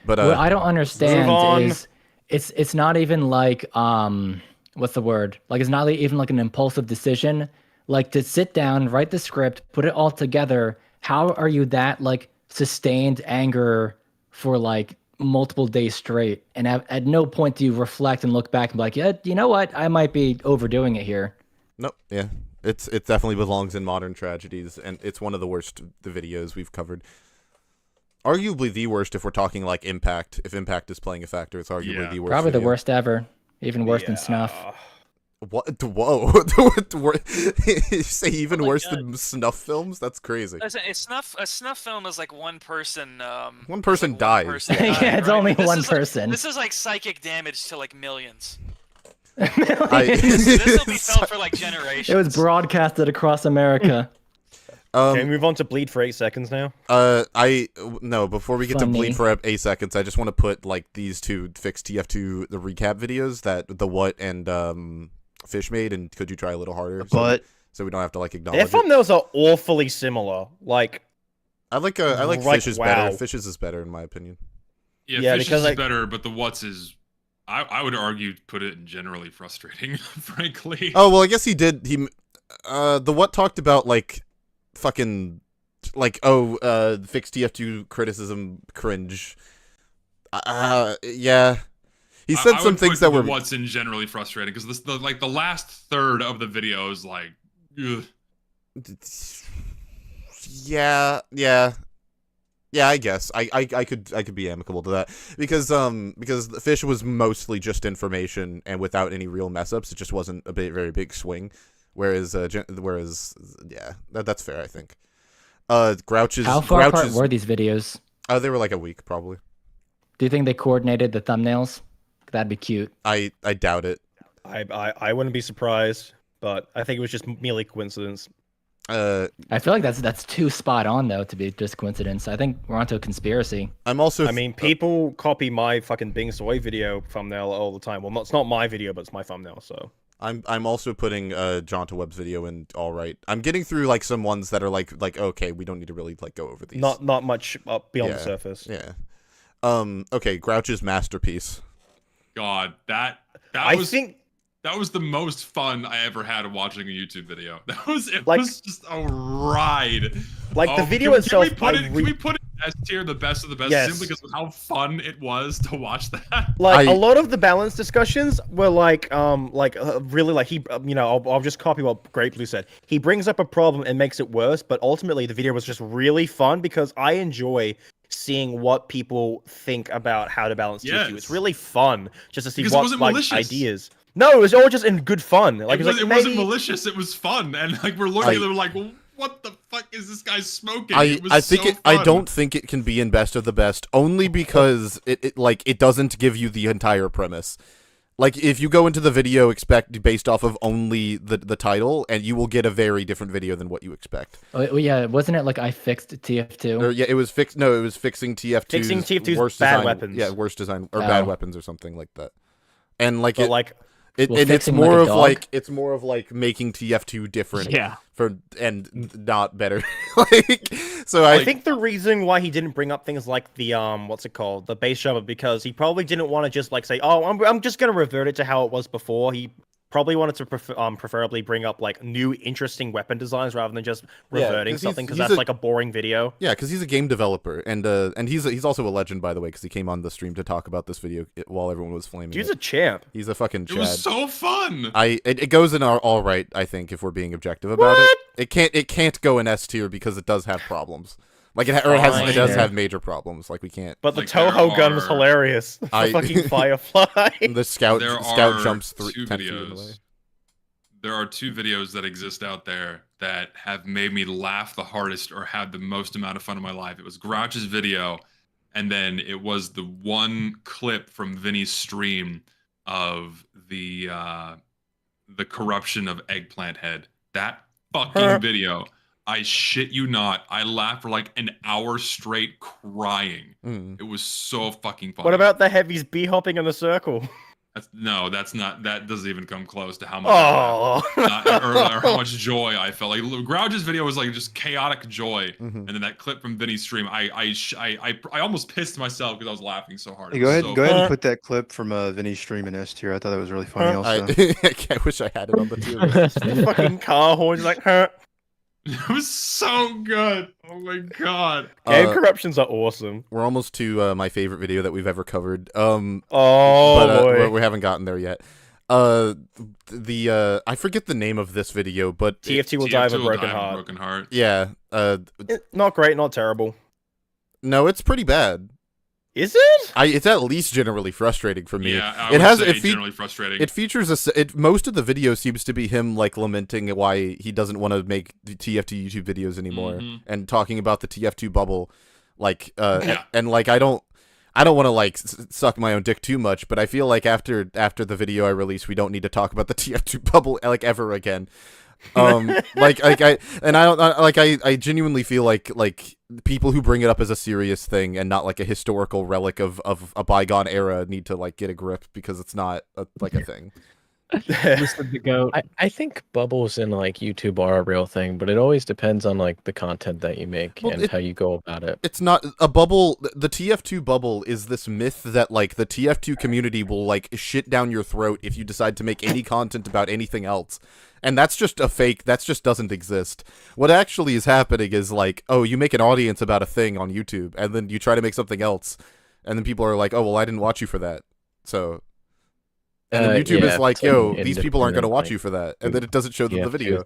but what I don't understand is it's not even what's the word? It's not even an impulsive decision. To sit down, write the script, put it all together. How are you that sustained anger for multiple days straight? And at no point do you reflect and look back and be like, yeah, you know what? I might be overdoing it here. Nope. Yeah. It definitely belongs in Modern Tragedies, and it's one of the worst videos we've covered. Arguably the worst if we're talking Impact. If Impact is playing a factor, it's arguably the worst. Probably the worst ever. Even worse than Snuff. What? Whoa! You say even worse than snuff films? That's crazy. A snuff film is like one person. One person like dies. One person Yeah, died, it's right? only This one is like- person. this is like psychic damage to like millions. Millions. This will be felt for like generations. It was broadcasted across America. Can we move on to bleed for 8 seconds now? No, before we get to bleed for 8 seconds, I just want to put like these two fixed TF2 the recap videos that the what and Fish made, and could you try a little harder? So we don't have to like acknowledge Their thumbnails are awfully similar. Like, I like Fish's better. Fish's is better in my opinion. Yeah, Fish's is better, but the what's is. I would argue put it generally frustrating, frankly. Oh well, I guess he did. The what talked about like. Fucking like fixed TF2 criticism cringe. Yeah, he said some things that were what's in generally frustrating because the last third of the video is like, ugh. Yeah, I guess I could be amicable to that because the Fish was mostly just information and without any real mess ups. It just wasn't a very big swing. Whereas yeah, that's fair, I think. Grouch's. How far apart were these videos? Oh, they were like a week, probably. Do you think they coordinated the thumbnails? That'd be cute. I doubt it. I wouldn't be surprised, but I think it was just merely coincidence. I feel like that's too spot on though to be just coincidence. I think we're onto a conspiracy. I'm also. I mean, people copy my fucking Bing Soy video thumbnail all the time. Well, it's not my video, but it's my thumbnail. So. I'm also putting John to Webb's video in all right. I'm getting through like some ones that are like okay, we don't need to really like go over these. Not much up beyond the surface. Yeah. Okay, Grouch's masterpiece. God, that was the most fun I ever had watching a YouTube video. Was just a ride. Like the video itself. Can we put it S tier, the best of the best, simply because of how fun it was to watch that? Like a lot of the balance discussions were really like he, I'll just copy what Great Blue said. He brings up a problem and makes it worse, but ultimately the video was just really fun because I enjoy seeing what people think about how to balance TF2. It's really fun just to see what ideas. No, it was all just in good fun. Like it wasn't malicious. It was fun, and like we're looking at them like, well, what the fuck is this guy smoking? I don't think it can be in best of the best only because it doesn't give you the entire premise. Like if you go into the video based off of only the title, and you will get a very different video than what you expect. Oh yeah, wasn't it like I fixed TF2? Or, yeah, it was fixed. No, it was fixing TF2's fixing TF2's worst bad design, weapons. Yeah, worst design or bad weapons or something like that. And like it's more of like making TF2 different, yeah, and not better. I think the reason why he didn't bring up things like the what's it called, the base jumper, because he probably didn't want to just like say, oh, I'm just gonna revert it to how it was before. He probably wanted to preferably bring up like new interesting weapon designs rather than just reverting something, because that's like a boring video. Yeah, because he's a game developer, and he's also a legend, by the way, because he came on the stream to talk about this video while everyone was flaming. Dude's a champ. He's a fucking Chad. It was so fun. It goes in our all right, I think, if we're being objective about it. It can't go in S tier because it does have problems. Like it does have major problems. Like we can't. But the Toho gun was hilarious. The fucking Firefly. The scout jumps 10 feet in the way. There are 2 videos that exist out there that have made me laugh the hardest or had the most amount of fun in my life. It was Grouch's video, and then it was the one clip from Vinny's stream of the corruption of Eggplant Head. That fucking video. I shit you not. I laughed for like an hour straight crying. It was so fucking funny. What about the heavies bee-hopping in the circle? That doesn't even come close to how much or how much joy I felt. Like Grouch's video was like just chaotic joy, and then that clip from Vinny's stream, I almost pissed myself because I was laughing so hard. Hey, go ahead and put that clip from Vinny's stream in S tier. I thought that was really funny. Also, I wish I had it on the tier. The fucking car horns like. It was so good. Oh my god. Game corruptions are awesome. We're almost to my favorite video that we've ever covered. Boy. We haven't gotten there yet. I forget the name of this video, but TF2 will die of a broken heart. Yeah. Not great, not terrible. No, it's pretty bad. Is it? It's at least generally frustrating for me. Yeah, I would say generally frustrating. It features most of the video seems to be him like lamenting why he doesn't want to make the TF2 YouTube videos anymore, and talking about the TF2 bubble, like and like I don't want to like suck my own dick too much, but I feel like after the video I released, we don't need to talk about the TF2 bubble like ever again. I genuinely feel like people who bring it up as a serious thing and not like a historical relic of a bygone era need to like get a grip, because it's not a thing. I think bubbles in like YouTube are a real thing, but it always depends on like the content that you make and how you go about it. It's not a bubble. The TF2 bubble is this myth that like the TF2 community will like shit down your throat if you decide to make any content about anything else. And that's just a fake. That just doesn't exist. What actually is happening is like, oh, you make an audience about a thing on YouTube, and then you try to make something else, and then people are like, oh, well, I didn't watch you for that. So, and then YouTube is like, yo, these people aren't going to watch you for that, and then it doesn't show them the video.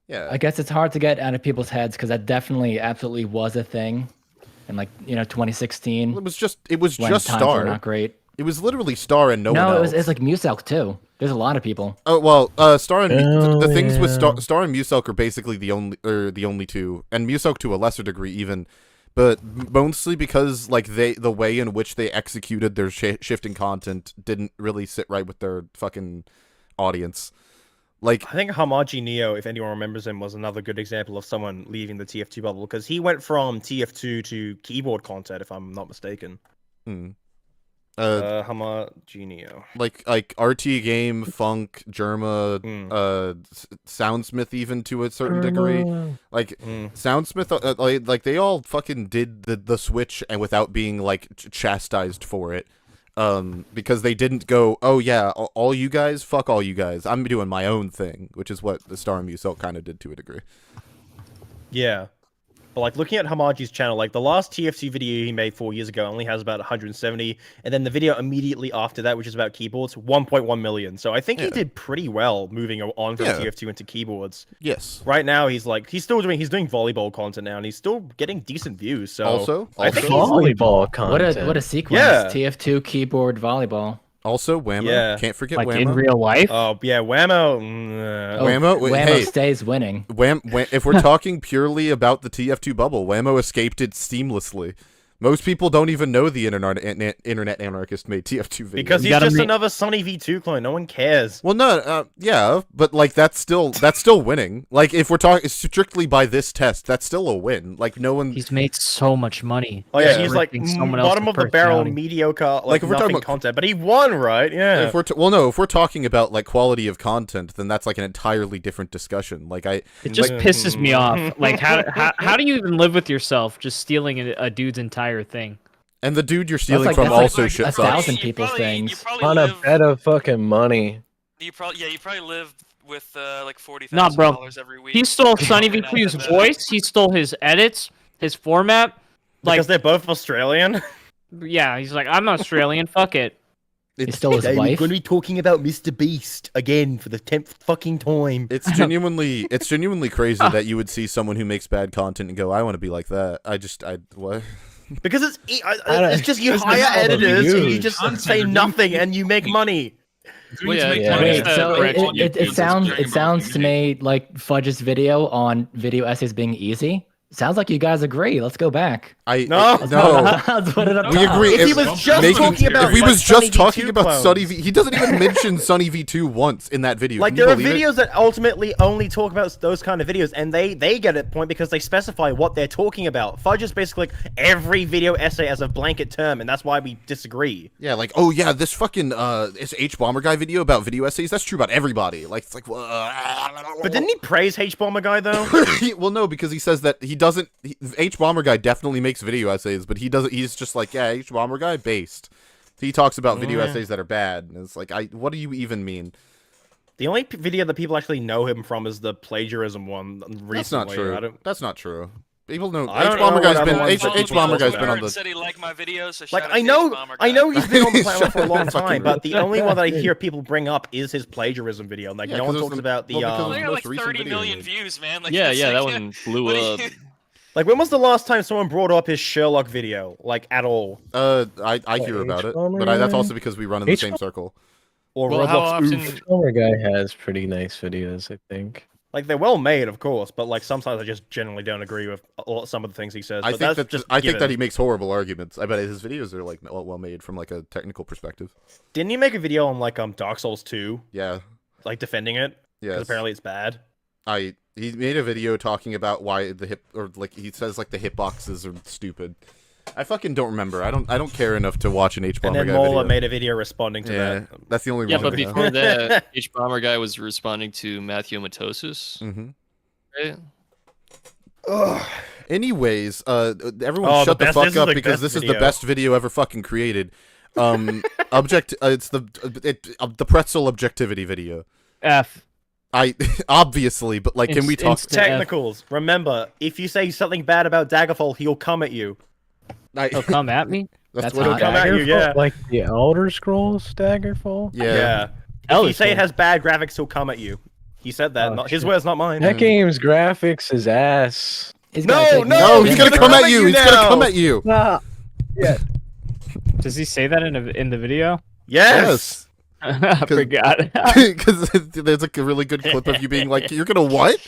Yeah. I guess it's hard to get out of people's heads, because that definitely, absolutely was a thing, in like 2016. It was just Star. Not great. It was literally Star and no one else. No, it's like Muselk too. There's a lot of people. Oh well, Star and the things with Star and Muselk are basically the only two, and Muselk to a lesser degree even, but mostly because like the way in which they executed their shifting content didn't really sit right with their fucking audience. Like, I think Hamaji Neo, if anyone remembers him, was another good example of someone leaving the TF2 bubble, because he went from TF2 to keyboard content, if I'm not mistaken. Hamaji Neo. Like RT Game, Funk, Germa, Soundsmith, even to a certain degree. Like Soundsmith, like they all fucking did the switch and without being like chastised for it. Because they didn't go, oh yeah, all you guys, fuck all you guys, I'm doing my own thing, which is what the Star and Muselk kind of did to a degree. Yeah. But like looking at Hamaji's channel, like the last TF2 video he made 4 years ago only has about 170, and then the video immediately after that, which is about keyboards, 1.1 million. So I think he did pretty well moving on from TF2 into keyboards. Yes. Right now he's still doing volleyball content now, and he's still getting decent views. So also I think volleyball content. What a sequence. Yeah. TF2 keyboard volleyball. Also, Whammo. Can't forget like Whammo. in real life? Oh, yeah, Whammo. Whammo stays winning. If we're talking purely about the TF2 bubble, Whammo escaped it seamlessly. Most people don't even know the internet anarchist made TF2 videos. Because he's just another Sunny V2 clone. No one cares. Well, no, yeah, but like that's still winning. Like if we're talking strictly by this test, that's still a win. Like no one. He's made so much money. Oh yeah, he's like bottom of the barrel, mediocre, like if we're talking about content, but he won, right? Yeah. If we're talking about like quality of content, then that's like an entirely different discussion. Like it just pisses me off. Like how do you even live with yourself just stealing a dude's entire thing? And the dude you're stealing from also shit sucks. 1,000 people's things on a bed of fucking money. You probably live with like $40,000 every week. He stole Sunny V2's voice. He stole his edits, his format. Because they're both Australian. Yeah, he's like, I'm Australian. Fuck it. He stole his wife. We're going to be talking about Mr. Beast again for the 10th fucking time. It's genuinely crazy that you would see someone who makes bad content and go, I want to be like that. What? Because it's just you hire editors and you just say nothing and you make money. Wait, so it sounds to me like Fudge's video on video essays being easy. Sounds like you guys agree. Let's go back. No. Let's put it up We top. agree. If he was just talking about, if we was just talking about clones. Sunny V, he doesn't even mention Sunny V2 once in that video. Like there are videos that ultimately only talk about those kind of videos, and they get a point because they specify what they're talking about. Fudge is basically like every video essay as a blanket term, and that's why we disagree. Yeah, like this fucking this H Bomber Guy video about video essays. That's true about everybody. Like it's like. But didn't he praise H Bomber Guy though? Well, no, because he says that he doesn't. H Bomber Guy definitely makes video essays, but he doesn't. He's just like, yeah, H Bomber Guy based. He talks about video essays that are bad, and it's like, what do you even mean? The only video that people actually know him from is the plagiarism one recently. That's not true. That's not true. People know H Bomber Guy's been on the. Said he liked my videos, so like I know he's been on the platform for a long time, but the only one that I hear people bring up is his plagiarism video. Like no one talks about the. They got like 30 million views, man. Like, yeah, that one blew up. Like, when was the last time someone brought up his Sherlock video, like, at all? I hear about it, but that's also because we run in the same circle. Or well, Roblox Oof. Homer guy has pretty nice videos, I think. Like, they're well made, of course, but like sometimes I just generally don't agree with some of the things he says. I think that he makes horrible arguments. I bet his videos are like well made from like a technical perspective. Didn't he make a video on like Dark Souls 2? Yeah. Like defending it? Yeah. Because apparently it's bad. He made a video talking about why he says like the hitboxes are stupid. I fucking don't remember. I don't care enough to watch an H-Bomber guy And then Mola video. made a video responding to that. That's the only Yeah, reason. but before that, H-Bomber guy was responding to Matthew Matosis. Mm-hmm. Right? Ugh. Anyways, everyone shut the fuck up because this is the best video ever fucking created. It's the pretzel objectivity video. F. Obviously, but like, can we talk technicals? Remember, if you say something bad about Daggerfall, he'll come at you. He'll come at me. That's what he'll come at you. Yeah, like the Elder Scrolls Daggerfall. Yeah. If you say it has bad graphics, he'll come at you. He said that. Not his words, not mine. That game's graphics is ass. No, he's gonna come at you. He's gonna come at you. Nah. Yeah. Does he say that in the video? Yes. I forgot. Because there's a really good clip of you being like, "You're gonna what?"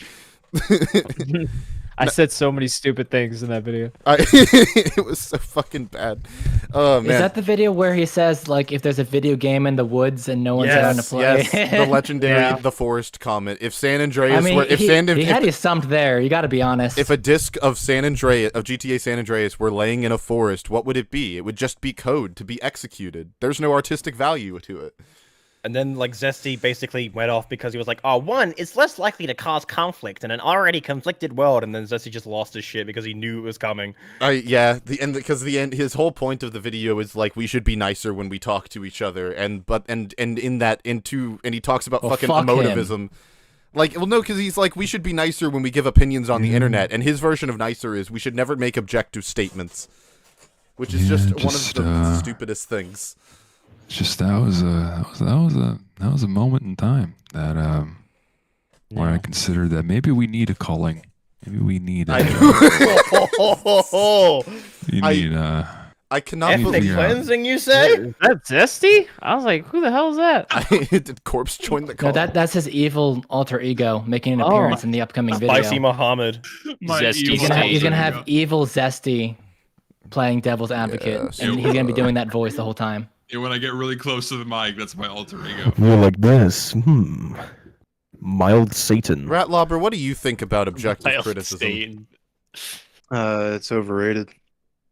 I said so many stupid things in that video. It was so fucking bad. Oh man! Is that the video where he says like, if there's a video game in the woods and no one's around to play? Yes, the legendary The Forest comment. If San Andreas, he had you stumped there. You got to be honest. If a disc of GTA San Andreas were laying in a forest, what would it be? It would just be code to be executed. There's no artistic value to it. And then, like, Zesty basically went off because he was like, oh, one, it's less likely to cause conflict in an already conflicted world. And then Zesty just lost his shit because he knew it was coming. His whole point of the video is, like, we should be nicer when we talk to each other. And he talks about fucking emotivism. Like, well, no, because he's like, we should be nicer when we give opinions on the internet. And his version of nicer is, we should never make objective statements. Which is just one of the stupidest things. Just that was a moment in time that where I considered that maybe we need a culling. Maybe we need. I cannot believe cleansing. You say? Is that Zesty? I was like, who the hell is that? Did Corpse join the call? No, that's his evil alter ego making an appearance in the upcoming video. Spicy Muhammad. He's gonna have evil Zesty playing devil's advocate, and he's gonna be doing that voice the whole time. Yeah, when I get really close to the mic, that's my alter ego. You're like this. Mild Satan. Ratlobber, what do you think about objective criticism? It's overrated.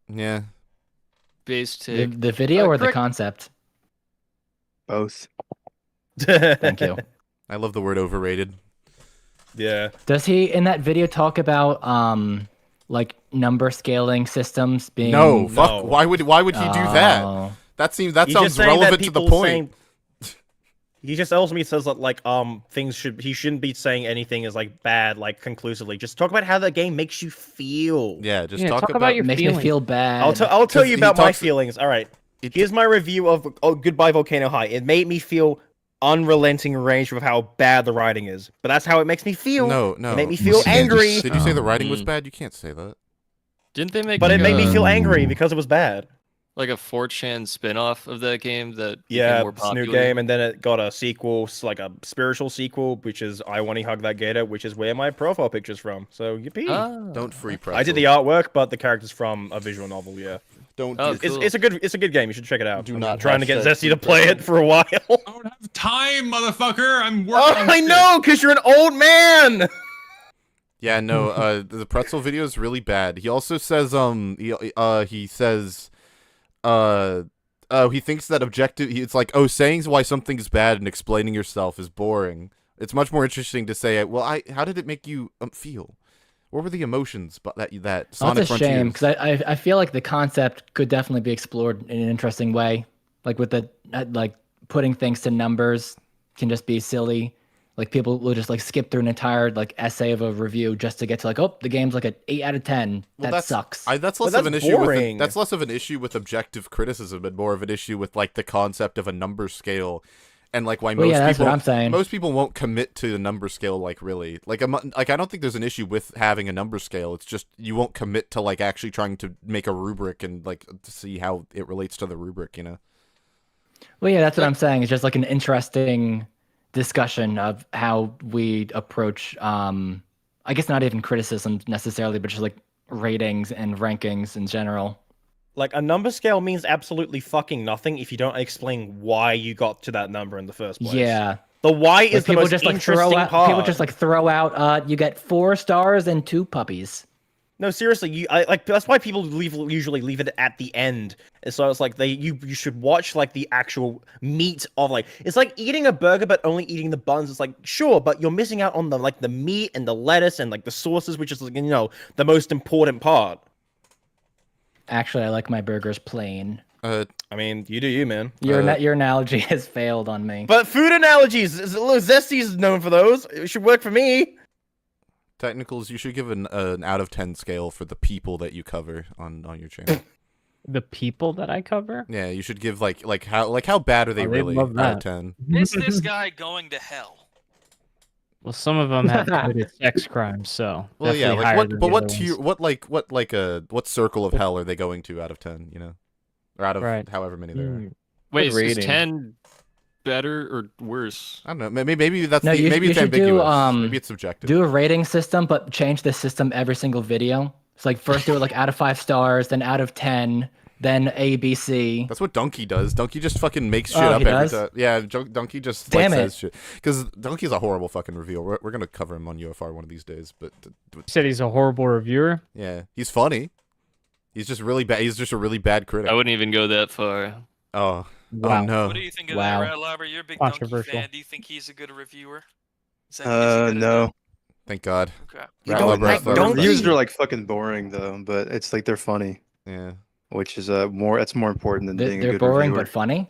Yeah. Base take. The video or the concept? Both. Thank you. I love the word overrated. Yeah. Does he in that video talk about like number scaling systems being? No, fuck. Why would he do that? That sounds relevant to the point. He just ultimately says that like he shouldn't be saying anything is like bad like conclusively. Just talk about how the game makes you feel. Yeah, just talk about your feelings. Me feel bad. I'll tell you about my feelings. All right. Here's my review of Goodbye Volcano High. It made me feel unrelenting rage with how bad the writing is. But that's how it makes me feel. No. It made me feel angry. Did you say the writing was bad? You can't say that. Didn't they make? But it made me feel angry because it was bad. Like a 4chan spin-off of that game that became more popular. It's a new game, and then it got a sequel, like a spiritual sequel, which is I Want to Hug That Gator, which is where my profile picture's from. So yippee! Don't free press. I did the artwork, but the character's from a visual novel. Yeah. Don't. Oh, cool. It's a good game. You should check it out. Do not trying to get Zesty to play it for a while. I don't have time, motherfucker. I'm working. I know, because you're an old man. Yeah, no. The pretzel video is really bad. He also says he says. He thinks that it's like, saying why something's bad and explaining yourself is boring. It's much more interesting to say, well, how did it make you feel? What were the emotions that Sonic Frontiers? That's a shame, because I feel like the concept could definitely be explored in an interesting way. Like with the putting things to numbers can just be silly. Like people will just like skip through an entire like essay of a review just to get to like, oh, the game's like an 8 out of 10. That sucks. That's less of an issue. That's less of an issue with objective criticism and more of an issue with like the concept of a number scale And like why Well, most yeah, that's people what I'm saying. most people won't commit to the number scale like really. Like I don't think there's an issue with having a number scale. It's just you won't commit to like actually trying to make a rubric and like to see how it relates to the rubric, you know. Well, yeah, that's what I'm saying. It's just like an interesting discussion of how we approach I guess not even criticism necessarily, but just like ratings and rankings in general. Like, a number scale means absolutely fucking nothing if you don't explain why you got to that number in the first place. Yeah. The why Like, is the most just, like, interesting part. People just like throw out, you get 4 stars and 2 puppies. No, seriously, that's why people usually leave it at the end. And so it's like you should watch like the actual meat of like it's like eating a burger but only eating the buns. It's like sure, but you're missing out on the meat and the lettuce and like the sauces, which is like, the most important part. Actually, I like my burgers plain. I mean, you do you, man. Your analogy has failed on me. But food analogies, Zesty's known for those. It should work for me. Technicals, you should give an out of 10 scale for the people that you cover on your channel. The people that I cover? Yeah, you should give like how bad are they really out of 10? Is this guy going to hell? Well, some of them have committed sex crimes, so. Well, yeah, like what tier, what circle of hell are they going to out of 10? You know, or out of however many there are. Wait, is 10 better or worse? I don't know. Maybe that's No, maybe it's ambiguous. Maybe it's subjective. Do a rating system, but change the system every single video. It's like first do it like out of 5 stars, then out of 10, then A, B, C. That's what Donkey does. Donkey just fucking makes shit up every time. Yeah, Donkey just says shit. Because Donkey's a horrible fucking reviewer. We're gonna cover him on UFR one of these days. But you said he's a horrible reviewer. Yeah, he's funny. He's just really bad. He's just a really bad critic. I wouldn't even go that far. Oh, wow. Oh no. What do you think of that, Rat Lobber? You're a big Donkey fan. Do you think he's a good reviewer? No. Thank God. Okay. Reviews are like fucking boring though, but it's like they're funny. Yeah. Which is that's more important than being a good boring reviewer. but funny.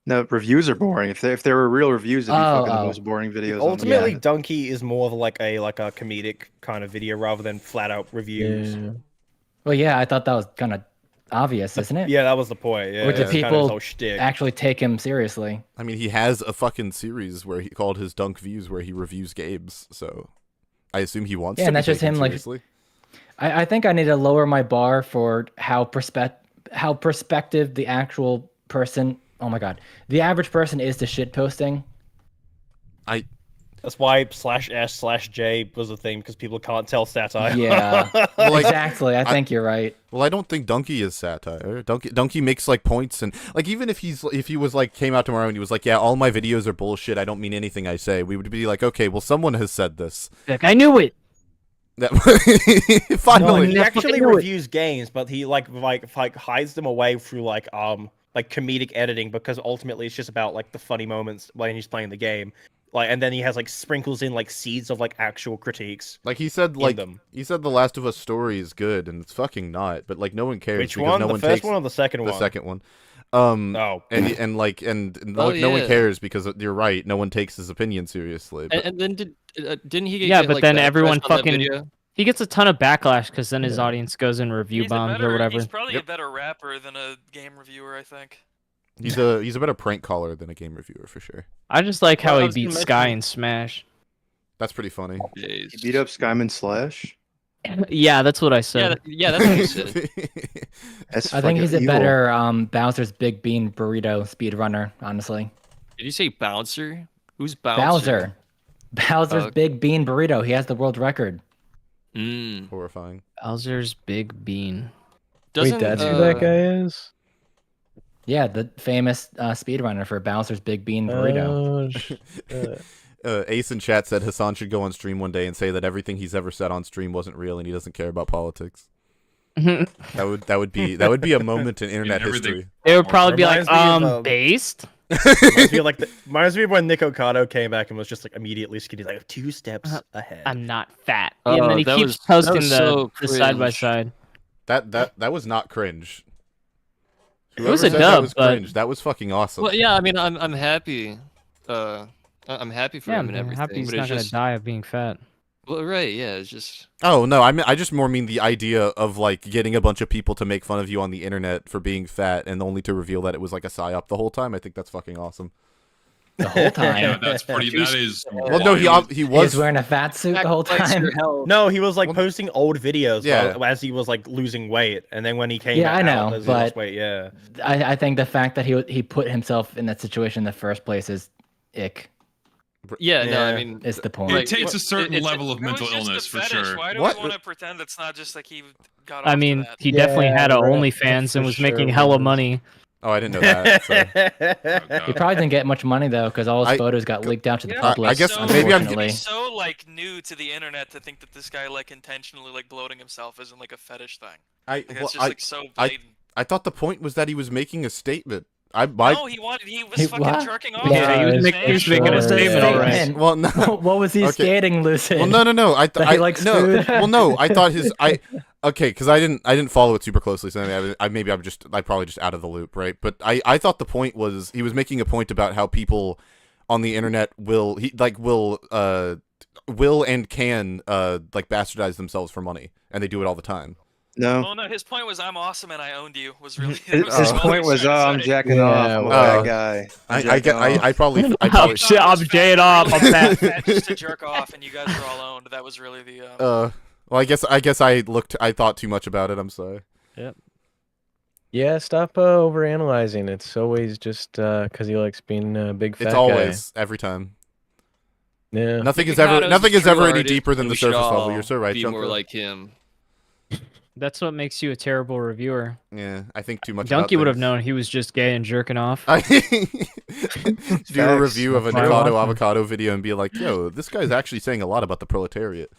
No, reviews are boring. If there were real reviews, it'd be fucking the most boring videos. Ultimately, Donkey is more of like a comedic kind of video rather than flat out reviews. Yeah. Well, yeah, I thought that was kind of obvious, isn't it? Yeah, that was the point. Yeah, or do people kind of actually take him seriously? I mean, he has a fucking series where he called his Dunk Views where he reviews games, so I assume he wants to and that's be just him seriously. I think I need to lower my bar for how perspective the actual person. Oh my god, the average person is to shit posting. That's why /S/J was a thing, because people can't tell satire. Yeah, well, exactly. I think you're right. Well, I don't think Donkey is satire. Donkey makes like points, and like even if he was like came out tomorrow and he was like, yeah, all my videos are bullshit. I don't mean anything I say. We would be like, okay, well, someone has said this. Like, I knew it. Finally, he actually reviews games, but he like hides them away through like comedic editing, because ultimately it's just about like the funny moments when he's playing the game. Like, and then he has like sprinkles in like seeds of like actual critiques. Like he said, he said The Last of Us story is good, and it's fucking not. But like no one cares. Which one? The first one or the second one? The secking one. Oh. And no one cares because you're right. No one takes his opinion seriously. But... And then didn't he get? Yeah, but like, then everyone fucking. Video? He gets a ton of backlash because then his audience goes in review bombs or whatever. He's probably a better rapper than a game reviewer, I think. He's a better prank caller than a game reviewer for sure. I just like how he beat Sky in Smash. That's pretty funny. He beat up Skyman Slash. Yeah, that's what I said. Yeah, that's what you said. I think he's a better Bowser's Big Bean Burrito speedrunner, honestly. Did you say Bouncer? Who's Bouncer? Bowser's Big Bean Burrito. He has the world record. Horrifying. Bowser's Big Bean. Wait, that's who that guy is? Yeah, the famous speedrunner for Bowser's Big Bean Burrito. Ace in chat said Hassan should go on stream one day and say that everything he's ever said on stream wasn't real and he doesn't care about politics. that would be a moment in internet history. It would probably be like based. Reminds me of when Nick Ocado came back and was just like immediately skinny, like 2 steps ahead. I'm not fat. And then he keeps posting the side by side. That was not cringe. It was a dub, but cringe. That was fucking awesome. Well, yeah, I mean, I'm happy. I'm happy for him and everything. Happy he's not gonna die of being fat. Well, right, yeah, it's just. Oh no, I just more mean the idea of like getting a bunch of people to make fun of you on the internet for being fat and only to reveal that it was like a psyop the whole time. I think that's fucking awesome. the whole time. Yeah, that's pretty. That is. Well, no, he was wearing a fat suit the whole time. No, he was like posting old videos Yeah. as he was like losing weight, and then when he came Yeah, I out, know, as he lost but weight, yeah. I think the fact that he put himself in that situation in the first place is ick. Yeah, no, I mean, it's the point. It takes a certain level of mental illness for sure. Why do What? we want to pretend it's not just like he got I off mean, to that? he definitely had a right, OnlyFans and was for making sure hella was. money. Oh, I didn't know that. So. He probably didn't get much money though, because all his photos got leaked out to the public. I guess so, maybe I'm unfortunately. so like new to the internet to think that this guy like intentionally like bloating himself isn't like a fetish thing. Like, it's just like so blatant. I thought the point was that he was making a statement. No, he was fucking what? jerking off. Yeah, he was making a statement, all right. Well, no. What was he skating, Lucid? Well, no. That he likes no. food? Well, no. I thought okay, because I didn't follow it super closely, so I'm probably just out of the loop, right? But I thought the point was he was making a point about how people on the internet will and can like bastardize themselves for money, and they do it all the time. No. Oh no, his point was I'm awesome and I owned you. Was really His point was, I'm jacking off. I'm a bad guy. I probably Shit, I'm jaying off. I'm fat. Just to jerk off, and you guys were all owned. That was really the. Well, I guess I thought too much about it. I'm sorry. Yep. Yeah, stop overanalyzing. It's always just because he likes being a big fat It's guy. always every time. Yeah. Nothing is ever any deeper than the surface level. You're so right, Be Junko. more like him. That's what makes you a terrible reviewer. Yeah, I think too much. Donkey would have things. known he was just gay and jerking off. Do a review of a Nikado avocado video and be like, "Yo, this guy's actually saying a lot about the proletariat."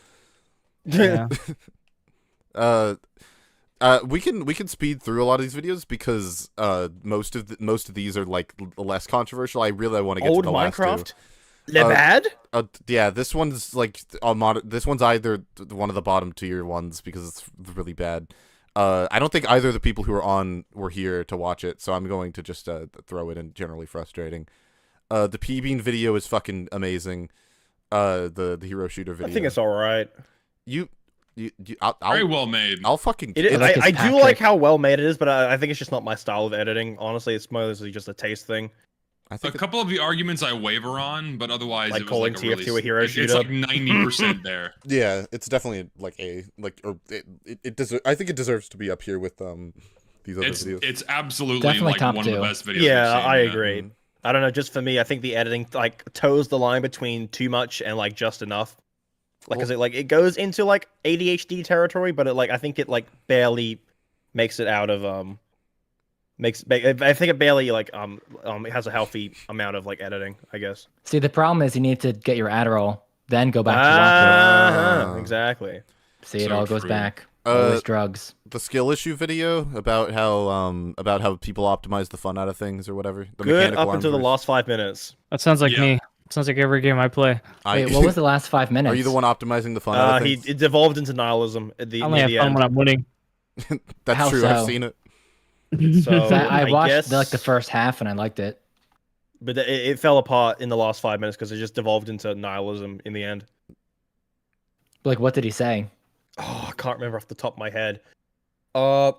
Yeah. We can speed through a lot of these videos because most of these are like less controversial. I really want to get to the last two. Minecraft? Bad? Yeah, this one's like this one's either one of the bottom tier ones because it's really bad. I don't think either of the people who were here to watch it, so I'm going to just throw it in. Generally frustrating. The P-Bean video is fucking amazing. The hero shooter video. I think it's all right. I'll Very well made. I'll fucking. I do like how well made it is, but I think it's just not my style of editing. Honestly, it's mostly just a taste thing. I think a couple of the arguments I waver on, but otherwise Like it was calling like TF2 a hero shooter. It's like 90% there. Yeah, it's definitely like I think it deserves to be up here with these other videos. It's absolutely Definitely like top one two. of the best videos. Yeah, we've seen, I agree. I don't know. Just for me, I think the editing like toes the line between too much and like just enough. Like, cause it goes into like ADHD territory, but I think it like barely makes it out of I think it barely it has a healthy amount of like editing, I guess. See, the problem is you need to get your Adderall, then go back to watch it. Exactly. See, it So all goes true. back. Always drugs. The skill issue video about how people optimize the fun out of things or whatever. The Good mechanical up arms until the versus- last 5 minutes. That sounds like me. Sounds like every game I play. Wait, what was the last 5 minutes? Are you the one optimizing the fun out of things? It devolved into nihilism at the, I only have the fun end. when I'm winning. That's How true. so? I've seen it. So I watched guess, like the first half and I liked it. but it fell apart in the last 5 minutes because it just devolved into nihilism in the end. Like, what did he say? Oh, I can't remember off the top of my head.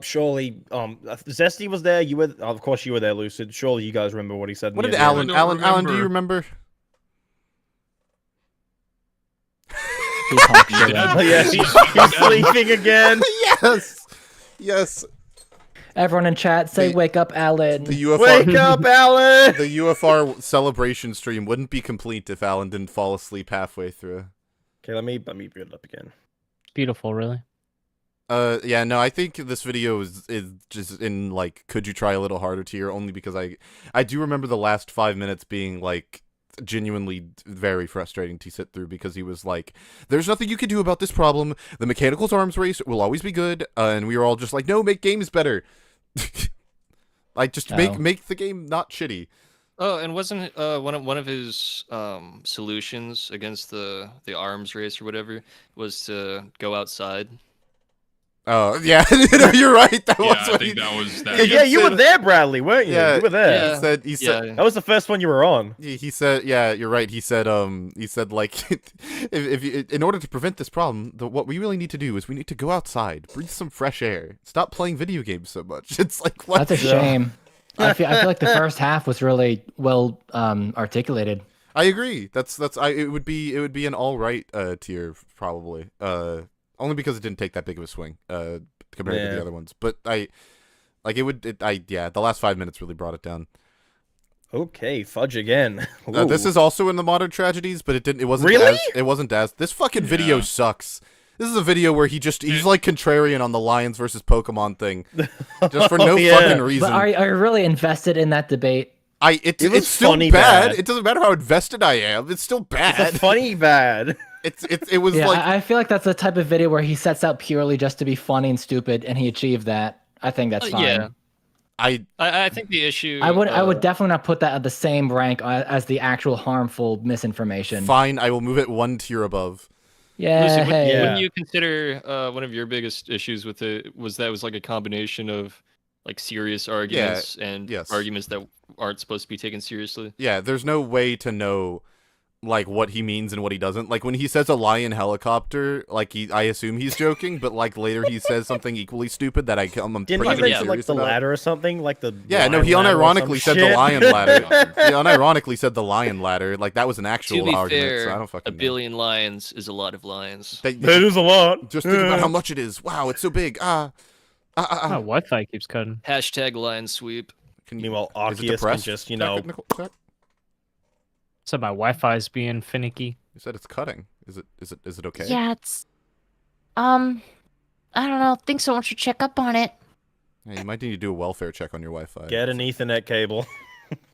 Surely, Zesty was there. You were, of course, you were there, Lucid. Surely, you guys remember what he said. What in did the end. Alan? Do you remember? He talked shit. Yeah, he's sleeping again. Yes. Everyone in chat, say "Wake up, Alan." The UFR, Wake up, Alan. The UFR celebration stream wouldn't be complete if Alan didn't fall asleep halfway through. Okay, let me build it up again. Beautiful, really. Yeah, no, I think this video is just in like, could you try a little harder tier, only because I do remember the last 5 minutes being like genuinely very frustrating to sit through because he was like, there's nothing you can do about this problem. The Mechanicals arms race will always be good. And we were all just like, no, make games better. Like, just make the game not shitty. Oh, and wasn't one of his solutions against the arms race or whatever was to go outside? Oh yeah, no, you're right. That was I think that was that. Yeah, you were there, Bradley, weren't you? Yeah, you were there. Yeah. He said that was the first one you were on. He said, yeah, you're right. He said like, if in order to prevent this problem, what we really need to do is we need to go outside, breathe some fresh air, stop playing video games so much. It's like, what? That's a shame. I feel like the first half was really well articulated. I agree. It would be an all right tier probably. Only because it didn't take that big of a swing compared to the other ones. But the last 5 minutes really brought it down. Okay, fudge again. This is also in the modern tragedies, but it wasn't really? It wasn't as this fucking video sucks. This is a video where he's like contrarian on the Lions versus Pokemon thing, just for no fucking reason. But are you really invested in that debate? It's still funny bad. It doesn't matter how invested I am. It's still bad. It's a funny bad. It was like I feel like that's the type of video where he sets out purely just to be funny and stupid, and he achieved that. I think that's fine. Yeah. I think the issue. I would definitely not put that at the same rank as the actual harmful misinformation. Fine, I will move it 1 tier above. Yeah. Lucy, wouldn't you consider one of your biggest issues with it was like a combination of like serious arguments and arguments that aren't supposed to be taken seriously? Yeah, there's no way to know like what he means and what he doesn't. Like when he says a lion helicopter, like I assume he's joking, but like later he says something equally stupid that I'm Didn't pretty he mention like serious the about. ladder or something? Like the he unironically said the lion ladder. He unironically said the lion ladder. Like that was an actual to be argument. fair, So I don't fucking a billion lions is a lot of lions. That is a lot. Just think about how much it is. Wow, it's so big. Wi-Fi keeps cutting. Hashtag lion sweep. Meanwhile, Arceus can just So my Wi-Fi's being finicky. You said it's cutting. Is it okay? Yeah, it's I don't know. Think someone should check up on it. Yeah, you might need to do a welfare check on your Wi-Fi. Get an Ethernet cable.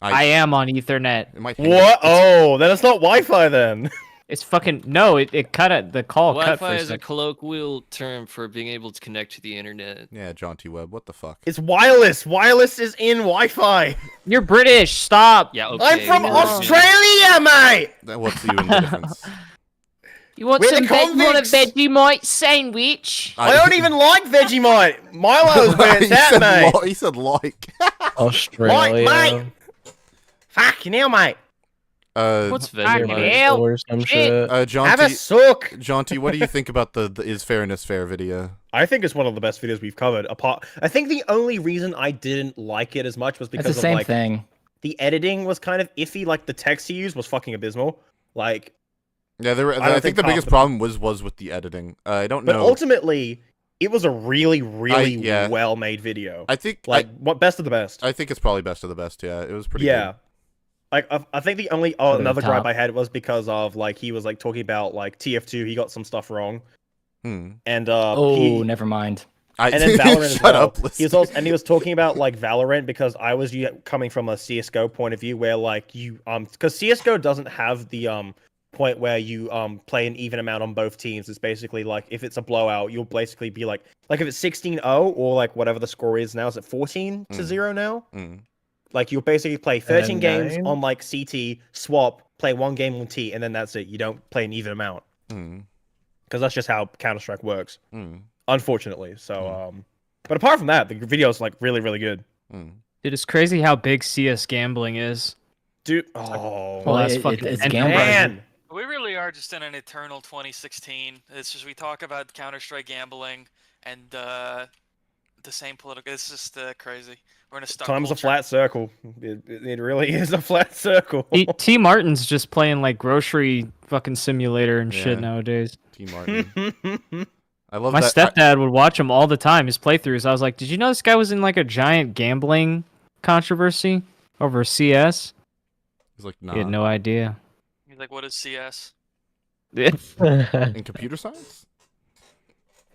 I am on Ethernet. What? Oh, then it's not Wi-Fi then. It's fucking no. It cut it. The call cut for Wi-Fi a is a second. colloquial term for being able to connect to the internet. Yeah, John T. Webb. What the fuck? It's wireless. Wireless is in Wi-Fi. You're British. Stop. Yeah, okay. I'm from Australia, mate. What's the difference? You want We're some the convicts. Vegemite sandwich? I don't even like Vegemite. Milo's where it's at, mate. He said like. Australia. Like, mate. Fucking hell, mate. What's Vegemite? Or some shit. John Have T, a sook. John T, what do you think about the Is Fairness Fair video? I think it's one of the best videos we've covered. I think the only reason I didn't like it as much was because It's the same of thing. The editing was kind of iffy. Like the text he used was fucking abysmal. Like, yeah, I think the biggest problem was with the editing. I don't know. But ultimately, it was a really well made video. I think what best of the best. I think it's probably best of the best. Yeah, it was pretty. Yeah. Like I think the only another gripe I had was because of like he was like talking about like TF2 he got some stuff wrong, and never mind. And then Valorant as well. He was talking about like Valorant because I was coming from a CS:GO point of view where like you because CS:GO doesn't have the point where you play an even amount on both teams. It's basically like if it's a blowout, you'll basically be like if it's 16-0 or like whatever the score is now. Is it 14-0 now? Like you'll basically play 13 games on like CT, swap, play 1 game on T, and then that's it. You don't play an even amount. Because that's just how Counter-Strike works. Unfortunately. So but apart from that, the video's like really, really good. Dude, it's crazy how big CS gambling is. Dude, it's gambling. Man. We really are just in an eternal 2016. It's just we talk about Counter-Strike gambling and the same political. It's just crazy. We're in a stuck Time's culture. a flat circle. It really is a flat circle. T Martin's just playing like grocery fucking simulator and shit nowadays. T Martin. I love My that. stepdad would watch him all the time, his playthroughs. I was like, did you know this guy was in like a giant gambling controversy over CS? He's like, nah. He had no idea. He's like, what is CS? In computer science?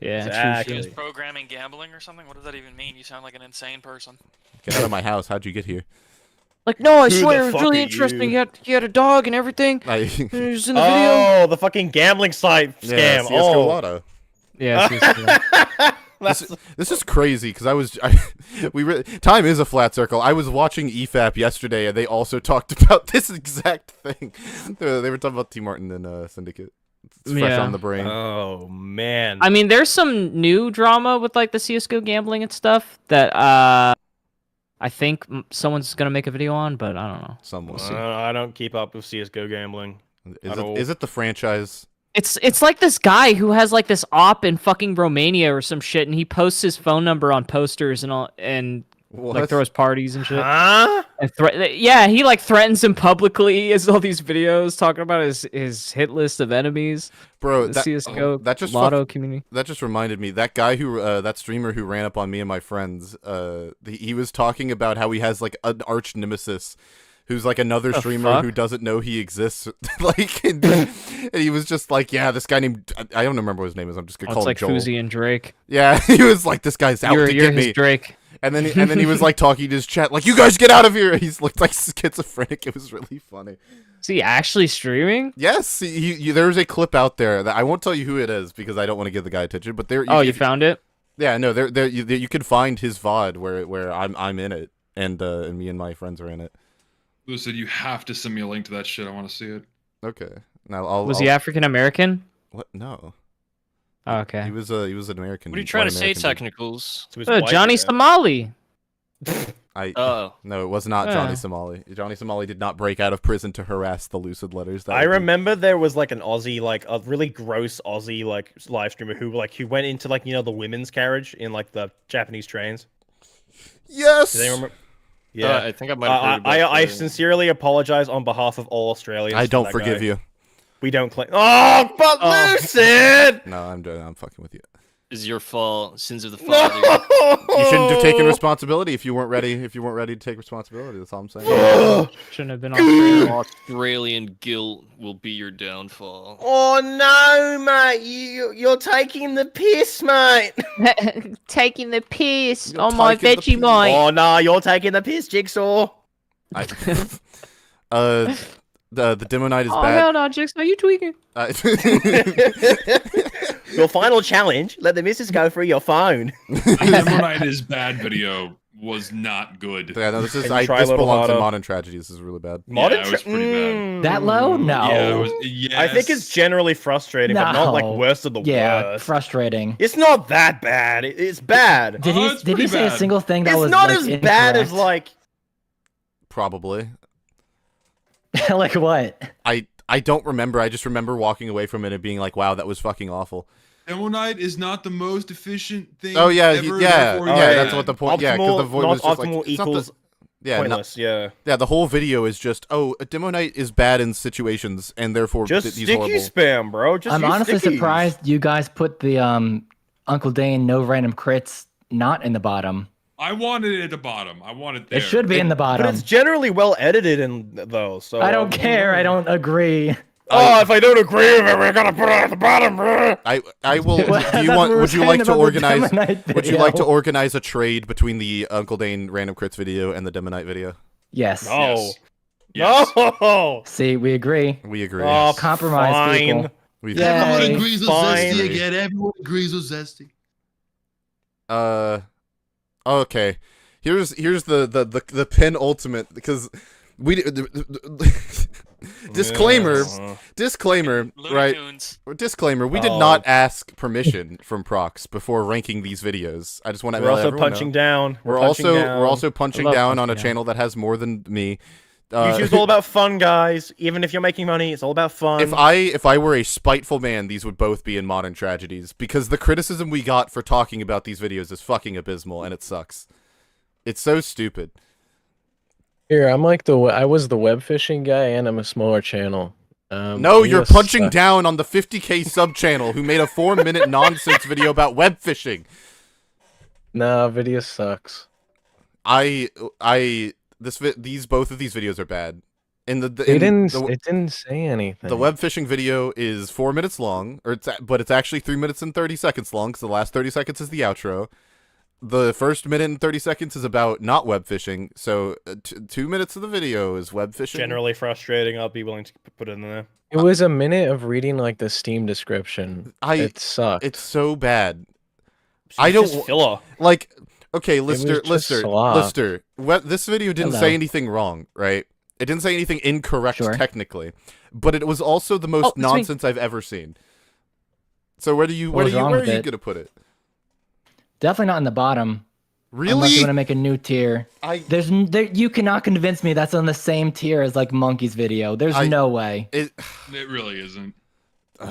Yeah, exactly. Is programming gambling or something? What does that even mean? You sound like an insane person. Get out of my house. How'd you get here? Like, no, I Who swear the it was fuck really are interesting. you? He had a dog and everything. He was in the video. Oh, the fucking gambling site scam. Yeah, CS:GO Lotto. Yeah, this is crazy because time is a flat circle. I was watching EFAP yesterday and they also talked about this exact thing. They were talking about T Martin and Syndicate. It's fresh on the brain. Oh man. I mean, there's some new drama with like the CS:GO gambling and stuff that I think someone's gonna make a video on, but I don't know. Someone. I don't keep up with CS:GO gambling. Is it the franchise? It's like this guy who has like this op in fucking Romania or some shit, and he posts his phone number on posters and all. And Like throws parties and shit. Huh? And yeah, he like threatens him publicly. Has all these videos talking about his hit list of enemies. Bro, the CS:GO that just Lotto community. That just reminded me. That guy who that streamer who ran up on me and my friends. He was talking about how he has like an arch nemesis, who's like another streamer who doesn't know he exists. Like, and he was just like, yeah, this guy named I don't remember what his name is. I'm just gonna call him Joel. It's like Fuzi and Drake. Yeah, he was like, this guy's out to get me. Drake. And then he was like talking to his chat, like, you guys get out of here. He's looked like schizophrenic. It was really funny. Is he actually streaming? Yes, there's a clip out there that I won't tell you who it is because I don't want to give the guy attention. But there. You found it? Yeah, no, there you can find his VOD where I'm in it and me and my friends are in it. Lucid, you have to send me a link to that shit. I want to see it. Okay. Now Was he African American? What? No. Oh, okay. He was an American. What are you trying to say, Technicals? Johnny Somali. No, it was not Johnny Somali. Johnny Somali did not break out of prison to harass the Lucid letters. I remember there was like an Aussie, like a really gross Aussie like live streamer who went into like the women's carriage in like the Japanese trains. Yes. Do they remember? Yeah, I think I might have heard about I sincerely apologize on behalf of all Australians. I don't forgive you. We don't claim. Oh, but Lucid! No, I'm fucking with you. Is your fault. Sins of the father. You shouldn't have taken responsibility if you weren't ready. If you weren't ready to take responsibility, that's all I'm saying. Shouldn't have been Australian. Australian guilt will be your downfall. Oh no, mate! You're taking the piss, mate. Taking the piss on my Vegemite. Oh no, you're taking the piss, Jigsaw. The Demo Knight is oh, bad. Hell no, Jigsaw, you tweaking? Your final challenge: let the missus go through your phone. Demo Knight is bad video was not good. Yeah, no, this belongs in Modern Tragedies. This is really bad. Modern it was pretty bad. That low? No. Yeah, it was, yes. I think it's generally frustrating, but not like worst of the worst. Frustrating. It's not that bad. It's bad. Did he say a single thing that was not like, as bad as like? Probably. Like what? I don't remember. I just remember walking away from it and being like, wow, that was fucking awful. Demo Knight is not the most efficient thing. Oh yeah, ever, that's what the point. Yeah, because the voice was just optimal like equals pointless. Yeah, the whole video is just a Demo Knight is bad in situations and therefore just he's sticky horrible. spam, bro. I'm honestly surprised you guys put the Uncle Dane no random crits not in the bottom. I wanted it at the bottom. I want it there. It should be in the bottom. But it's generally well edited though. So I don't care. I don't agree. Oh, if I don't agree with it, we're gonna put it at the bottom. I will. Would you like to organize? Would you like to organize a trade between the Uncle Dane random crits video and the Demo Knight video? Yes. No. Yes. No. See, we agree. We agree. Oh, compromise, people. Everyone agrees on Zesty again. Everyone agrees on Zesty. Okay. Here's the penultimate because we disclaimer, right? Disclaimer: we did not ask permission from Prox before ranking these videos. I just want to. We're also punching down. We're also punching down on a channel that has more than me. YouTube's all about fun, guys. Even if you're making money, it's all about fun. If I were a spiteful man, these would both be in Modern Tragedies because the criticism we got for talking about these videos is fucking abysmal and it sucks. It's so stupid. Here, I'm like I was the web fishing guy and I'm a smaller channel. No, you're punching down on the 50K sub channel who made a 4-minute nonsense video about web fishing. No, video sucks. Both of these videos are bad. It didn't say anything. The web fishing video is 4 minutes long, but it's actually 3 minutes and 30 seconds long because the last 30 seconds is the outro. The first minute and 30 seconds is about not web fishing, so 2 minutes of the video is web fishing. Generally frustrating. I'll be willing to put it in there. It was a minute of reading like the Steam description. It sucked. It's so bad. I don't filler. Like. Okay, Lister. This video didn't say anything wrong, right? It didn't say anything incorrect technically, but it was also the most nonsense I've ever seen. So where are you gonna put it? Definitely not in the bottom. Really? Unless you want to make a new tier. You cannot convince me that's on the same tier as like Monkey's video. There's no way. It really isn't.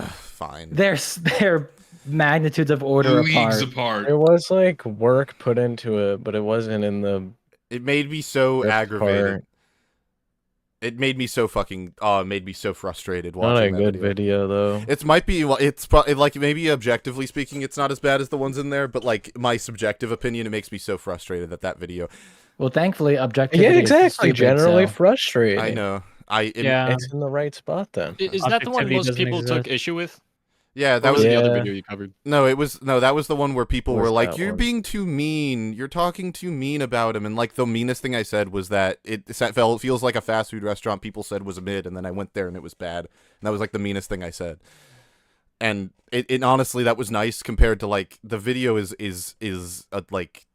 Fine. They're magnitudes of order leagues apart. There was like work put into it, but it wasn't in the. It made me so aggravated. Part. It made me so fucking. Oh, it made me so frustrated Not watching a that good video though. It might be. It's probably like maybe objectively speaking, it's not as bad as the ones in there. But like my subjective opinion, it makes me so frustrated that video. Well, thankfully, objectivity. Yeah, exactly. Stupid, Generally so. frustrating. I know. It's in the right spot then. Is that the one most people took issue with? Yeah, that was the other video you covered. No, that was the one where people were like, "You're one? being too mean. You're talking too mean about him." And like the meanest thing I said was that it feels like a fast food restaurant people said was a mid, and then I went there and it was bad. And that was like the meanest thing I said. And it honestly, that was nice compared to like the video is like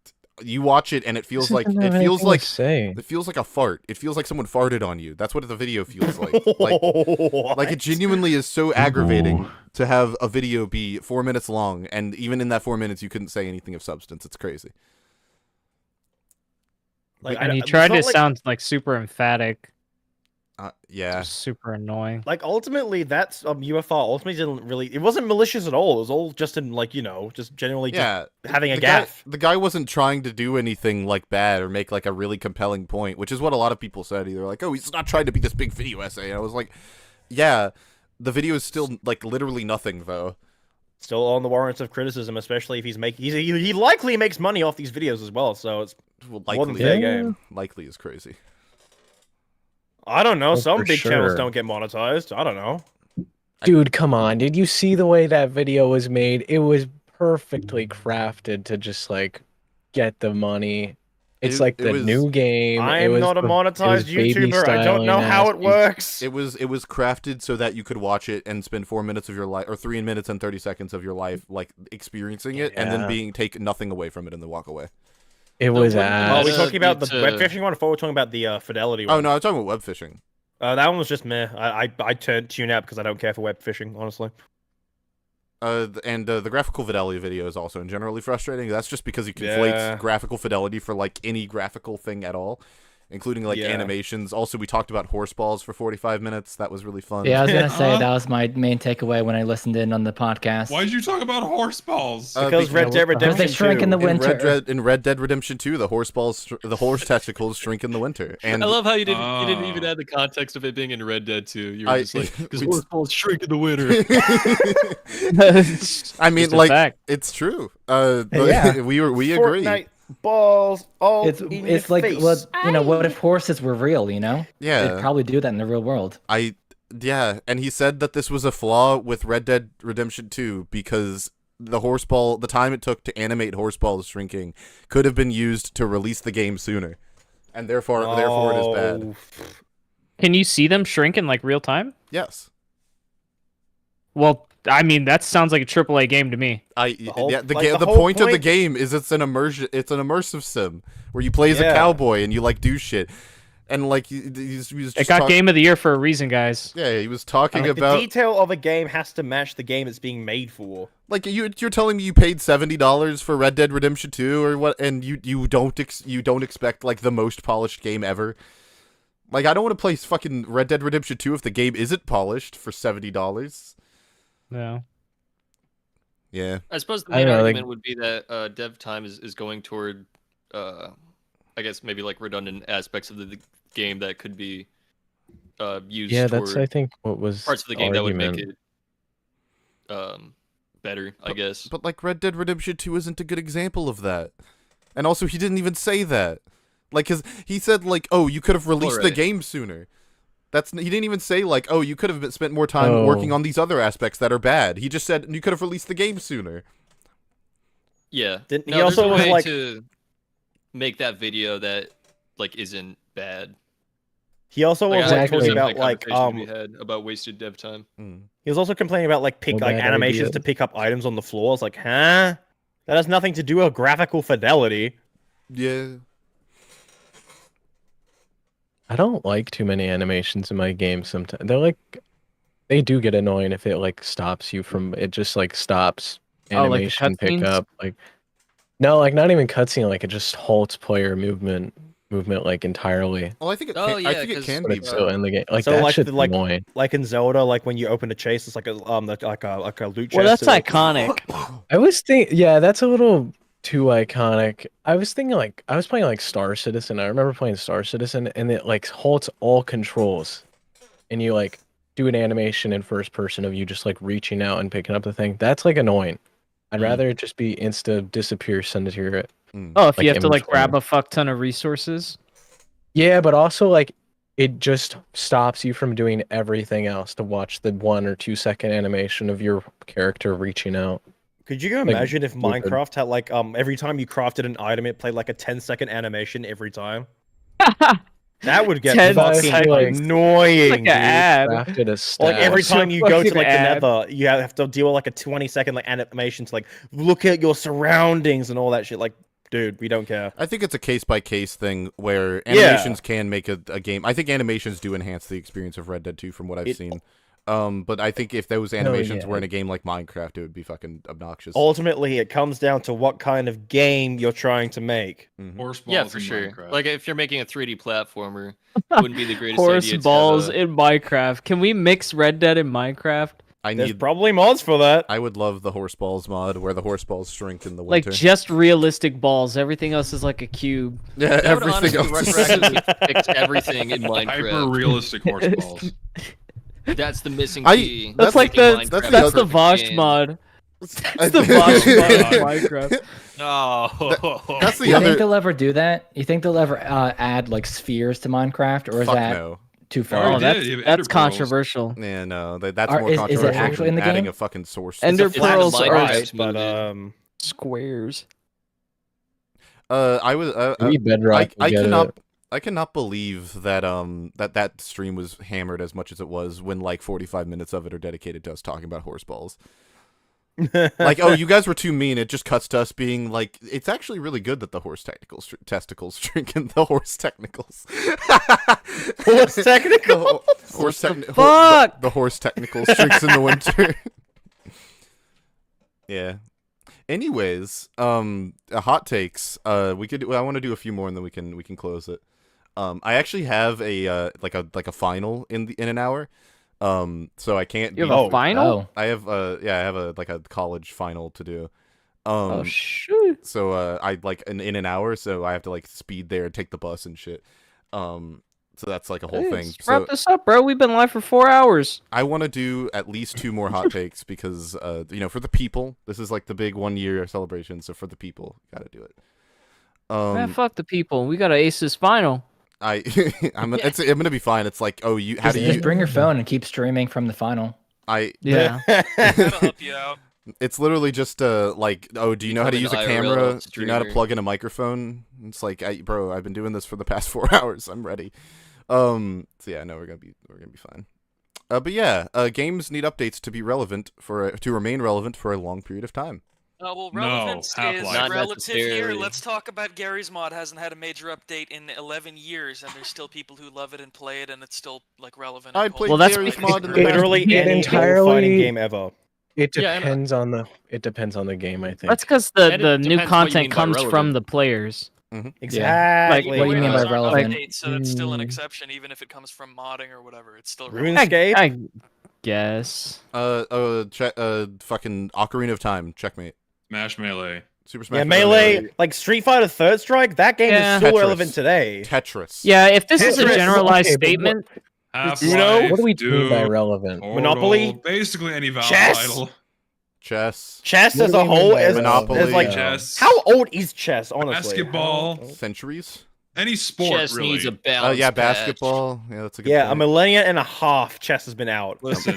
you watch it and it feels like a fart. It feels like someone farted on you. That's what the video feels like. Like it genuinely is so aggravating to have a video be 4 minutes long, and even in that 4 minutes you couldn't say anything of substance. It's crazy. And he tried to sound like super emphatic. Yeah. Just super annoying. Like ultimately, that's UFR ultimately didn't really. It wasn't malicious at all. It was all just in like just generally just having a gaffe. The guy wasn't trying to do anything like bad or make like a really compelling point, which is what a lot of people said. Either like, oh, he's not trying to be this big video essay. And I was like, yeah, the video is still like literally nothing though. Still on the warrants of criticism, especially if he's making. He likely makes money off these videos as well. So it's more than fair game. Likely is crazy. I don't know. Some big channels sure. don't get monetized. I don't know. Dude, come on. Did you see the way that video was made? It was perfectly crafted to just like get the money. It's like the new game. I'm not a monetized YouTuber. I don't know how it works. It was crafted so that you could watch it and spend 4 minutes of your life, or 3 minutes and 30 seconds of your life, like experiencing it, and then take nothing away from it and then walk away. It was Are we talking about the web fishing one, or we're talking about the fidelity one? Oh no, I'm talking about web fishing. That one was just meh. I tune out because I don't care for web fishing, honestly. And the graphical fidelity video is also generally frustrating. That's just because you conflate graphical fidelity for like any graphical thing at all, including like animations. Also, we talked about horse balls for 45 minutes. That was really fun. Yeah, I was gonna say that was my main takeaway when I listened in on the podcast. Why did you talk about horse balls? Because Red Dead Redemption 2. They shrink in the winter. In Red Dead Redemption 2, the horse testicles shrink in the winter. And I love how you didn't even add the context of it being in Red Dead 2. You were just like, because horse balls shrink in the winter. I mean, like, it's true. We agree. Fortnite balls all it's like face. Well, what if horses were real, Yeah, they'd probably do that in the real world. And he said that this was a flaw with Red Dead Redemption 2 because the time it took to animate horse balls shrinking could have been used to release the game sooner, and therefore it is bad. Can you see them shrink in like real time? Yes. Well, I mean, that sounds like a AAA game to me. The point of the game is it's an immersive sim where you play as a cowboy and you like do shit. And like it got Game of the Year for a reason, guys. Yeah, he was talking about the detail of a game has to match the game it's being made for. Like you're telling me you paid $70 for Red Dead Redemption 2 or what, and you don't expect like the most polished game ever. Like I don't want to play fucking Red Dead Redemption 2 if the game isn't polished for $70. No. Yeah. I suppose the main argument would be that dev time is going toward, I guess maybe like redundant aspects of the game that could be used. Yeah, that's I think what was parts of the game that would make it better, I guess. But like Red Dead Redemption 2 isn't a good example of that. And also, he didn't even say that. Like, cause he said like, oh, you could have released the game sooner. He didn't even say like, oh, you could have spent more time working on these other aspects that are bad. He just said you could have released the game sooner. Yeah. He also was like to make that video that like isn't bad. He also was like talking about like we had about wasted dev time. He was also complaining about like animations to pick up items on the floor. It's like, huh? That has nothing to do with graphical fidelity. Yeah. I don't like too many animations in my games sometimes. They do get annoying if it like stops you from it just like stops animation pickup. Like no, like not even cutscene, like it just halts player movement. movement like entirely. Well, I think yeah, I think it can But be. it's still in the game. Like So that like shit's like annoying. like in Zelda, like when you open a chase, it's like a loot chest. Well, that's so, like- iconic. I was thinking, yeah, that's a little too iconic. I was thinking like I was playing like Star Citizen. I remember playing Star Citizen, and it like halts all controls, and you like do an animation in first person of you just like reaching out and picking up the thing. That's like annoying. I'd rather it just be insta disappear, send it to your Oh, if like, you have to like inventory. grab a fuck ton of resources. Yeah, but also like it just stops you from doing everything else to watch the 1 or 2 second animation of your character reaching out. Could you Like, imagine if stupid. Minecraft had like every time you crafted an item, it played like a 10-second animation every time? That would get 10 fucking seconds. annoying, Like an dude. ad. Crafted a Like staff. every So time you go to fucking like ad. the Nether, you have to deal with like a 20-second like animation to like look at your surroundings and all that shit. Like, dude, we don't care. I think it's a case by case thing where Yeah. animations can make a game. I think animations do enhance the experience of Red Dead 2 from what I've seen. But I think if those animations were in a game like Minecraft, it would be fucking obnoxious. Ultimately, it comes down to what kind of game you're trying to make. Horse balls Yeah, for in sure. Minecraft. Like if you're making a 3D platformer, it wouldn't be the greatest Horse idea to balls have in Minecraft. Can we mix Red Dead and Minecraft? There's probably mods for that. I would love the horse balls mod where the horse balls shrink in the Like winter. just realistic balls. Everything else is like a cube. Yeah, That would everything honestly else. retroactively fix everything in Minecraft. Hyper-realistic horse balls. That's the missing key. That's like Making the Minecraft that's the perfect Vosh game. mod. That's the Vosh mod of Minecraft. Oh, That's the You other. think they'll ever do that? You think they'll ever add like spheres to Minecraft, or is Fuck that no. too They far? already Oh, did. that's You have that's ender pearls. controversial. Yeah, no, that's Are- more is it controversial actually than in the adding game? a fucking source. Ender It's a pearls flat are Minecraft But movie. squares. I was. Maybe Bedrock will I get cannot. it. I cannot believe that that stream was hammered as much as it was when like 45 minutes of it are dedicated to us talking about horse balls. Like, oh, you guys were too mean. It just cuts to us being like, it's actually really good that the horse testicles shrink in the horse technicals. Horse technical? Fuck! The horse technicals shrinks in the winter. Yeah. Anyways, hot takes. I want to do a few more and then we can close it. I actually have a like a final in an hour. So I can't. You have a final? Oh. I have I have a college final to do. Oh shoot! So I like in an hour, so I have to like speed there and take the bus and shit. So that's like a whole Hey, thing. let's So wrap this up, bro. We've been live for 4 hours. I want to do at least 2 more hot takes because for the people, this is like the big 1-year celebration. So for the people, gotta do it. Man, fuck the people. We gotta ace this final. I'm gonna be fine. It's like, oh, how do you Just bring your phone and keep streaming from the final. Yeah. that'll help you out. It's literally just like, oh, do you know how to use a Become an camera? IRL Do you know how to streamer. plug in a microphone? It's like, bro, I've been doing this for the past 4 hours. I'm ready. So yeah, no, we're gonna be fine. But yeah, games need updates to be relevant to remain relevant for a long period of time. Well, relevance is Not relative here. necessarily. Let's talk about Gary's mod. Hasn't had a major update in 11 years, and there's still people who love it and play it, and it's still like relevant. I'd play Well, that's Gary's because- mod in the Literally It any entirely- fighting game ever. It Yeah, and- depends on the game, I think. That's because And the it new depends what you content mean by comes from relevant. the players. Exactly. Like, what do you mean by Those aren't relevant? updates, so that's still an exception, even if it comes from modding or whatever. It's still RuneScape? I guess. Fucking Ocarina of Time, checkmate. Smash Melee. Super Smash Yeah, Bros. Melee, like Street Fighter Third Strike, that game Yeah. is still Tetris. relevant today. Tetris. Yeah, if this is a Tetris. generalized Okay, but statement, Half-Life, What do we mean by Doom, relevant? Portal, Monopoly? Basically any Valve Chess? title. Chess. Chess What as do a we mean whole by is Monopoly? is like Chess. how old is chess, honestly? Basketball. Centuries. Any sport, Chess really. needs a balance. Yeah, patch. basketball. Yeah, that's a good Yeah, a point. millennia and a half chess has been out. Listen,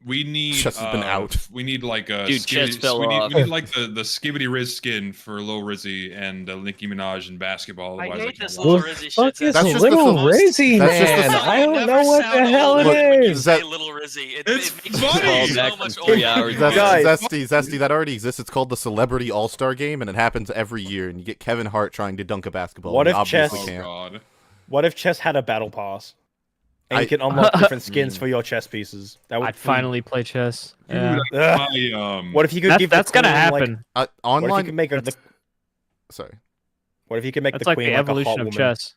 we need Chess has been out. We need like a Dude, Chess fell we off. need like the Skibbity Riz skin for Lil Rizzy and Nicki Minaj in basketball. I Otherwise, hate can't this watch little it. Rizzy shit. Fuck is That's just Little the- Rizzy, that's just the- man? I You don't never know what the sound hell old it when you is. say That- Little Rizzy. It It's makes funny. you Call so back much from 3 older. hours Guys. ago. Zesty, that already exists. It's called the Celebrity All-Star Game, and it happens every year. And you get Kevin Hart trying to dunk a basketball. What and if he obviously chess- Oh can't. god. What if chess had a battle pass? And I- you can unlock different skins for your chess pieces. That would I'd finally play chess. Dude, Yeah. What if you could give That's the gonna queen, like- happen. What if you Online. could make her the Sorry. What if you could make That's the like queen the like evolution a hot of woman? chess.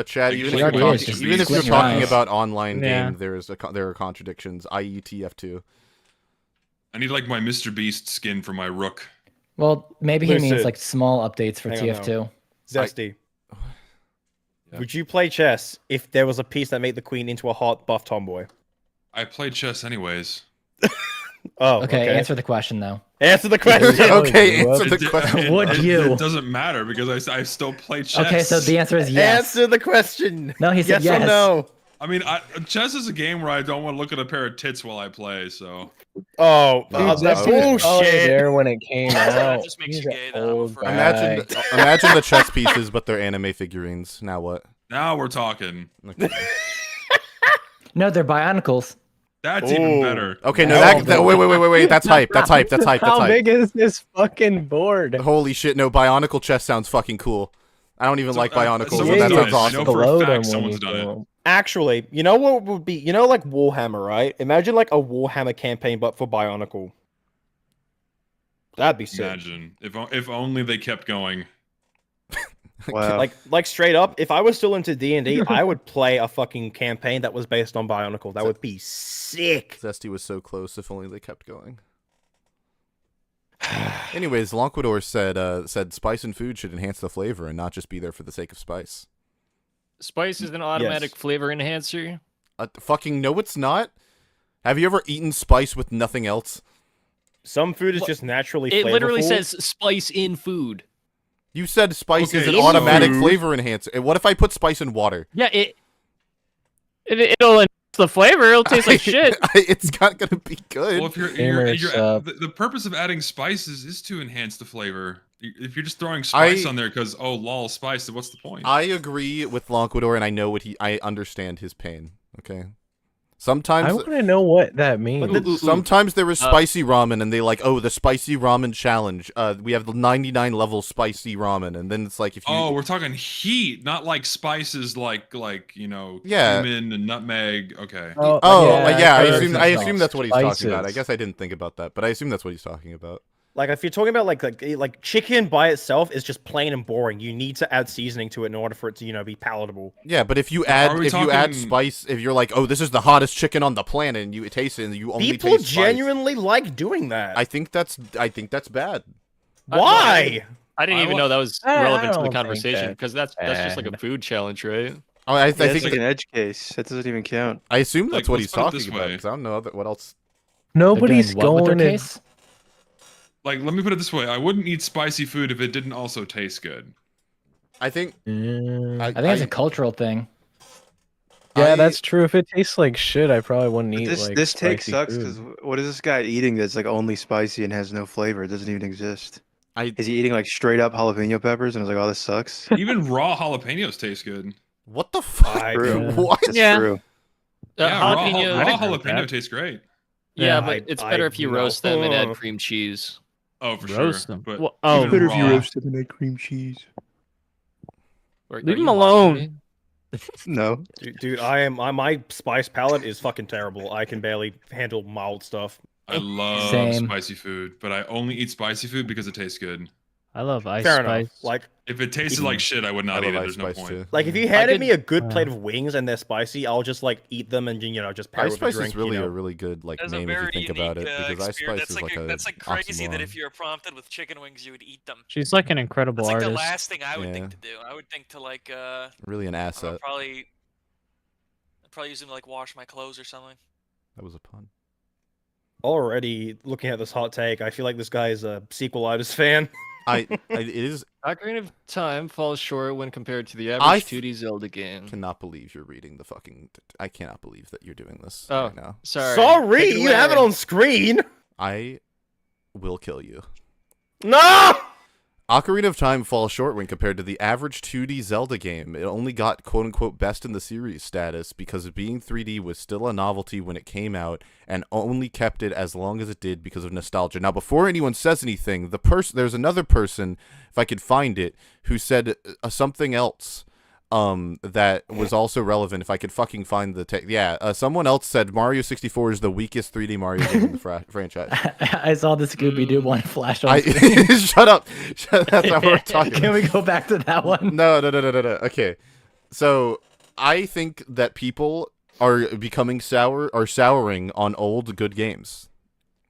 Chad, even She already is, if just you're talking squint your eyes. about online Yeah. game, there are contradictions, i.e. TF2. I need like my Mr. Beast skin for my rook. Well, maybe he means Lucid. like small updates for Hang on, TF2. Zesty. Yeah. Would you play chess if there was a piece that made the queen into a hot buff tomboy? I played chess anyways. Oh, Okay, answer the question though. Answer the question. Okay, answer the question. Would you? It doesn't matter because I still play chess. Okay, so the answer is yes. Answer the question. No, he said yes. yes. Or no. I mean, chess is a game where I don't want to look at a pair of tits while I play, so. Oh, Dude, that's Zesty was probably bullshit. there when it came out. just makes He's you an gay, though, old for- guy. Imagine the chess pieces, but they're anime figurines. Now what? Now we're talking. Okay. No, they're Bionicles. That's even better. Okay, no, wait, that's hype. That's hype. That's hype. That's How hype. big is this fucking board? Holy shit, no, Bionicle chess sounds fucking cool. I don't even like Bionicles, someone's and that done sounds it. I awesome. know for a Explode fact him someone's when done you it. go. Actually, you know what would be? You know, like Warhammer, right? Imagine like a Warhammer campaign, but for Bionicle. That'd be sick. Imagine if only they kept going. Wow. Like straight up, if I was still into D&D, I would play a fucking campaign that was based on Bionicle. That would be sick. Zesty was so close. If only they kept going. Anyways, Lonquidor said spice in food should enhance the flavor and not just be there for the sake of spice. Spice is an automatic Yes. flavor enhancer. Fucking no, it's not. Have you ever eaten spice with nothing else? Some food is just naturally It literally flavorful. says spice in food. You said spice is Okay, an so- automatic flavor enhancer. What if I put spice in water? Yeah, It'll enhance the flavor. It'll taste like shit. It's not gonna be good. Well, if the purpose of adding spices is to enhance the flavor. If you're just throwing spice on there because lol spice, then what's the point? I agree with Lonquidor, and I know I understand his pain. Okay. Sometimes I want to know what that means. Sometimes there is spicy ramen, and they like, oh, the spicy ramen challenge. We have the 99 level spicy ramen, and then it's like if you. Oh, we're talking heat, not like spices, like Yeah. cumin and nutmeg. Okay. Yeah. I heard assume that's what he's talking about. I spices. guess I didn't think about that, but I assume that's what he's talking about. Like if you're talking about like chicken by itself is just plain and boring. You need to add seasoning to it in order for it to be palatable. Yeah, but if you Are add we you add talking- spice, if you're like, oh, this is the hottest chicken on the planet, and you taste it, and you only People taste spice, genuinely like doing that. I think that's bad. Why? I didn't even know that was I relevant to don't the think conversation that's because that's just like a bad. food challenge, right? Oh, I That's think like an edge case. That doesn't even count. I assume that's what let's he's put it talking this about. way. 'Cause I don't know what else. Nobody's What with their going to. case? Like, let me put it this way: I wouldn't eat spicy food if it didn't also taste good. I think. I think it's a cultural thing. Yeah, that's true. If it tastes like shit, I probably wouldn't eat This like this take spicy sucks food. because what is this guy eating that's like only spicy and has no flavor? It doesn't even exist. Is he eating like straight up jalapeno peppers? And I was like, oh, this sucks. Even raw jalapenos taste good. What the fuck? True. What? That's Yeah. true. Yeah, jalapeno- raw I'd agree with jalapeno that. tastes great. Yeah, Yeah, but it's better if you roast them and add cream cheese. Oh, for Roast sure. them. But Well, oh, even Better if you raw- roast them and add cream cheese. Leave him alone. No. Dude, my spice palate is fucking terrible. I can barely handle mild stuff. I love Same. spicy food, but I only eat spicy food because it tastes good. I love ice Fair spice. enough. Like If it tasted like shit, I would not I eat love it. ice There's no spice point. too. if you handed could- me a good plate of wings and they're spicy, I'll just like eat them and just pair it Ice with spice a drink. is really you know? a really good like There's a name if you very think about it unique, because ice spice experience. is like a That's like crazy that oxymoron. if you're prompted with chicken wings, you would eat them. She's like an incredible That's like artist. the last thing I would Yeah. think to do. I would think to like Really an I don't know, asset. probably use them to like wash my clothes or something. That was a pun. Already looking at this hot take, I feel like this guy is a sequelitis fan. It is. Ocarina of Time falls short when compared to the I average 2D Zelda game. Cannot believe you're reading the fucking. I cannot believe that you're doing this Oh, right now. sorry. Sorry, Take you have it away. on screen. I will kill you. No. Ocarina of Time falls short when compared to the average 2D Zelda game. It only got quote-unquote best in the series status because being 3D was still a novelty when it came out and only kept it as long as it did because of nostalgia. Now, before anyone says anything, there's another person, if I could find it, who said something else. that was also relevant. If I could fucking find the someone else said Mario 64 is the weakest 3D Mario game in the franchise. I saw the Scooby-Doo one flash on screen. Shut up. That's not what we're talking about. Can we go back to that one? No. Okay. So I think that people are becoming souring on old good games.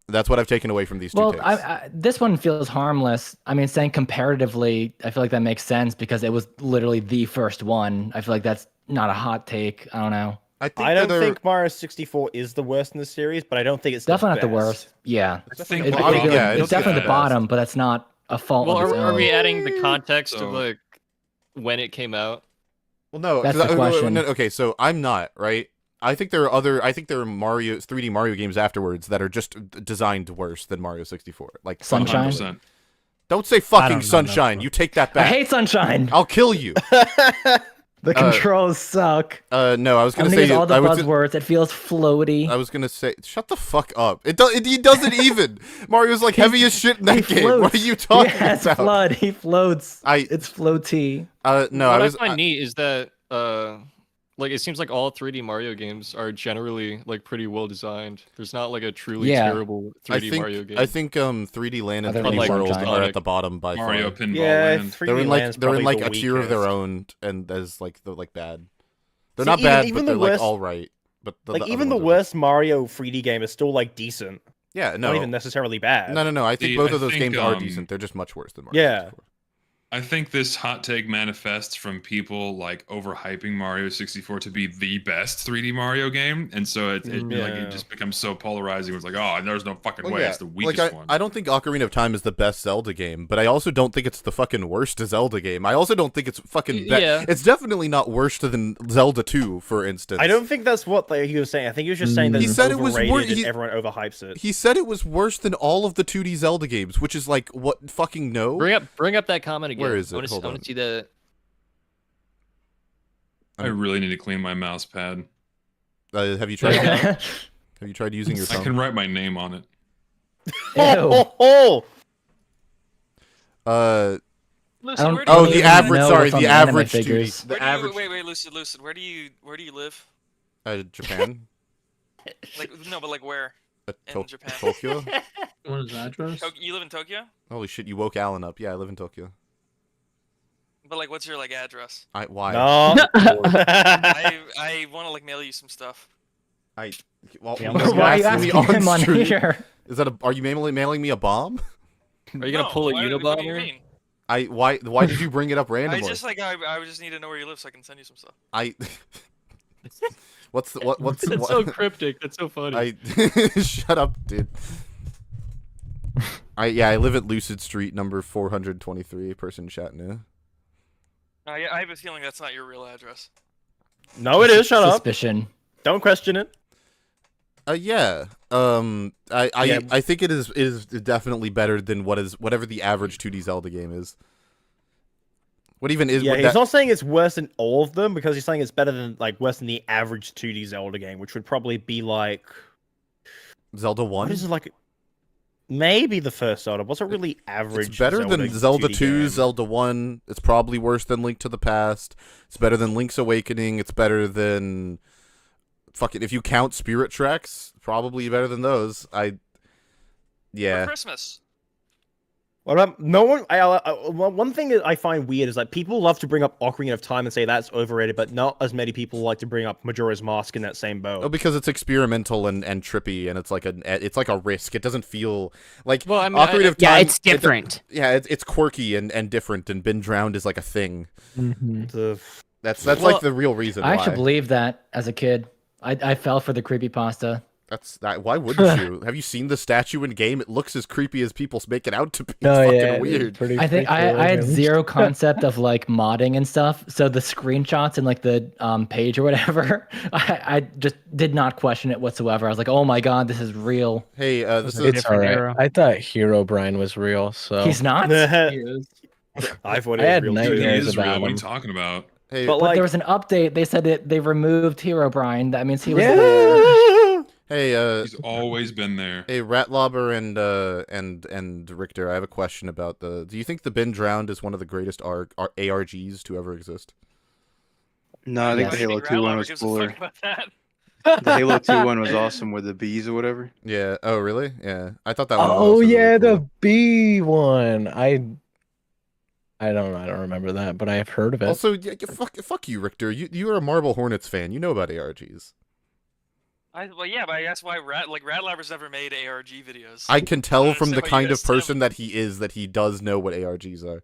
That's what I've taken away from these two takes. This one feels harmless. I mean, saying comparatively, I feel like that makes sense because it was literally the first one. I feel like that's not a hot take. I don't know. I don't think Mario 64 is the worst in the series, but I don't think it's definitely the not the worst. Yeah, it's it's definitely the bottom, but that's not a fault. Well, of its are own. we adding the context of like when it came out? Well, no. That's the question. Okay, so I'm not right. I think there are 3D Mario games afterwards that are just designed worse than Mario 64. Like Sunshine. 100%. Don't say fucking Sunshine. You take that back. I hate Sunshine. I'll kill you. The controls suck. No, I was gonna say all the buzzwords. It feels floaty. I was gonna say, shut the fuck up. He doesn't even. Mario's like heavy as shit in that game. Floats. What are you talking it's about? Flood. He floats. It's floaty. No, what I find neat is that like it seems like all 3D Mario games are generally like pretty well designed. There's not like a truly terrible 3D Mario game. I think 3D Land and 3D World are at the bottom by Mario far. Pinball Land. They're in like a tier of their own, and as like the bad. They're not bad, but they're like all right. But even the worst Mario 3D game is still like decent. Yeah, no, not even necessarily bad. No. I think both of those games are decent. They're just much worse than Mario. Yeah. 64. I think this hot take manifests from people like overhyping Mario 64 to be the best 3D Mario game, and so it just becomes so polarizing. It's like, oh, there's no fucking way it's the weakest one. I don't think Ocarina of Time is the best Zelda game, but I also don't think it's the fucking worst Zelda game. I also don't think it's fucking It's definitely not worse than Zelda 2, for instance. I don't think that's what he was saying. I think he was just saying that he said it was worse. Everyone overhypes it. He said it was worse than all of the 2D Zelda games, which is like, what fucking no? Bring up that comment again. Where is it? I want to see the. I really need to clean my mouse pad. Have you tried? Have you tried using your phone? I can write my name on it. Lucid, the average. Sorry, the average 2D. The average. Wait, Lucid. Where do you live? Japan. But where? In Japan. Tokyo. What is the address? You live in Tokyo? Holy shit! You woke Alan up. Yeah, I live in Tokyo. But what's your address? Why? No. I want to mail you some stuff. Why are you asking him on here? Is that are you mailing me a bomb? Are you gonna pull a Unibomb? What do you mean? Why did you bring it up randomly? I just I just need to know where you live so I can send you some stuff. What's That's so cryptic. That's so funny. Shut up, dude. I live at Lucid Street, number 423. Person chat now. I have a feeling that's not your real address. No, it is. Shut up. Suspicion. Don't question it. Yeah. I think it is definitely better than whatever the average 2D Zelda game is. What even is? Yeah, he's not saying it's worse than all of them because he's saying it's better than worse than the average 2D Zelda game, which would probably be like Zelda 1. What is it Maybe the first Zelda. What's a really average? It's better than Zelda 2, Zelda 1. It's probably worse than Link to the Past. It's better than Link's Awakening. It's better than if you count Spirit Tracks, probably better than those. For Christmas. What about no one? One thing that I find weird is people love to bring up Ocarina of Time and say that's overrated, but not as many people like to bring up Majora's Mask in that same boat. Oh, because it's experimental and trippy, and it's like a risk. It doesn't feel like Ocarina of Time. Yeah, it's different. It's quirky and different, and been drowned is like a thing. Mm-hmm. That's like the real reason. I actually believed that as a kid. I fell for the creepypasta. Why wouldn't you? Have you seen the statue in game? It looks as creepy as people make it out to be. It's fucking weird. I think I had zero concept of modding and stuff. So the screenshots and the page or whatever, I just did not question it whatsoever. I was like, oh my god, this is real. Hey, it's alright. I thought Herobrine was real. So he's not. He is. I thought it was real nightmares about him. What are you him. talking about? Hey, but there was an update. They said that they removed Herobrine. That means he was Hey, he's always been there. Hey, Ratlobber and Richter, I have a question about do you think The Been Drowned is one of the greatest ARGs to ever exist? No, I think the Halo 2 one was cooler. The Halo 2 one was awesome with the bees or whatever. Yeah. Oh, really? Yeah. I thought that one was Oh also yeah, really cool. the bee one. I don't remember that, but I have heard of it. Also, yeah, fuck you, Richter. You are a Marble Hornets fan. You know about ARGs. Well, yeah, but that's why Radlabber's never made ARG videos. I can tell from the kind of person that he is that he does know what ARGs are.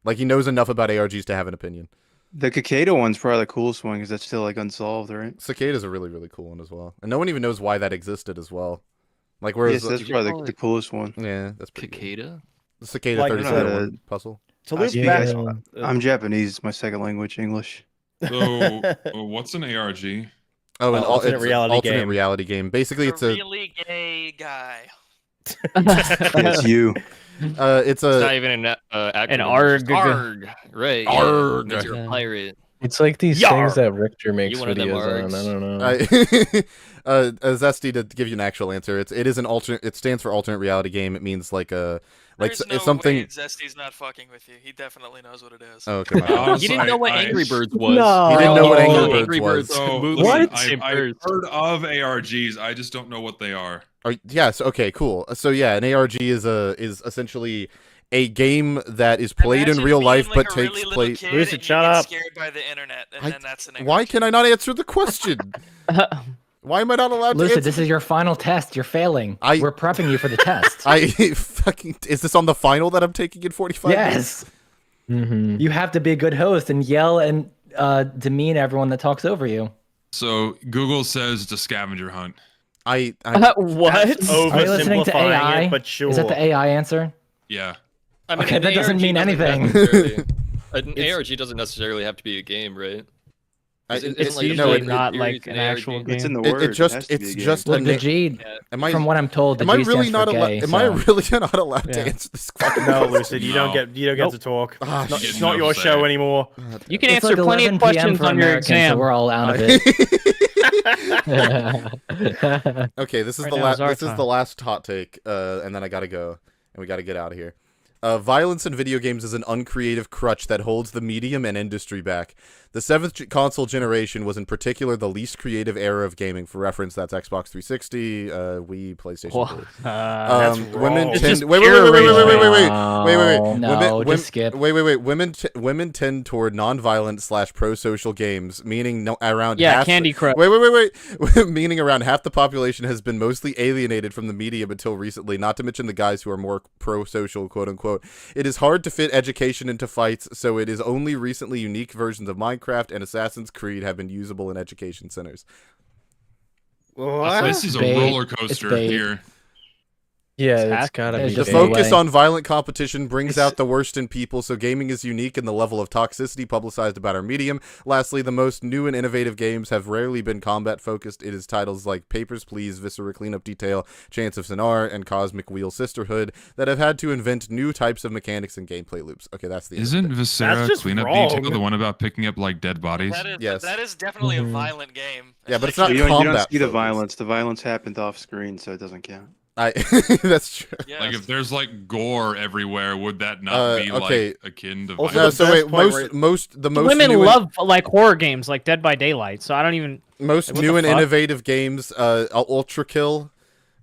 Like, he knows enough about ARGs to have an opinion. The Cicada one's probably the coolest one because that's still like unsolved, right? Cicada's a really, really cool one as well, and no one even knows why that existed as well. Like, whereas yes, that's probably the coolest one. Yeah, that's pretty Cicada. Cool. The Cicada 37 puzzle. To loop back, I'm Japanese. It's my second language, English. So, what's an ARG? Oh, an alternate reality game. Basically, it's a really gay guy. It's you. It's not even an ARG. ARG, right? ARG. Yeah, you're a pirate. It's like these things that Richter makes videos on. I don't know. Zesty, to give you an actual answer, it is an alternate. It stands for alternate reality game. It means like a There's no something. Way Zesty's not fucking with you. He definitely knows what it is. Oh, okay. You didn't know what Angry Birds was. No. He didn't know what Angry Birds was. So, What? I've heard of ARGs. I just don't know what they are. Yes. Okay. Cool. So yeah, an ARG is essentially a game that is played in real life but takes place. Lucid, shut up. Scared by the internet, and then that's an Why can I not answer the question? Why am I not allowed to answer? Lucid, this is your final test. You're failing. We're prepping you for the test. Is this on the final that I'm taking in 45 Yes. minutes? You have to be a good host and yell and demean everyone that talks over you. So Google says it's a scavenger hunt. What? That's Are you listening to AI? it, but sure. Is that the AI answer? Yeah. I mean, Okay, an that doesn't ARG mean anything. An ARG doesn't necessarily have to be a game, right? It's usually not like an actual game. It's in the word. It's just well, the G. From what I'm told, the G stands for gay. Am I really not allowed to answer this question? No, Lucid, you don't get to talk. It's not your show anymore. You can It's answer like plenty of 11 questions PM on your Americans, exam. So we're all out of it. Okay, this is the last hot take, and then I gotta go, and we gotta get out of here. Violence in video games is an uncreative crutch that holds the medium and industry back. The 7th console generation was in particular the least creative era of gaming. For reference, that's Xbox 360, Wii, PlayStation 2. That's women wrong. tend. Wait. No, just skip. Wait. Women tend toward non-violent / pro-social games, meaning around half. Candy Crush. Wait. Meaning around half the population has been mostly alienated from the medium until recently. Not to mention the guys who are more pro-social, quote unquote. It is hard to fit education into fights, so it is only recently unique versions of Minecraft and Assassin's Creed have been usable in education centers. What? This is a roller coaster here. Yeah, it's gotta be. The focus on violent competition brings out the worst in people, so gaming is unique in the level of toxicity publicized about our medium. Lastly, the most new and innovative games have rarely been combat-focused. It is titles like Papers, Please, Viscera Cleanup Detail, Chance of Sonar, and Cosmic Wheel Sisterhood that have had to invent new types of mechanics and gameplay loops. Okay, that's the Isn't Viscera Cleanup Detail the one about picking up, like, dead bodies? That is definitely a violent game. Yeah, but it's not you combat. don't see the violence. The violence happened off screen, so it doesn't count. That's true. Yes. Like, if there's like gore everywhere, would that not be like akin to Also, violence? no, so wait, most women love like horror games like Dead by Daylight, so I don't even. Most new and innovative games, Ultra Kill,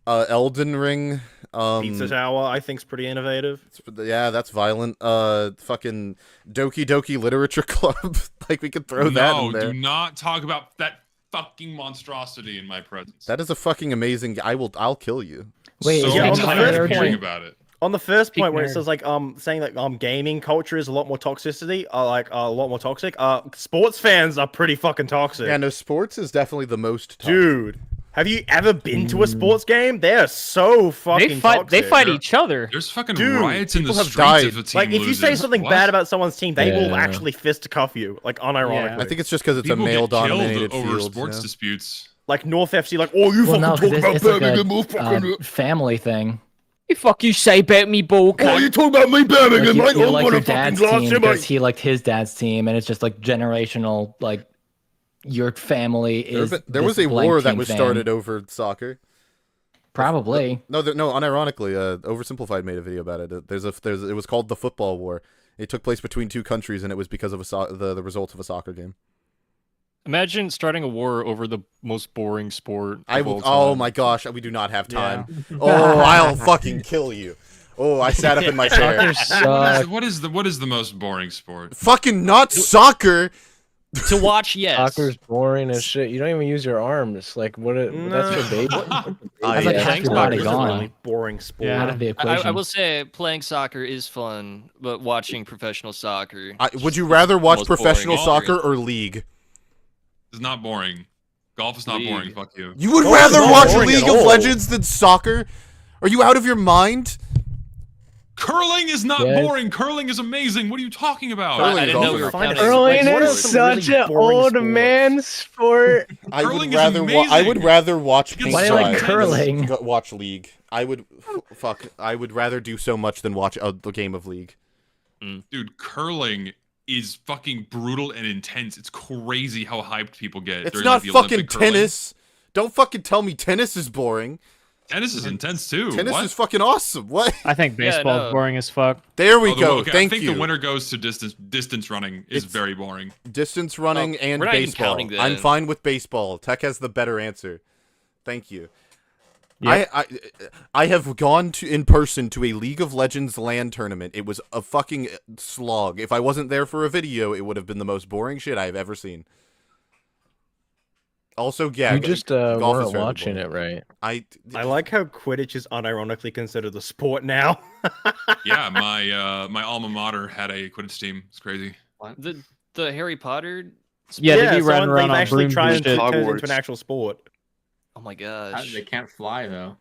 Elden Ring, Pizza Tower, I think's pretty innovative. Yeah, that's violent. Fucking Doki Doki Literature Club, like we could throw that in there. No, do not talk about that fucking monstrosity in my presence. That is a fucking amazing. I'll kill you. Wait, so is tired of hearing about it. On the first point where it says like saying that gaming culture is a lot more toxicity, like a lot more toxic. Sports fans are pretty fucking toxic. Yeah, no, sports is definitely the most toxic. Dude, have you ever been to a sports game? They are so fucking toxic. They fight each other. There's fucking riots in the have streets died. if a team Like if you say loses. something What? bad about someone's team, they will actually fisticuff you, like unironically. I think it's just because it's People a male-dominated get killed over field. sports you know? disputes. Like North FC, like, oh, you Well, fucking no, talk about it's like Birmingham, a family thing. The fuck you say about me, ball? Oh, you talk about me, Birmingham, Like, mate? you I'm like gonna your fucking dad's glass team you, because mate. he liked his dad's team, and it's just like generational. Like your family is. There was this a blank war that team was fan. started over soccer. Probably. No, unironically, Oversimplified made a video about it. It was called the Football War. It took place between two countries, and it was because of the result of a soccer game. Imagine starting a war over the most boring sport. Oh my gosh, we do not have time. Yeah. Oh, I'll fucking kill you. Oh, I sat up in my chair. What is the most boring sport? Fucking not soccer. To watch, yes. Soccer's boring as shit. You don't even use your arms. Like that's for baby. Playing soccer is a really boring sport. Yeah. I will say playing soccer is fun, but watching professional soccer. Would you rather watch professional soccer or league? It's not boring. Golf is not boring. Fuck you. You would rather watch League of Legends than soccer? Are you out of your mind? Curling is not boring. Curling is amazing. What are you talking about? I didn't know we were counting. Curling is such an old man sport. I would rather watch paint dry than watch League. I would rather do so much than watch the game of League. Dude, curling is fucking brutal and intense. It's crazy how hyped people get. It's not fucking tennis. Don't fucking tell me tennis is boring. Tennis is intense too. Tennis is fucking awesome. What? I think baseball is boring as fuck. There we go. Okay, Thank you. I think you. the winner goes to distance running is very boring. Distance running and baseball. I'm fine with baseball. Tech has the better answer. Thank you. Yep. I have gone in person to a League of Legends LAN tournament. It was a fucking slog. If I wasn't there for a video, it would have been the most boring shit I've ever seen. Also, yeah, you just weren't watching it right. I like how Quidditch is unironically considered a sport now. Yeah, my alma mater had a Quidditch team. It's crazy. The Harry Potter. Yeah, they be running around on actually brooms try and and shit. turn it into an actual sport. Oh my gosh. They can't fly though.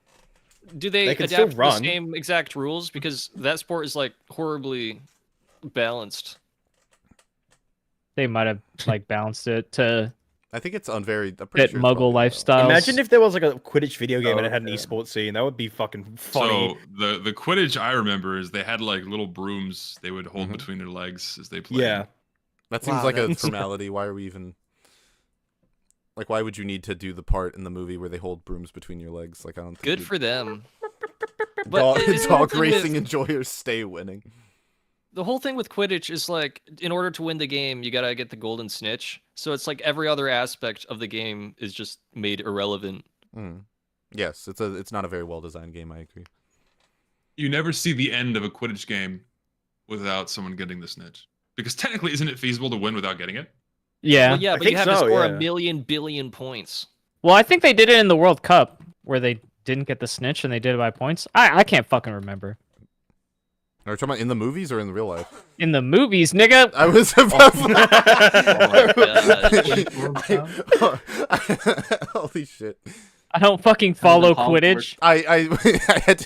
Do they can adapt still run. the same exact rules? Because that sport is like horribly balanced. They might have like balanced it to. I think it's unvaried. Fit Muggle lifestyle. Imagine if there was like a Quidditch video game and it had an esports scene. That would be fucking funny. So the Quidditch I remember is they had like little brooms they would hold between their legs as they played. Yeah. That seems like a formality. Why are we even... Like, why would you need to do the part in the movie where they hold brooms between your legs? Like, I don't think Good for them. Dog racing enjoyers stay winning. The whole thing with Quidditch is like, in order to win the game, you gotta get the golden snitch. So it's like every other aspect of the game is just made irrelevant. Yes, it's not a very well designed game. I agree. You never see the end of a Quidditch game without someone getting the snitch, because technically, isn't it feasible to win without getting it? Yeah, well, yeah, but you have to score 1,000,000,000 billion points. Well, I think they did it in the World Cup where they didn't get the snitch and they did it by points. I can't fucking remember. Are you talking about in the movies or in real life? In the movies, nigga. I was about. Holy shit! I don't fucking follow Quidditch. I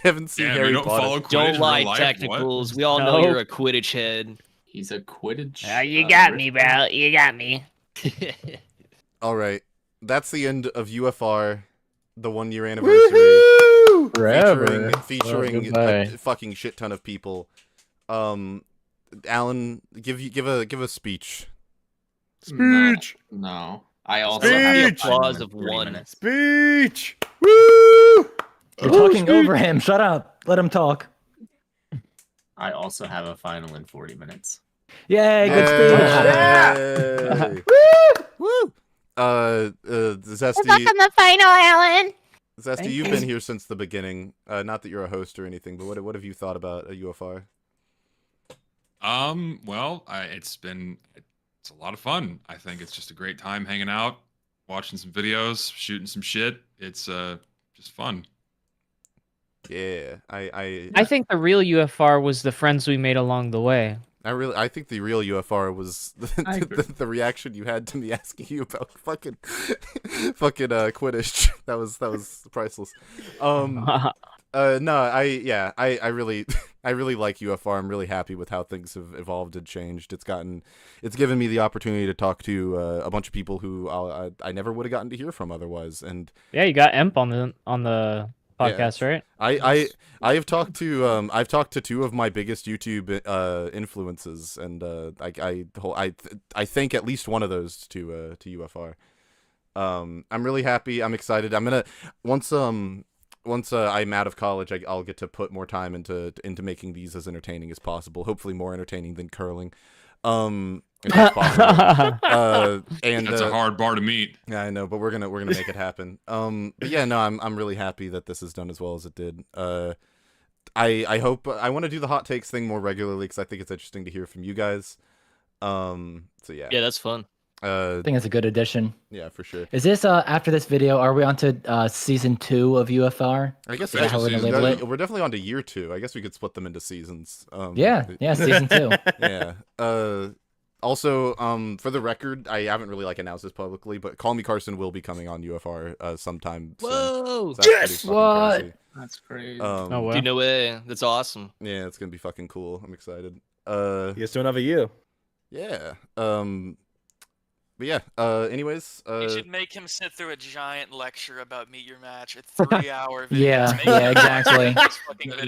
haven't seen Harry Potter. Don't lie, technicals. We all know you're a Quidditch head. He's a Quidditch. You got me, bro. You got me. All right, that's the end of UFR, the 1-year anniversary. Featuring a fucking shit ton of people. Alan, give a speech. Speech. No. I also have the applause of one. Speech. Woo! You're talking over him. Shut up. Let him talk. I also have a final in 40 minutes. Yay! Good speech. Woo! Zesty. Good luck on the final, Alan. Zesty, you've been here since the beginning. Not that you're a host or anything, but what have you thought about a UFR? Well, it's a lot of fun. I think it's just a great time hanging out, watching some videos, shooting some shit. It's just fun. Yeah, I think the real UFR was the friends we made along the way. I think the real UFR was the reaction you had to me asking you about fucking Quidditch. That was priceless. No, I really like UFR. I'm really happy with how things have evolved and changed. It's given me the opportunity to talk to a bunch of people who I never would have gotten to hear from otherwise. And yeah, you got Emp on the podcast, right? I've talked to two of my biggest YouTube influences, and I thank at least one of those to UFR. I'm really happy. I'm excited. I'm gonna once I'm out of college, I'll get to put more time into making these as entertaining as possible. Hopefully more entertaining than curling. If that's possible. And that's a hard bar to meet. Yeah, I know, but we're gonna make it happen. But yeah, no, I'm really happy that this is done as well as it did. I hope I want to do the hot takes thing more regularly because I think it's interesting to hear from you guys. So yeah. Yeah, that's fun. I think it's a good addition. Yeah, for sure. Is this after this video? Are we on to season 2 of UFR? I guess that's how we're gonna label it. We're definitely on to year 2. I guess we could split them into seasons. Yeah, season 2. Yeah. Also, for the record, I haven't really announced this publicly, but Call Me Carson will be coming on UFR sometime soon. Whoa! So yes! What? Crazy. That's crazy. Oh, wow. Dude, no way. That's awesome. Yeah, it's gonna be fucking cool. I'm excited. Here's to another year. Yeah. But yeah. Anyways. You should make him sit through a giant lecture about Meet Your Match. A 3-hour video. Yeah, exactly.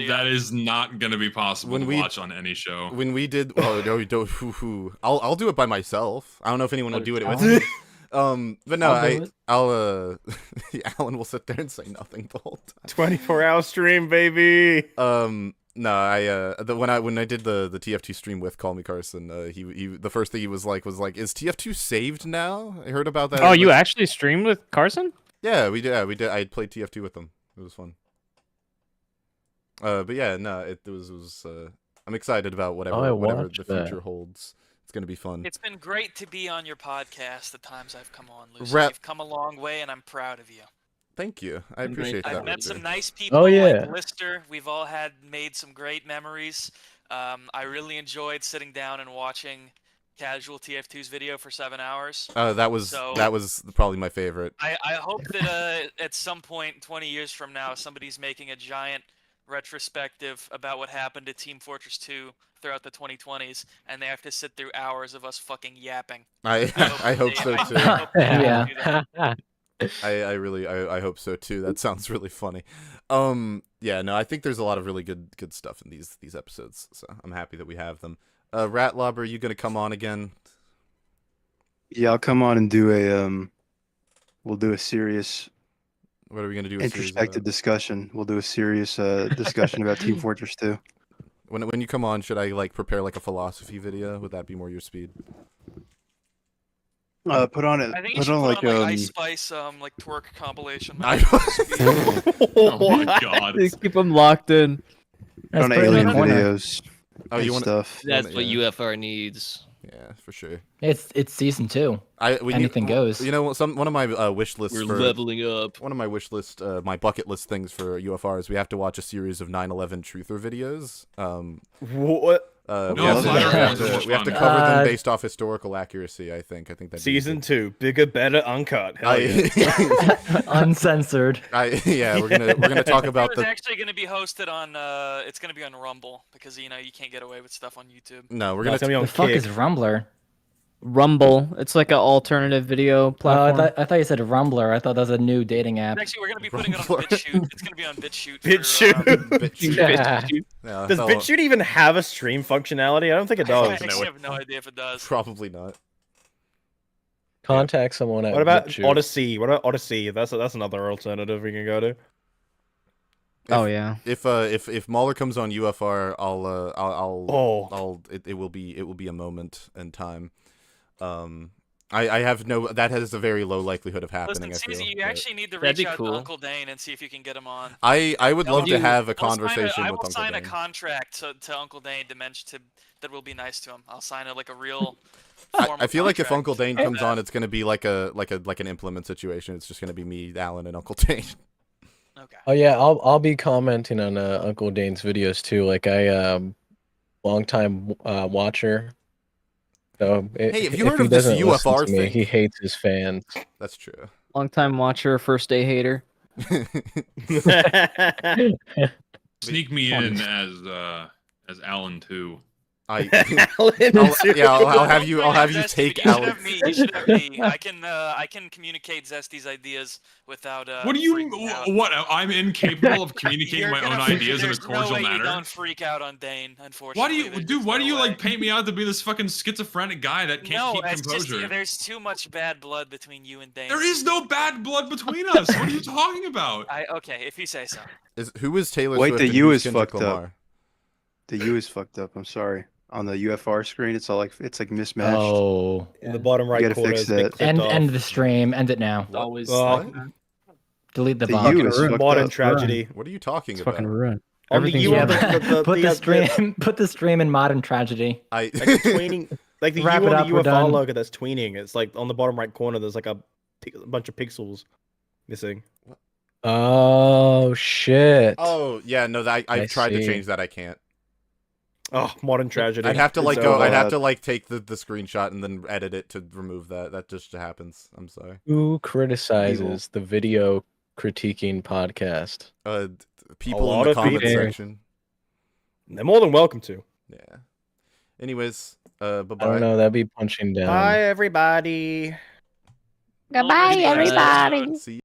That is not gonna be possible to watch on any show. When we did, oh no, don't. I'll do it by myself. I don't know if anyone will do it with me. But no, I'll Alan will sit there and say nothing the whole time. 24-hour stream, baby. No, when I did the TF2 stream with Call Me Carson, he the first thing he was like, is TF2 saved now? I heard about that. Oh, you actually streamed with Carson? Yeah, we did. Yeah, we did. I played TF2 with them. It was fun. But yeah, no, it was. I'm excited about whatever the future holds. It's gonna be fun. It's been great to be on your podcast the times I've come on, Lucy. You've come a long way, and I'm proud of you. Thank you. I appreciate that. I've met some nice people. Oh yeah. Like Lister. We've all made some great memories. I really enjoyed sitting down and watching Casual TF2's video for 7 hours. That was probably my favorite. I hope that at some point 20 years from now somebody's making a giant retrospective about what happened to Team Fortress 2 throughout the 2020s, and they have to sit through hours of us fucking yapping. I hope so too. Yeah. I hope so too. That sounds really funny. Yeah, no, I think there's a lot of really good stuff in these episodes, so I'm happy that we have them. Ratlobber, are you gonna come on again? Yeah, I'll come on and do we'll do a serious. What are we gonna do? Introspective discussion. We'll do a serious discussion about Team Fortress 2. When you come on, should I prepare a philosophy video? Would that be more your speed? Put on it. I think you should put on Ice Spice twerk compilation. Oh my god! Just keep them locked in. On alien videos. Oh, you want stuff? That's what UFR needs. Yeah, for sure. It's season 2. Anything goes. You know, one of my wish lists. We're leveling up. One of my wish list, my bucket list things for UFR is we have to watch a series of 9/11 truther videos. What? We have to cover them based off historical accuracy. I think that season 2, bigger, better, uncut. Hell yeah. Uncensored. Yeah, we're gonna talk about It's actually gonna be hosted on. It's gonna be on Rumble because you can't get away with stuff on YouTube. No, we're gonna be on The fuck is Rumbler? Rumble. It's like an alternative video platform. I thought you said Rumbler. I thought that was a new dating app. Actually, we're gonna be putting it on BitChute. It's gonna be on BitChute. BitChute. Does BitChute even have a stream functionality? I don't think it does. I have no idea if it does. Probably not. Contact someone at What about BitChute. Odyssey? What about Odyssey? That's another alternative we can go to. Oh yeah. If Mahler comes on UFR, it will be a moment in time. I have no. That has a very low likelihood of happening. Listen, I feel. You actually need to reach out to Uncle Dane and see if you can get him on. I would love to have a conversation with Uncle Dane. I will sign a contract to Uncle Dane to mention that will be nice to him. I'll sign it like a real. I feel like if Uncle Dane comes on, it's gonna be like an implement situation. It's just gonna be me, Alan, and Uncle Dane. Okay. Oh yeah, I'll be commenting on Uncle Dane's videos too. Like long time watcher. So hey, have you heard of this UFR thing? He hates his fans. That's true. Long time watcher, first day hater. Sneak me in as Alan too. I'll have you take Alan. You should have me. I can communicate Zesty's ideas without. What do you? What? I'm incapable of communicating my own ideas in a cordial manner. You don't freak out on Dane, unfortunately. Why do you paint me out to be this fucking schizophrenic guy that can't keep composure? Just, there's too much bad blood between you and Dane. There is no bad blood between us. What are you talking about? Okay, if you say so. Who is Taylor Wait, Swift? the U is fucked up. The U is fucked up. I'm sorry. on the UFR screen. It's all like mismatched. Oh. In the bottom right You gotta corner, fix it's been that. clipped off. End the stream. End it now. Always. Delete the The bomb. U is fucked Modern up. tragedy. What are you talking It's about? fucking ruined. On the Everything's U, Yeah, ruined. put the stream. Put the stream in modern tragedy. Like the tweening, like the Wrap U it on up, the we're UFR done. logo that's tweening. It's like on the bottom right corner. There's like a bunch of pixels missing. Oh shit. Oh yeah, no, I've tried to change that. I can't. Oh, modern tragedy. I'd have to like It's go. over. I'd have to like take the screenshot and then edit it to remove that. That just happens. I'm sorry. Who criticizes the video critiquing podcast? People lot in the of comment people. section. They're more than welcome to. Yeah. Anyways, bye bye. I don't know. That'd be punching down. Bye, everybody. Goodbye, everybody. See you.